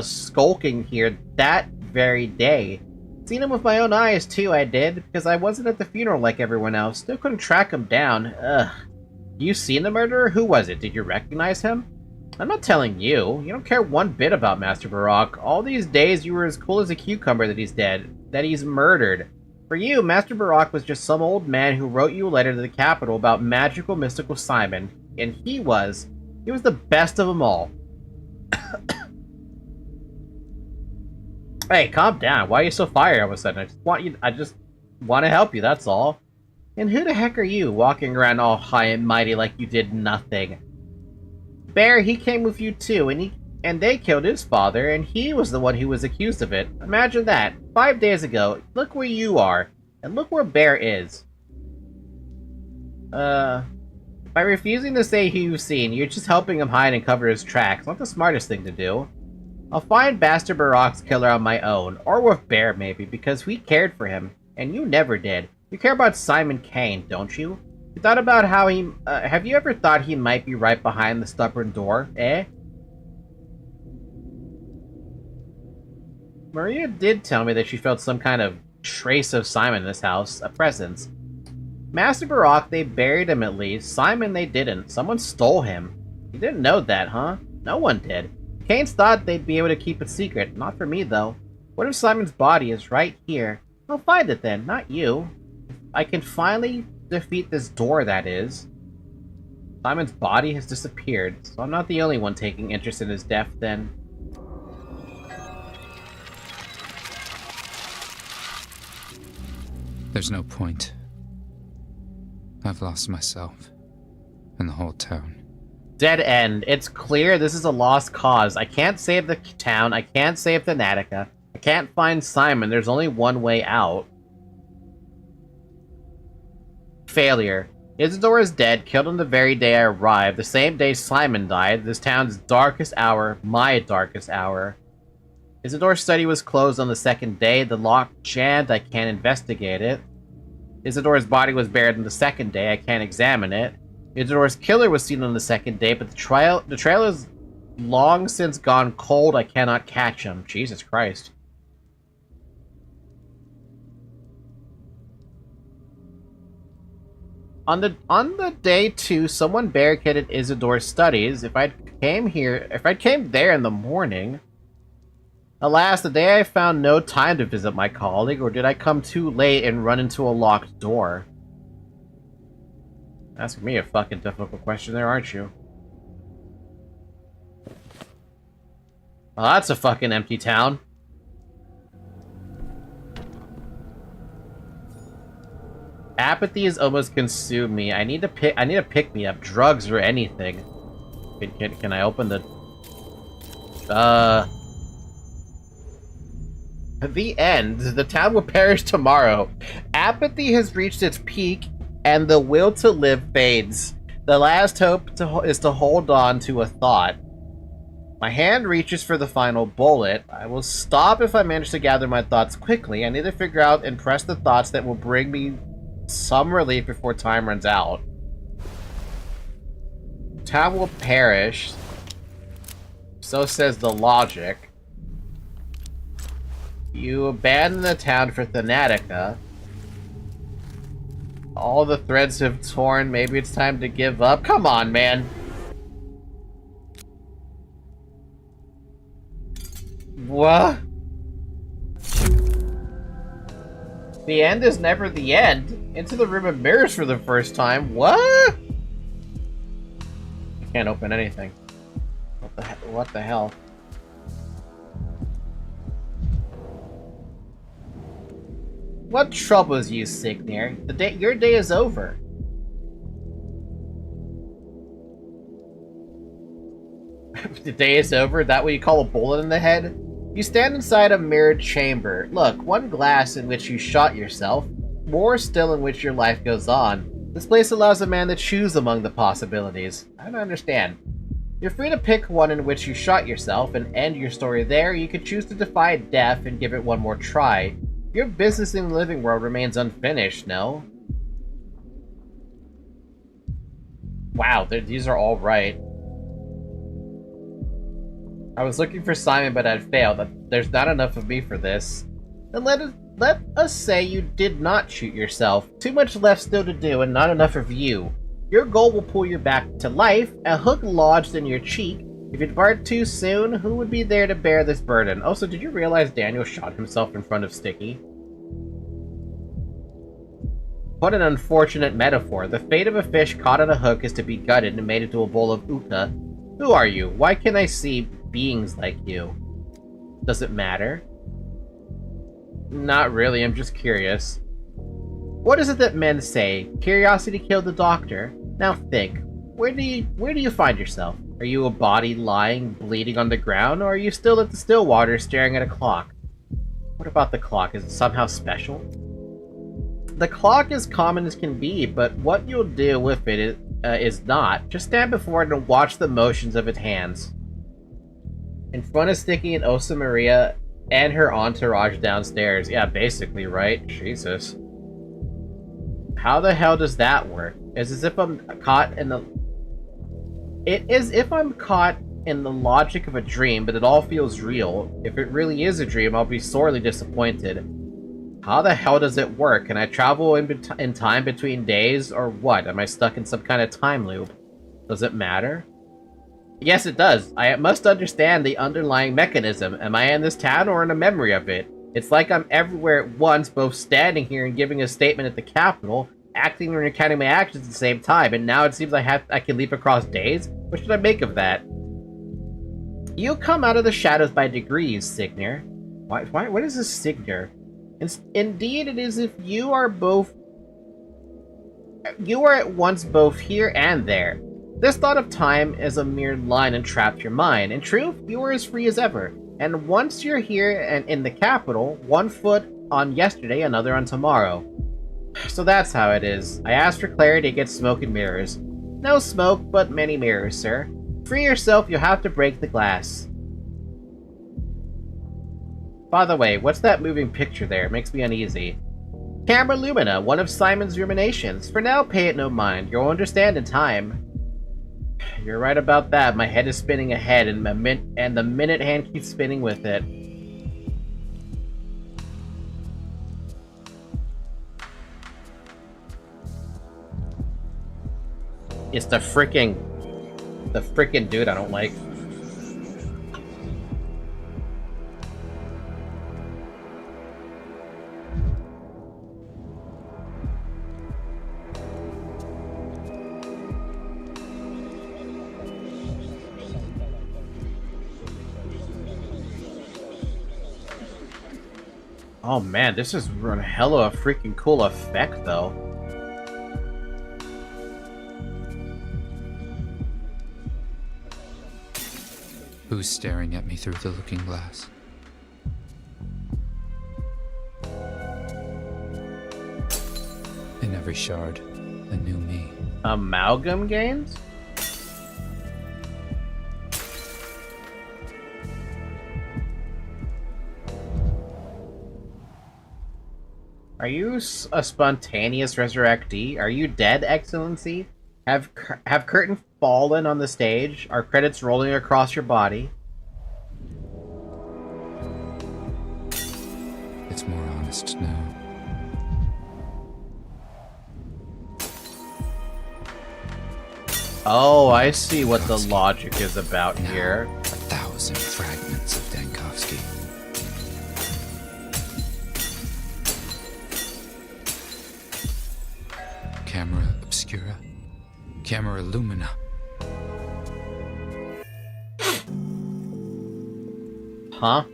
skulking here that very day. Seen him with my own eyes, too, I did, because I wasn't at the funeral like everyone else. Still couldn't track him down. Ugh. You seen the murderer? Who was it? Did you recognize him? I'm not telling you. You don't care one bit about Master Barak. All these days you were as cool as a cucumber that he's dead. That he's murdered. For you, Master Barak was just some old man who wrote you a letter to the capital about magical, mystical Simon. And he was the best of them all. Hey, calm down. Why are you so fired all of a sudden? I just want to help you, that's all. And who the heck are you, walking around all high and mighty like you did nothing? Bear, he came with you too, and they killed his father, and he was the one who was accused of it. Imagine that. 5 days ago, look where you are, and look where Bear is. By refusing to say who you've seen, you're just helping him hide and cover his tracks. Not the smartest thing to do. I'll find Master Barak's killer on my own, or with Bear maybe, because we cared for him, and you never did. You care about Simon Kane, don't you? You thought about how he, have you ever thought he might be right behind the stubborn door, eh? Maria did tell me that she felt some kind of trace of Simon in this house, a presence. Master Barak, they buried him at least. Simon, they didn't. Someone stole him. You didn't know that, huh? No one did. Kane's thought they'd be able to keep it secret. Not for me, though. What if Simon's body is right here? I'll find it then, not you. I can finally defeat this door, that is. Simon's body has disappeared, so I'm not the only one taking interest in his death, then. There's no point. I've lost myself and the whole town. Dead end. It's clear this is a lost cause. I can't save the town. I can't save the Natica. I can't find Simon. There's only one way out. Failure. Isidore is dead, killed on the very day I arrived, the same day Simon died, this town's darkest hour, my darkest hour. Isidore's study was closed on the second day, the lock jammed, I can't investigate it. Isidore's body was buried on the second day, I can't examine it. Isidore's killer was seen on the second day, but the trail is long since gone cold, I cannot catch him. Jesus Christ. On the day 2, someone barricaded Isidore's studies. If I'd came there in the morning. Alas, the day I found no time to visit my colleague, or did I come too late and run into a locked door? Asking me a fucking difficult question there, aren't you? Well, that's a fucking empty town. Apathy has almost consumed me. I need to pick me up, drugs or anything. Can I open the? The end. The town will perish tomorrow. Apathy has reached its peak, and the will to live fades. The last hope is to hold on to a thought. My hand reaches for the final bullet. I will stop if I manage to gather my thoughts quickly. I need to figure out and press the thoughts that will bring me some relief before time runs out. Town will perish. So says the logic. You abandon the town for Thanatica. All the threads have torn. Maybe it's time to give up. Come on, man. What? The end is never the end. Into the room of mirrors for the first time. What? I can't open anything. What the hell? What troubles you, Signir? Your day is over. The day is over? That what you call a bullet in the head? You stand inside a mirrored chamber. Look, one glass in which you shot yourself, more still in which your life goes on. This place allows a man to choose among the possibilities. I don't understand. You're free to pick one in which you shot yourself and end your story there. You could choose to defy death and give it one more try. Your business in the living world remains unfinished, no? Wow, these are all right. I was looking for Simon, but I'd failed. There's not enough of me for this. Then let us say you did not shoot yourself. Too much left still to do, and not enough of you. Your goal will pull you back to life, a hook lodged in your cheek. If you depart too soon, who would be there to bear this burden? Also, did you realize Daniel shot himself in front of Sticky? What an unfortunate metaphor. The fate of a fish caught on a hook is to be gutted and made into a bowl of uka. Who are you? Why can't I see beings like you? Does it matter? Not really, I'm just curious. What is it that men say? Curiosity killed the doctor? Now think, where do you find yourself? Are you a body lying, bleeding on the ground, or are you still at the still water staring at a clock? What about the clock? Is it somehow special? The clock is common as can be, but what you'll do with it is not. Just stand before it and watch the motions of its hands. In front of Sticky and Osa Maria and her entourage downstairs. Yeah, basically, right? Jesus. How the hell does that work? It's as if I'm caught in the... It is if I'm caught in the logic of a dream, but it all feels real. If it really is a dream, I'll be sorely disappointed. How the hell does it work? Can I travel in time between days, or what? Am I stuck in some kind of time loop? Does it matter? Yes, it does. I must understand the underlying mechanism. Am I in this town or in a memory of it? It's like I'm everywhere at once, both standing here and giving a statement at the Capitol, acting and recounting my actions at the same time, and now it seems I can leap across days? What should I make of that? You come out of the shadows by degrees, Signir. What is this Signir? Indeed, it is if you are at once both here and there. This thought of time is a mere line entrapped your mind. In truth, you are as free as ever. And once you're here and in the capital, one foot on yesterday, another on tomorrow. So that's how it is. I asked for clarity to get smoke and mirrors. No smoke, but many mirrors, sir. Free yourself, you'll have to break the glass. By the way, what's that moving picture there? It makes me uneasy. Camera Lumina, one of Simon's ruminations. For now, pay it no mind. You'll understand in time. You're right about that. My head is spinning ahead, and the minute hand keeps spinning with it. It's the frickin' dude I don't like. Oh man, this is a hell of a freaking cool effect, though. Who's staring at me through the looking glass? In every shard, a new me. Amalgam games? Are you a spontaneous resurrectee? Are you dead, Excellency? Have curtain fallen on the stage? Are credits rolling across your body? It's more honest now. Oh, I see what the logic is about here. 1,000 fragments of Dankovsky. Camera obscura. Camera lumina. Huh?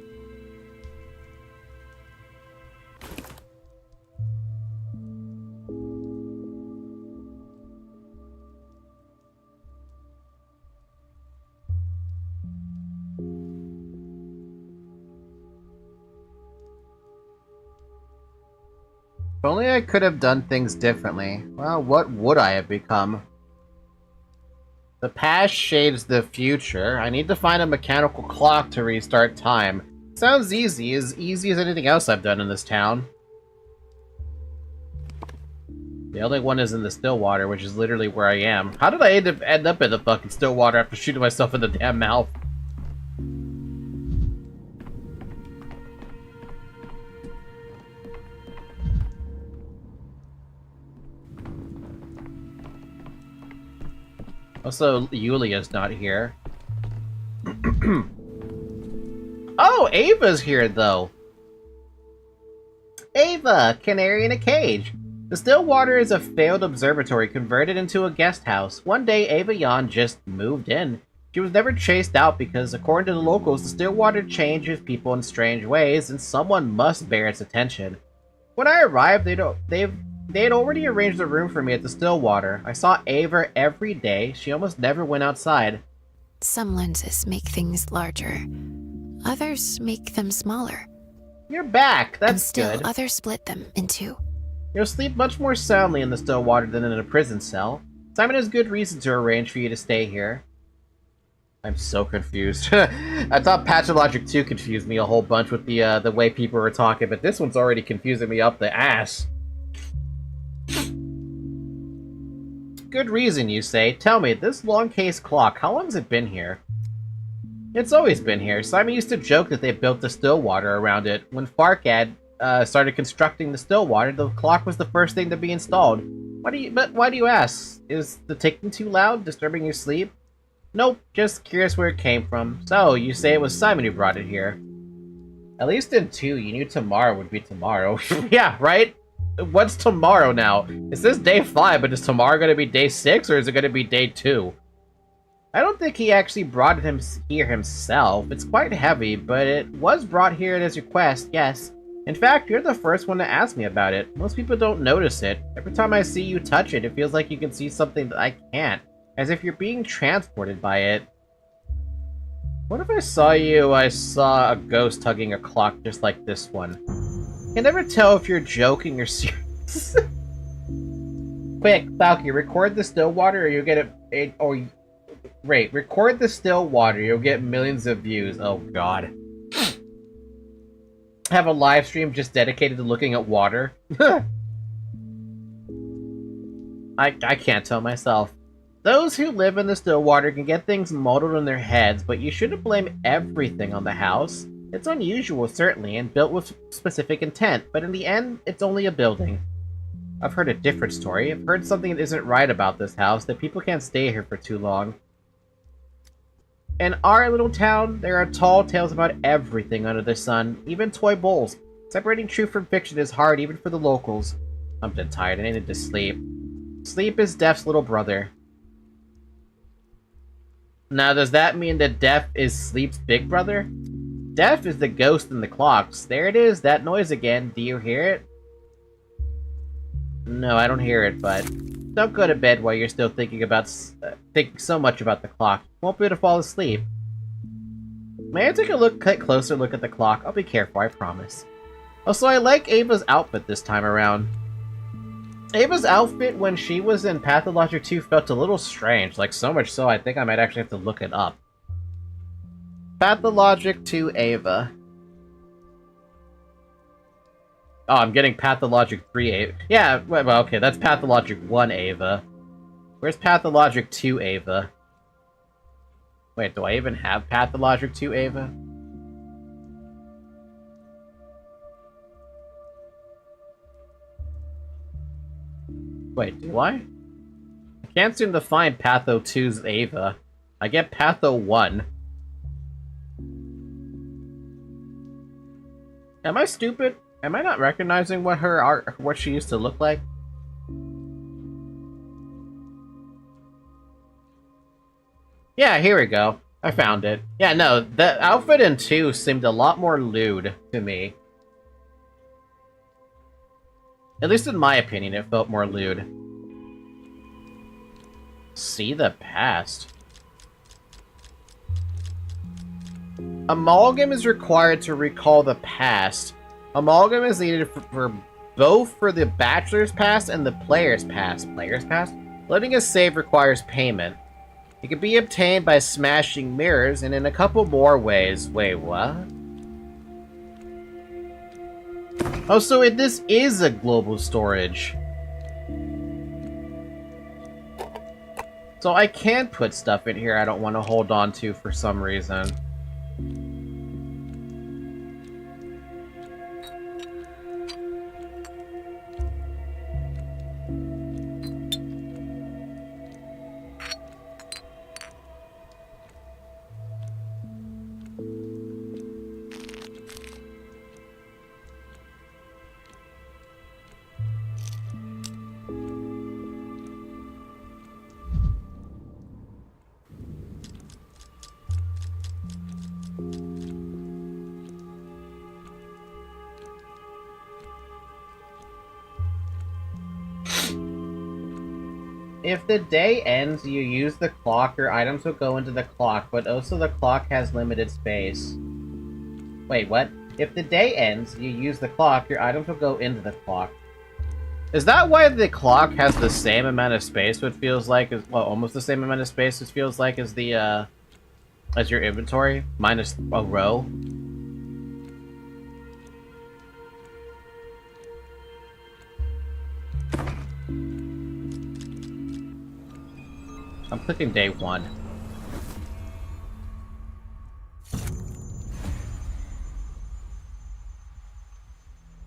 If only I could have done things differently. Well, what would I have become? The past shades the future. I need to find a mechanical clock to restart time. Sounds easy as anything else I've done in this town. The only one is in the Stillwater, which is literally where I am. How did I end up in the fucking Stillwater after shooting myself in the damn mouth? Also, Yulia's not here. Oh, Ava's here, though. Ava, canary in a cage. The Stillwater is a failed observatory converted into a guest house. One day, Ava Yan just moved in. She was never chased out because, according to the locals, the Stillwater changes people in strange ways, and someone must bear its attention. When I arrived, they had already arranged a room for me at the Stillwater. I saw Ava every day. She almost never went outside. Some lenses make things larger. Others make them smaller. You're back. That's and still good. Others split them in two. You'll sleep much more soundly in the Stillwater than in a prison cell. Simon has good reason to arrange for you to stay here. I'm so confused. I thought Pathologic 2 confused me a whole bunch with the way people were talking, but this one's already confusing me up the ass. Good reason, you say. Tell me, this long case clock, how long has it been here? It's always been here. Simon used to joke that they built the Stillwater around it. When Farkad started constructing the Stillwater, the clock was the first thing to be installed. Why do you ask? Is the ticking too loud, disturbing your sleep? Nope, just curious where it came from. So, you say it was Simon who brought it here. At least in 2, you knew tomorrow would be tomorrow. Yeah, right? What's tomorrow now? It says day 5, but is tomorrow going to be day 6, or is it going to be day 2? I don't think he actually brought him here himself. It's quite heavy, but it was brought here at his request, yes. In fact, you're the first one to ask me about it. Most people don't notice it. Every time I see you touch it, it feels like you can see something that I can't. As if you're being transported by it. What if I saw a ghost tugging a clock just like this one? I can never tell if you're joking or serious. Quick, Falky, record the Stillwater or you'll get record the Stillwater, you'll get millions of views. Oh god. Have a live stream just dedicated to looking at water. I can't tell myself. Those who live in the Stillwater can get things muddled in their heads, but you shouldn't blame everything on the house. It's unusual, certainly, and built with specific intent, but in the end, it's only a building. I've heard a different story. I've heard something that isn't right about this house, that people can't stay here for too long. In our little town, there are tall tales about everything under the sun, even toy bulls. Separating truth from fiction is hard even for the locals. I'm dead tired, I needed to sleep. Sleep is Death's little brother. Now, does that mean that Death is Sleep's big brother? Death is the ghost in the clocks. There it is, that noise again. Do you hear it? No, I don't hear it, but don't go to bed while you're still thinking so much about the clock. You won't be able to fall asleep. May I take a closer look at the clock? I'll be careful, I promise. Also, I like Ava's outfit this time around. Ava's outfit when she was in Pathologic 2 felt a little strange, like so much so I think I might actually have to look it up. Pathologic 2 Ava. Oh, I'm getting Pathologic 3 Ava. Yeah, well, okay, that's Pathologic 1 Ava. Where's Pathologic 2 Ava? Wait, do I even have Pathologic 2 Ava? Wait, do I? I can't seem to find Patho 2's Ava. I get Patho 1. Am I stupid? Am I not recognizing what her art, what she used to look like? Yeah, here we go. I found it. Yeah, no, the outfit in 2 seemed a lot more lewd to me. At least in my opinion, it felt more lewd. See the past. Amalgam is required to recall the past. Amalgam is needed for both for the Bachelor's past and the Player's past. Player's past? Loading a save requires payment. It can be obtained by smashing mirrors and in a couple more ways. Wait, what? Oh, so this is a global storage. So I can put stuff in here I don't want to hold on to for some reason. If the day ends, you use the clock, your items will go into the clock, but also the clock has limited space. Wait, what? If the day ends, you use the clock, your items will go into the clock. Is that why the clock has the same amount of space, what feels like, well, almost the same amount of space it feels like as the, as your inventory? Minus a row? I'm clicking day 1.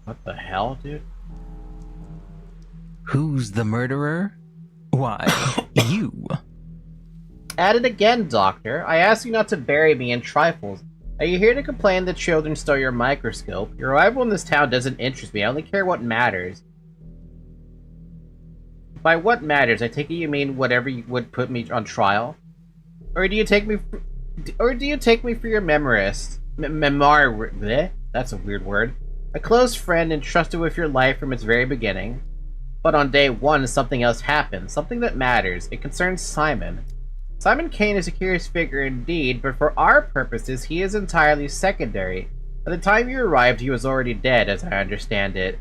What the hell, dude? Who's the murderer? Why, you. At it again, Doctor. I ask you not to bury me in trifles. Are you here to complain that children stole your microscope? Your arrival in this town doesn't interest me. I only care what matters. By what matters, I take it you mean whatever you would put me on trial? Or do you take me for your memorist? Bleh? That's a weird word. A close friend entrusted with your life from its very beginning. But on day 1, something else happened. Something that matters. It concerns Simon. Simon Kane is a curious figure indeed, but for our purposes, he is entirely secondary. By the time you arrived, he was already dead, as I understand it.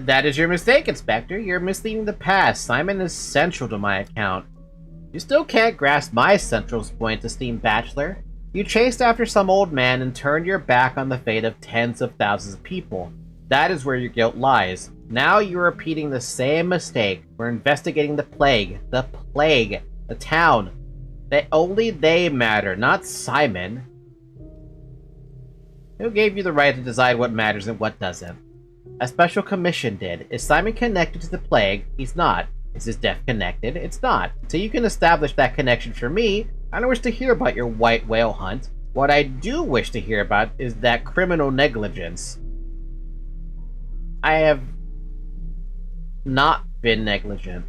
That is your mistake, Inspector. You're misleading the past. Simon is central to my account. You still can't grasp my central point, esteemed Bachelor. You chased after some old man and turned your back on the fate of tens of thousands of people. That is where your guilt lies. Now you're repeating the same mistake. We're investigating the plague. The plague. The town. Only they matter, not Simon. Who gave you the right to decide what matters and what doesn't? A special commission did. Is Simon connected to the plague? He's not. Is his death connected? It's not. Until you can establish that connection for me, I don't wish to hear about your white whale hunt. What I do wish to hear about is that criminal negligence. I have not been negligent.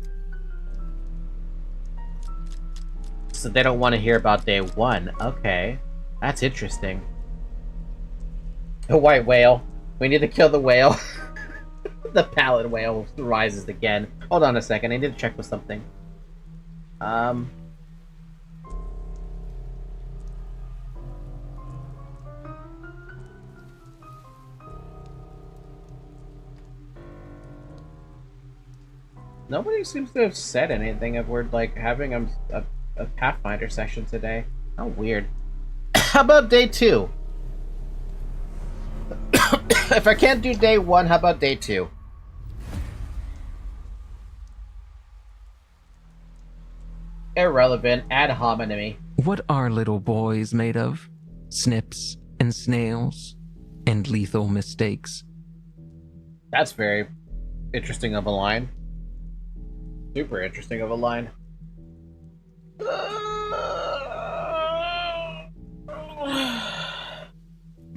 So they don't want to hear about day 1. Okay. That's interesting. The white whale. We need to kill the whale. The pallid whale rises again. Hold on a second, I need to check with something. Nobody seems to have said anything of we're like having a Pathfinder session today. How weird. How about day 2? If I can't do day 1, how about day 2? Irrelevant. Ad hominem. What are little boys made of? Snips and snails and lethal mistakes. That's very interesting of a line. Super interesting of a line.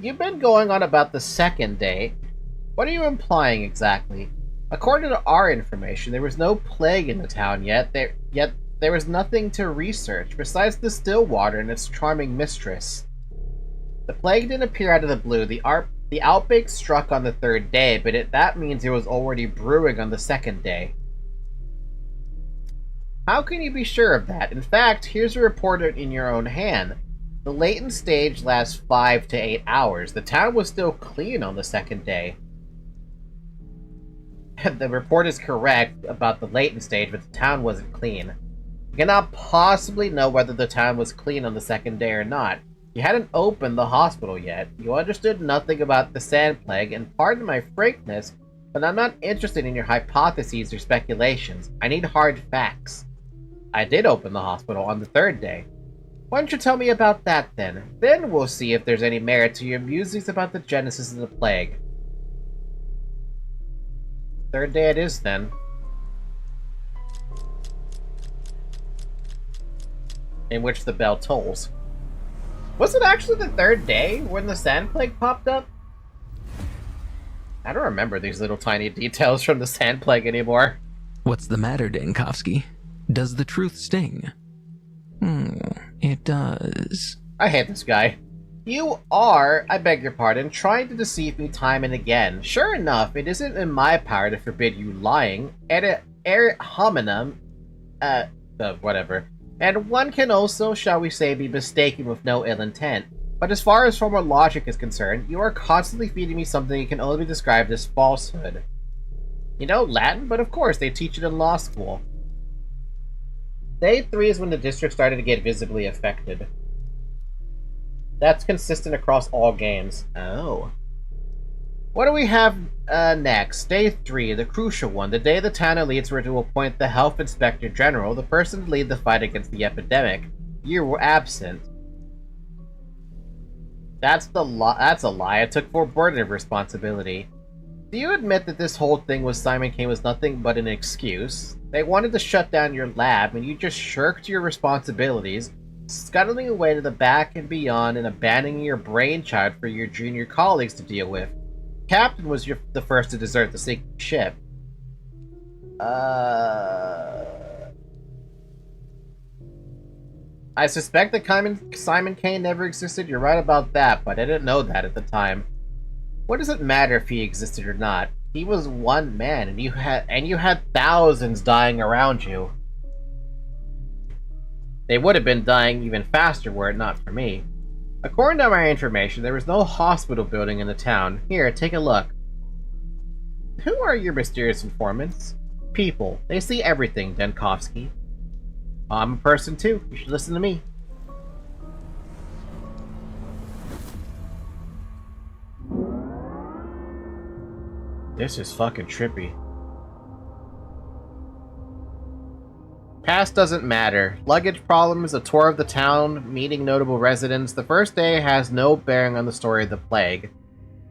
You've been going on about the second day. What are you implying exactly? According to our information, there was no plague in the town yet there was nothing to research besides the still water and its charming mistress. The plague didn't appear out of the blue. The outbreak struck on the 3rd day, but that means it was already brewing on the 2nd day. How can you be sure of that? In fact, here's a report in your own hand. The latent stage lasts 5 to 8 hours. The town was still clean on the 2nd day. The report is correct about the latent stage, but the town wasn't clean. You cannot possibly know whether the town was clean on the 2nd day or not. You hadn't opened the hospital yet. You understood nothing about the sand plague, and pardon my frankness, but I'm not interested in your hypotheses or speculations. I need hard facts. I did open the hospital on the 3rd day. Why don't you tell me about that then? Then we'll see if there's any merit to your musings about the genesis of the plague. 3rd day it is then. In which the bell tolls. Was it actually the 3rd day when the sand plague popped up? I don't remember these little tiny details from the sand plague anymore. What's the matter, Dankovsky? Does the truth sting? It does. I hate this guy. You are, I beg your pardon, trying to deceive me time and again. Sure enough, it isn't in my power to forbid you lying. Hominem, whatever. And one can also, shall we say, be mistaken with no ill intent. But as far as formal logic is concerned, you are constantly feeding me something that can only be described as falsehood. You know Latin? But of course, they teach it in law school. Day 3 is when the district started to get visibly affected. That's consistent across all games. Oh. What do we have next? Day 3, the crucial one. The day the town elites were to appoint the Health Inspector General, the person to lead the fight against the epidemic. You were absent. That's a lie. I took full burden of responsibility. Do you admit that this whole thing with Simon Kane was nothing but an excuse? They wanted to shut down your lab, and you just shirked your responsibilities, scuttling away to the back and beyond and abandoning your brainchild for your junior colleagues to deal with. Captain was the first to desert the sinking ship. I suspect that Simon Kane never existed. You're right about that, but I didn't know that at the time. What does it matter if he existed or not? He was one man, and you had thousands dying around you. They would have been dying even faster were it not for me. According to my information, there was no hospital building in the town. Here, take a look. Who are your mysterious informants? People. They see everything, Dankovsky. I'm a person too. You should listen to me. This is fucking trippy. Past doesn't matter. Luggage problems, a tour of the town, meeting notable residents. The first day has no bearing on the story of the plague.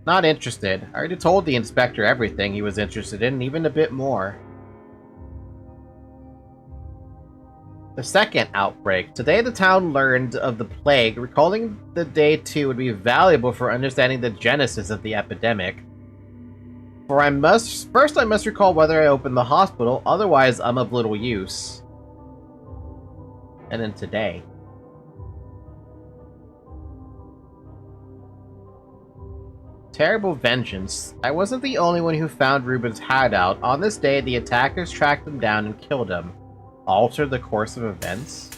Not interested. I already told the inspector everything he was interested in, even a bit more. The second outbreak. Today the town learned of the plague. Recalling the day 2 would be valuable for understanding the genesis of the epidemic. First I must recall whether I opened the hospital, otherwise I'm of little use. And then today. Terrible vengeance. I wasn't the only one who found Ruben's hideout. On this day, the attackers tracked him down and killed him. Alter the course of events?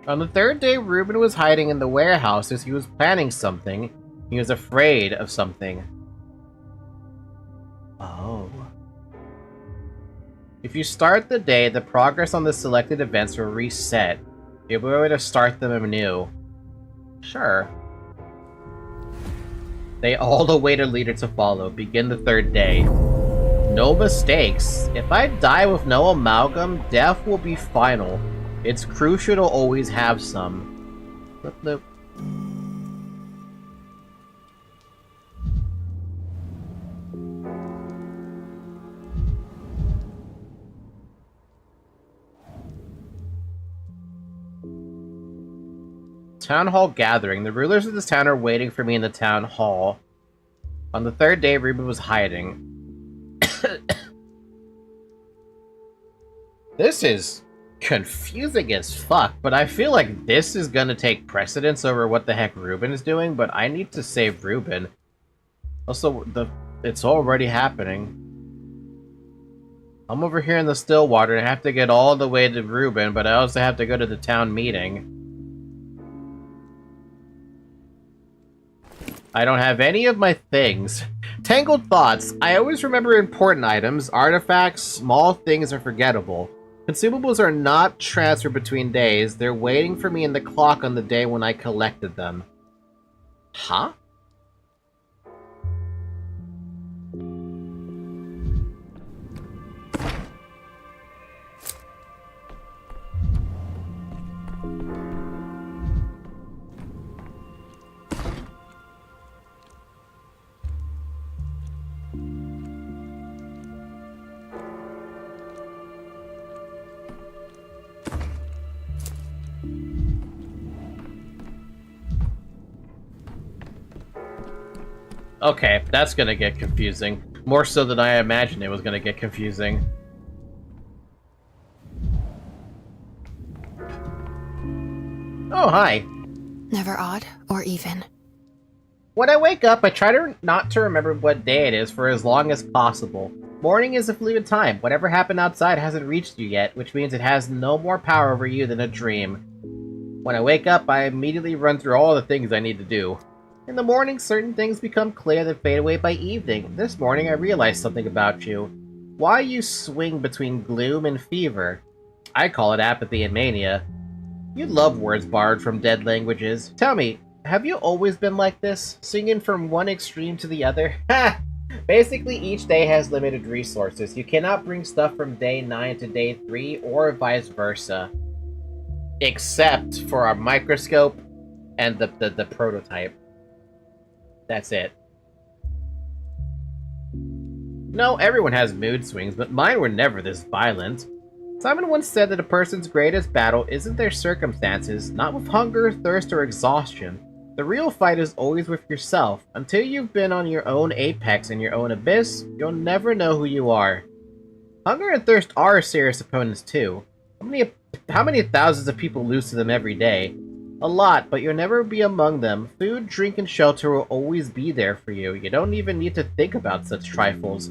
On the third day, Reuben was hiding in the warehouse as he was planning something. He was afraid of something. Oh. If you start the day, the progress on the selected events will reset. You'll be able to start them anew. Sure. They all await a leader to follow. Begin the third day. No mistakes. If I die with no amalgam, death will be final. It's crucial to always have some. Flip, flip. Town hall gathering. The rulers of this town are waiting for me in the town hall. On the third day, Reuben was hiding. This is confusing as fuck, but I feel like this is gonna take precedence over what the heck Reuben is doing, but I need to save Reuben. Also, it's already happening. I'm over here in the Stillwater and I have to get all the way to Reuben, but I also have to go to the town meeting. I don't have any of my things. Tangled thoughts. I always remember important items. Artifacts, small things are forgettable. Consumables are not transferred between days. They're waiting for me in the clock on the day when I collected them. Huh? Okay, that's gonna get confusing. More so than I imagined it was gonna get confusing. Oh, hi. Never odd or even. When I wake up, I try not to remember what day it is for as long as possible. Morning is a fluid time. Whatever happened outside hasn't reached you yet, which means it has no more power over you than a dream. When I wake up, I immediately run through all the things I need to do. In the morning, certain things become clear that fade away by evening. This morning, I realized something about you. Why you swing between gloom and fever. I call it apathy and mania. You love words borrowed from dead languages. Tell me, have you always been like this? Swinging from one extreme to the other? Ha! Basically, each day has limited resources. You cannot bring stuff from day 9 to day 3, or vice versa. Except for our microscope and the prototype. That's it. No, everyone has mood swings, but mine were never this violent. Simon once said that a person's greatest battle isn't their circumstances, not with hunger, thirst, or exhaustion. The real fight is always with yourself. Until you've been on your own apex and your own abyss, you'll never know who you are. Hunger and thirst are serious opponents too. How many thousands of people lose to them every day? A lot, but you'll never be among them. Food, drink, and shelter will always be there for you. You don't even need to think about such trifles.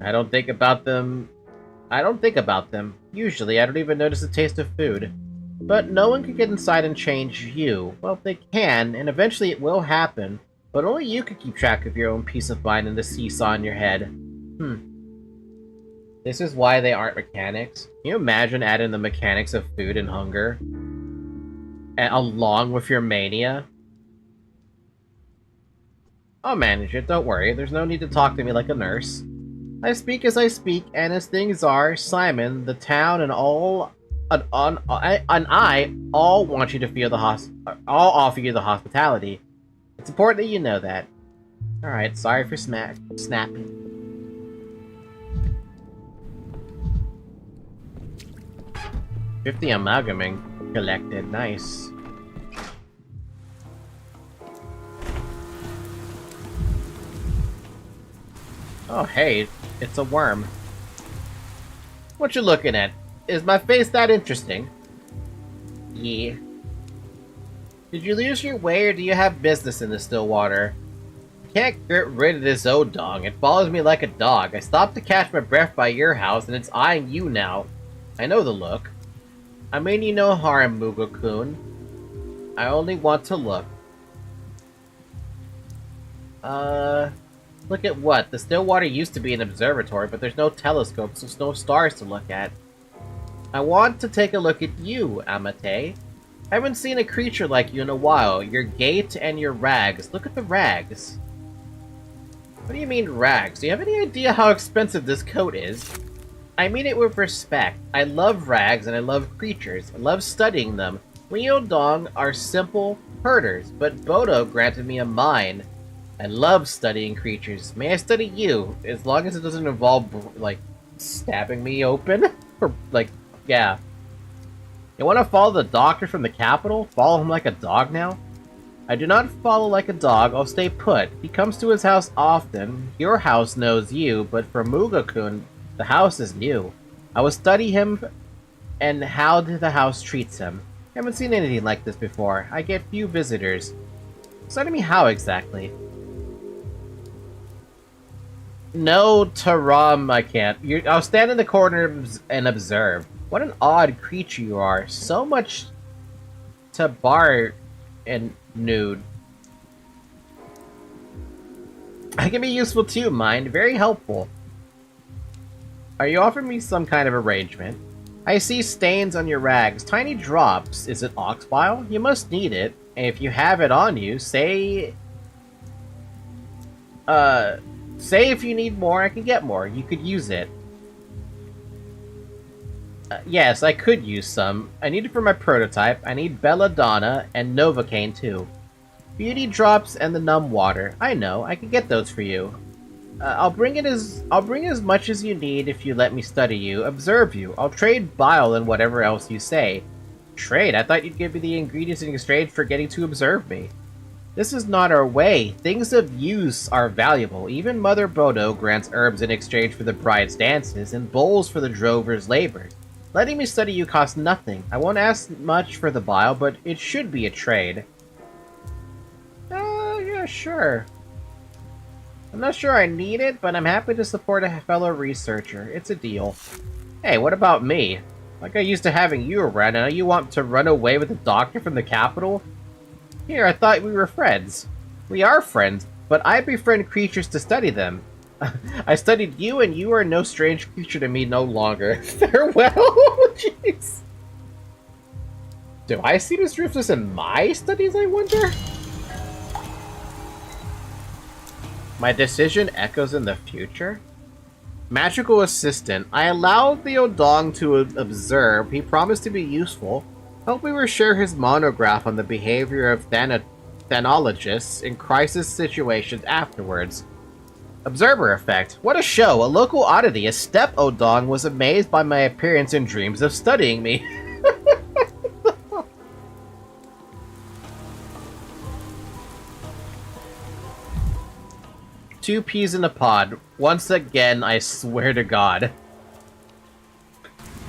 I don't think about them. Usually, I don't even notice the taste of food. But no one can get inside and change you. Well, they can, and eventually it will happen. But only you can keep track of your own peace of mind and the seesaw in your head. This is why they aren't mechanics. Can you imagine adding the mechanics of food and hunger? Along with your mania? I'll manage it, don't worry. There's no need to talk to me like a nurse. I speak as I speak, and as things are, Simon, the town, and I all want you to feel all offer you the hospitality. It's important that you know that. Alright, sorry for snapping. $50 amalgaming collected, nice. Oh hey, it's a worm. What you looking at? Is my face that interesting? Yeah. Did you lose your way or do you have business in the Stillwater? Can't get rid of this Odong. It follows me like a dog. I stopped to catch my breath by your house and it's eyeing you now. I know the look. I mean you no harm, Mugo-kun. I only want to look. Look at what? The Stillwater used to be an observatory, but there's no telescopes, so there's no stars to look at. I want to take a look at you, Amate. I haven't seen a creature like you in a while. Your gait and your rags. Look at the rags. What do you mean rags? Do you have any idea how expensive this coat is? I mean it with respect. I love rags and I love creatures. I love studying them. We Odong are simple herders, but Bodo granted me a mind. I love studying creatures. May I study you? As long as it doesn't involve, like, stabbing me open? Or, like, yeah. You want to follow the doctor from the capital? Follow him like a dog now? I do not follow like a dog, I'll stay put. He comes to his house often. Your house knows you, but for Mugo-kun, the house is new. I will study him and how the house treats him. I haven't seen anything like this before. I get few visitors. Study me how exactly? No, Taram, I can't. I'll stand in the corner and observe. What an odd creature you are. So much to bar and nude. I can be useful too, mind. Very helpful. Are you offering me some kind of arrangement? I see stains on your rags. Tiny drops. Is it ox bile? You must need it. And if you have it on you, say if you need more, I can get more. You could use it. Yes, I could use some. I need it for my prototype. I need Belladonna and Novocaine too. Beauty drops and the numb water. I know, I can get those for you. I'll bring as much as you need if you let me study you, observe you. I'll trade bile and whatever else you say. Trade? I thought you'd give me the ingredients in exchange for getting to observe me. This is not our way. Things of use are valuable. Even Mother Bodo grants herbs in exchange for the bride's dances, and bowls for the drover's labors. Letting me study you costs nothing. I won't ask much for the bile, but it should be a trade. Yeah, sure. I'm not sure I need it, but I'm happy to support a fellow researcher. It's a deal. Hey, what about me? Like I used to having you around, and now you want to run away with the doctor from the capital? Here, I thought we were friends. We are friends, but I befriend creatures to study them. I studied you, and you are no strange creature to me no longer. Farewell! Jeez. Do I see Miss Rufus in my studies, I wonder? My decision echoes in the future? Magical assistant. I allowed the Odong to observe. He promised to be useful. Hope we will share his monograph on the behavior of Pathologists in crisis situations afterwards. Observer effect. What a show! A local oddity. A step Odong was amazed by my appearance and dreams of studying me. Two peas in a pod. Once again, I swear to God.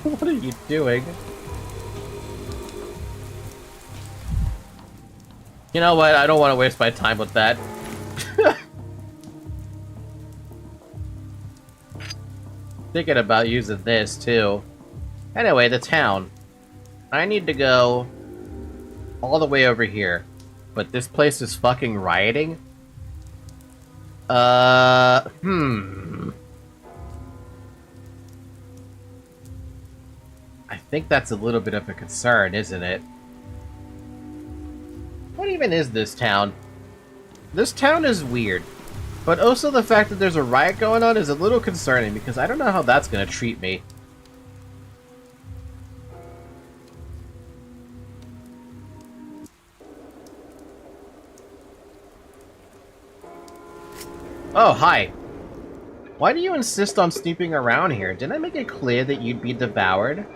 What are you doing? You know what? I don't want to waste my time with that. Thinking about using this, too. Anyway, the town. I need to go all the way over here. But this place is fucking rioting? I think that's a little bit of a concern, isn't it? What even is this town? This town is weird. But also the fact that there's a riot going on is a little concerning because I don't know how that's gonna treat me. Oh, hi. Why do you insist on snooping around here? Didn't I make it clear that you'd be devoured?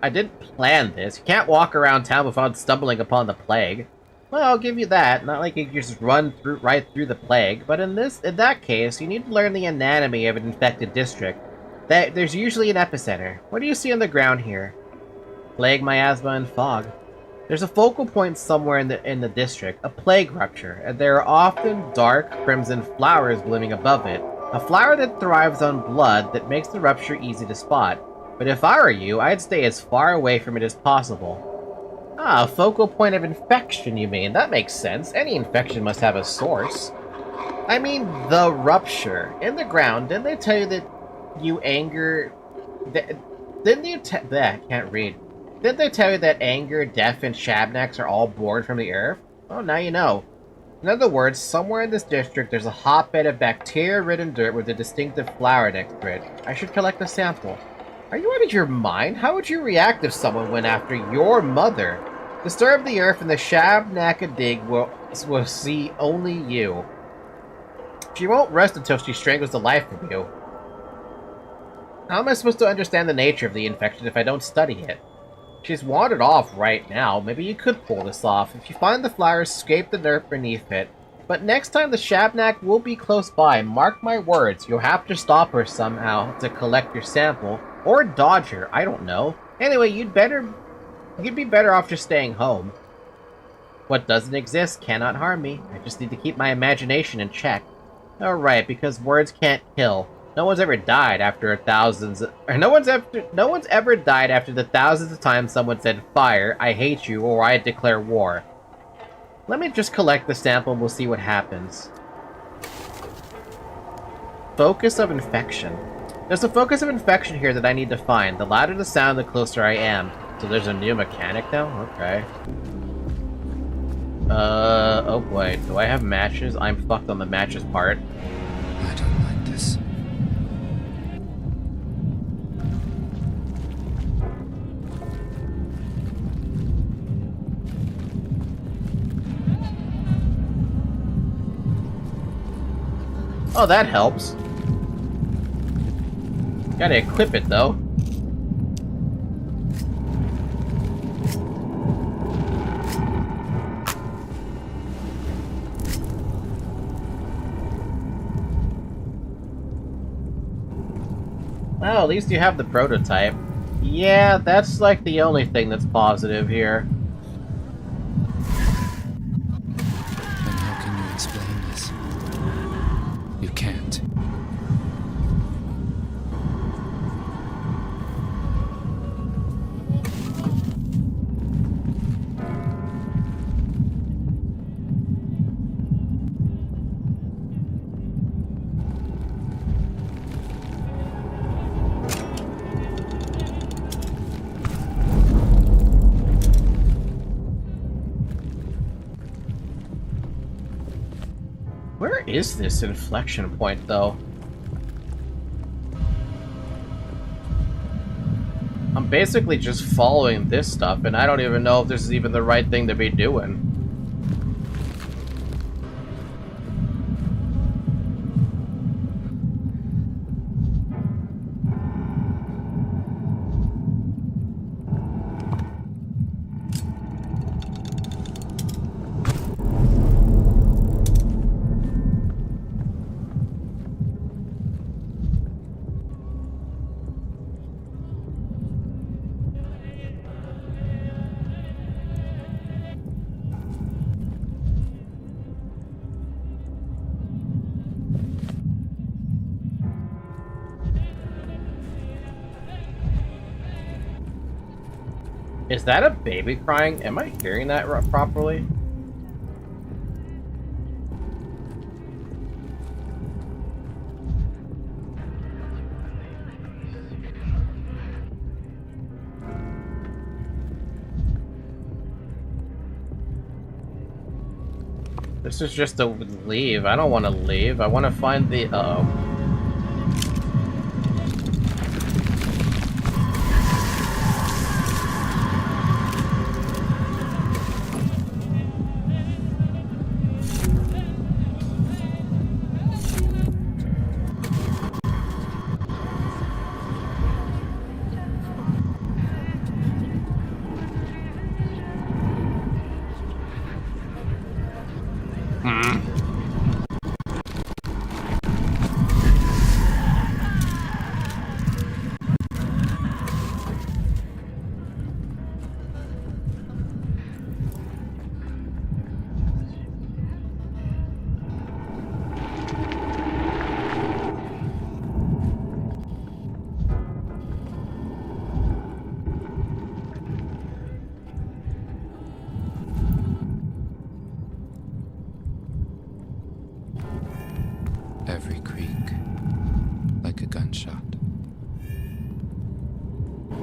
I didn't plan this. You can't walk around town without stumbling upon the plague. Well, I'll give you that. Not like you just run right through the plague, but in that case, you need to learn the anatomy of an infected district. There's usually an epicenter. What do you see on the ground here? Plague, miasma, and fog. There's a focal point somewhere in the district, a plague rupture, and there are often dark crimson flowers blooming above it. A flower that thrives on blood that makes the rupture easy to spot. But if I were you, I'd stay as far away from it as possible. Ah, a focal point of infection, you mean? That makes sense. Any infection must have a source. I mean, the rupture. In the ground, didn't they tell you that you anger... Didn't you I can't read. Didn't they tell you that anger, death, and shabnaks are all born from the earth? Oh, now you know. In other words, somewhere in this district there's a hotbed of bacteria-ridden dirt with a distinctive flower next to it. I should collect a sample. Are you out of your mind? How would you react if someone went after your mother? Disturb the earth and the Shabnakadig will see only you. She won't rest until she strangles the life from you. How am I supposed to understand the nature of the infection if I don't study it? She's wandered off right now. Maybe you could pull this off. If you find the flowers, scrape the dirt beneath it. But next time the Shabnak will be close by. Mark my words, you'll have to stop her somehow to collect your sample. Or dodge her, I don't know. Anyway, you'd be better off just staying home. What doesn't exist cannot harm me. I just need to keep my imagination in check. Alright, because words can't kill. No one's ever died after no one's ever died after the thousands of times someone said fire, I hate you, or I declare war. Let me just collect the sample and we'll see what happens. Focus of infection. There's a focus of infection here that I need to find. The louder the sound, the closer I am. So there's a new mechanic now? Okay. Oh boy. Do I have matches? I'm fucked on the matches part. I don't like this. Oh, that helps. Gotta equip it, though. Well, at least you have the prototype. Yeah, that's like the only thing that's positive here. Then how can you explain this? You can't. Where is this inflection point, though? I'm basically just following this stuff, and I don't even know if this is even the right thing to be doing. Is that a baby crying? Am I hearing that properly? This is just a leave. I don't want to leave. I want to find the... Uh-oh.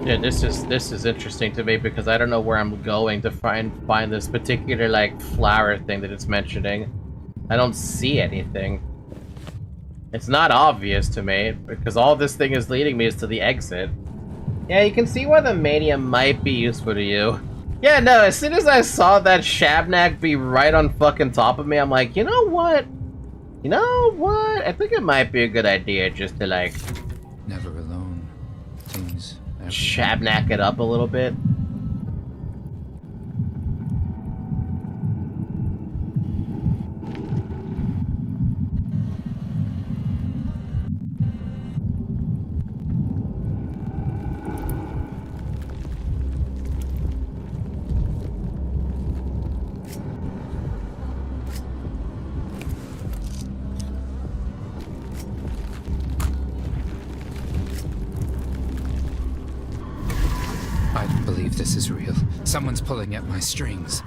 Yeah, this is interesting to me because I don't know where I'm going to find this particular like flower thing that it's mentioning. I don't see anything. It's not obvious to me because all this thing is leading me is to the exit. Yeah, you can see why the mania might be useful to you. Yeah, no, as soon as I saw that Shabnak be right on fucking top of me, I'm like, you know what? You know what? I think it might be a good idea just to like Never alone. Things Shabnak it up a little bit. I don't believe this is real. Someone's pulling at my strings.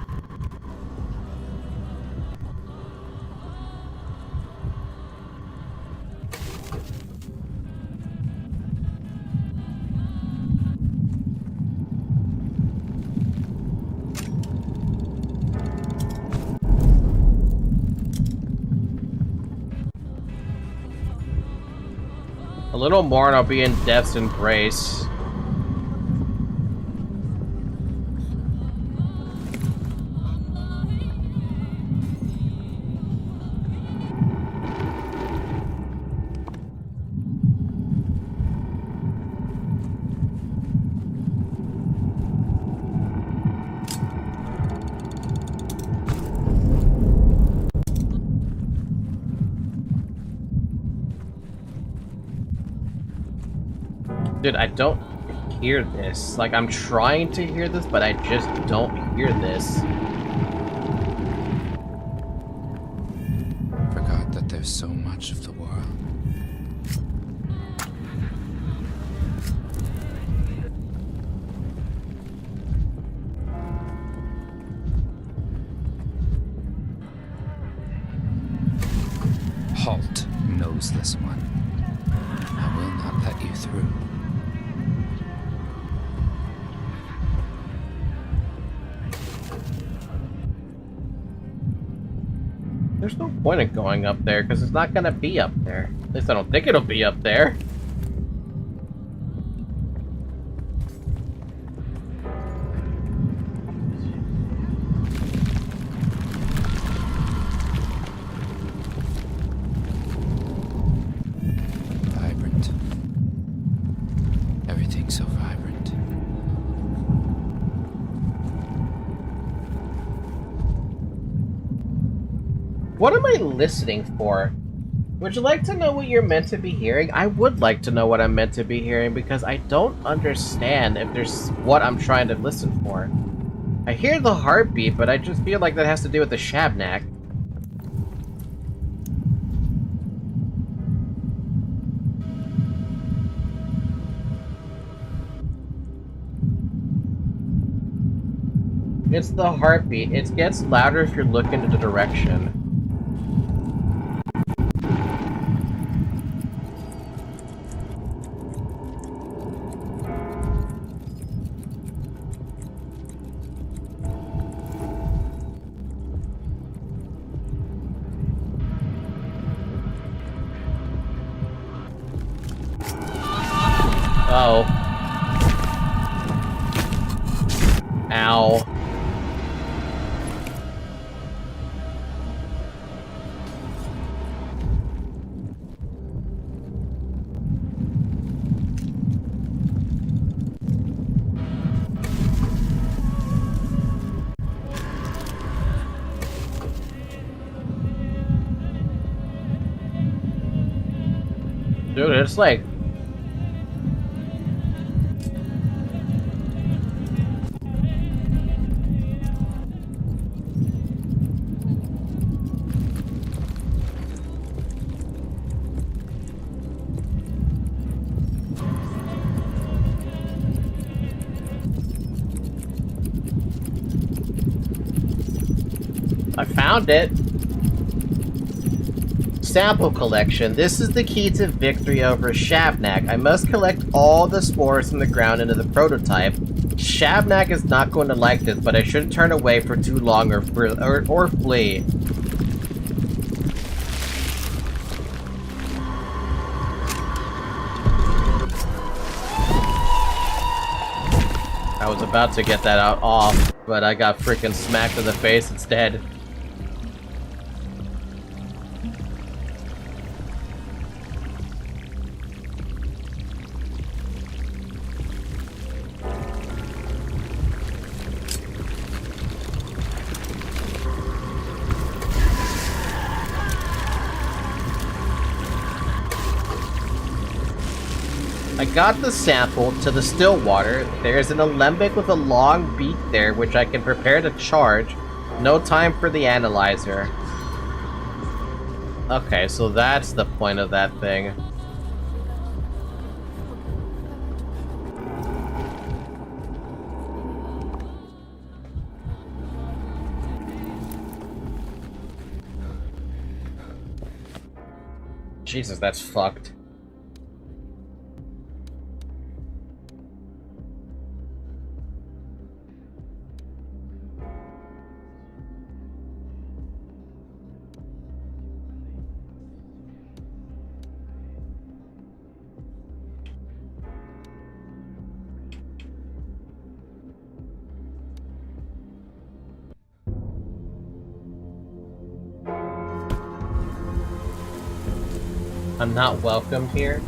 A little more and I'll be in Death's embrace. Dude, I don't hear this. Like, I'm trying to hear this, but I just don't hear this. Forgot that there's so much of the world. Halt knows this one. I will not let you through. There's no point in going up there, because it's not gonna be up there. At least I don't think it'll be up there. Vibrant. Everything's so vibrant. What am I listening for? Would you like to know what you're meant to be hearing? I would like to know what I'm meant to be hearing because I don't understand if there's what I'm trying to listen for. I hear the heartbeat, but I just feel like that has to do with the Shabnak. It's the heartbeat. It gets louder if you're looking in the direction. Uh-oh. Ow. Dude, it's like... I found it. Sample collection. This is the key to victory over Shabnak. I must collect all the spores from the ground into the prototype. Shabnak is not going to like this, but I shouldn't turn away for too long or flee. I was about to get that off, but I got freaking smacked in the face instead. I got the sample to the still water. There's an alembic with a long beak there, which I can prepare to charge. No time for the analyzer. Okay, so that's the point of that thing. Jesus, that's fucked. I'm not welcome here.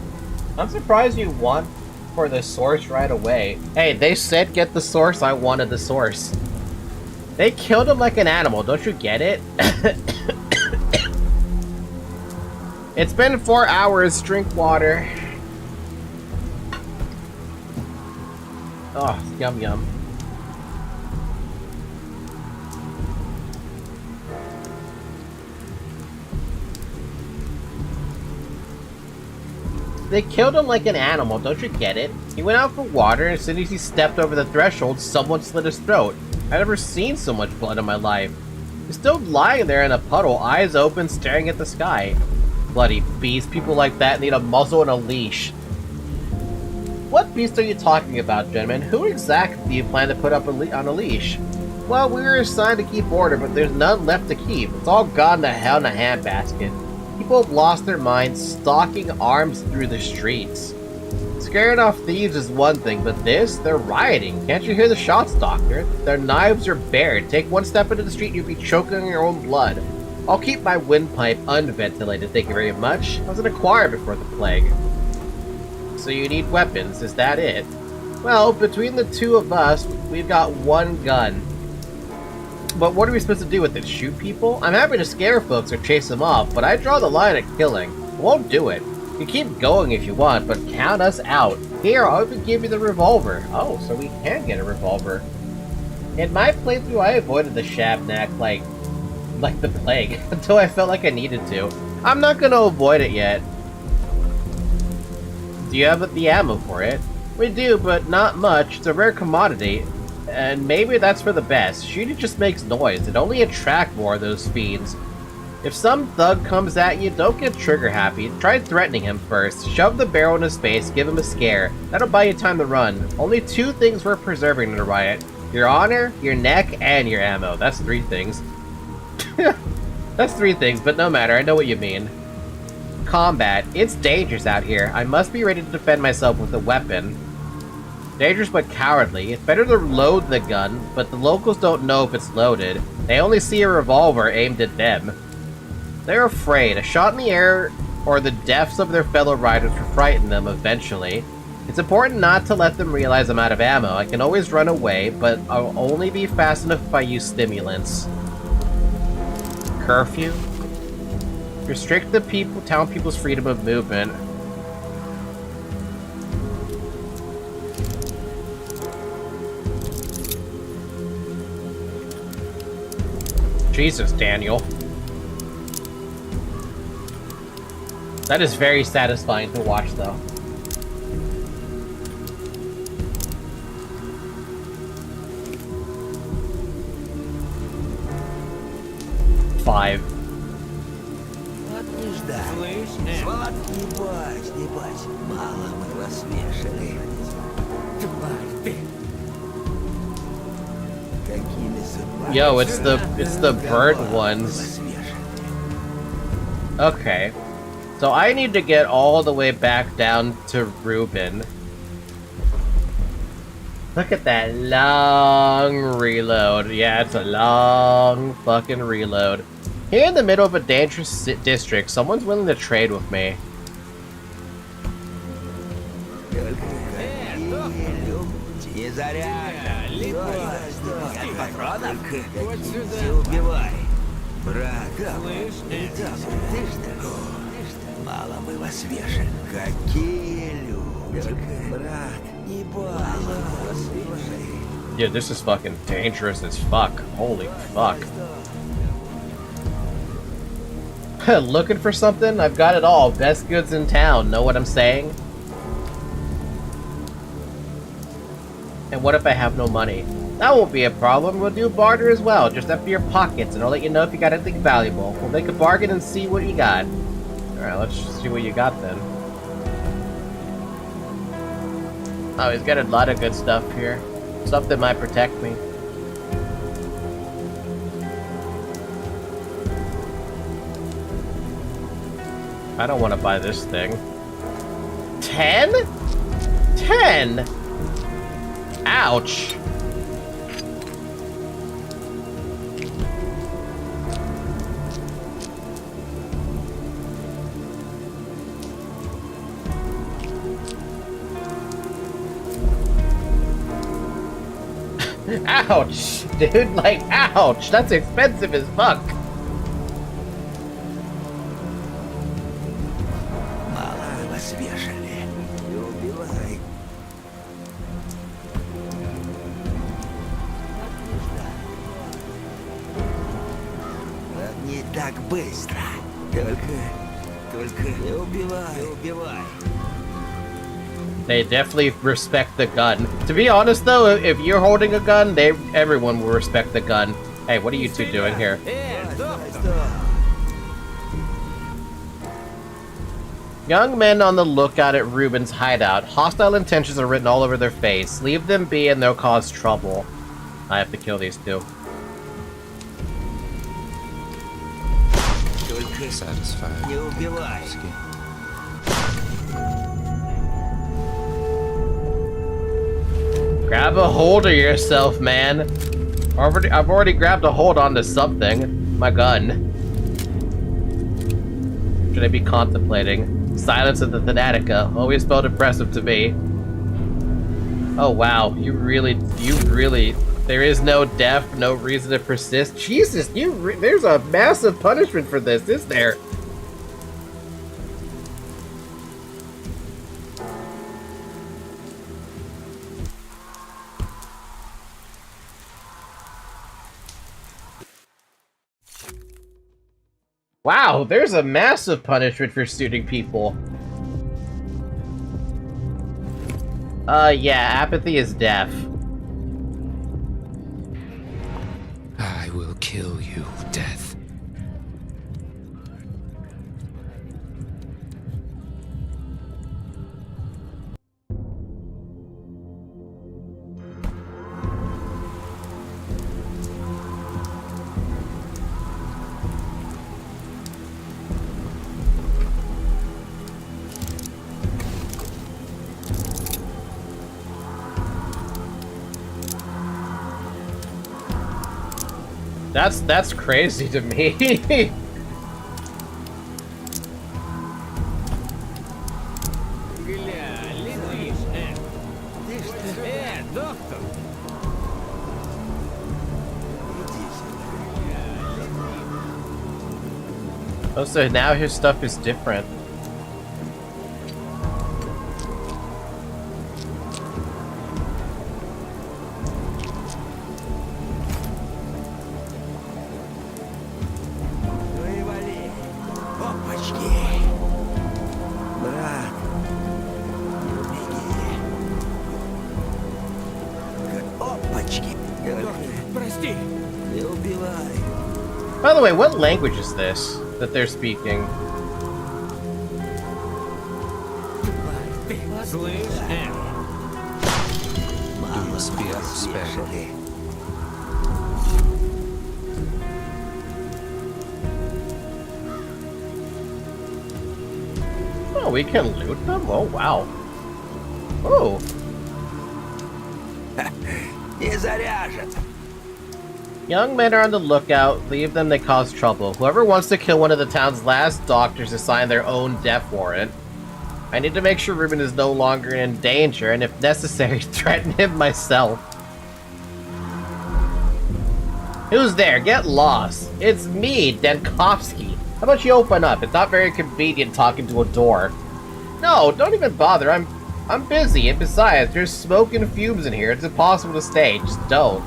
I'm surprised you want for the source right away. Hey, they said get the source, I wanted the source. They killed him like an animal, don't you get it? It's been 4 hours, drink water. Oh, yum yum. They killed him like an animal, don't you get it? He went out for water, and as soon as he stepped over the threshold, someone slit his throat. I've never seen so much blood in my life. He's still lying there in a puddle, eyes open, staring at the sky. Bloody beast, people like that need a muzzle and a leash. What beast are you talking about, gentlemen? Who exactly do you plan to put up on a leash? Well, we were assigned to keep order, but there's none left to keep. It's all gone to hell in a handbasket. People have lost their minds, stalking arms through the streets. Scaring off thieves is one thing, but this? They're rioting. Can't you hear the shots, Doctor? Their knives are bared. Take one step into the street, you'll be choking on your own blood. I'll keep my windpipe unventilated, thank you very much. I was in a choir before the plague. So you need weapons, is that it? Well, between the two of us, we've got one gun. But what are we supposed to do with it? Shoot people? I'm happy to scare folks or chase them off, but I draw the line at killing. I won't do it. You keep going if you want, but count us out. Here, I'll even give you the revolver. Oh, so we can get a revolver. In my playthrough, I avoided the Shabnak like the plague, until I felt like I needed to. I'm not gonna avoid it yet. Do you have the ammo for it? We do, but not much. It's a rare commodity. And maybe that's for the best. Shooting just makes noise. It only attracts more of those fiends. If some thug comes at you, don't get trigger happy. Try threatening him first. Shove the barrel in his face, give him a scare. That'll buy you time to run. Only 2 things we're preserving in a riot. Your honor, your neck, and your ammo. That's 3 things. That's 3 things, but no matter. I know what you mean. Combat. It's dangerous out here. I must be ready to defend myself with a weapon. Dangerous but cowardly. It's better to load the gun, but the locals don't know if it's loaded. They only see a revolver aimed at them. They're afraid. A shot in the air or the deaths of their fellow riders will frighten them eventually. It's important not to let them realize I'm out of ammo. I can always run away, but I'll only be fast enough if I use stimulants. Curfew? Restrict the town people's freedom of movement. Jesus, Daniel. That is very satisfying to watch, though. Five. не ждать. Ебать, ебать, мало мы вас вешали. Тварь ты. Какими зубами. Yo, it's the bird ones. Okay. So I need to get all the way back down to Ruben. Look at that long reload. Yeah, it's a long fucking reload. Here in the middle of a dangerous district, someone's willing to trade with me. Мало мы вас вешали. Какие люди, брат. Не мало вас вешали. Yeah, this is fucking dangerous as fuck. Holy fuck. Looking for something? I've got it all. Best goods in town. Know what I'm saying? And what if I have no money? That won't be a problem. We'll do barter as well. Just empty your pockets and I'll let you know if you got anything valuable. We'll make a bargain and see what you got. Alright, let's see what you got then. Oh, he's got a lot of good stuff here. Stuff that might protect me. I don't want to buy this thing. 10? 10? Ouch. Ouch, dude, like, ouch, that's expensive as fuck. Мало вас вешали. И убивай. Не так быстро. Только не убивай. They definitely respect the gun. To be honest though, if you're holding a gun, everyone will respect the gun. Hey, what are you two doing here? Young men on the lookout at Ruben's hideout. Hostile intentions are written all over their face. Leave them be and they'll cause trouble. I have to kill these two. Satisfied. Не убивай. Grab a hold of yourself, man. I've already grabbed a hold onto something. My gun. Should I be contemplating? Silence of the Thanatica. Always felt impressive to me. Oh wow, you really, there is no death, no reason to persist. Jesus, there's a massive punishment for this, is there? Wow, there's a massive punishment for shooting people. Yeah, apathy is death. I will kill you, death. That's crazy to me. Oh, so now his stuff is different. By the way, what language is this that they're speaking? must be out of spare. Oh, we can loot them? Oh, wow. Oh. Young men are on the lookout. Leave them, they cause trouble. Whoever wants to kill one of the town's last doctors to sign their own death warrant. I need to make sure Ruben is no longer in danger, and if necessary, threaten him myself. Who's there? Get lost. It's me, Denkovsky. How about you open up? It's not very convenient talking to a door. No, don't even bother. I'm busy, and besides, there's smoke and fumes in here. It's impossible to stay. Just don't.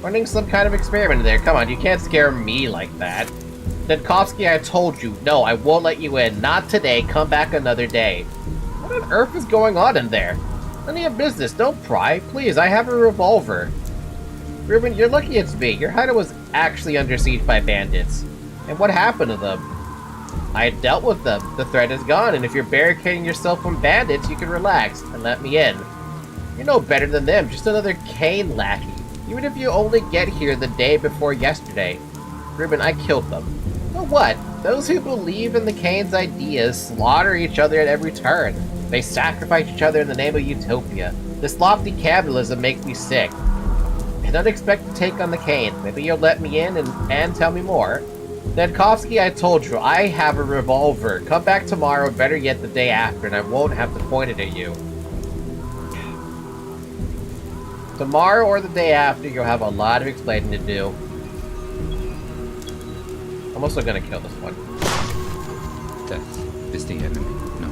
Running some kind of experiment in there. Come on, you can't scare me like that. Denkovsky, I told you. No, I won't let you in. Not today. Come back another day. What on earth is going on in there? None of your business. Don't pry. Please, I have a revolver. Ruben, you're lucky it's me. Your hideout was actually under siege by bandits. And what happened to them? I dealt with them. The threat is gone, and if you're barricading yourself from bandits, you can relax and let me in. You're no better than them, just another Kane lackey. Even if you only get here the day before yesterday. Ruben, I killed them. But what? Those who believe in the Kane's ideas slaughter each other at every turn. They sacrifice each other in the name of utopia. This lofty capitalism makes me sick. I don't expect to take on the Kane. Maybe you'll let me in and tell me more. Denkovsky, I told you, I have a revolver. Come back tomorrow, better yet the day after, and I won't have to point it at you. Tomorrow or the day after, you'll have a lot of explaining to do. I'm also gonna kill this one. Death is the enemy, no.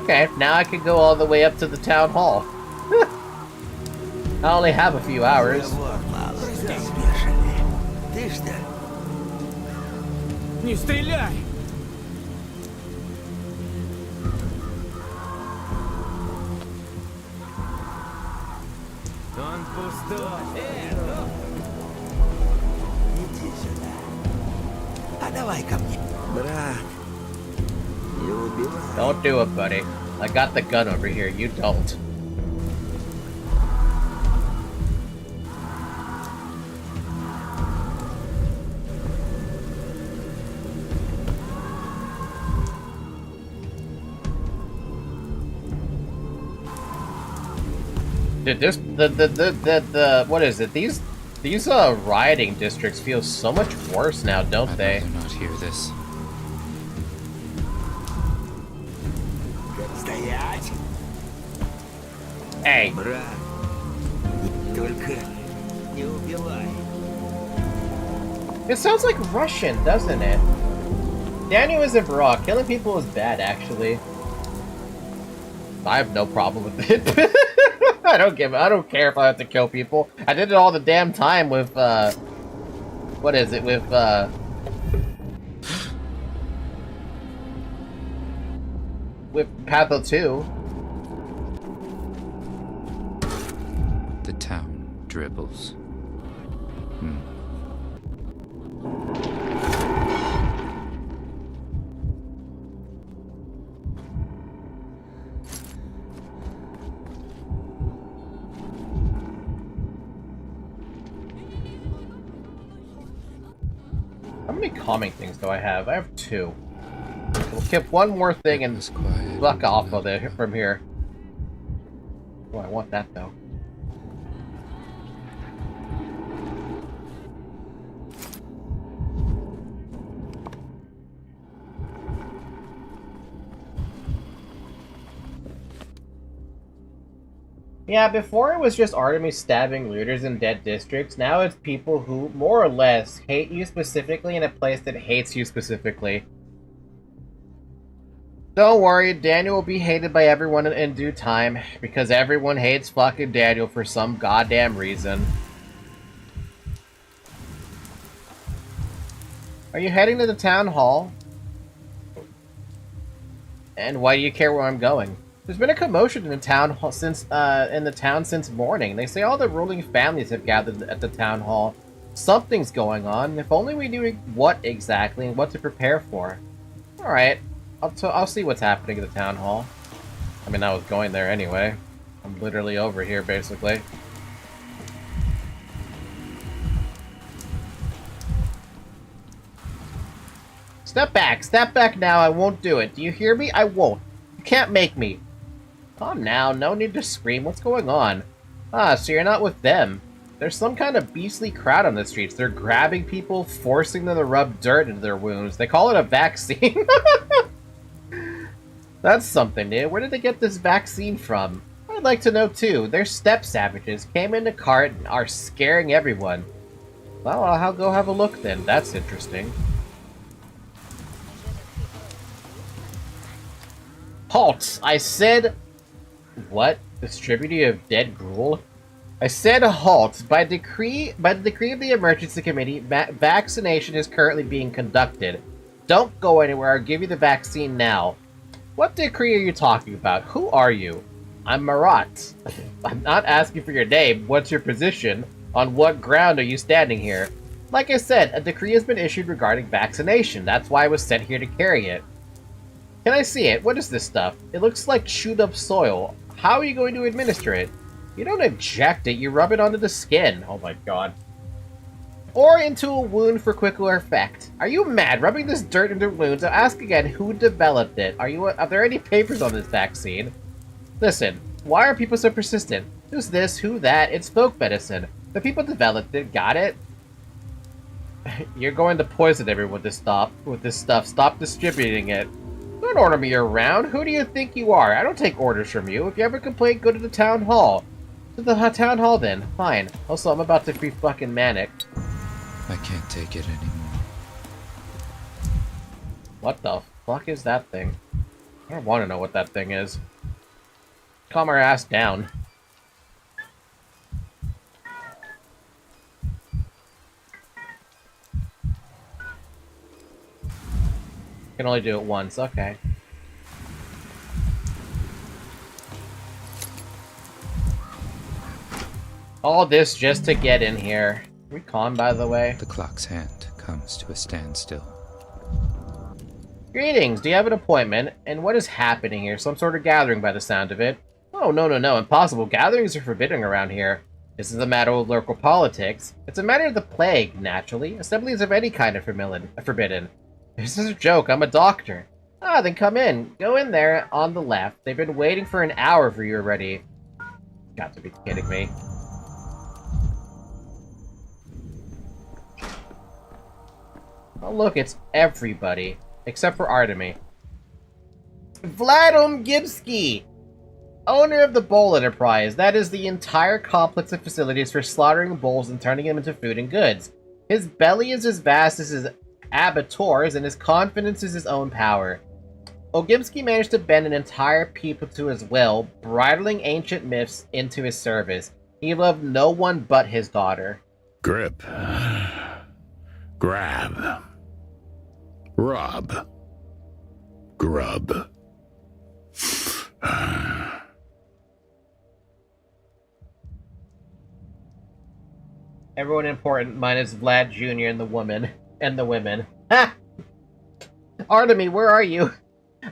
Okay, now I can go all the way up to the town hall. I only have a few hours. Не стреляй! Он пустой. Иди сюда. А давай ко мне, брат. Не убивай. Don't do it, buddy. I got the gun over here. You don't. Dude, this the what is it? These rioting districts feel so much worse now, don't they? I'd rather not hear this. Стоять! Hey. Брат, только не убивай. It sounds like Russian, doesn't it? Daniel isn't raw. Killing people is bad, actually. I have no problem with it. I don't care if I have to kill people. I did it all the damn time with what is it, with Patho 2. The town dribbles. How many calming things do I have? I have 2. We'll skip one more thing and fuck off of it from here. Oh, I want that though. Yeah, before it was just Artemis stabbing looters in dead districts. Now it's people who, more or less, hate you specifically in a place that hates you specifically. Don't worry, Daniel will be hated by everyone in due time, because everyone hates fucking Daniel for some goddamn reason. Are you heading to the town hall? And why do you care where I'm going? There's been a commotion in the town hall since morning. They say all the ruling families have gathered at the town hall. Something's going on. If only we knew what exactly and what to prepare for. Alright, I'll see what's happening at the town hall. I mean, I was going there anyway. I'm literally over here, basically. Step back now, I won't do it. Do you hear me? I won't. You can't make me. Calm now, no need to scream. What's going on? Ah, so you're not with them. There's some kind of beastly crowd on the streets. They're grabbing people, forcing them to rub dirt into their wounds. They call it a vaccine. That's something new. Where did they get this vaccine from? I'd like to know too. They're step savages, came in a cart and are scaring everyone. Well, I'll go have a look then. That's interesting. Halt! I said... What? Distributing of dead gruel? I said halt. By the decree of the Emergency Committee, vaccination is currently being conducted. Don't go anywhere. I'll give you the vaccine now. What decree are you talking about? Who are you? I'm Marat. I'm not asking for your name. What's your position? On what ground are you standing here? Like I said, a decree has been issued regarding vaccination. That's why I was sent here to carry it. Can I see it? What is this stuff? It looks like chewed up soil. How are you going to administer it? You don't inject it, you rub it onto the skin. Oh my god. Or into a wound for quicker effect. Are you mad? Rubbing this dirt into wounds? I'll ask again, who developed it? Are there any papers on this vaccine? Listen, why are people so persistent? Who's this? Who that? It's folk medicine. The people developed it, got it? You're going to poison everyone with this stuff. Stop distributing it. Don't order me around. Who do you think you are? I don't take orders from you. If you ever complain, go to the town hall. To the town hall then. Fine. Also, I'm about to free fucking Manic. I can't take it anymore. What the fuck is that thing? I don't want to know what that thing is. Calm our ass down. Can only do it once, okay. All this just to get in here. Are we calm, by the way? The clock's hand comes to a standstill. Greetings, do you have an appointment? And what is happening here? Some sort of gathering by the sound of it. Oh, no, impossible. Gatherings are forbidden around here. This is a matter of local politics. It's a matter of the plague, naturally. Assemblies of any kind are forbidden. This is a joke, I'm a doctor. Ah, then come in. Go in there on the left. They've been waiting for an hour for you already. Got to be kidding me. Oh look, it's everybody. Except for Artemy. Vladom Gibsky! Owner of the Bowl Enterprise. That is the entire complex of facilities for slaughtering bulls and turning them into food and goods. His belly is as vast as his abattoirs, and his confidence is his own power. Ogimsky managed to bend an entire people to his will, bridling ancient myths into his service. He loved no one but his daughter. Grip. Grab. Rub. Grub. Everyone important minus Vlad Jr. and the woman. And the women. Ha! Artemy, where are you?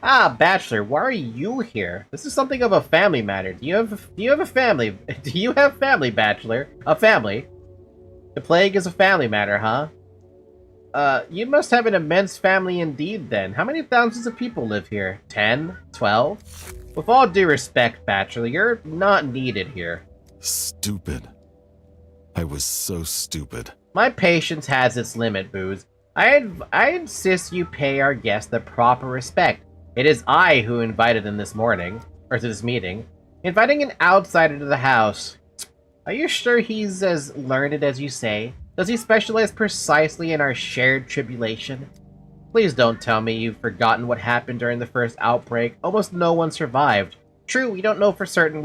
Ah, Bachelor, why are you here? This is something of a family matter. Do you have a family? Do you have family, Bachelor? A family? The plague is a family matter, huh? You must have an immense family indeed, then. How many thousands of people live here? 10? 12? With all due respect, Bachelor, you're not needed here. Stupid. I was so stupid. My patience has its limit, Booze. I insist you pay our guest the proper respect. It is I who invited them this morning, or to this meeting. Inviting an outsider to the house. Are you sure he's as learned as you say? Does he specialize precisely in our shared tribulation? Please don't tell me you've forgotten what happened during the first outbreak. Almost no one survived. True, we don't know for certain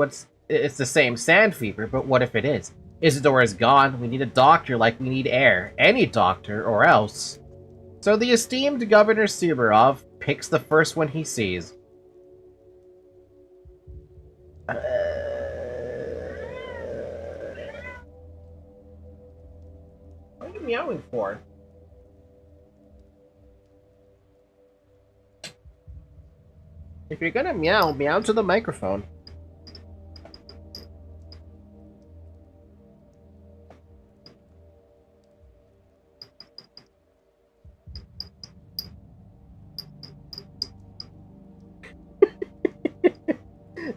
it's the same sand fever, but what if it is? Isidore is gone. We need a doctor like we need air. Any doctor, or else. So the esteemed Governor Subarov picks the first one he sees. meowing for? If you're gonna meow, meow to the microphone.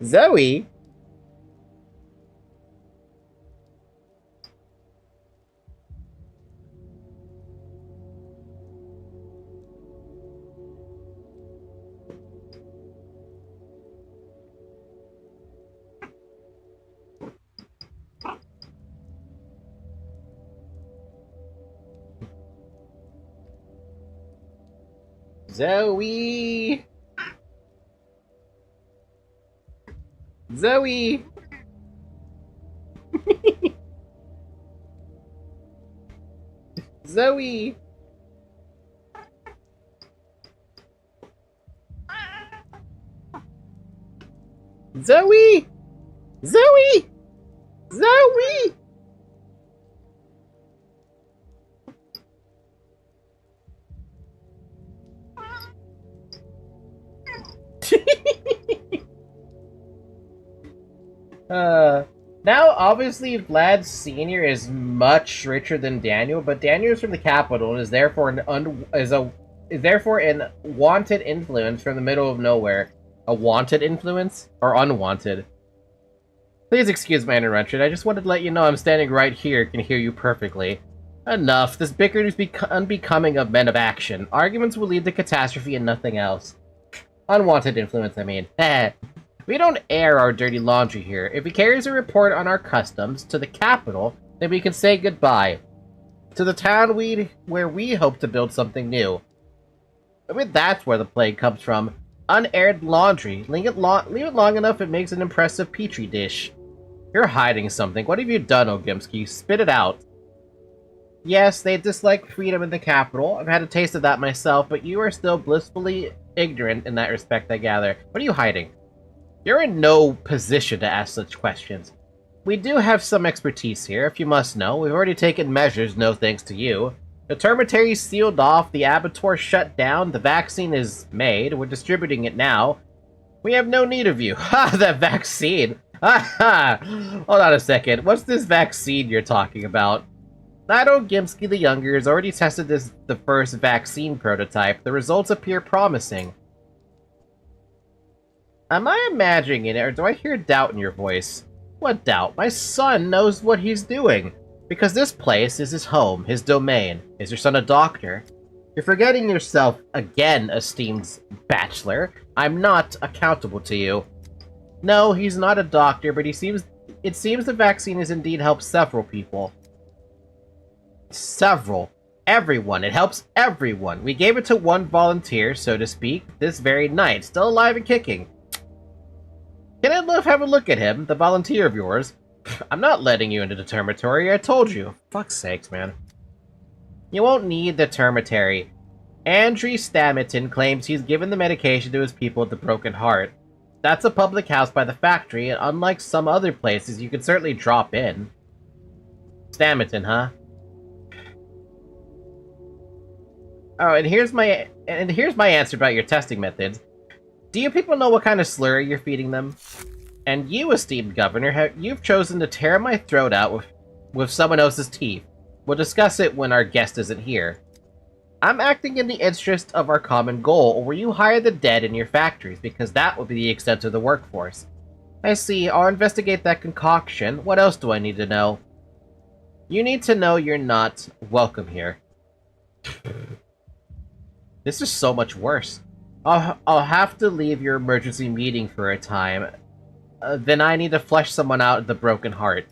Zoe? Zoe! Zoe! Zoe! Zoe! Zoe! Zoe! Now obviously Vlad Sr. is much richer than Daniel, but Daniel is from the capital and is therefore an wanted influence from the middle of nowhere. A wanted influence? Or unwanted? Please excuse my interruption, I just wanted to let you know I'm standing right here, can hear you perfectly. Enough, this bickering is unbecoming of men of action. Arguments will lead to catastrophe and nothing else. Unwanted influence, I mean. We don't air our dirty laundry here. If he carries a report on our customs to the capital, then we can say goodbye. To the town where we hope to build something new. I mean, that's where the plague comes from. Unaired laundry. Leave it long enough, it makes an impressive petri dish. You're hiding something. What have you done, Ogimski? Spit it out. Yes, they dislike freedom in the capital. I've had a taste of that myself, but you are still blissfully ignorant in that respect, I gather. What are you hiding? You're in no position to ask such questions. We do have some expertise here, if you must know. We've already taken measures, no thanks to you. The termitary's sealed off, the abattoir shut down, the vaccine is made, we're distributing it now. We have no need of you. Ha, that vaccine! Ha ha! Hold on a second, what's this vaccine you're talking about? Nato Gimsky the Younger has already tested the first vaccine prototype. The results appear promising. Am I imagining it, or do I hear doubt in your voice? What doubt? My son knows what he's doing. Because this place is his home, his domain. Is your son a doctor? You're forgetting yourself again, esteemed bachelor. I'm not accountable to you. No, he's not a doctor, but it seems the vaccine has indeed helped several people. Several. Everyone. It helps everyone. We gave it to one volunteer, so to speak, this very night. Still alive and kicking. Can I have a look at him, the volunteer of yours? I'm not letting you into the termitory, I told you. Fuck's sakes, man. You won't need the termitory. Andrew Stamiton claims he's given the medication to his people with the broken heart. That's a public house by the factory, and unlike some other places, you can certainly drop in. Stamiton, huh? Oh, and here's my answer about your testing methods. Do you people know what kind of slurry you're feeding them? And you, esteemed governor, you've chosen to tear my throat out with someone else's teeth. We'll discuss it when our guest isn't here. I'm acting in the interest of our common goal, or will you hire the dead in your factories, because that will be the extent of the workforce. I see, I'll investigate that concoction. What else do I need to know? You need to know you're not welcome here. This is so much worse. I'll have to leave your emergency meeting for a time. Then I need to flush someone out of the broken heart.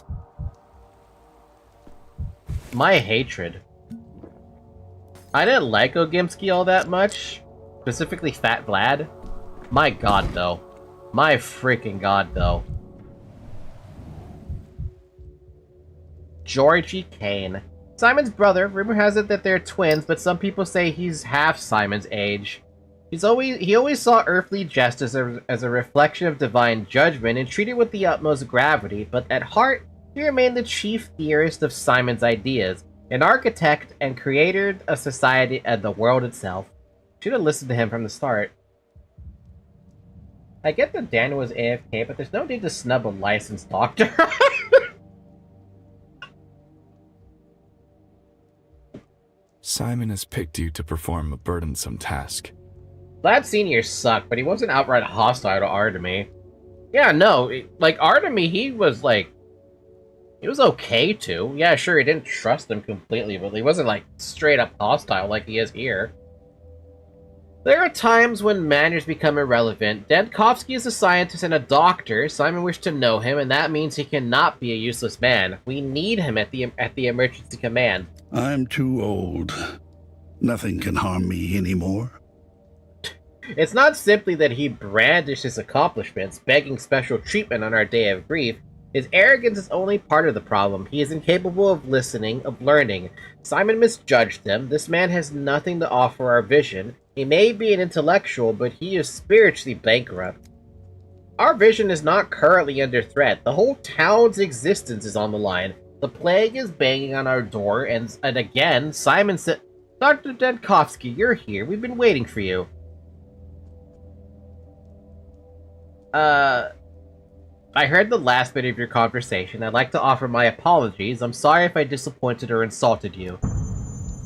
My hatred. I didn't like Ogimski all that much. Specifically Fat Vlad. My god, though. My freaking god, though. Georgie Kane. Simon's brother. Rumor has it that they're twins, but some people say he's half Simon's age. He always saw earthly jest as a reflection of divine judgment and treated it with the utmost gravity, but at heart, he remained the chief theorist of Simon's ideas. An architect and creator of society and the world itself. Should have listened to him from the start. I get that Daniel was AFK, but there's no need to snub a licensed doctor. Simon has picked you to perform a burdensome task. Vlad Sr. sucked, but he wasn't outright hostile to Artemy. Yeah, no, like, Artemy, he was okay to. Yeah, sure, he didn't trust him completely, but he wasn't, like, straight up hostile like he is here. There are times when manners become irrelevant. Denkovsky is a scientist and a doctor. Simon wished to know him, and that means he cannot be a useless man. We need him at the emergency command. I'm too old. Nothing can harm me anymore. It's not simply that he brandished his accomplishments, begging special treatment on our day of grief. His arrogance is only part of the problem. He is incapable of listening, of learning. Simon misjudged him. This man has nothing to offer our vision. He may be an intellectual, but he is spiritually bankrupt. Our vision is not currently under threat. The whole town's existence is on the line. The plague is banging on our door, and again, Simon said, Dr. Denkovsky, you're here. We've been waiting for you. I heard the last bit of your conversation. I'd like to offer my apologies. I'm sorry if I disappointed or insulted you.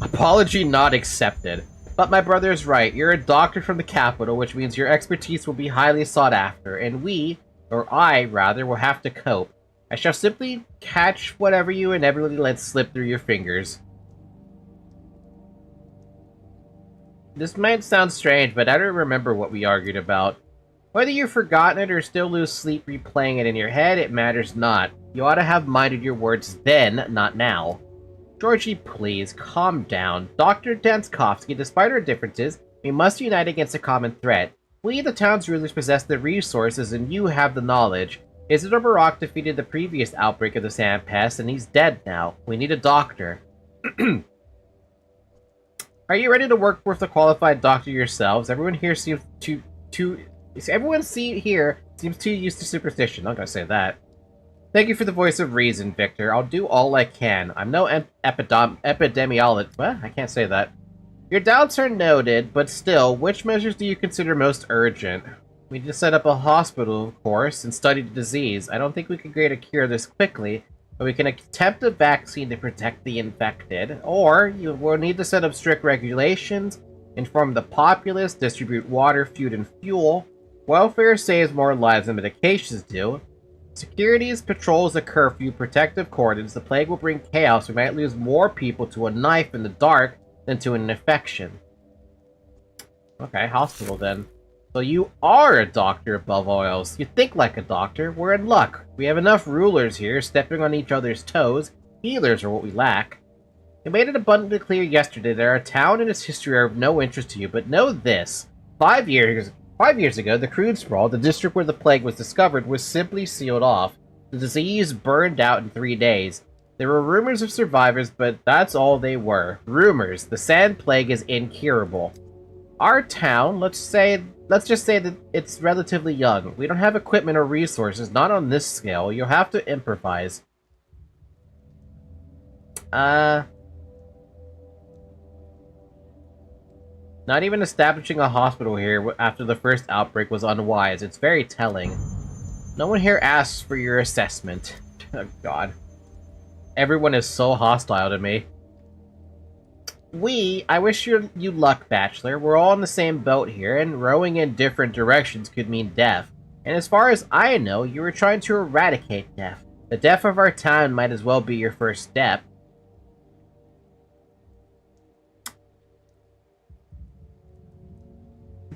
Apology not accepted. But my brother is right. You're a doctor from the capital, which means your expertise will be highly sought after, and we, or I, rather, will have to cope. I shall simply catch whatever you inevitably let slip through your fingers. This might sound strange, but I don't remember what we argued about. Whether you've forgotten it or still lose sleep replaying it in your head, it matters not. You ought to have minded your words then, not now. Georgie, please, calm down. Dr. Denkovsky, despite our differences, we must unite against a common threat. We, the town's rulers, possess the resources, and you have the knowledge. Isidore Barak defeated the previous outbreak of the Sand Pest, and he's dead now. We need a doctor. Are you ready to work with a qualified doctor yourselves? Everyone here seems too used to superstition. I'm gonna say that. Thank you for the voice of reason, Victor. I'll do all I can. I'm no epidemiologist. What? I can't say that. Your doubts are noted, but still, which measures do you consider most urgent? We need to set up a hospital, of course, and study the disease. I don't think we can create a cure this quickly, but we can attempt a vaccine to protect the infected. Or, you will need to set up strict regulations, inform the populace, distribute water, food, and fuel. Welfare saves more lives than medications do. Securities, patrols, a curfew, protective cordons. The plague will bring chaos. We might lose more people to a knife in the dark than to an infection. Okay, hospital then. So you are a doctor above all else. You think like a doctor. We're in luck. We have enough rulers here, stepping on each other's toes. Healers are what we lack. We made it abundantly clear yesterday that our town and its history are of no interest to you, but know this. 5 years ago, the Crude Sprawl, the district where the plague was discovered, was simply sealed off. The disease burned out in 3 days. There were rumors of survivors, but that's all they were. Rumors. The Sand Plague is incurable. Our town, let's just say that it's relatively young. We don't have equipment or resources, not on this scale. You'll have to improvise. Not even establishing a hospital here after the first outbreak was unwise. It's very telling. No one here asks for your assessment. Oh god. Everyone is so hostile to me. I wish you luck, Bachelor. We're all in the same boat here, and rowing in different directions could mean death. And as far as I know, you were trying to eradicate death. The death of our town might as well be your first step.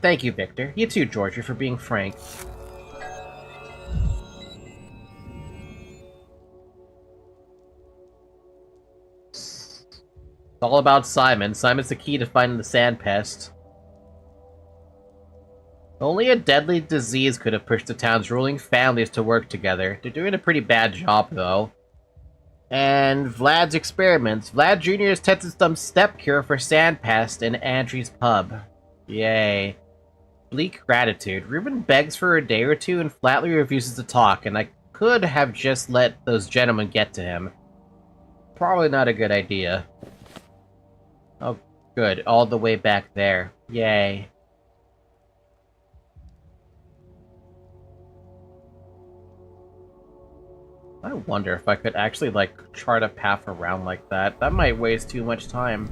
Thank you, Victor. You too, Georgia, for being frank. It's all about Simon. Simon's the key to finding the Sand Pest. Only a deadly disease could have pushed the town's ruling families to work together. They're doing a pretty bad job, though. And Vlad's experiments. Vlad Jr. has tested some step cure for Sand Pest in Andrew's pub. Yay. Bleak gratitude. Ruben begs for a day or two and flatly refuses to talk, and I could have just let those gentlemen get to him. Probably not a good idea. Oh, good. All the way back there. Yay. I wonder if I could actually, like, chart a path around like that. That might waste too much time.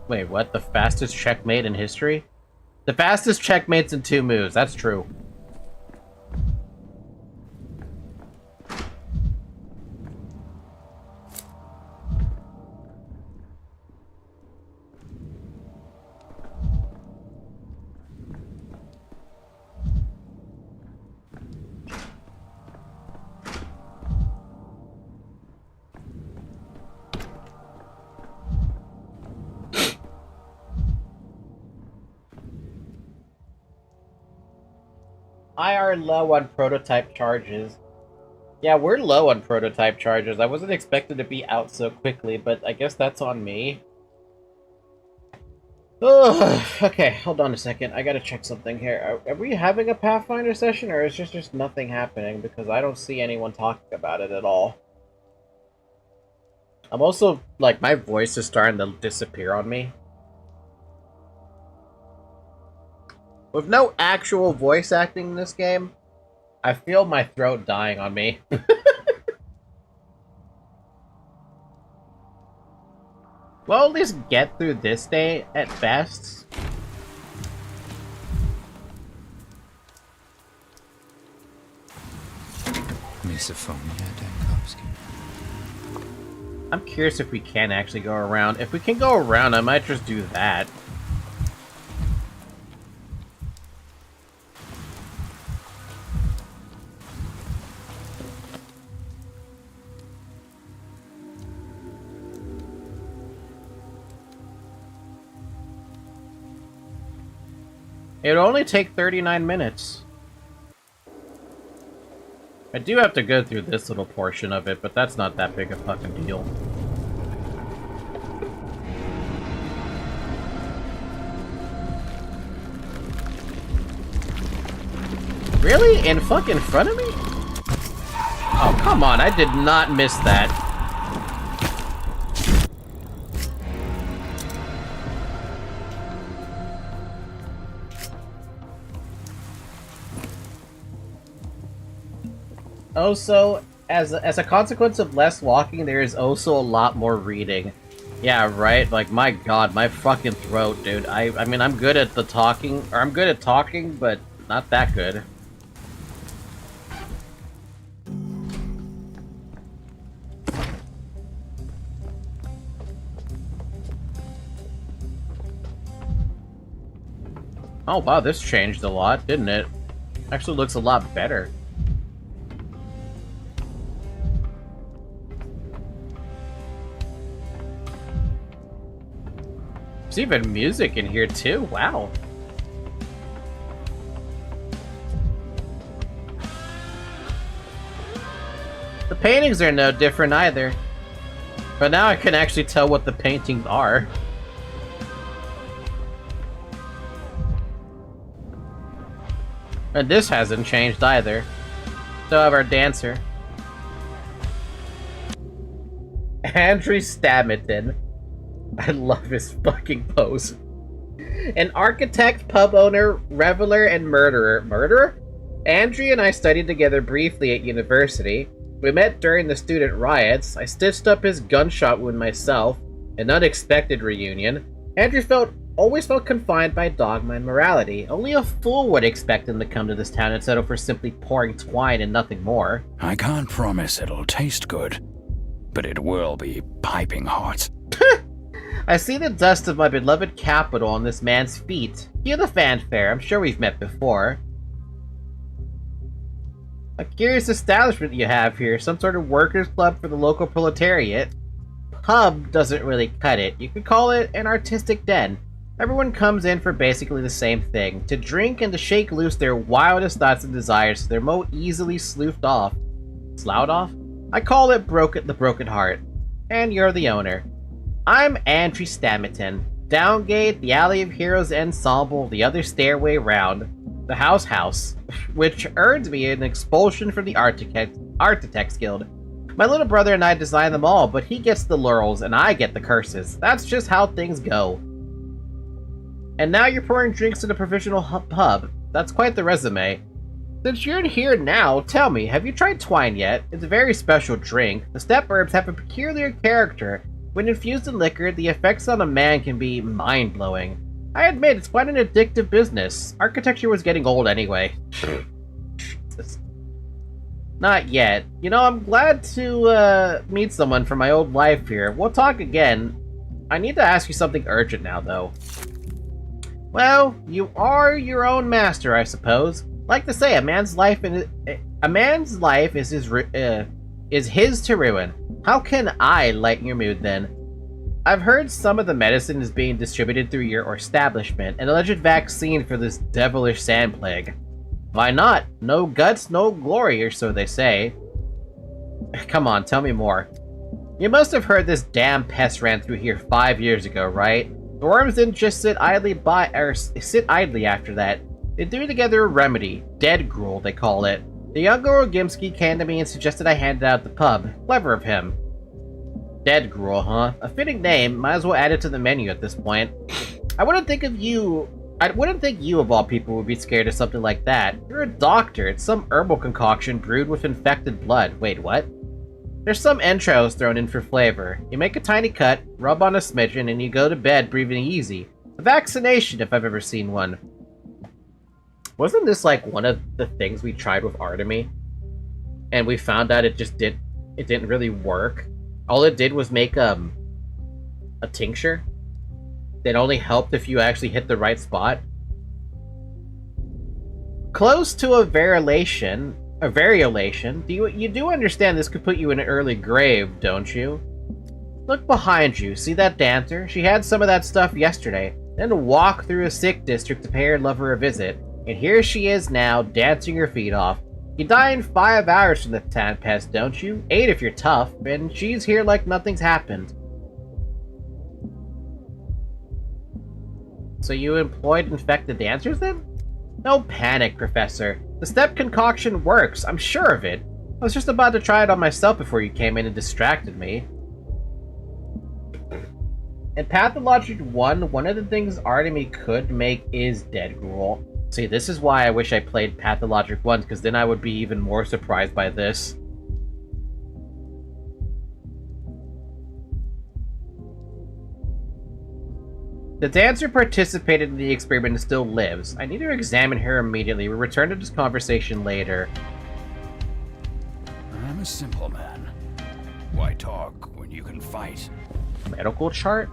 Wait, what? The fastest checkmate in history? The fastest checkmate's in 2 moves, that's true. I are low on prototype charges. Yeah, we're low on prototype charges. I wasn't expected to be out so quickly, but I guess that's on me. Ugh, okay, hold on a second. I gotta check something here. Are we having a Pathfinder session, or is just nothing happening? Because I don't see anyone talking about it at all. I'm also, like, my voice is starting to disappear on me. With no actual voice acting in this game, I feel my throat dying on me. We'll at least get through this day at best. Misophonia, Dankovsky. I'm curious if we can actually go around. If we can go around, I might just do that. It would only take 39 minutes. I do have to go through this little portion of it, but that's not that big a fucking deal. Really? In fucking front of me? Oh, come on, I did not miss that. Also, as a consequence of less walking, there is also a lot more reading. Yeah, right? Like, my god, my fucking throat, dude. I mean, I'm good at the talking, or I'm good at talking, but not that good. Oh wow, this changed a lot, didn't it? Actually looks a lot better. There's even music in here too, wow. The paintings are no different either. But now I can actually tell what the paintings are. And this hasn't changed either. So have our dancer. Andrew Stamington. I love his fucking pose. An architect, pub owner, reveler, and murderer. Murderer? Andrew and I studied together briefly at university. We met during the student riots. I stitched up his gunshot wound myself. An unexpected reunion. Andrew always felt confined by dogma and morality. Only a fool would expect him to come to this town and settle for simply pouring twine and nothing more. I can't promise it'll taste good, but it will be piping hot. I see the dust of my beloved capital on this man's feet. Hear the fanfare, I'm sure we've met before. A curious establishment you have here, some sort of workers' club for the local proletariat. Pub doesn't really cut it. You could call it an artistic den. Everyone comes in for basically the same thing, to drink and to shake loose their wildest thoughts and desires so they're more easily sloughed off. Sloughed off? I call it the broken heart. And you're the owner. I'm Andrew Stamington. Downgate, the Alley of Heroes ensemble, the other stairway round. The house, which earned me an expulsion from the Architects Guild. My little brother and I designed them all, but he gets the laurels and I get the curses. That's just how things go. And now you're pouring drinks in a provisional pub. That's quite the resume. Since you're here now, tell me, have you tried twine yet? It's a very special drink. The step herbs have a peculiar character. When infused in liquor, the effects on a man can be mind-blowing. I admit, it's quite an addictive business. Architecture was getting old anyway. Not yet. You know, I'm glad to meet someone from my old life here. We'll talk again. I need to ask you something urgent now, though. Well, you are your own master, I suppose. Like to say, a man's life is his to ruin. How can I lighten your mood then? I've heard some of the medicine is being distributed through your establishment, an alleged vaccine for this devilish sand plague. Why not? No guts, no glory, or so they say. Come on, tell me more. You must have heard this damn pest ran through here 5 years ago, right? The worms didn't just sit idly after that. They threw together a remedy, dead gruel they call it. The younger Orgimsky came to me and suggested I hand it out at the pub. Clever of him. Dead gruel, huh? A fitting name, might as well add it to the menu at this point. I wouldn't think you of all people would be scared of something like that. You're a doctor, it's some herbal concoction brewed with infected blood. Wait, what? There's some entrails thrown in for flavor. You make a tiny cut, rub on a smidgen, and you go to bed breathing easy. A vaccination, if I've ever seen one. Wasn't this like one of the things we tried with Artemy? And we found out it didn't really work. All it did was make a tincture that only helped if you actually hit the right spot. Close to a variolation. You do understand this could put you in an early grave, don't you? Look behind you. See that dancer? She had some of that stuff yesterday. Then walked through a sick district to pay her lover a visit. And here she is now, dancing her feet off. You die in 5 hours from the tan pest, don't you? 8 if you're tough, and she's here like nothing's happened. So you employed infected dancers then? No panic, Professor. The step concoction works, I'm sure of it. I was just about to try it on myself before you came in and distracted me. In Pathologic 1, one of the things Artemy could make is dead gruel. See, this is why I wish I played Pathologic 1, because then I would be even more surprised by this. The dancer participated in the experiment and still lives. I need to examine her immediately. We'll return to this conversation later. I'm a simple man. Why talk when you can fight? Medical chart?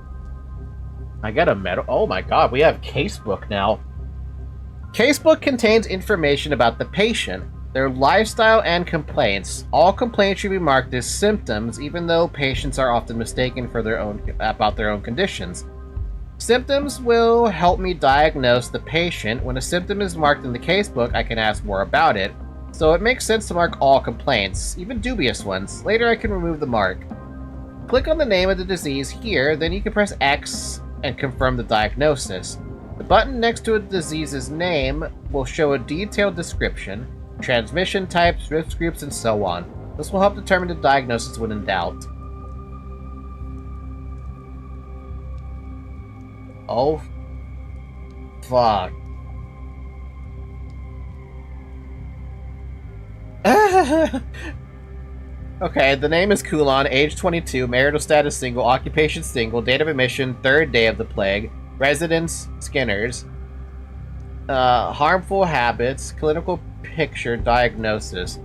I got a oh my god, we have casebook now. Casebook contains information about the patient, their lifestyle, and complaints. All complaints should be marked as symptoms, even though patients are often mistaken for about their own conditions. Symptoms will help me diagnose the patient. When a symptom is marked in the casebook, I can ask more about it. So it makes sense to mark all complaints, even dubious ones. Later I can remove the mark. Click on the name of the disease here, then you can press X and confirm the diagnosis. The button next to a disease's name will show a detailed description, transmission types, risk groups, and so on. This will help determine the diagnosis when in doubt. Oh, fuck. Okay, the name is Kulon, age 22, marital status single, occupation single, date of admission, 3rd day of the plague, residence, Skinners, harmful habits, clinical picture, diagnosis.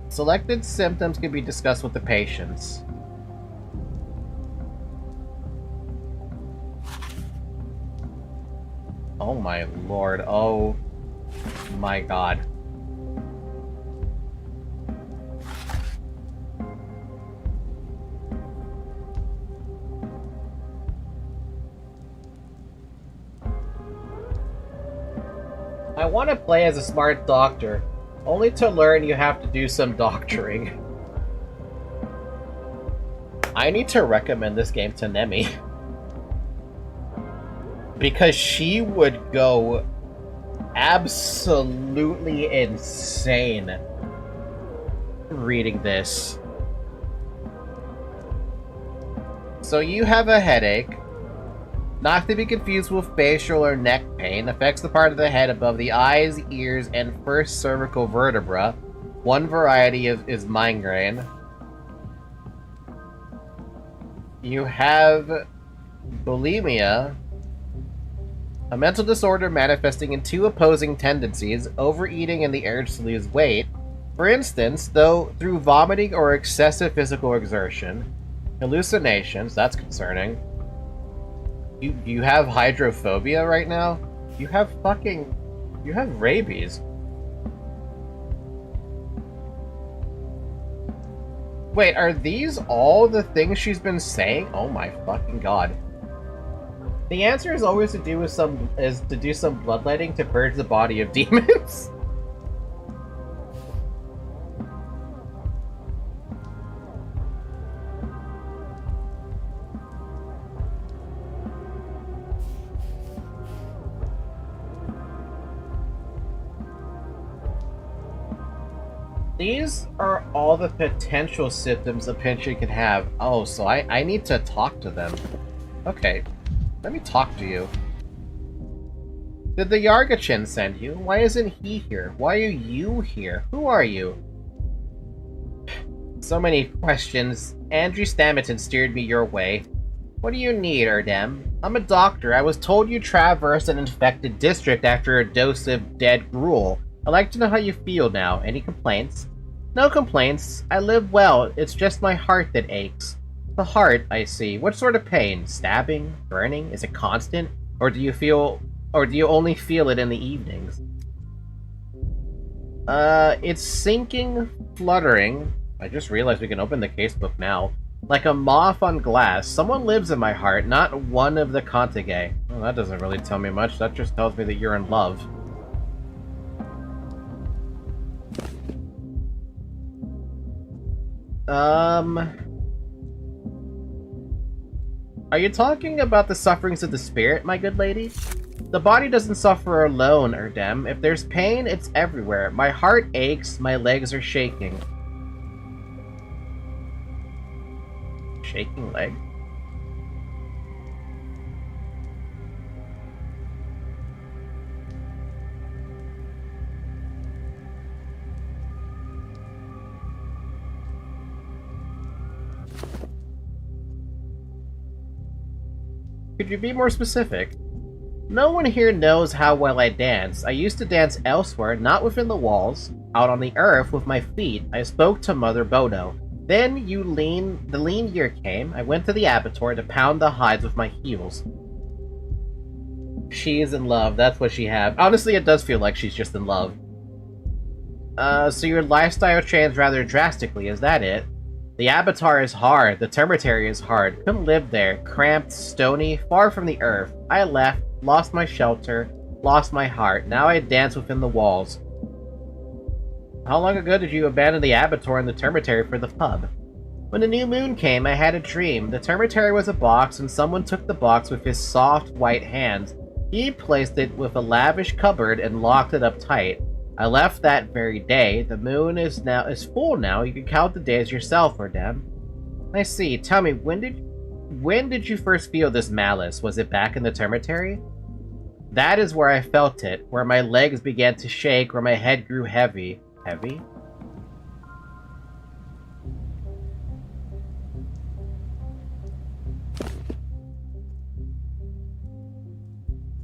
Selected symptoms can be discussed with the patients. Oh my lord, oh my god. I want to play as a smart doctor, only to learn you have to do some doctoring. I need to recommend this game to Nemi. Because she would go absolutely insane reading this. So you have a headache. Not to be confused with facial or neck pain. Affects the part of the head above the eyes, ears, and first cervical vertebra. One variety is migraine. You have bulimia, a mental disorder manifesting in two opposing tendencies, overeating and the urge to lose weight. For instance, though through vomiting or excessive physical exertion. Hallucinations, that's concerning. You have hydrophobia right now? You have rabies. Wait, are these all the things she's been saying? Oh my fucking god. The answer is always to do some bloodletting to purge the body of demons. These are all the potential symptoms a patient can have. Oh, so I need to talk to them. Okay, let me talk to you. Did the Yargachin send you? Why isn't he here? Why are you here? Who are you? So many questions. Andrew Stammerton steered me your way. What do you need, Erdem? I'm a doctor. I was told you traversed an infected district after a dose of dead gruel. I'd like to know how you feel now. Any complaints? No complaints. I live well. It's just my heart that aches. The heart, I see. What sort of pain? Stabbing? Burning? Is it constant? Or do you only feel it in the evenings? It's sinking, fluttering. I just realized we can open the casebook now. Like a moth on glass. Someone lives in my heart, not one of the Contige. Well, that doesn't really tell me much. That just tells me that you're in love. Are you talking about the sufferings of the spirit, my good lady? The body doesn't suffer alone, Erdem. If there's pain, it's everywhere. My heart aches, my legs are shaking. Shaking leg? Could you be more specific? No one here knows how well I dance. I used to dance elsewhere, not within the walls. Out on the earth with my feet, I spoke to Mother Bodo. Then the lean year came. I went to the abattoir to pound the hides with my heels. She is in love, that's what she have. Honestly, it does feel like she's just in love. So your lifestyle changed rather drastically, is that it? The abattoir is hard, the termitary is hard. Couldn't live there, cramped, stony, far from the earth. I left, lost my shelter, lost my heart. Now I dance within the walls. How long ago did you abandon the abattoir and the termitary for the pub? When the new moon came, I had a dream. The termitary was a box, and someone took the box with his soft, white hands. He placed it with a lavish cupboard and locked it up tight. I left that very day. The moon is full now. You can count the days yourself, Erdem. I see. Tell me, when did you first feel this malice? Was it back in the termitary? That is where I felt it, where my legs began to shake, where my head grew heavy. Heavy?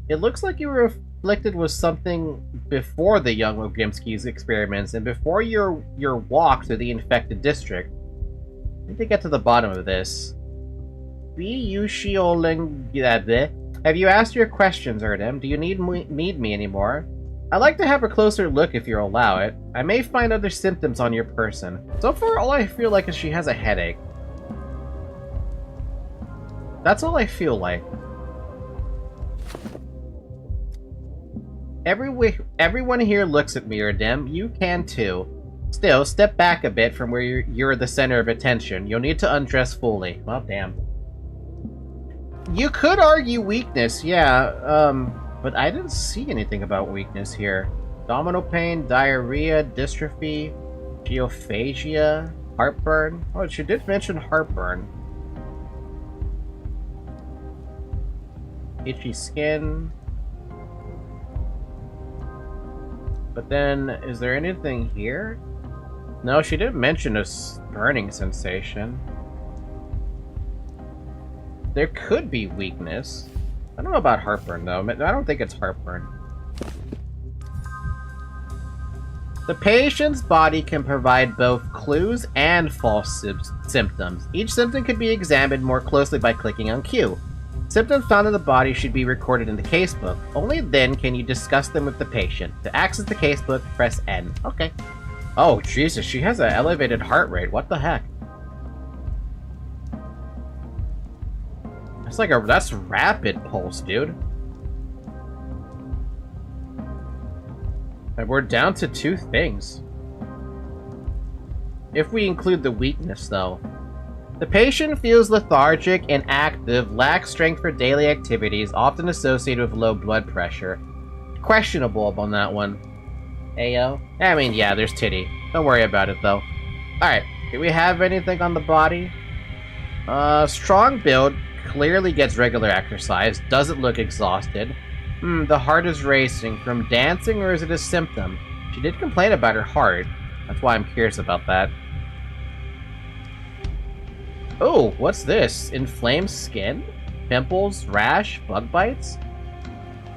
It looks like you were afflicted with something before the young Ogimski's experiments and before your walk through the infected district. I need to get to the bottom of this. Have you asked your questions, Erdem? Do you need me anymore? I'd like to have a closer look if you'll allow it. I may find other symptoms on your person. So far, all I feel like is she has a headache. That's all I feel like. Everyone here looks at me, Erdem. You can too. Still, step back a bit from where you're the center of attention. You'll need to undress fully. Well, damn. You could argue weakness, yeah, but I didn't see anything about weakness here. Abdominal pain, diarrhea, dystrophy. Geophagia, heartburn. Oh, she did mention heartburn. Itchy skin. But then, is there anything here? No, she didn't mention a burning sensation. There could be weakness. I don't know about heartburn, though. I don't think it's heartburn. The patient's body can provide both clues and false symptoms. Each symptom can be examined more closely by clicking on Q. Symptoms found in the body should be recorded in the casebook. Only then can you discuss them with the patient. To access the casebook, press N. Okay. Oh, Jesus, she has an elevated heart rate. What the heck? That's rapid pulse, dude. And we're down to 2 things. If we include the weakness, though. The patient feels lethargic, inactive, lacks strength for daily activities, often associated with low blood pressure. Questionable on that one. Ayo? I mean, yeah, there's titty. Don't worry about it, though. Alright, do we have anything on the body? Strong build, clearly gets regular exercise, doesn't look exhausted. The heart is racing. From dancing, or is it a symptom? She did complain about her heart. That's why I'm curious about that. Oh, what's this? Inflamed skin? Pimples? Rash? Bug bites?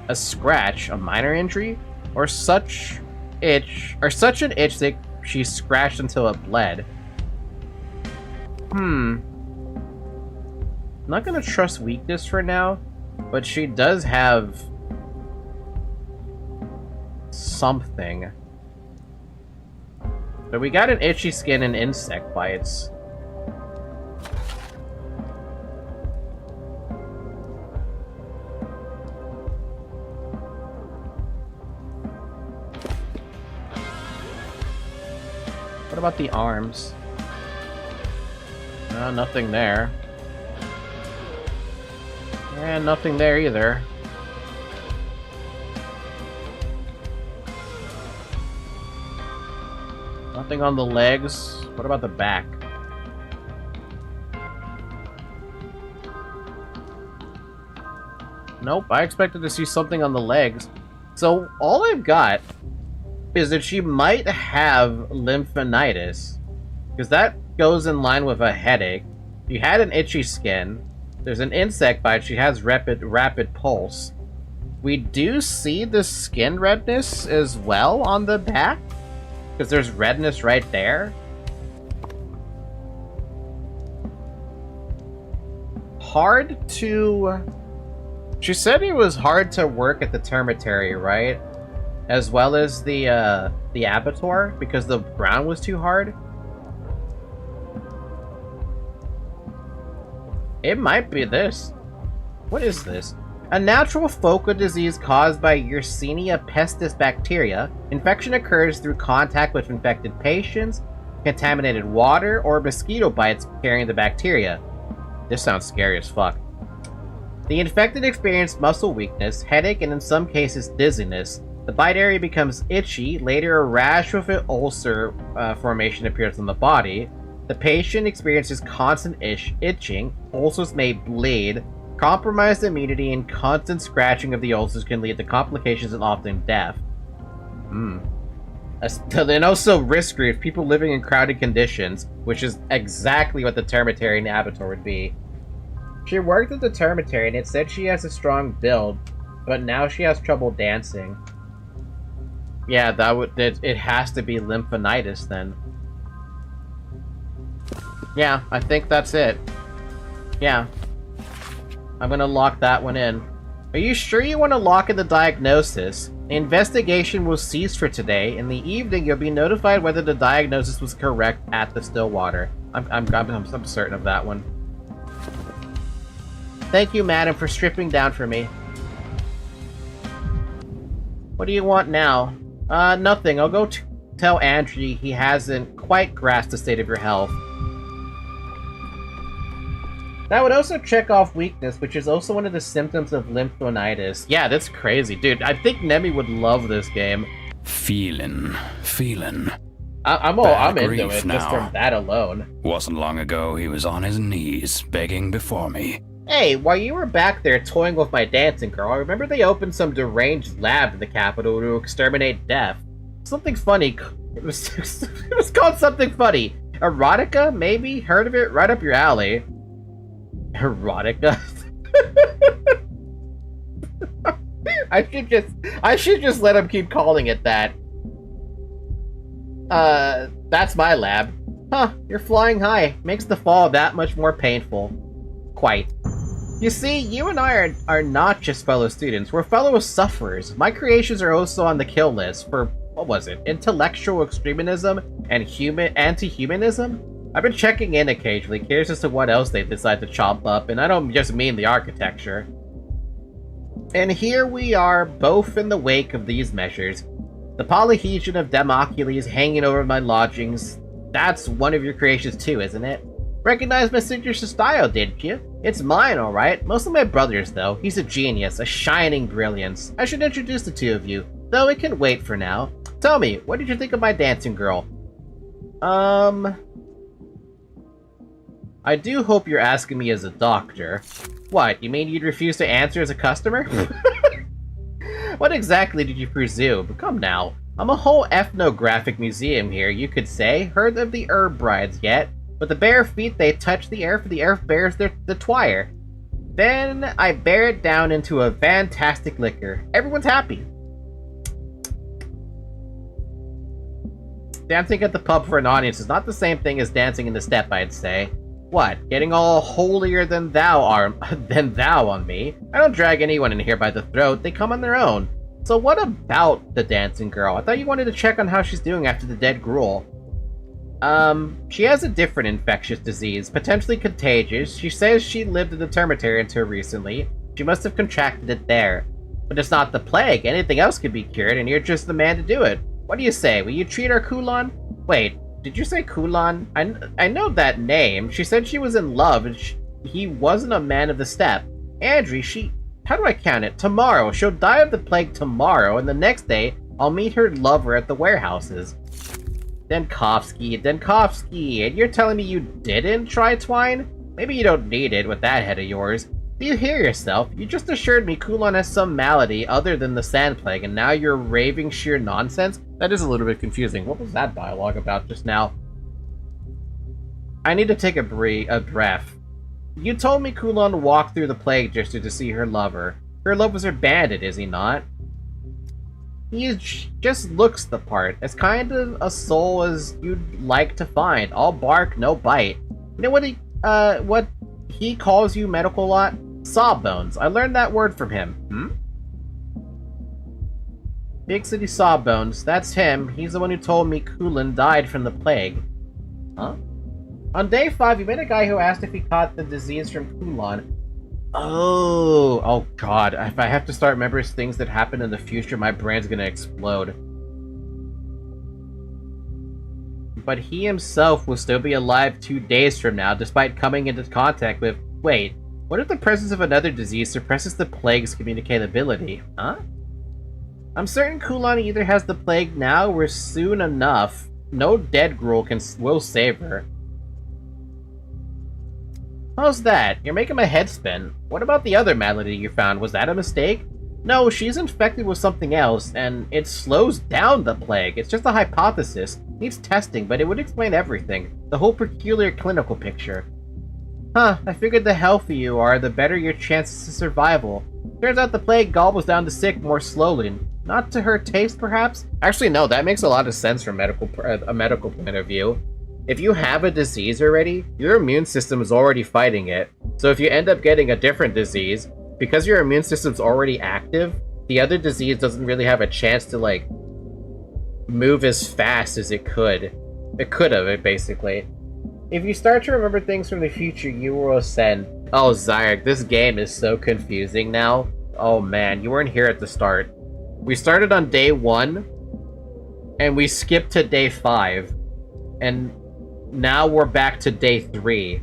A scratch? A minor injury? Or such an itch that she scratched until it bled? I'm not gonna trust weakness for now, but she does have something. So we got an itchy skin and insect bites. What about the arms? No, nothing there. And nothing there either. Nothing on the legs. What about the back? Nope, I expected to see something on the legs. So all I've got is that she might have lymphonitis, because that goes in line with a headache. She had an itchy skin. There's an insect bite. She has rapid pulse. We do see the skin redness as well on the back, because there's redness right there. Hard to... She said it was hard to work at the termitary, right? As well as the abattoir, because the ground was too hard. It might be this. What is this? A natural focal disease caused by Yersinia pestis bacteria. Infection occurs through contact with infected patients, contaminated water, or mosquito bites carrying the bacteria. This sounds scary as fuck. The infected experience muscle weakness, headache, and in some cases dizziness. The bite area becomes itchy. Later, a rash with an ulcer formation appears on the body. The patient experiences constant itching. Ulcers may bleed. Compromised immunity and constant scratching of the ulcers can lead to complications and often death. And also risk groups, people living in crowded conditions, which is exactly what the termitary and abattoir would be. She worked at the termitary and it said she has a strong build, but now she has trouble dancing. Yeah, it has to be lymphonitis then. Yeah, I think that's it. Yeah. I'm gonna lock that one in. Are you sure you want to lock in the diagnosis? The investigation will cease for today. In the evening, you'll be notified whether the diagnosis was correct at the Stillwater. I'm certain of that one. Thank you, madam, for stripping down for me. What do you want now? Nothing. I'll go tell Andrew he hasn't quite grasped the state of your health. That would also check off weakness, which is also one of the symptoms of lymphonitis. Yeah, that's crazy. Dude, I think Nemi would love this game. Feeling. I'm into grief it just now. from that alone. Wasn't long ago he was on his knees, begging before me. Hey, while you were back there toying with my dancing girl, I remember they opened some deranged lab in the capital to exterminate death. Something funny. It was called something funny. Erotica, maybe? Heard of it? Right up your alley. Erotica? I should just let him keep calling it that. That's my lab. Huh, you're flying high. Makes the fall that much more painful. Quite. You see, you and I are not just fellow students, we're fellow sufferers. My creations are also on the kill list for, what was it, intellectual extremism and anti-humanism? I've been checking in occasionally, curious as to what else they decide to chop up, and I don't just mean the architecture. And here we are, both in the wake of these measures. The polyhedron of Damocles hanging over my lodgings. That's one of your creations too, isn't it? Recognized my signature style, didn't you? It's mine, alright. Mostly my brother's, though. He's a genius, a shining brilliance. I should introduce the two of you, though it can wait for now. Tell me, what did you think of my dancing girl? I do hope you're asking me as a doctor. What, you mean you'd refuse to answer as a customer? What exactly did you presume? Come now. I'm a whole ethnographic museum here, you could say. Heard of the herb brides yet? With the bare feet they touch the earth, for the earth bears the twire. Then I bear it down into a fantastic liquor. Everyone's happy. Dancing at the pub for an audience is not the same thing as dancing in the step, I'd say. What, getting all holier than thou on me? I don't drag anyone in here by the throat, they come on their own. So what about the dancing girl? I thought you wanted to check on how she's doing after the dead gruel. She has a different infectious disease, potentially contagious. She says she lived in the termitary until recently. She must have contracted it there. But it's not the plague, anything else could be cured, and you're just the man to do it. What do you say, will you treat our Kulan? Wait, did you say Kulan? I know that name. She said she was in love, and he wasn't a man of the steppe. Andri, how do I count it? Tomorrow. She'll die of the plague tomorrow, and the next day, I'll meet her lover at the warehouses. Denkovsky, and you're telling me you didn't try twine? Maybe you don't need it with that head of yours. Do you hear yourself? You just assured me Kulan has some malady other than the sand plague, and now you're raving sheer nonsense? That is a little bit confusing. What was that dialogue about just now? I need to take a breath. You told me Kulan walked through the plague district to see her lover. Her lover's her bandit, is he not? He just looks the part, as kind of a soul as you'd like to find. All bark, no bite. You know what he calls you medical a lot? Sawbones. I learned that word from him. Big City Sawbones. That's him. He's the one who told me Kulan died from the plague. Huh? On day 5, you met a guy who asked if he caught the disease from Kulan. Oh god, if I have to start remembering things that happen in the future, my brain's gonna explode. But he himself will still be alive 2 days from now, despite coming into contact with... Wait, what if the presence of another disease suppresses the plague's communicability? Huh? I'm certain Kulan either has the plague now or soon enough. No dead gruel will save her. How's that? You're making my head spin. What about the other malady you found? Was that a mistake? No, she's infected with something else, and it slows down the plague. It's just a hypothesis. Needs testing, but it would explain everything. The whole peculiar clinical picture. Huh, I figured the healthier you are, the better your chances of survival. Turns out the plague gobbles down the sick more slowly. Not to her taste, perhaps? Actually, no, that makes a lot of sense from a medical point of view. If you have a disease already, your immune system is already fighting it. So if you end up getting a different disease, because your immune system's already active, the other disease doesn't really have a chance to, like, move as fast as it could. It could have, basically. If you start to remember things from the future, you will ascend. Oh, Zyrek, this game is so confusing now. Oh man, you weren't here at the start. We started on day 1, and we skipped to day 5. And now we're back to day 3.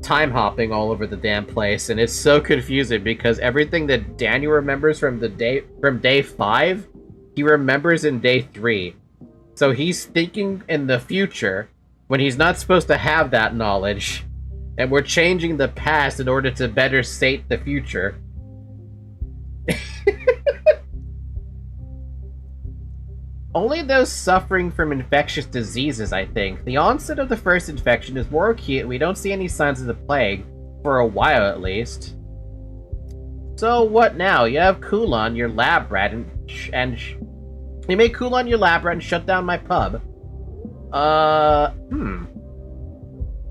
Time hopping all over the damn place, and it's so confusing because everything that Daniel remembers from day 5, he remembers in day 3. So he's thinking in the future when he's not supposed to have that knowledge. And we're changing the past in order to better state the future. Only those suffering from infectious diseases, I think. The onset of the first infection is more acute. We don't see any signs of the plague, for a while at least. So what now? You have Kulon, your lab rat, and you made Kulon your lab rat and shut down my pub.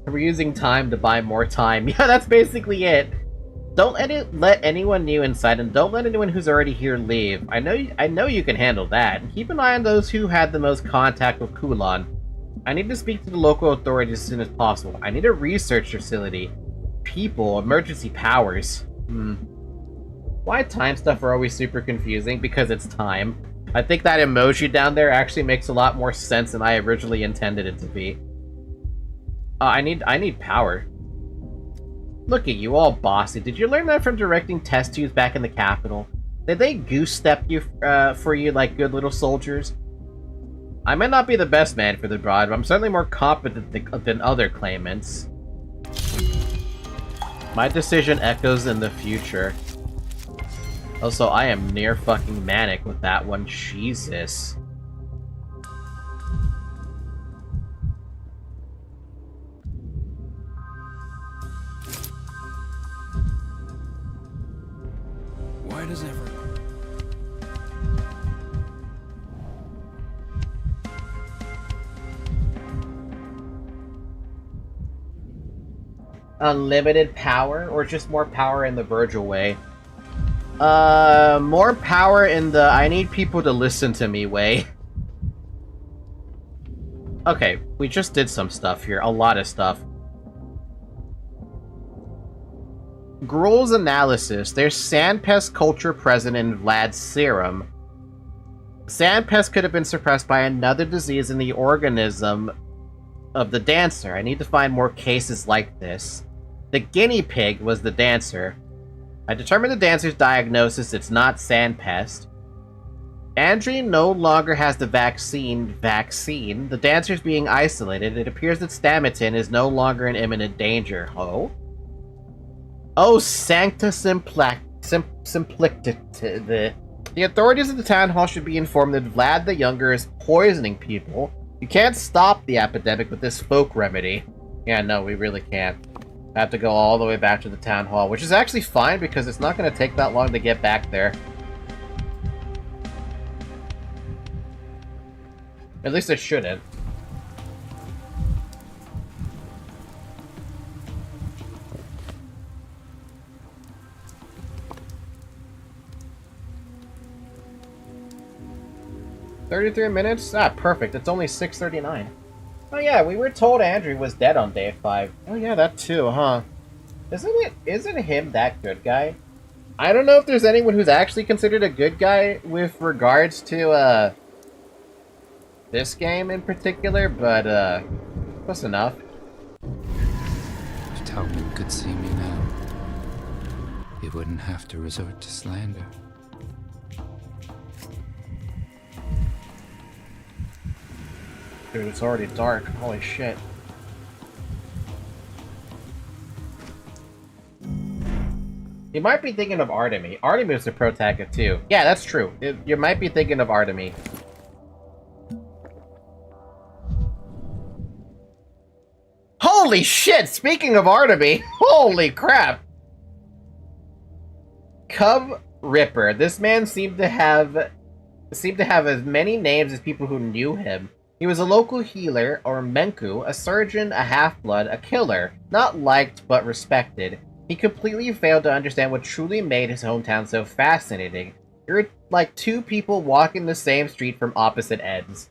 We're using time to buy more time. Yeah, that's basically it. Don't let anyone new inside, and don't let anyone who's already here leave. I know you can handle that. And keep an eye on those who had the most contact with Kulon. I need to speak to the local authorities as soon as possible. I need a research facility. People, emergency powers. Why time stuff are always super confusing? Because it's time. I think that emoji down there actually makes a lot more sense than I originally intended it to be. I need power. Look at you, all bossy. Did you learn that from directing test tubes back in the capital? Did they goose-step you for you like good little soldiers? I might not be the best man for the broad, but I'm certainly more competent than other claimants. My decision echoes in the future. Also, I am near fucking manic with that one. Jesus. Why does everyone... Unlimited power, or just more power in the Virgil way? More power in the I need people to listen to me way. Okay, we just did some stuff here, a lot of stuff. Gruel's analysis. There's sandpest culture present in Vlad's serum. Sandpest could have been suppressed by another disease in the organism of the dancer. I need to find more cases like this. The guinea pig was the dancer. I determined the dancer's diagnosis. It's not sandpest. Andrew no longer has the vaccine. The dancer's being isolated. It appears that Stamatin is no longer in imminent danger. Oh, Sancta Simplicity. The authorities of the town hall should be informed that Vlad the Younger is poisoning people. You can't stop the epidemic with this folk remedy. Yeah, no, we really can't. I have to go all the way back to the town hall, which is actually fine because it's not going to take that long to get back there. At least it shouldn't. "33 minutes? Ah, perfect. It's only 6:39. Oh yeah, we were told Andrew was dead on day 5. Oh yeah, that too, huh? Isn't him that good guy? I don't know if there's anyone who's actually considered a good guy with regards to, this game in particular, but, close enough. If Talman could see me now, he wouldn't have to resort to slander. Dude, it's already dark. Holy shit. You might be thinking of Artemy. Artemy is the protagonist too. Yeah, that's true. You might be thinking of Artemy. Holy shit! Speaking of Artemy, holy crap! Cub Ripper. This man seemed to have as many names as people who knew him. He was a local healer, or Menku, a surgeon, a half-blood, a killer. Not liked, but respected. He completely failed to understand what truly made his hometown so fascinating. You're like two people walking the same street from opposite ends.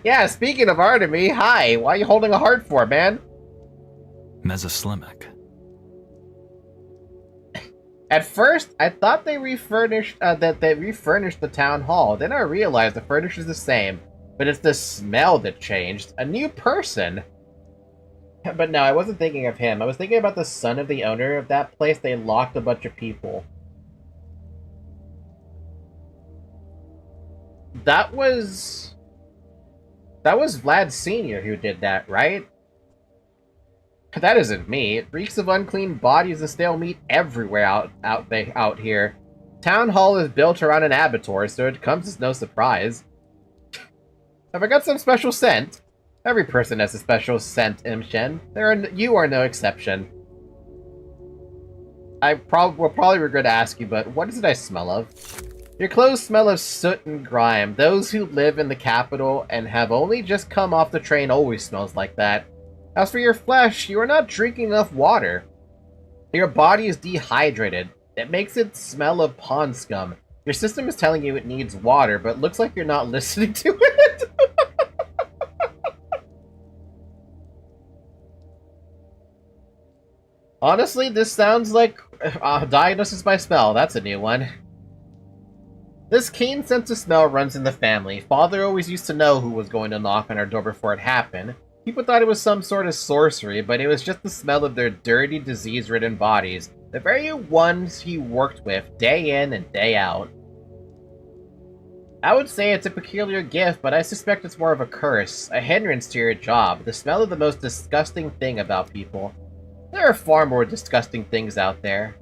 Yeah, speaking of Artemy, hi! Why are you holding a heart for, man? Mesoslimic. At first, I thought they refurnished the town hall. Then I realized the furniture is the same. But it's the smell that changed. A new person! But no, I wasn't thinking of him. I was thinking about the son of the owner of that place. They locked a bunch of people. That was... That was Vlad Sr. who did that, right? That isn't me. It reeks of unclean bodies and stale meat everywhere out here. Town Hall is built around an abattoir, so it comes as no surprise. Have I got some special scent? Every person has a special scent, Imshen. You are no exception. I will probably regret to ask you, but what is it I smell of? Your clothes smell of soot and grime. Those who live in the capital and have only just come off the train always smells like that. As for your flesh, you are not drinking enough water. Your body is dehydrated. It makes it smell of pond scum. Your system is telling you it needs water, but looks like you're not listening to it. Honestly, this sounds like diagnosis by smell. That's a new one. This keen sense of smell runs in the family. Father always used to know who was going to knock on our door before it happened. People thought it was some sort of sorcery, but it was just the smell of their dirty, disease-ridden bodies. The very ones he worked with, day in and day out. I would say it's a peculiar gift, but I suspect it's more of a curse, a hindrance to your job, the smell of the most disgusting thing about people. There are far more disgusting things out there.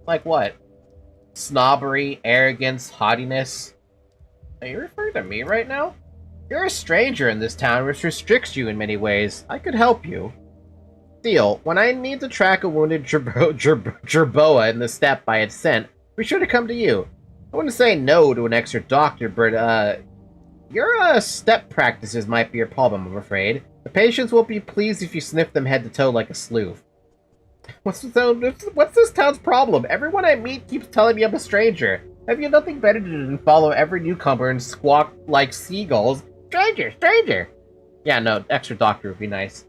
Like what? Snobbery, arrogance, haughtiness. Are you referring to me right now? You're a stranger in this town, which restricts you in many ways. I could help you. Deal. When I need to track a wounded jerboa in the steppe by its scent, be sure to come to you. I wouldn't say no to an extra doctor, but, your, step practices might be your problem, I'm afraid. The patients will be pleased if you sniff them head to toe like a sleuth. What's this town's problem? Everyone I meet keeps telling me I'm a stranger. Have you nothing better to do than follow every newcomer and squawk like seagulls? Stranger, stranger! Yeah, no, extra doctor would be nice.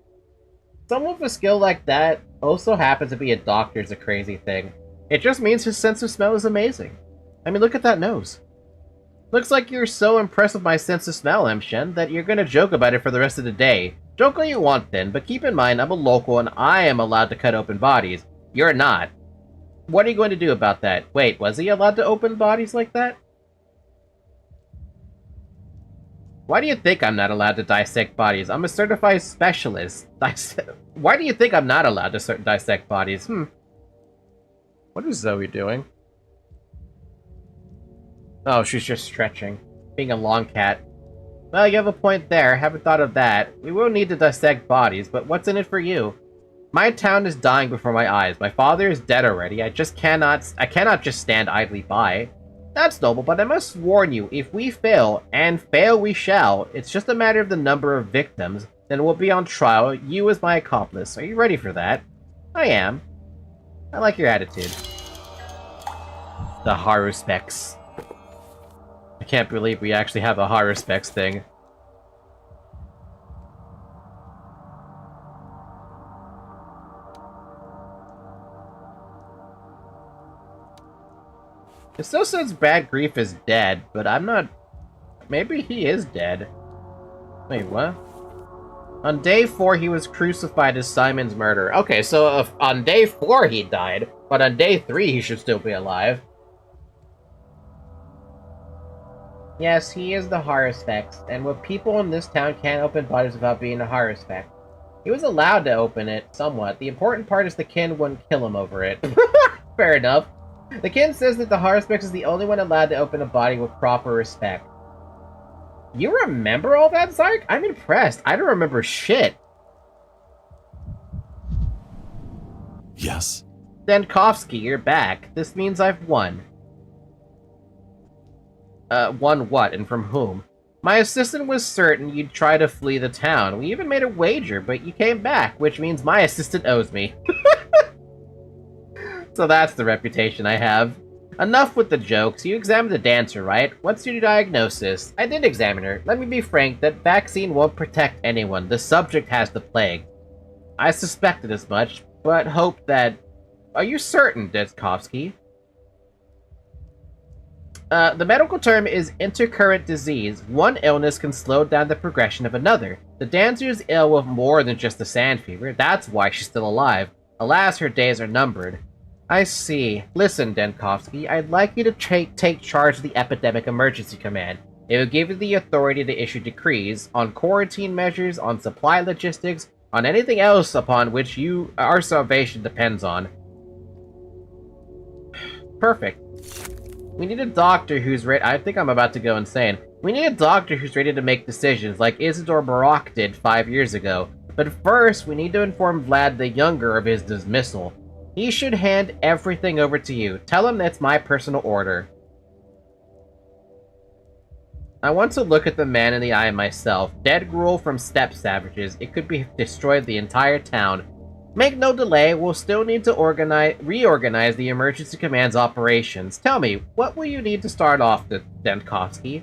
Someone with a skill like that also happens to be a doctor is a crazy thing. It just means his sense of smell is amazing. I mean, look at that nose. Looks like you're so impressed with my sense of smell, Mshen, that you're gonna joke about it for the rest of the day. Joke all you want then, but keep in mind I'm a local and I am allowed to cut open bodies. You're not. What are you going to do about that? Wait, was he allowed to open bodies like that? Why do you think I'm not allowed to dissect bodies? I'm a certified specialist. Why do you think I'm not allowed to dissect bodies? What is Zoe doing? Oh, she's just stretching. Being a long cat. Well, you have a point there. Haven't thought of that. We will need to dissect bodies, but what's in it for you? My town is dying before my eyes. My father is dead already. I cannot just stand idly by. That's noble, but I must warn you, if we fail, and fail we shall, it's just a matter of the number of victims, then we'll be on trial, you as my accomplice. Are you ready for that? I am. I like your attitude. The horror specs. I can't believe we actually have a horror specs thing. It still says Bad Grief is dead, but I'm not... Maybe he is dead. Wait, what? On day 4, he was crucified as Simon's murderer. Okay, so on day 4 he died, but on day 3 he should still be alive. Yes, he is the horror specs, and what people in this town can't open bodies without being a horror spec. He was allowed to open it, somewhat. The important part is the kin wouldn't kill him over it. Fair enough. The kin says that the Haruspex is the only one allowed to open a body with proper respect. You remember all that, Zark? I'm impressed. I don't remember shit. Yes? Denkovsky, you're back. This means I've won. Won what, and from whom? My assistant was certain you'd try to flee the town. We even made a wager, but you came back, which means my assistant owes me. So that's the reputation I have. Enough with the jokes. You examined the dancer, right? What's your diagnosis? I did examine her. Let me be frank, that vaccine won't protect anyone. The subject has the plague. I suspected as much, but hoped that... Are you certain, Deskovsky? The medical term is intercurrent disease. One illness can slow down the progression of another. The dancer is ill with more than just the sand fever. That's why she's still alive. Alas, her days are numbered. I see. Listen, Denkovsky, I'd like you to take charge of the Epidemic Emergency Command. It would give you the authority to issue decrees on quarantine measures, on supply logistics, on anything else upon which our salvation depends on. Perfect. We need a doctor who's ready. I think I'm about to go insane. We need a doctor who's ready to make decisions like Isidore Barak did 5 years ago. But first, we need to inform Vlad the Younger of his dismissal. He should hand everything over to you. Tell him that's my personal order. I want to look at the man in the eye myself. Dead gruel from steppe savages. It could be destroyed the entire town. Make no delay, we'll still need to reorganize the emergency command's operations. Tell me, what will you need to start off, Dentkovsky?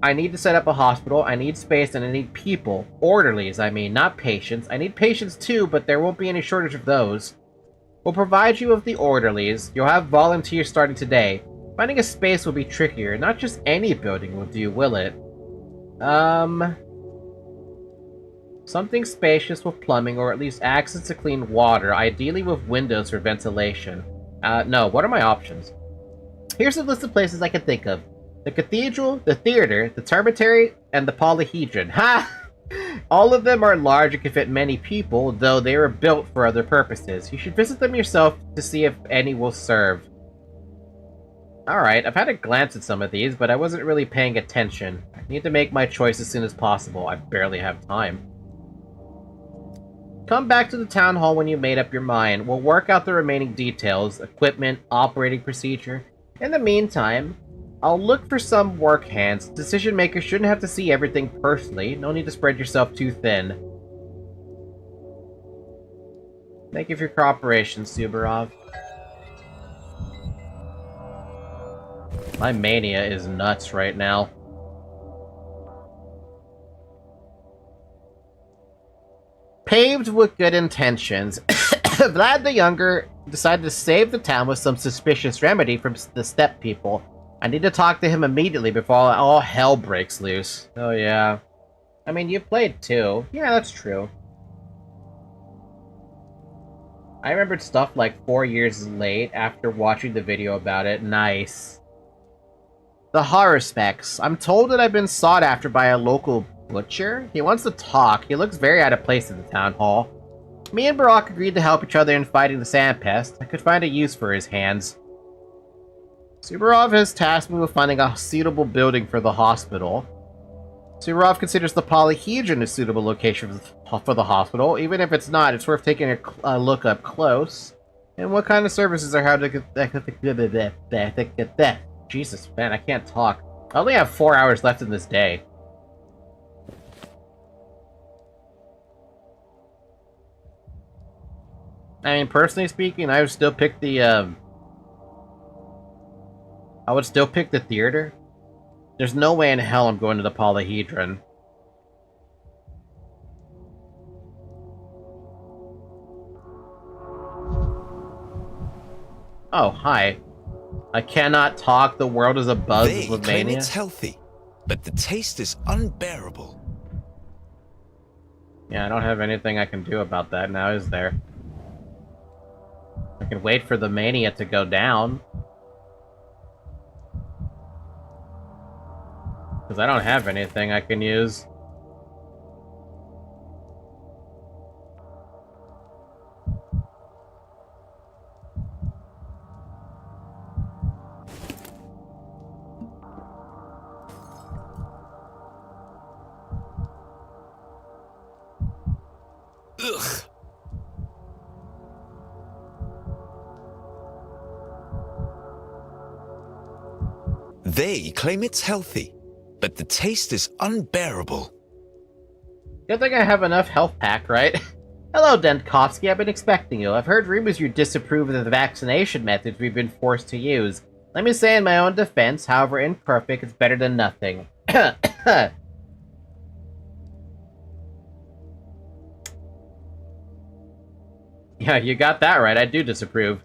I need to set up a hospital, I need space, and I need people. Orderlies, I mean, not patients. I need patients too, but there won't be any shortage of those. We'll provide you with the orderlies. You'll have volunteers starting today. Finding a space will be trickier. Not just any building will do, will it? Something spacious with plumbing, or at least access to clean water, ideally with windows for ventilation. No, what are my options? Here's a list of places I can think of. The cathedral, the theater, the termitary, and the polyhedron. Ha! All of them are large and can fit many people, though they were built for other purposes. You should visit them yourself to see if any will serve. Alright, I've had a glance at some of these, but I wasn't really paying attention. I need to make my choice as soon as possible. I barely have time. Come back to the town hall when you made up your mind. We'll work out the remaining details, equipment, operating procedure. In the meantime, I'll look for some work hands. Decision makers shouldn't have to see everything personally. No need to spread yourself too thin. Thank you for your cooperation, Subarov. My mania is nuts right now. Paved with good intentions, Vlad the Younger decided to save the town with some suspicious remedy from the steppe people. I need to talk to him immediately before all hell breaks loose. Oh yeah. I mean, you played too. Yeah, that's true. I remembered stuff like 4 years late after watching the video about it. Nice. The horror specs. I'm told that I've been sought after by a local butcher? He wants to talk. He looks very out of place in the town hall. Me and Barak agreed to help each other in fighting the sand pest. I could find a use for his hands. Subarov has tasked me with finding a suitable building for the hospital. Subarov considers the polyhedron a suitable location for the hospital. Even if it's not, it's worth taking a look up close. And what kind of services are how to get. Jesus, man, I can't talk. I only have 4 hours left in this day. I mean, personally speaking, I would still pick the, I would still pick the theater. There's no way in hell I'm going to the polyhedron. Oh, hi. I cannot talk, the world is abuzz with They claim mania. it's healthy, but the taste is unbearable. Yeah, I don't have anything I can do about that now, is there? I can wait for the mania to go down. Because I don't have anything I can use. Ugh. They claim it's healthy, but the taste is unbearable. Good thing I have enough health pack, right? Hello, Dentkovsky. I've been expecting you. I've heard rumors you disapprove of the vaccination methods we've been forced to use. Let me say in my own defense, however imperfect, it's better than nothing. Yeah, you got that right. I do disapprove.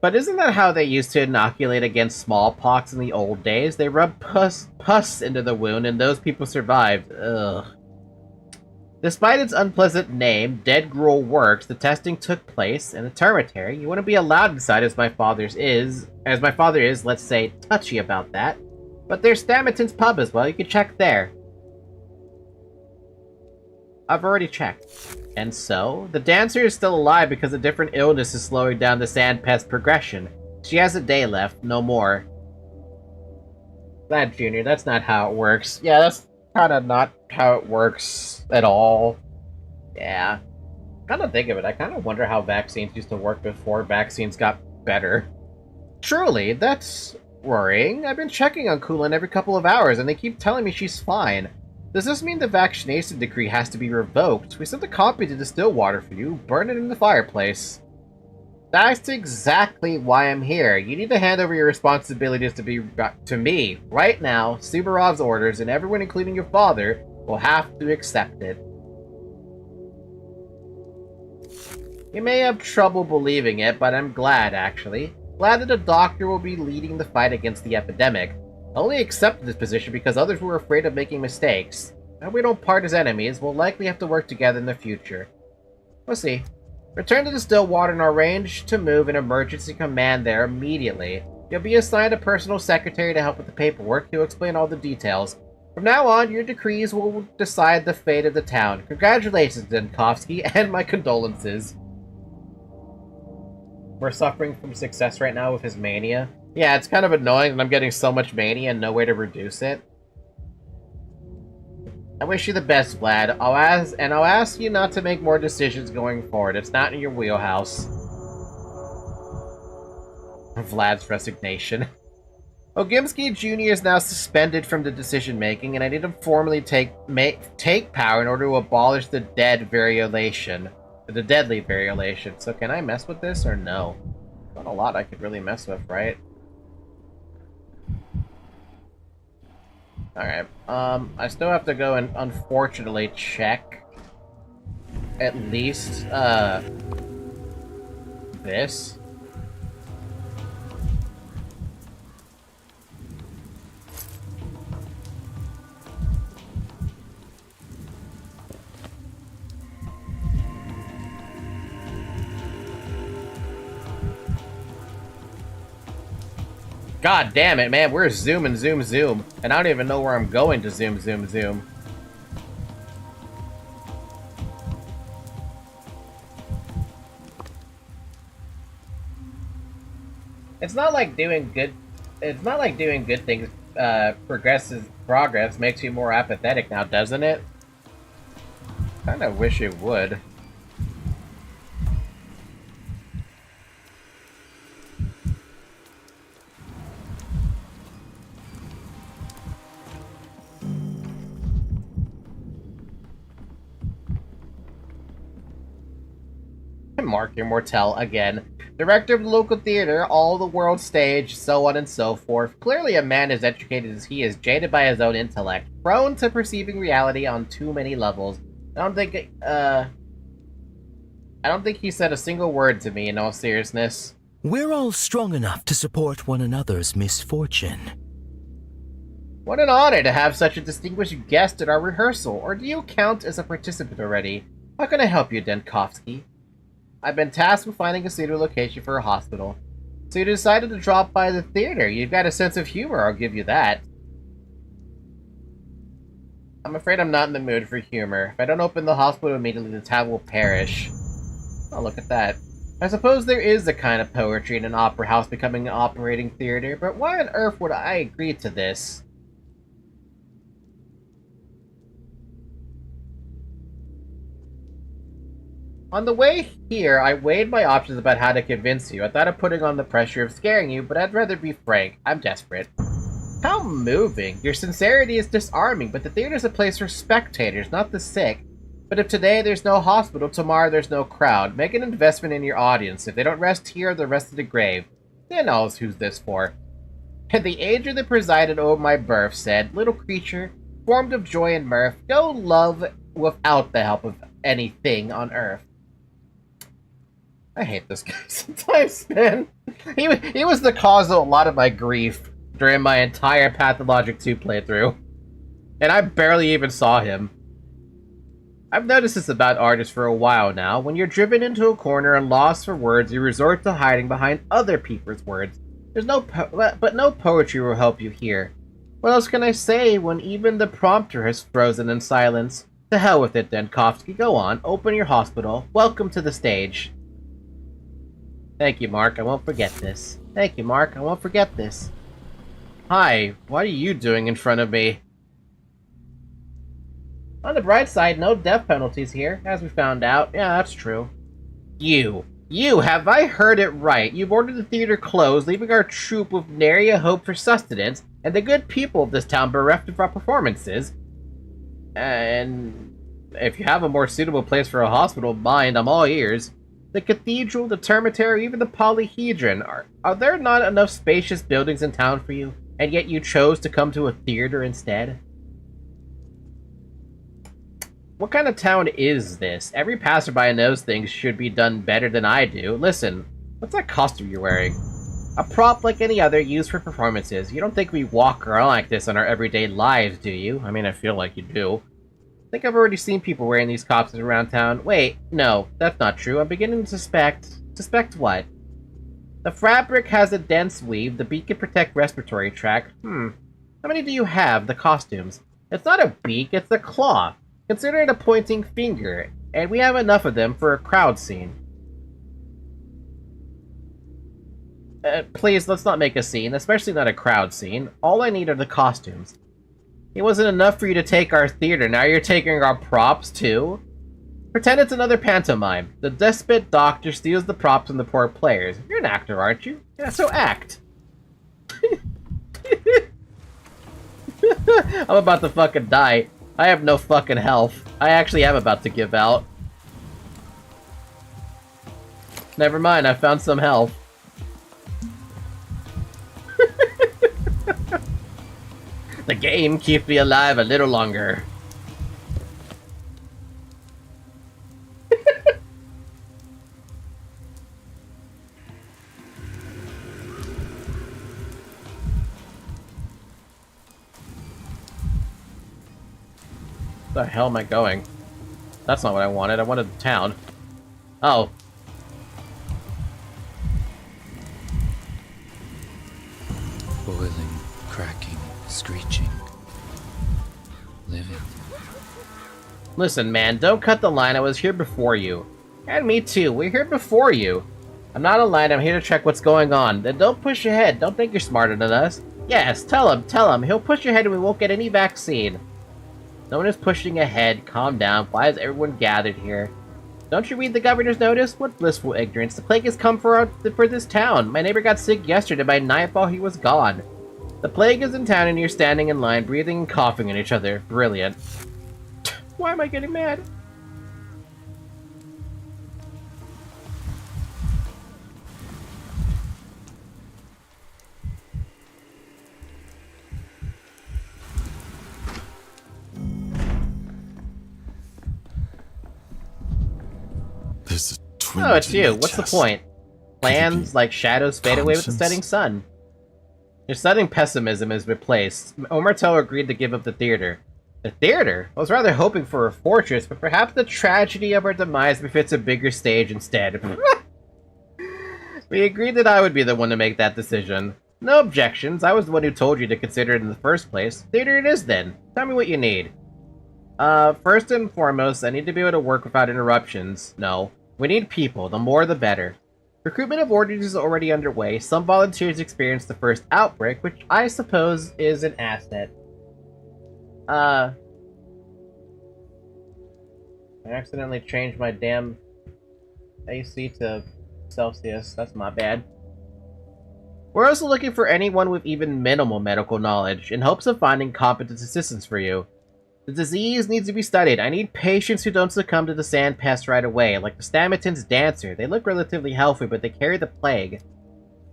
But isn't that how they used to inoculate against smallpox in the old days? They rubbed pus into the wound, and those people survived. Ugh. Despite its unpleasant name, Dead Gruel works. The testing took place in the termitary. You wouldn't be allowed inside as my father is, let's say, touchy about that. But there's Stamerton's pub as well, you can check there. I've already checked. And so, the dancer is still alive because a different illness is slowing down the sand pest progression. She has a day left, no more. That, Junior, that's not how it works. Yeah, that's kinda not how it works at all. Yeah. Kinda think of it, I kinda wonder how vaccines used to work before vaccines got better. Truly, that's worrying. I've been checking on Kulin every couple of hours, and they keep telling me she's fine. Does this mean the vaccination decree has to be revoked? We sent a copy to distill water for you. Burn it in the fireplace. That's exactly why I'm here. You need to hand over your responsibilities to me. Right now, Subarov's orders, and everyone, including your father, will have to accept it. You may have trouble believing it, but I'm glad, actually. Glad that a doctor will be leading the fight against the epidemic. I only accepted this position because others were afraid of making mistakes. Now we don't part as enemies, we'll likely have to work together in the future. We'll see. Return to the still water and arrange to move an emergency command there immediately. You'll be assigned a personal secretary to help with the paperwork. He'll explain all the details. From now on, your decrees will decide the fate of the town. Congratulations, Denkovsky, and my condolences. We're suffering from success right now with his mania. Yeah, it's kind of annoying that I'm getting so much mania and no way to reduce it. I wish you the best, Vlad. I'll ask you not to make more decisions going forward. It's not in your wheelhouse. Vlad's resignation. Ogimsky Jr. is now suspended from the decision-making, and I need to formally take power in order to abolish the deadly variolation. So can I mess with this or no? Not a lot I could really mess with, right? Alright, I still have to go and unfortunately check at least, this. God damn it, man, we're zooming, zoom, zoom. And I don't even know where I'm going to zoom, zoom, zoom. It's not like doing good things, progress makes you more apathetic now, doesn't it? Kinda wish it would. Mark Immortel again. Director of the local theater, all the world stage, so on and so forth. Clearly a man as educated as he is, jaded by his own intellect, prone to perceiving reality on too many levels. I don't think he said a single word to me, in all seriousness. We're all strong enough to support one another's misfortune. What an honor to have such a distinguished guest at our rehearsal, or do you count as a participant already? How can I help you, Denkovsky? I've been tasked with finding a suitable location for a hospital. So you decided to drop by the theater. You've got a sense of humor, I'll give you that. I'm afraid I'm not in the mood for humor. If I don't open the hospital immediately, the town will perish. Oh, look at that. I suppose there is a kind of poetry in an opera house becoming an operating theater, but why on earth would I agree to this? On the way here, I weighed my options about how to convince you. I thought of putting on the pressure of scaring you, but I'd rather be frank. I'm desperate. How moving. Your sincerity is disarming, but the theater's a place for spectators, not the sick. But if today there's no hospital, tomorrow there's no crowd. Make an investment in your audience. If they don't rest here, they'll rest in the grave. Then knows who's this for. And the angel that presided over my birth said, Little creature, formed of joy and mirth, go love without the help of anything on earth. I hate this guy sometimes, man. He was the cause of a lot of my grief during my entire Pathologic 2 playthrough. And I barely even saw him. I've noticed this about artists for a while now. When you're driven into a corner and lost for words, you resort to hiding behind other people's words. There's no poetry will help you here. What else can I say when even the prompter has frozen in silence? To hell with it then, Kofsky. Go on, open your hospital. Welcome to the stage. Thank you, Mark. I won't forget this. Thank you, Mark. I won't forget this. Hi, what are you doing in front of me? On the bright side, no death penalties here, as we found out. Yeah, that's true. You, have I heard it right? You've ordered the theater closed, leaving our troupe with nary a hope for sustenance, and the good people of this town bereft of our performances. And if you have a more suitable place for a hospital, mind, I'm all ears. The cathedral, the termitary, even the polyhedron. Are there not enough spacious buildings in town for you, and yet you chose to come to a theater instead? What kind of town is this? Every passerby knows things should be done better than I do. Listen, what's that costume you're wearing? A prop like any other used for performances. You don't think we walk around like this in our everyday lives, do you? I mean, I feel like you do. I think I've already seen people wearing these costumes around town. Wait, no, that's not true. I'm beginning to suspect... Suspect what? The fabric has a dense weave. The beak can protect respiratory tract. How many do you have, the costumes? It's not a beak, it's a claw. Consider it a pointing finger, and we have enough of them for a crowd scene. Please, let's not make a scene, especially not a crowd scene. All I need are the costumes. It wasn't enough for you to take our theater, now you're taking our props too? Pretend it's another pantomime. The despot doctor steals the props from the poor players. You're an actor, aren't you? Yeah, so act. I'm about to fucking die. I have no fucking health. I actually am about to give out. Never mind, I found some health. The game keeps me alive a little longer. Where the hell am I going? That's not what I wanted. I wanted the town. Oh. Boiling, cracking, screeching. Living. Listen, man, don't cut the line. I was here before you. And me too. We're here before you. I'm not a line. I'm here to check what's going on. Then don't push ahead. Don't think you're smarter than us. Yes, tell him. He'll push ahead and we won't get any vaccine. No one is pushing ahead. Calm down. Why is everyone gathered here? Don't you read the governor's notice? What blissful ignorance. The plague has come for this town. My neighbor got sick yesterday. By nightfall, he was gone. The plague is in town and you're standing in line, breathing and coughing at each other. Brilliant. Why am I getting mad? There's a twinge. Oh, it's in you. my What's the chest. point? Plans like shadows fade away with the conscience? setting sun. Your sudden pessimism is replaced. Omerto agreed to give up the theater. The theater? I was rather hoping for a fortress, but perhaps the tragedy of our demise befits a bigger stage instead. We agreed that I would be the one to make that decision. No objections. I was the one who told you to consider it in the first place. Theater it is then. Tell me what you need. First and foremost, I need to be able to work without interruptions. No. We need people. The more the better. Recruitment of orders is already underway. Some volunteers experienced the first outbreak, which I suppose is an asset. I accidentally changed my damn AC to Celsius. That's my bad. We're also looking for anyone with even minimal medical knowledge, in hopes of finding competent assistance for you. The disease needs to be studied. I need patients who don't succumb to the sand pest right away, like the Stameton's dancer. They look relatively healthy, but they carry the plague.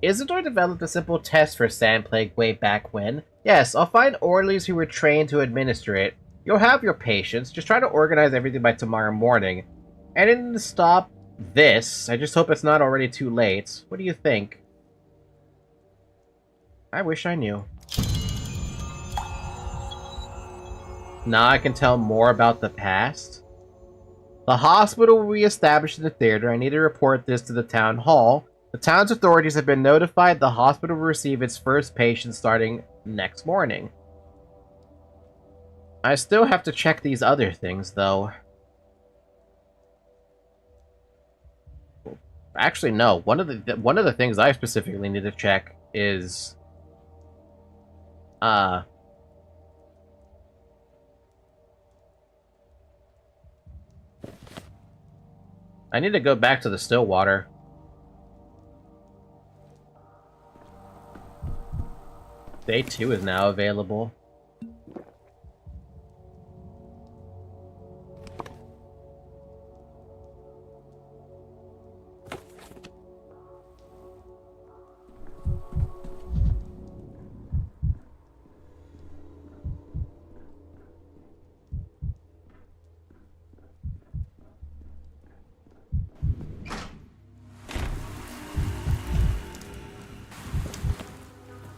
Isidore developed a simple test for sand plague way back when. Yes, I'll find orderlies who were trained to administer it. You'll have your patients. Just try to organize everything by tomorrow morning. And then to stop this, I just hope it's not already too late. What do you think? I wish I knew. Now I can tell more about the past. The hospital will be established in the theater. I need to report this to the town hall. The town's authorities have been notified. The hospital will receive its first patient starting next morning. I still have to check these other things, though. Actually, no. One of the things I specifically need to check is I need to go back to the Stillwater. Day 2 is now available.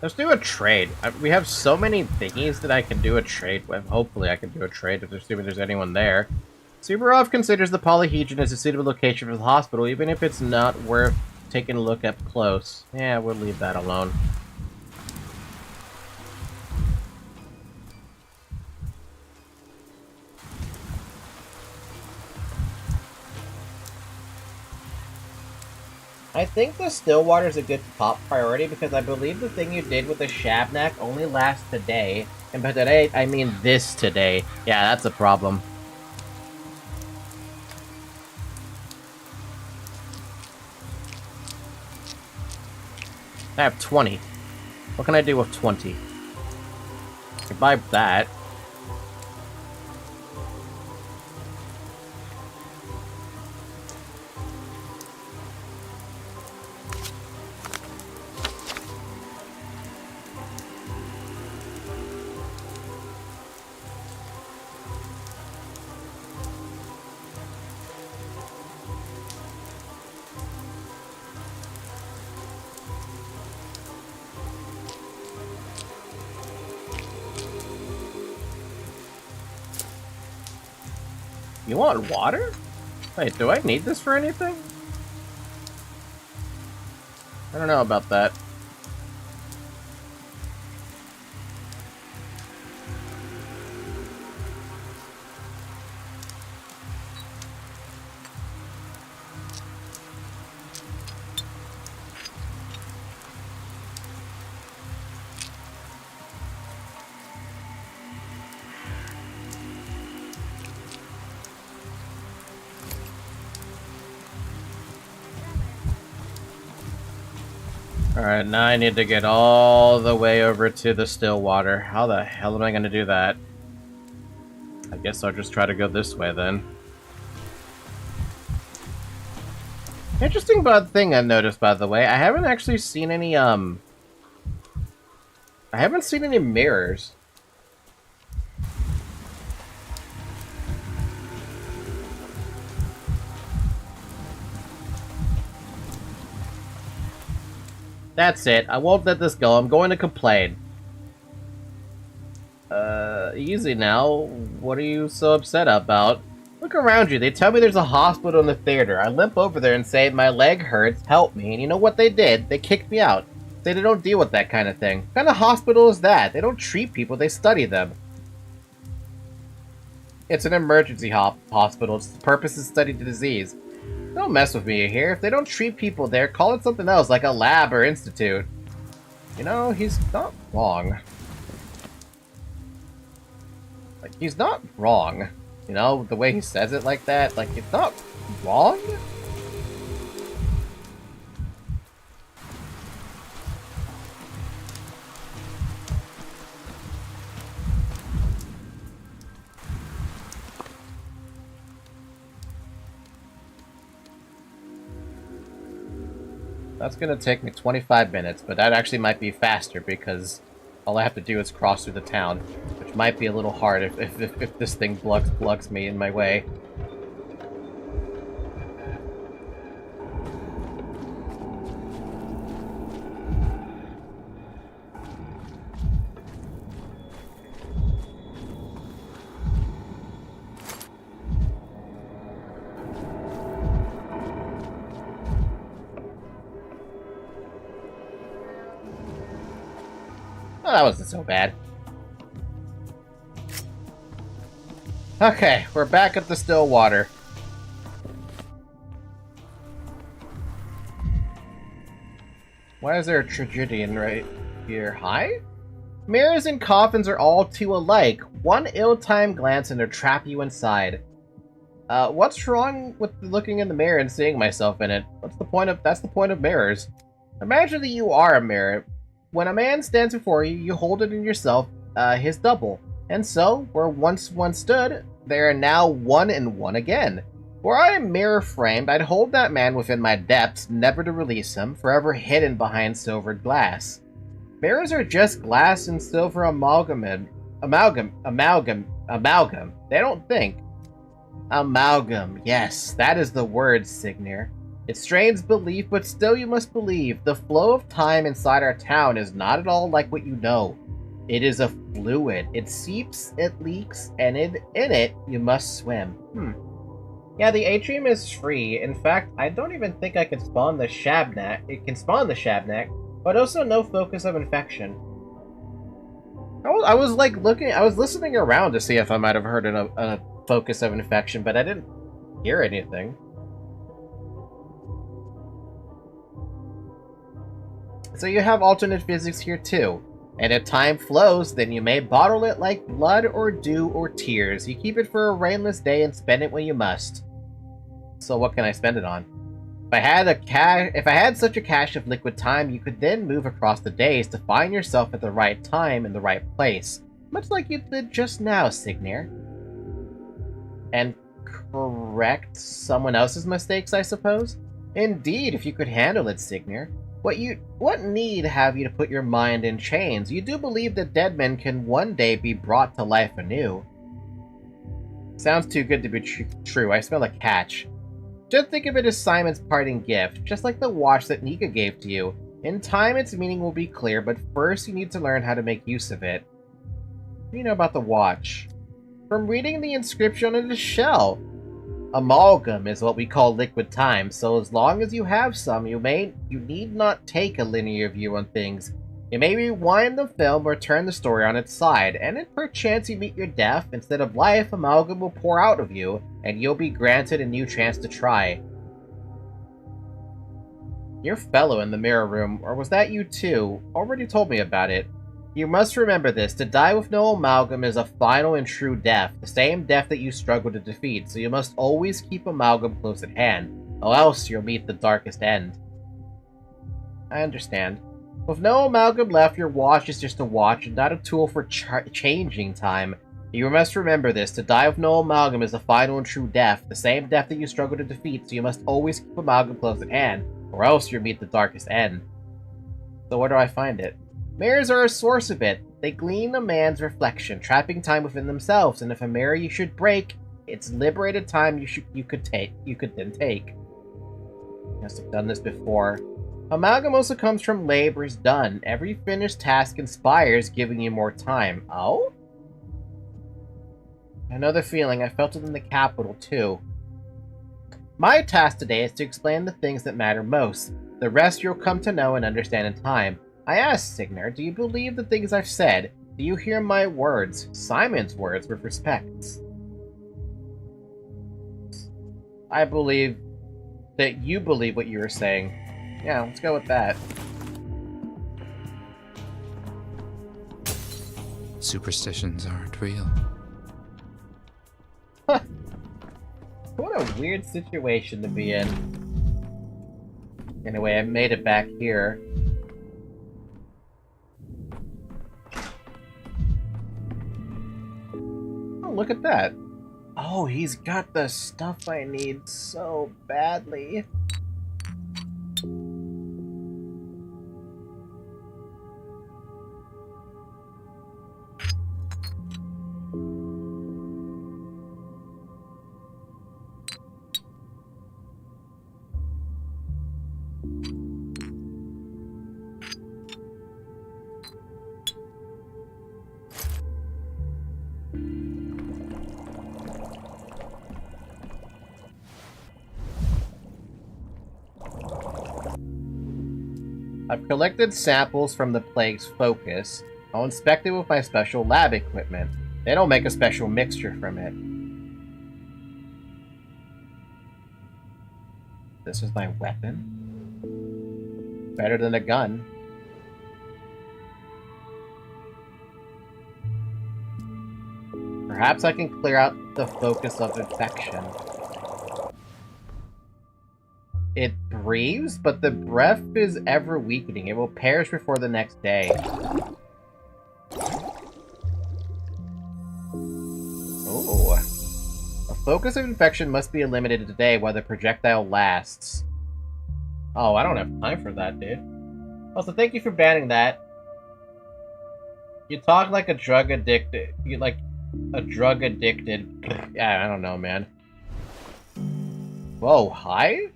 Let's do a trade. We have so many thingies that I can do a trade with. Hopefully I can do a trade if there's anyone there. Subarov considers the polyhedron as a suitable location for the hospital, even if it's not worth taking a look up close. Yeah, we'll leave that alone. I think the Stillwater is a good top priority because I believe the thing you did with the Shabnak only lasts today. And by today, I mean this today. Yeah, that's a problem. I have 20. What can I do with 20? I can buy that. You want water? Wait, do I need this for anything? I don't know about that. Alright, now I need to get all the way over to the Stillwater. How the hell am I going to do that? I guess I'll just try to go this way then. Interesting thing I noticed, by the way. I haven't actually seen any, I haven't seen any mirrors. That's it. I won't let this go. I'm going to complain. Easy now. What are you so upset about? Look around you. They tell me there's a hospital in the theater. I limp over there and say, my leg hurts, help me. And you know what they did? They kicked me out. Say they don't deal with that kind of thing. What kind of hospital is that? They don't treat people, they study them. It's an emergency hospital. Its purpose is to study the disease. Don't mess with me here. If they don't treat people there, call it something else, like a lab or institute. You know, he's not wrong. Like, he's not wrong. You know, the way he says it like that, like, it's not wrong? That's gonna take me 25 minutes, but that actually might be faster because all I have to do is cross through the town, which might be a little hard if this thing plugs me in my way. Oh, that wasn't so bad. Okay, we're back at the still water. Why is there a tragedian right here? Hi? Mirrors and coffins are all too alike. One ill-timed glance and they'll trap you inside. What's wrong with looking in the mirror and seeing myself in it? That's the point of mirrors. Imagine that you are a mirror. When a man stands before you, you hold it in yourself, his double. And so, where once one stood, they are now one and one again. Were I mirror-framed, I'd hold that man within my depths, never to release him, forever hidden behind silvered glass. Mirrors are just glass and silver amalgam. They don't think. Amalgam, yes, that is the word, Signir. It strains belief, but still you must believe. The flow of time inside our town is not at all like what you know. It is a fluid. It seeps, it leaks, and in it you must swim. Yeah, the atrium is free. In fact, I don't even think I can spawn the Shabnak. It can spawn the Shabnak, but also no focus of infection. I was listening around to see if I might have heard a focus of infection, but I didn't hear anything. So you have alternate physics here too. And if time flows, then you may bottle it like blood or dew or tears. You keep it for a rainless day and spend it when you must. So what can I spend it on? If I had such a cache of liquid time, you could then move across the days to find yourself at the right time in the right place. Much like you did just now, Signir. And correct someone else's mistakes, I suppose? Indeed, if you could handle it, Signir. What need have you to put your mind in chains? You do believe that dead men can one day be brought to life anew. Sounds too good to be true. I smell a catch. Just think of it as Simon's parting gift, just like the watch that Nika gave to you. In time, its meaning will be clear, but first you need to learn how to make use of it. What do you know about the watch? From reading the inscription on its shell. Amalgam is what we call liquid time, so as long as you have some, you need not take a linear view on things. You may rewind the film or turn the story on its side, and if perchance you meet your death, instead of life, amalgam will pour out of you, and you'll be granted a new chance to try. Your fellow in the mirror room, or was that you too, already told me about it. You must remember this, to die with no amalgam is a final and true death, the same death that you struggle to defeat, so you must always keep amalgam close at hand, or else you'll meet the darkest end. I understand. With no amalgam left, your watch is just a watch and not a tool for changing time. You must remember this, to die with no amalgam is a final and true death, the same death that you struggle to defeat, so you must always keep amalgam close at hand, or else you'll meet the darkest end. So where do I find it? Mirrors are a source of it. They glean a man's reflection, trapping time within themselves, and if a mirror you should break, it's liberated time you could then take. Must have done this before. Amalgam also comes from labors done. Every finished task inspires, giving you more time. Oh? Another feeling, I felt it in the capital too. My task today is to explain the things that matter most. The rest you'll come to know and understand in time. I asked Signir, do you believe the things I've said? Do you hear my words? Simon's words with respect. I believe that you believe what you were saying. Yeah, let's go with that. Superstitions aren't real. What a weird situation to be in. Anyway, I made it back here. Oh, look at that. Oh, he's got the stuff I need so badly. I've collected samples from the plague's focus. I'll inspect it with my special lab equipment. They don't make a special mixture from it. This is my weapon? Better than a gun. Perhaps I can clear out the focus of infection. It breathes, but the breath is ever weakening. It will perish before the next day. Oh. A focus of infection must be eliminated today while the projectile lasts. Oh, I don't have time for that, dude. Also, thank you for banning that. You talk like a drug addicted. You like a drug addicted. Yeah, I don't know, man. Whoa, hi?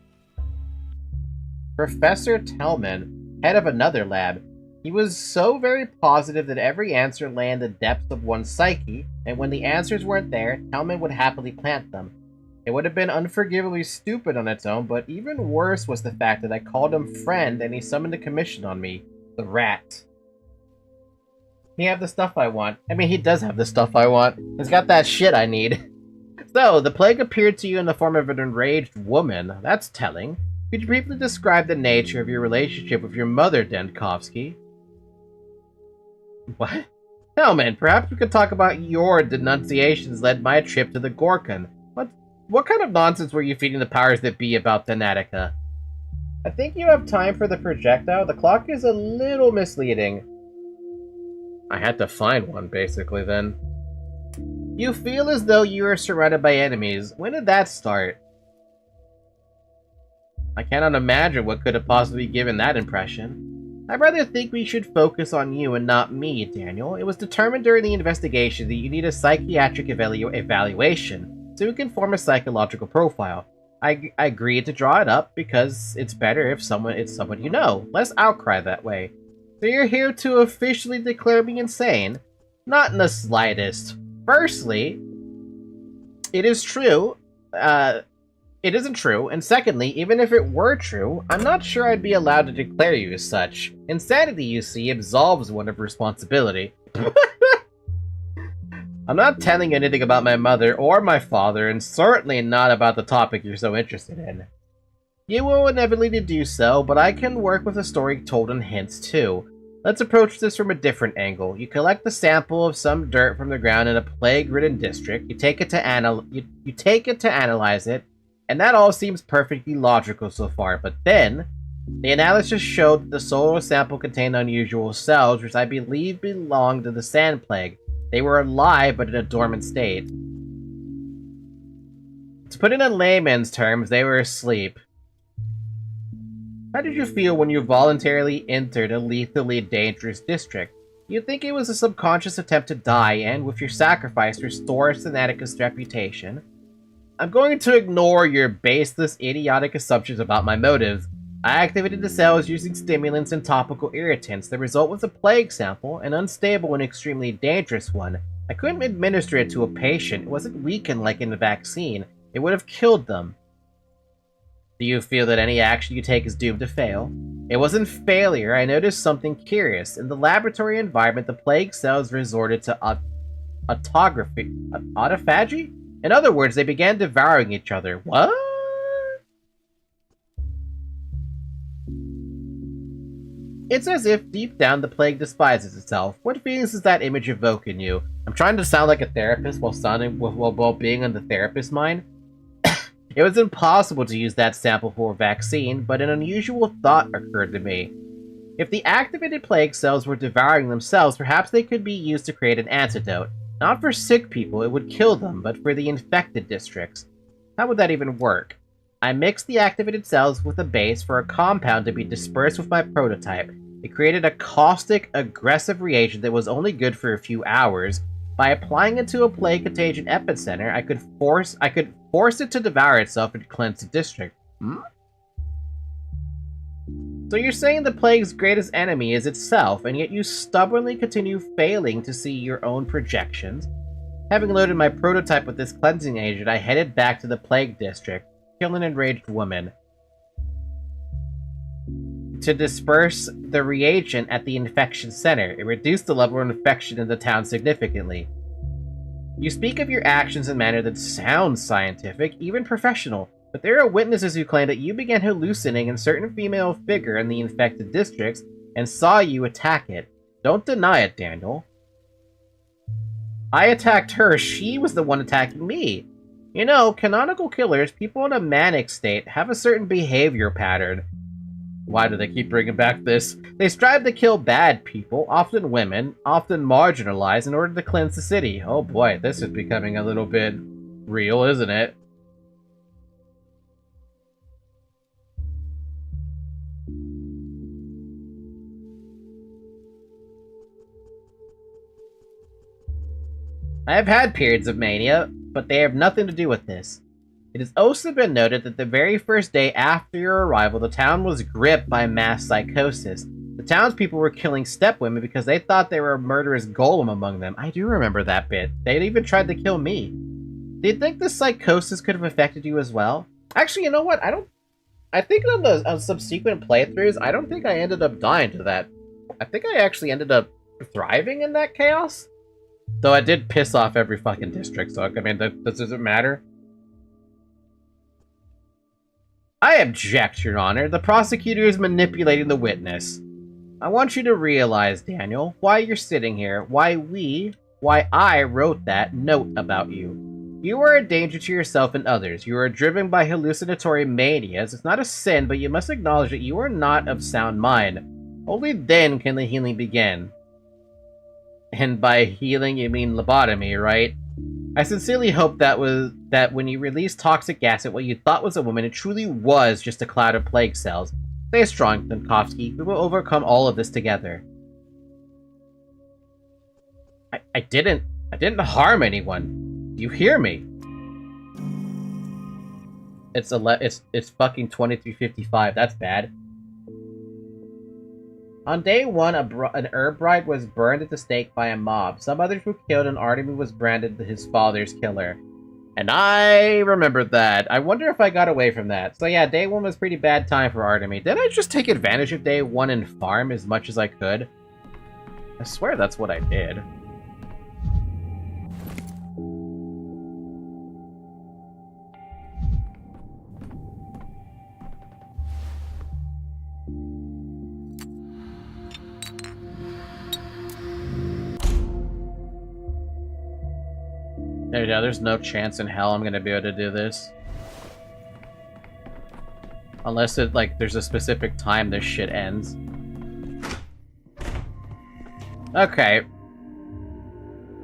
Professor Tellman, head of another lab. He was so very positive that every answer lay in the depths of one's psyche, and when the answers weren't there, Tellman would happily plant them. It would have been unforgivably stupid on its own, but even worse was the fact that I called him friend and he summoned a commission on me. The rat. He have the stuff I want. I mean, he does have the stuff I want. He's got that shit I need. So, the plague appeared to you in the form of an enraged woman. That's telling. Could you briefly describe the nature of your relationship with your mother, Denkovsky? What? Hell, man, perhaps we could talk about your denunciations led my trip to the Gorkon. What kind of nonsense were you feeding the powers that be about Thanatica? I think you have time for the projectile. The clock is a little misleading. I had to find one, basically, then. You feel as though you are surrounded by enemies. When did that start? I cannot imagine what could have possibly given that impression. I'd rather think we should focus on you and not me, Daniel. It was determined during the investigation that you need a psychiatric evaluation, so we can form a psychological profile. I agreed to draw it up because it's better if it's someone you know. Less outcry that way. So you're here to officially declare me insane? Not in the slightest. Firstly, it is true. It isn't true, and secondly, even if it were true, I'm not sure I'd be allowed to declare you as such. Insanity, you see, absolves one of responsibility. I'm not telling you anything about my mother or my father, and certainly not about the topic you're so interested in. You will inevitably do so, but I can work with a story told in hints too. Let's approach this from a different angle. You collect the sample of some dirt from the ground in a plague-ridden district, you take it to analyze it, and that all seems perfectly logical so far, but then, the analysis showed that the soil sample contained unusual cells, which I believe belonged to the sand plague. They were alive, but in a dormant state. To put it in layman's terms, they were asleep. How did you feel when you voluntarily entered a lethally dangerous district? You'd think it was a subconscious attempt to die and, with your sacrifice, restore Thanaticus' reputation. I'm going to ignore your baseless, idiotic assumptions about my motives. I activated the cells using stimulants and topical irritants. The result was a plague sample, an unstable and extremely dangerous one. I couldn't administer it to a patient. It wasn't weakened like in a vaccine. It would have killed them. Do you feel that any action you take is doomed to fail? It wasn't failure. I noticed something curious. In the laboratory environment, the plague cells resorted to autophagy? In other words, they began devouring each other. What? It's as if, deep down, the plague despises itself. What feelings does that image evoke in you? I'm trying to sound like a therapist while being on the therapist's mind. It was impossible to use that sample for a vaccine, but an unusual thought occurred to me. If the activated plague cells were devouring themselves, perhaps they could be used to create an antidote. Not for sick people, it would kill them, but for the infected districts. How would that even work? I mixed the activated cells with a base for a compound to be dispersed with my prototype. It created a caustic, aggressive reagent that was only good for a few hours. By applying it to a plague contagion epicenter, I could force it to devour itself and cleanse the district. So you're saying the plague's greatest enemy is itself, and yet you stubbornly continue failing to see your own projections? Having loaded my prototype with this cleansing agent, I headed back to the plague district, kill an enraged woman, to disperse the reagent at the infection center. It reduced the level of infection in the town significantly. You speak of your actions in a manner that sounds scientific, even professional. But there are witnesses who claim that you began hallucinating a certain female figure in the infected districts and saw you attack it. Don't deny it, Daniel. I attacked her. She was the one attacking me. You know, canonical killers, people in a manic state, have a certain behavior pattern. Why do they keep bringing back this? They strive to kill bad people, often women, often marginalized, in order to cleanse the city. Oh boy, this is becoming a little bit real, isn't it? I have had periods of mania, but they have nothing to do with this. It has also been noted that the very first day after your arrival, the town was gripped by mass psychosis. The townspeople were killing stepwomen because they thought there were a murderous golem among them. I do remember that bit. They even tried to kill me. Do you think this psychosis could have affected you as well? Actually, you know what? I think on the subsequent playthroughs, I don't think I ended up dying to that. I think I actually ended up thriving in that chaos. Though I did piss off every fucking district, so I mean, does it matter? I object, Your Honor. The prosecutor is manipulating the witness. I want you to realize, Daniel, why you're sitting here, why I wrote that note about you. You are a danger to yourself and others. You are driven by hallucinatory manias. It's not a sin, but you must acknowledge that you are not of sound mind. Only then can the healing begin. And by healing, you mean lobotomy, right? I sincerely hope that when you released toxic gas at what you thought was a woman, it truly was just a cloud of plague cells. Stay strong, Dunkovsky. We will overcome all of this together. I didn't harm anyone. Do you hear me? It's fucking 23:55. That's bad. On day one, an herb bride was burned at the stake by a mob. Some others were killed, and Artemy was branded his father's killer. And I remembered that. I wonder if I got away from that. So yeah, day one was pretty bad time for Artemy. Did I just take advantage of day one and farm as much as I could? I swear that's what I did. There's no chance in hell I'm gonna be able to do this. Unless it, like, there's a specific time this shit ends. Okay.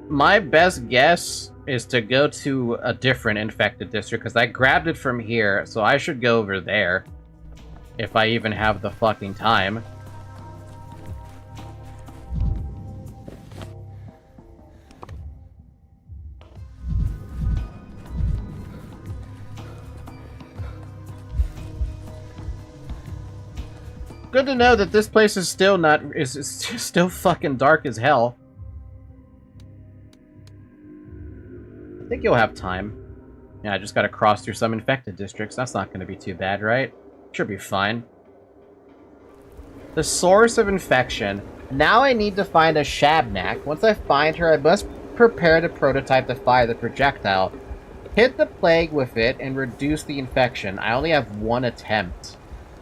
My best guess is to go to a different infected district, because I grabbed it from here, so I should go over there. If I even have the fucking time. Good to know that this place is still still fucking dark as hell. I think you'll have time. Yeah, I just gotta cross through some infected districts. That's not gonna be too bad, right? Should be fine. The source of infection. Now I need to find a Shabnak. Once I find her, I must prepare the prototype to fire the projectile. Hit the plague with it and reduce the infection. I only have one attempt.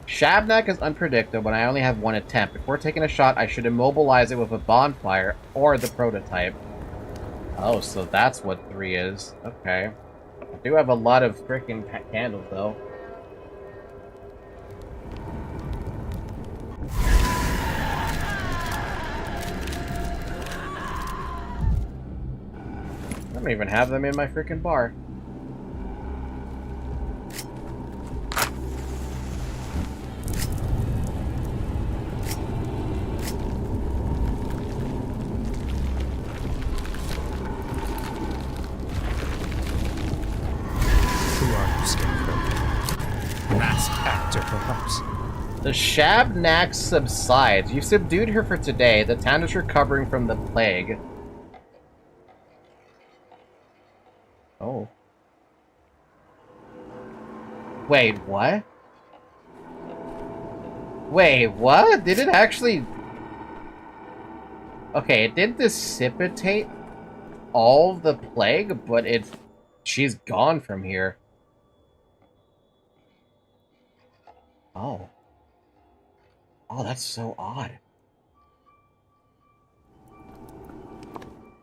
Shabnak is unpredictable, and I only have one attempt. Before taking a shot, I should immobilize it with a bonfire or the prototype. Oh, so that's what 3 is. Okay. I do have a lot of freaking candles, though. I don't even have them in my freaking bar. Perhaps. The Shabnak subsides. You subdued her for today. The town is recovering from the plague. Oh. Wait, what? Wait, what? Did it actually... Okay, it did dissipate all the plague, but she's gone from here. Oh. Oh, that's so odd.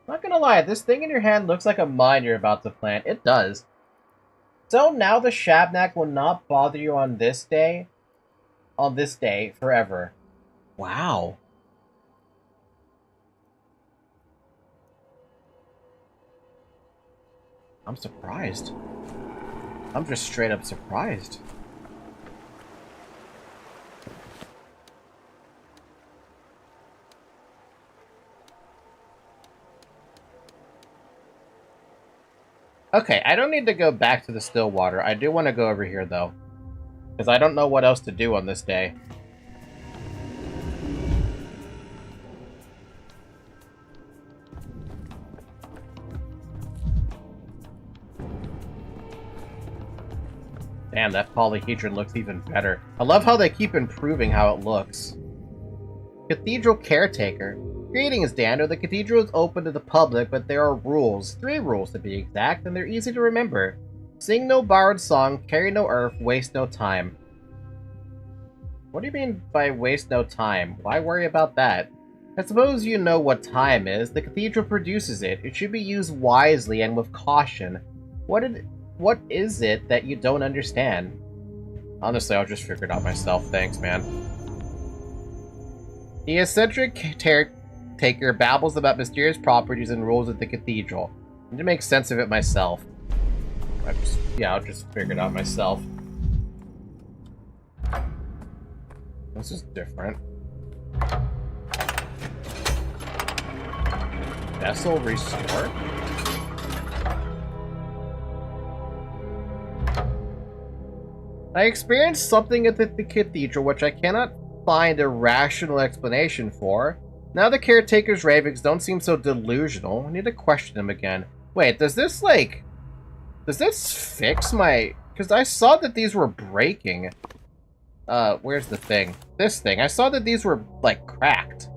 Not gonna lie, this thing in your hand looks like a mine you're about to plant. It does. So now the Shabnak will not bother you on this day, forever. Wow. I'm surprised. I'm just straight up surprised. Okay, I don't need to go back to the still water. I do want to go over here, though. Because I don't know what else to do on this day. Damn, that polyhedron looks even better. I love how they keep improving how it looks. Cathedral Caretaker. Greetings, Daniel. The cathedral is open to the public, but there are rules. 3 rules to be exact, and they're easy to remember. Sing no borrowed song, carry no earth, waste no time. What do you mean by waste no time? Why worry about that? I suppose you know what time is. The cathedral produces it. It should be used wisely and with caution. What is it that you don't understand? Honestly, I'll just figure it out myself. Thanks, man. The eccentric caretaker babbles about mysterious properties and rules of the cathedral. I need to make sense of it myself. I'll just figure it out myself. This is different. Vessel restore? I experienced something at the cathedral which I cannot find a rational explanation for. Now the caretaker's ravings don't seem so delusional. I need to question him again. Wait, does this fix my... Because I saw that these were breaking. Where's the thing? This thing. I saw that these were, like, cracked.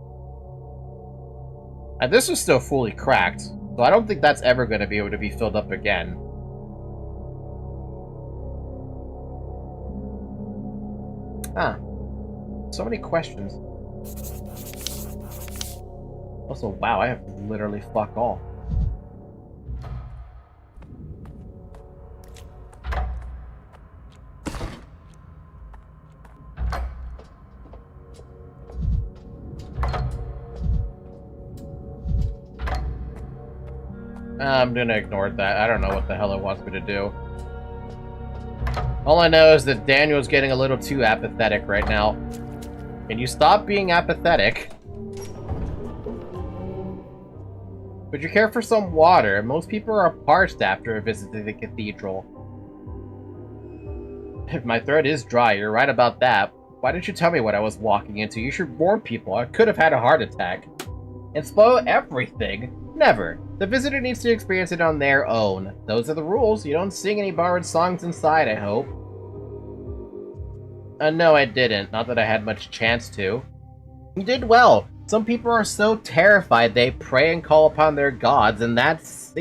And this is still fully cracked. So I don't think that's ever going to be able to be filled up again. Huh. So many questions. Also, wow, I have literally fuck all. I'm gonna ignore that. I don't know what the hell it wants me to do. All I know is that Daniel's getting a little too apathetic right now. Can you stop being apathetic? Would you care for some water? Most people are parched after a visit to the cathedral. If my throat is dry, you're right about that. Why didn't you tell me what I was walking into? You should warn people. I could have had a heart attack. And spoil everything? Never. The visitor needs to experience it on their own. Those are the rules. You don't sing any borrowed songs inside, I hope. No, I didn't. Not that I had much chance to. You did well. Some people are so terrified they pray and call upon their gods, and that's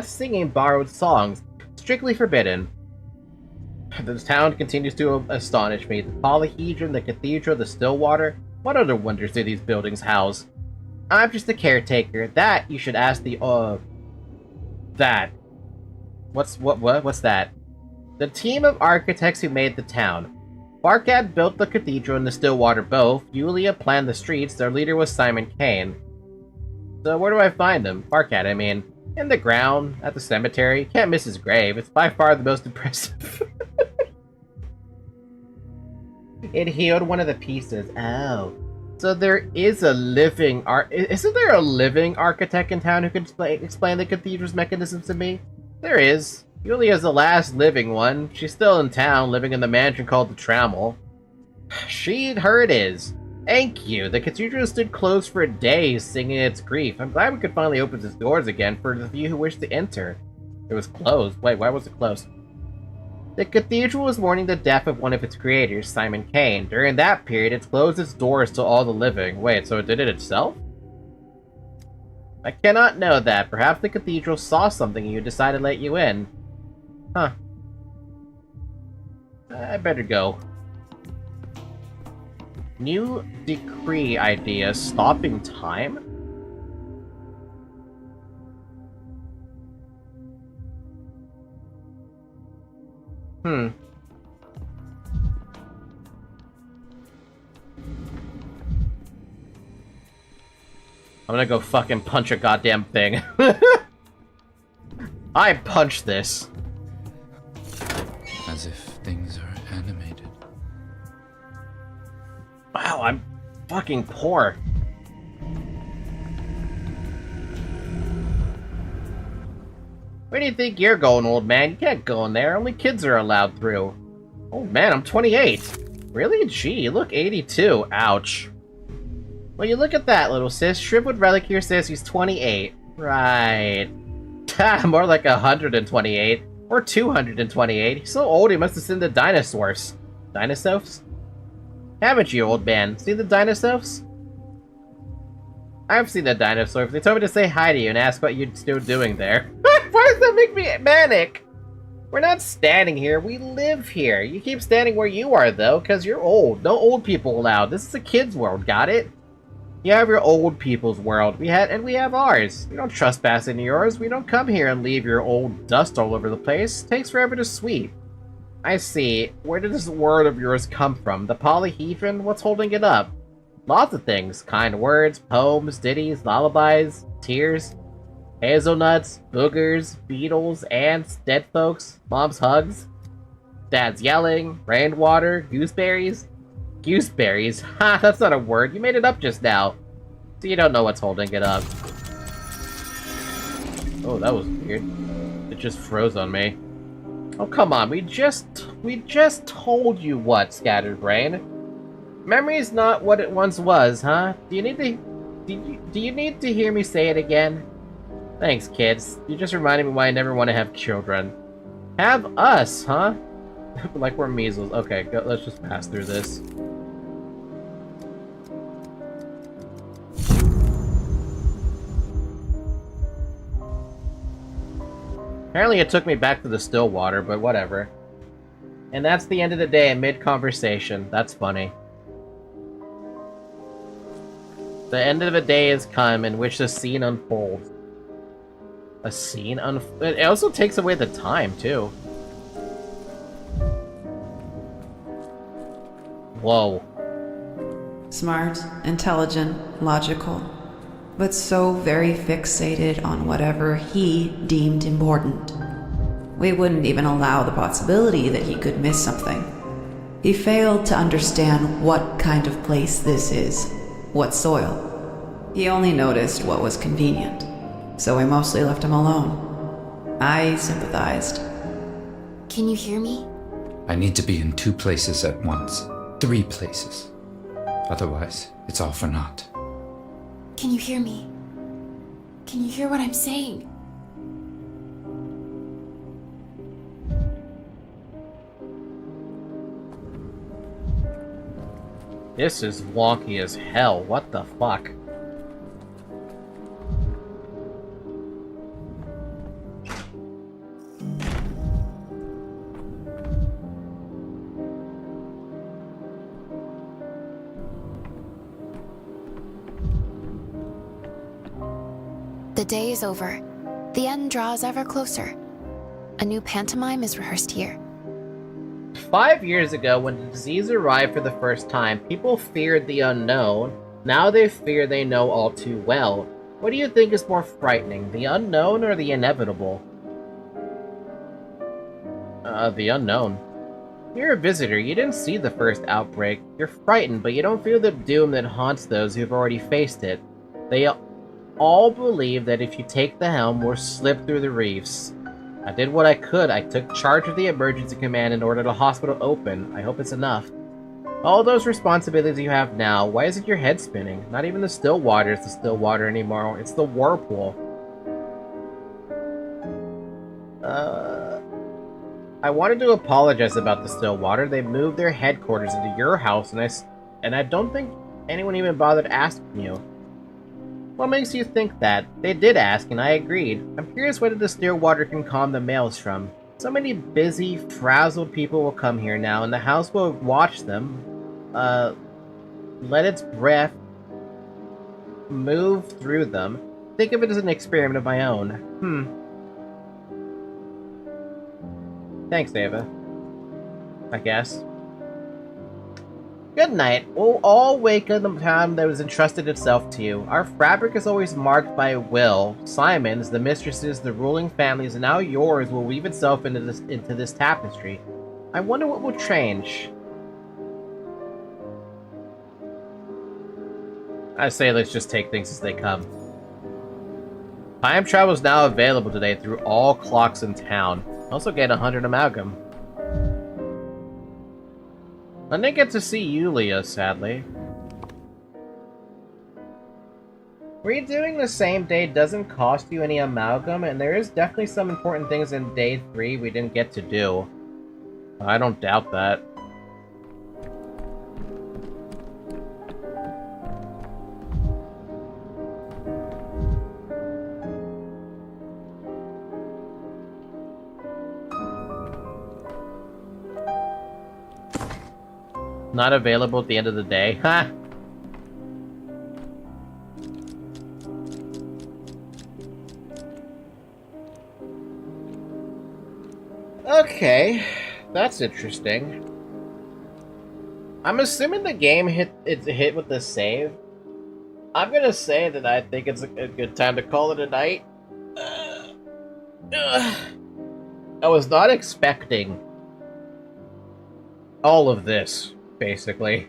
singing borrowed songs. Strictly forbidden. The town continues to astonish me. The polyhedron, the cathedral, the still water. What other wonders do these buildings house? I'm just a caretaker. That you should ask the that. What's that? The team of architects who made the town. Barkat built the cathedral and the Stillwater both. Yulia planned the streets. Their leader was Simon Kane. So where do I find him? Barkat, I mean. In the ground, at the cemetery. Can't miss his grave. It's by far the most impressive. It healed one of the pieces. Oh. So there is a living isn't there a living architect in town who can explain the cathedral's mechanisms to me? There is. Yulia's the last living one. She's still in town, living in the mansion called the Trammel. Her it is. Thank you. The cathedral stood closed for days, singing its grief. I'm glad we could finally open its doors again for the few who wish to enter. It was closed. Wait, why was it closed? The cathedral was mourning the death of one of its creators, Simon Kane. During that period, it closed its doors to all the living. Wait, so it did it itself? I cannot know that. Perhaps the cathedral saw something and you decided to let you in. Huh. I better go. New decree idea, stopping time? I'm gonna go fucking punch a goddamn thing. I punch this. As if things are animated. Wow, I'm fucking poor. Where do you think you're going, old man? You can't go in there. Only kids are allowed through. Oh man, I'm 28. Really? Gee, you look 82. Ouch. Well, you look at that, little sis. Shrivelwood Relic here says he's 28. Right. More like 128. Or 228. He's so old he must have seen the dinosaurs. Dinosaurs? Haven't you, old man? Seen the dinosaurs? I've seen the dinosaurs. They told me to say hi to you and ask what you're still doing there. Why does that make me manic? We're not standing here, we live here. You keep standing where you are, though, because you're old. No old people allowed. This is a kid's world, got it? You have your old people's world, we have ours. We don't trespass into yours. We don't come here and leave your old dust all over the place. It takes forever to sweep. I see. Where did this word of yours come from? The polyhedron? What's holding it up? Lots of things. Kind words, poems, ditties, lullabies, tears, hazelnuts, boogers, beetles, ants, dead folks, mom's hugs, dad's yelling, rainwater, gooseberries. Gooseberries? Ha, that's not a word. You made it up just now. So you don't know what's holding it up. Oh, that was weird. It just froze on me. Oh, come on. We just told you what, Scattered Brain. Memory's not what it once was, huh? Do you need to hear me say it again? Thanks, kids. You just reminded me why I never want to have children. Have us, huh? Like we're measles. Okay, go, let's just pass through this. Apparently it took me back to the still water, but whatever. And that's the end of the day in mid-conversation. That's funny. The end of the day has come in which the scene unfolds. A scene it also takes away the time, too. Whoa. Smart, intelligent, logical, but so very fixated on whatever he deemed important. We wouldn't even allow the possibility that he could miss something. He failed to understand what kind of place this is, what soil. He only noticed what was convenient, so we mostly left him alone. I sympathized. Can you hear me? I need to be in 2 places at once. 3 places. Otherwise, it's all for naught. Can you hear me? Can you hear what I'm saying? This is wonky as hell. What the fuck? The day is over. The end draws ever closer. A new pantomime is rehearsed here. 5 years ago, when the disease arrived for the first time, people feared the unknown. Now they fear they know all too well. What do you think is more frightening, the unknown or the inevitable? The unknown. You're a visitor. You didn't see the first outbreak. You're frightened, but you don't feel the doom that haunts those who've already faced it. They all believe that if you take the helm, we'll slip through the reefs. I did what I could. I took charge of the emergency command and ordered the hospital open. I hope it's enough. All those responsibilities you have now, why isn't your head spinning? Not even the still water is the still water anymore. It's the whirlpool. I wanted to apologize about the still water. They moved their headquarters into your house, and I don't think anyone even bothered asking you. What makes you think that? They did ask, and I agreed. I'm curious whether the still water can calm the maelstrom. So many busy, frazzled people will come here now, and the house will watch them. let its breath move through them. Think of it as an experiment of my own. Thanks, Ava. I guess. Good night. We'll all wake in the time that was entrusted itself to you. Our fabric is always marked by will. Simon's, the mistresses, the ruling families, and now yours will weave itself into this tapestry. I wonder what will change. I say let's just take things as they come. Time travel is now available today through all clocks in town. Also get 100 amalgam. I didn't get to see Yulia, sadly. Redoing the same day doesn't cost you any amalgam, and there is definitely some important things in day 3 we didn't get to do. I don't doubt that. Not available at the end of the day. Ha! Okay, that's interesting. I'm assuming the game hit with the save. I'm gonna say that I think it's a good time to call it a night. I was not expecting all of this, basically.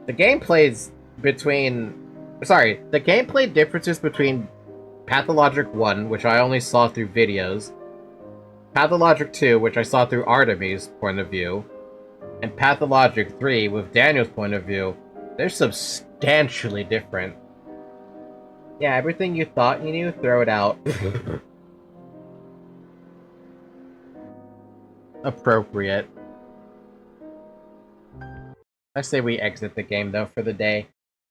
The gameplay differences between Pathologic 1, which I only saw through videos, Pathologic 2, which I saw through Artemy's point of view, and Pathologic 3, with Daniel's point of view, they're substantially different. Yeah, everything you thought you knew, throw it out. Appropriate. I say we exit the game, though, for the day.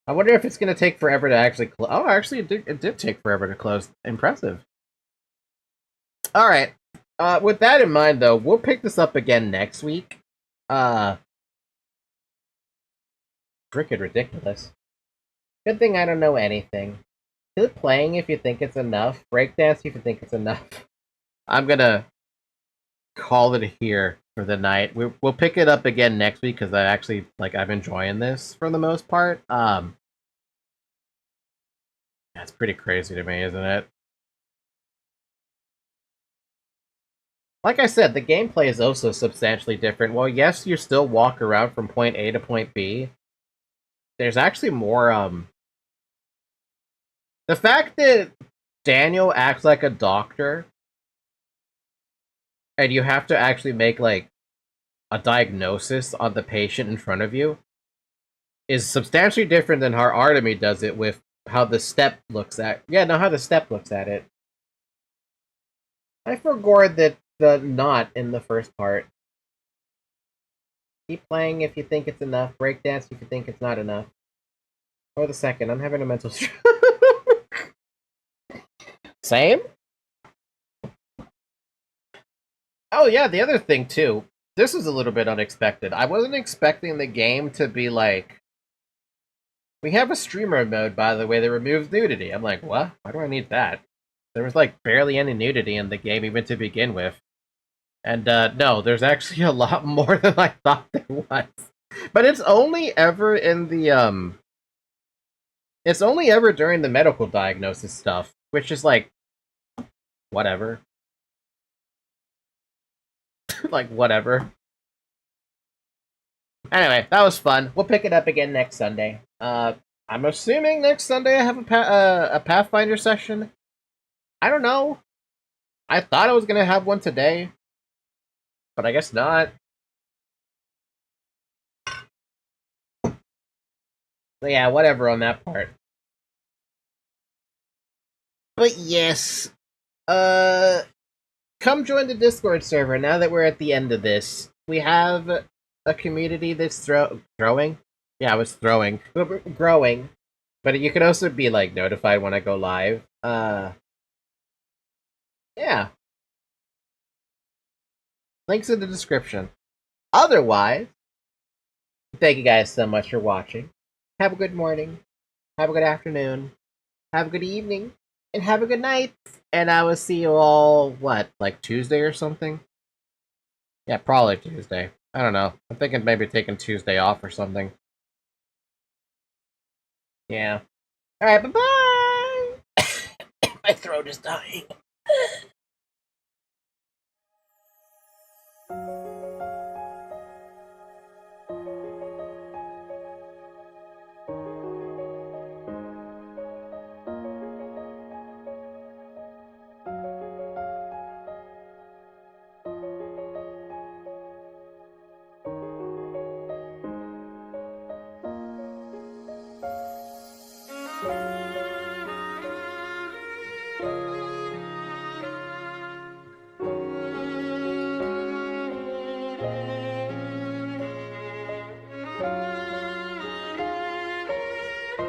I wonder if it's going to take forever to actually close. Oh, actually, it did take forever to close. Impressive. Alright. With that in mind, though, we'll pick this up again next week. Freaking ridiculous. Good thing I don't know anything. Keep playing if you think it's enough. Breakdance if you think it's enough. I'm gonna call it here for the night. We'll pick it up again next week because I'm enjoying this for the most part. That's pretty crazy to me, isn't it? Like I said, the gameplay is also substantially different. Well, yes, you still walk around from point A to point B. There's actually more, the fact that Daniel acts like a doctor, and you have to actually make, like, a diagnosis on the patient in front of you, is substantially different than how Artemy does it with how the step looks at... Yeah, no, how the step looks at it. I forgot that the not in the first part. Keep playing if you think it's enough. Breakdance if you think it's not enough. Or the second. I'm having a mental stroke. Same? Oh yeah, the other thing too. This was a little bit unexpected. I wasn't expecting the game to be like... We have a streamer mode, by the way, that removes nudity. I'm like, what? Why do I need that? There was like barely any nudity in the game even to begin with. And no, there's actually a lot more than I thought there was. But it's only ever in the it's only ever during the medical diagnosis stuff, which is like whatever. Like whatever. Anyway, that was fun. We'll pick it up again next Sunday. I'm assuming next Sunday I have a Pathfinder session. I don't know. I thought I was gonna have one today, but I guess not. So yeah, whatever on that part. But yes, come join the Discord server now that we're at the end of this. We have a community that's growing. Yeah, I was growing. But you can also be like notified when I go live. Yeah. Links in the description. Otherwise, thank you guys so much for watching. Have a good morning. Have a good afternoon. Have a good evening. And have a good night. And I will see you all, what, like Tuesday or something? Yeah, probably Tuesday. I don't know. I'm thinking maybe taking Tuesday off or something. Yeah. Alright, bye-bye! My throat is dying.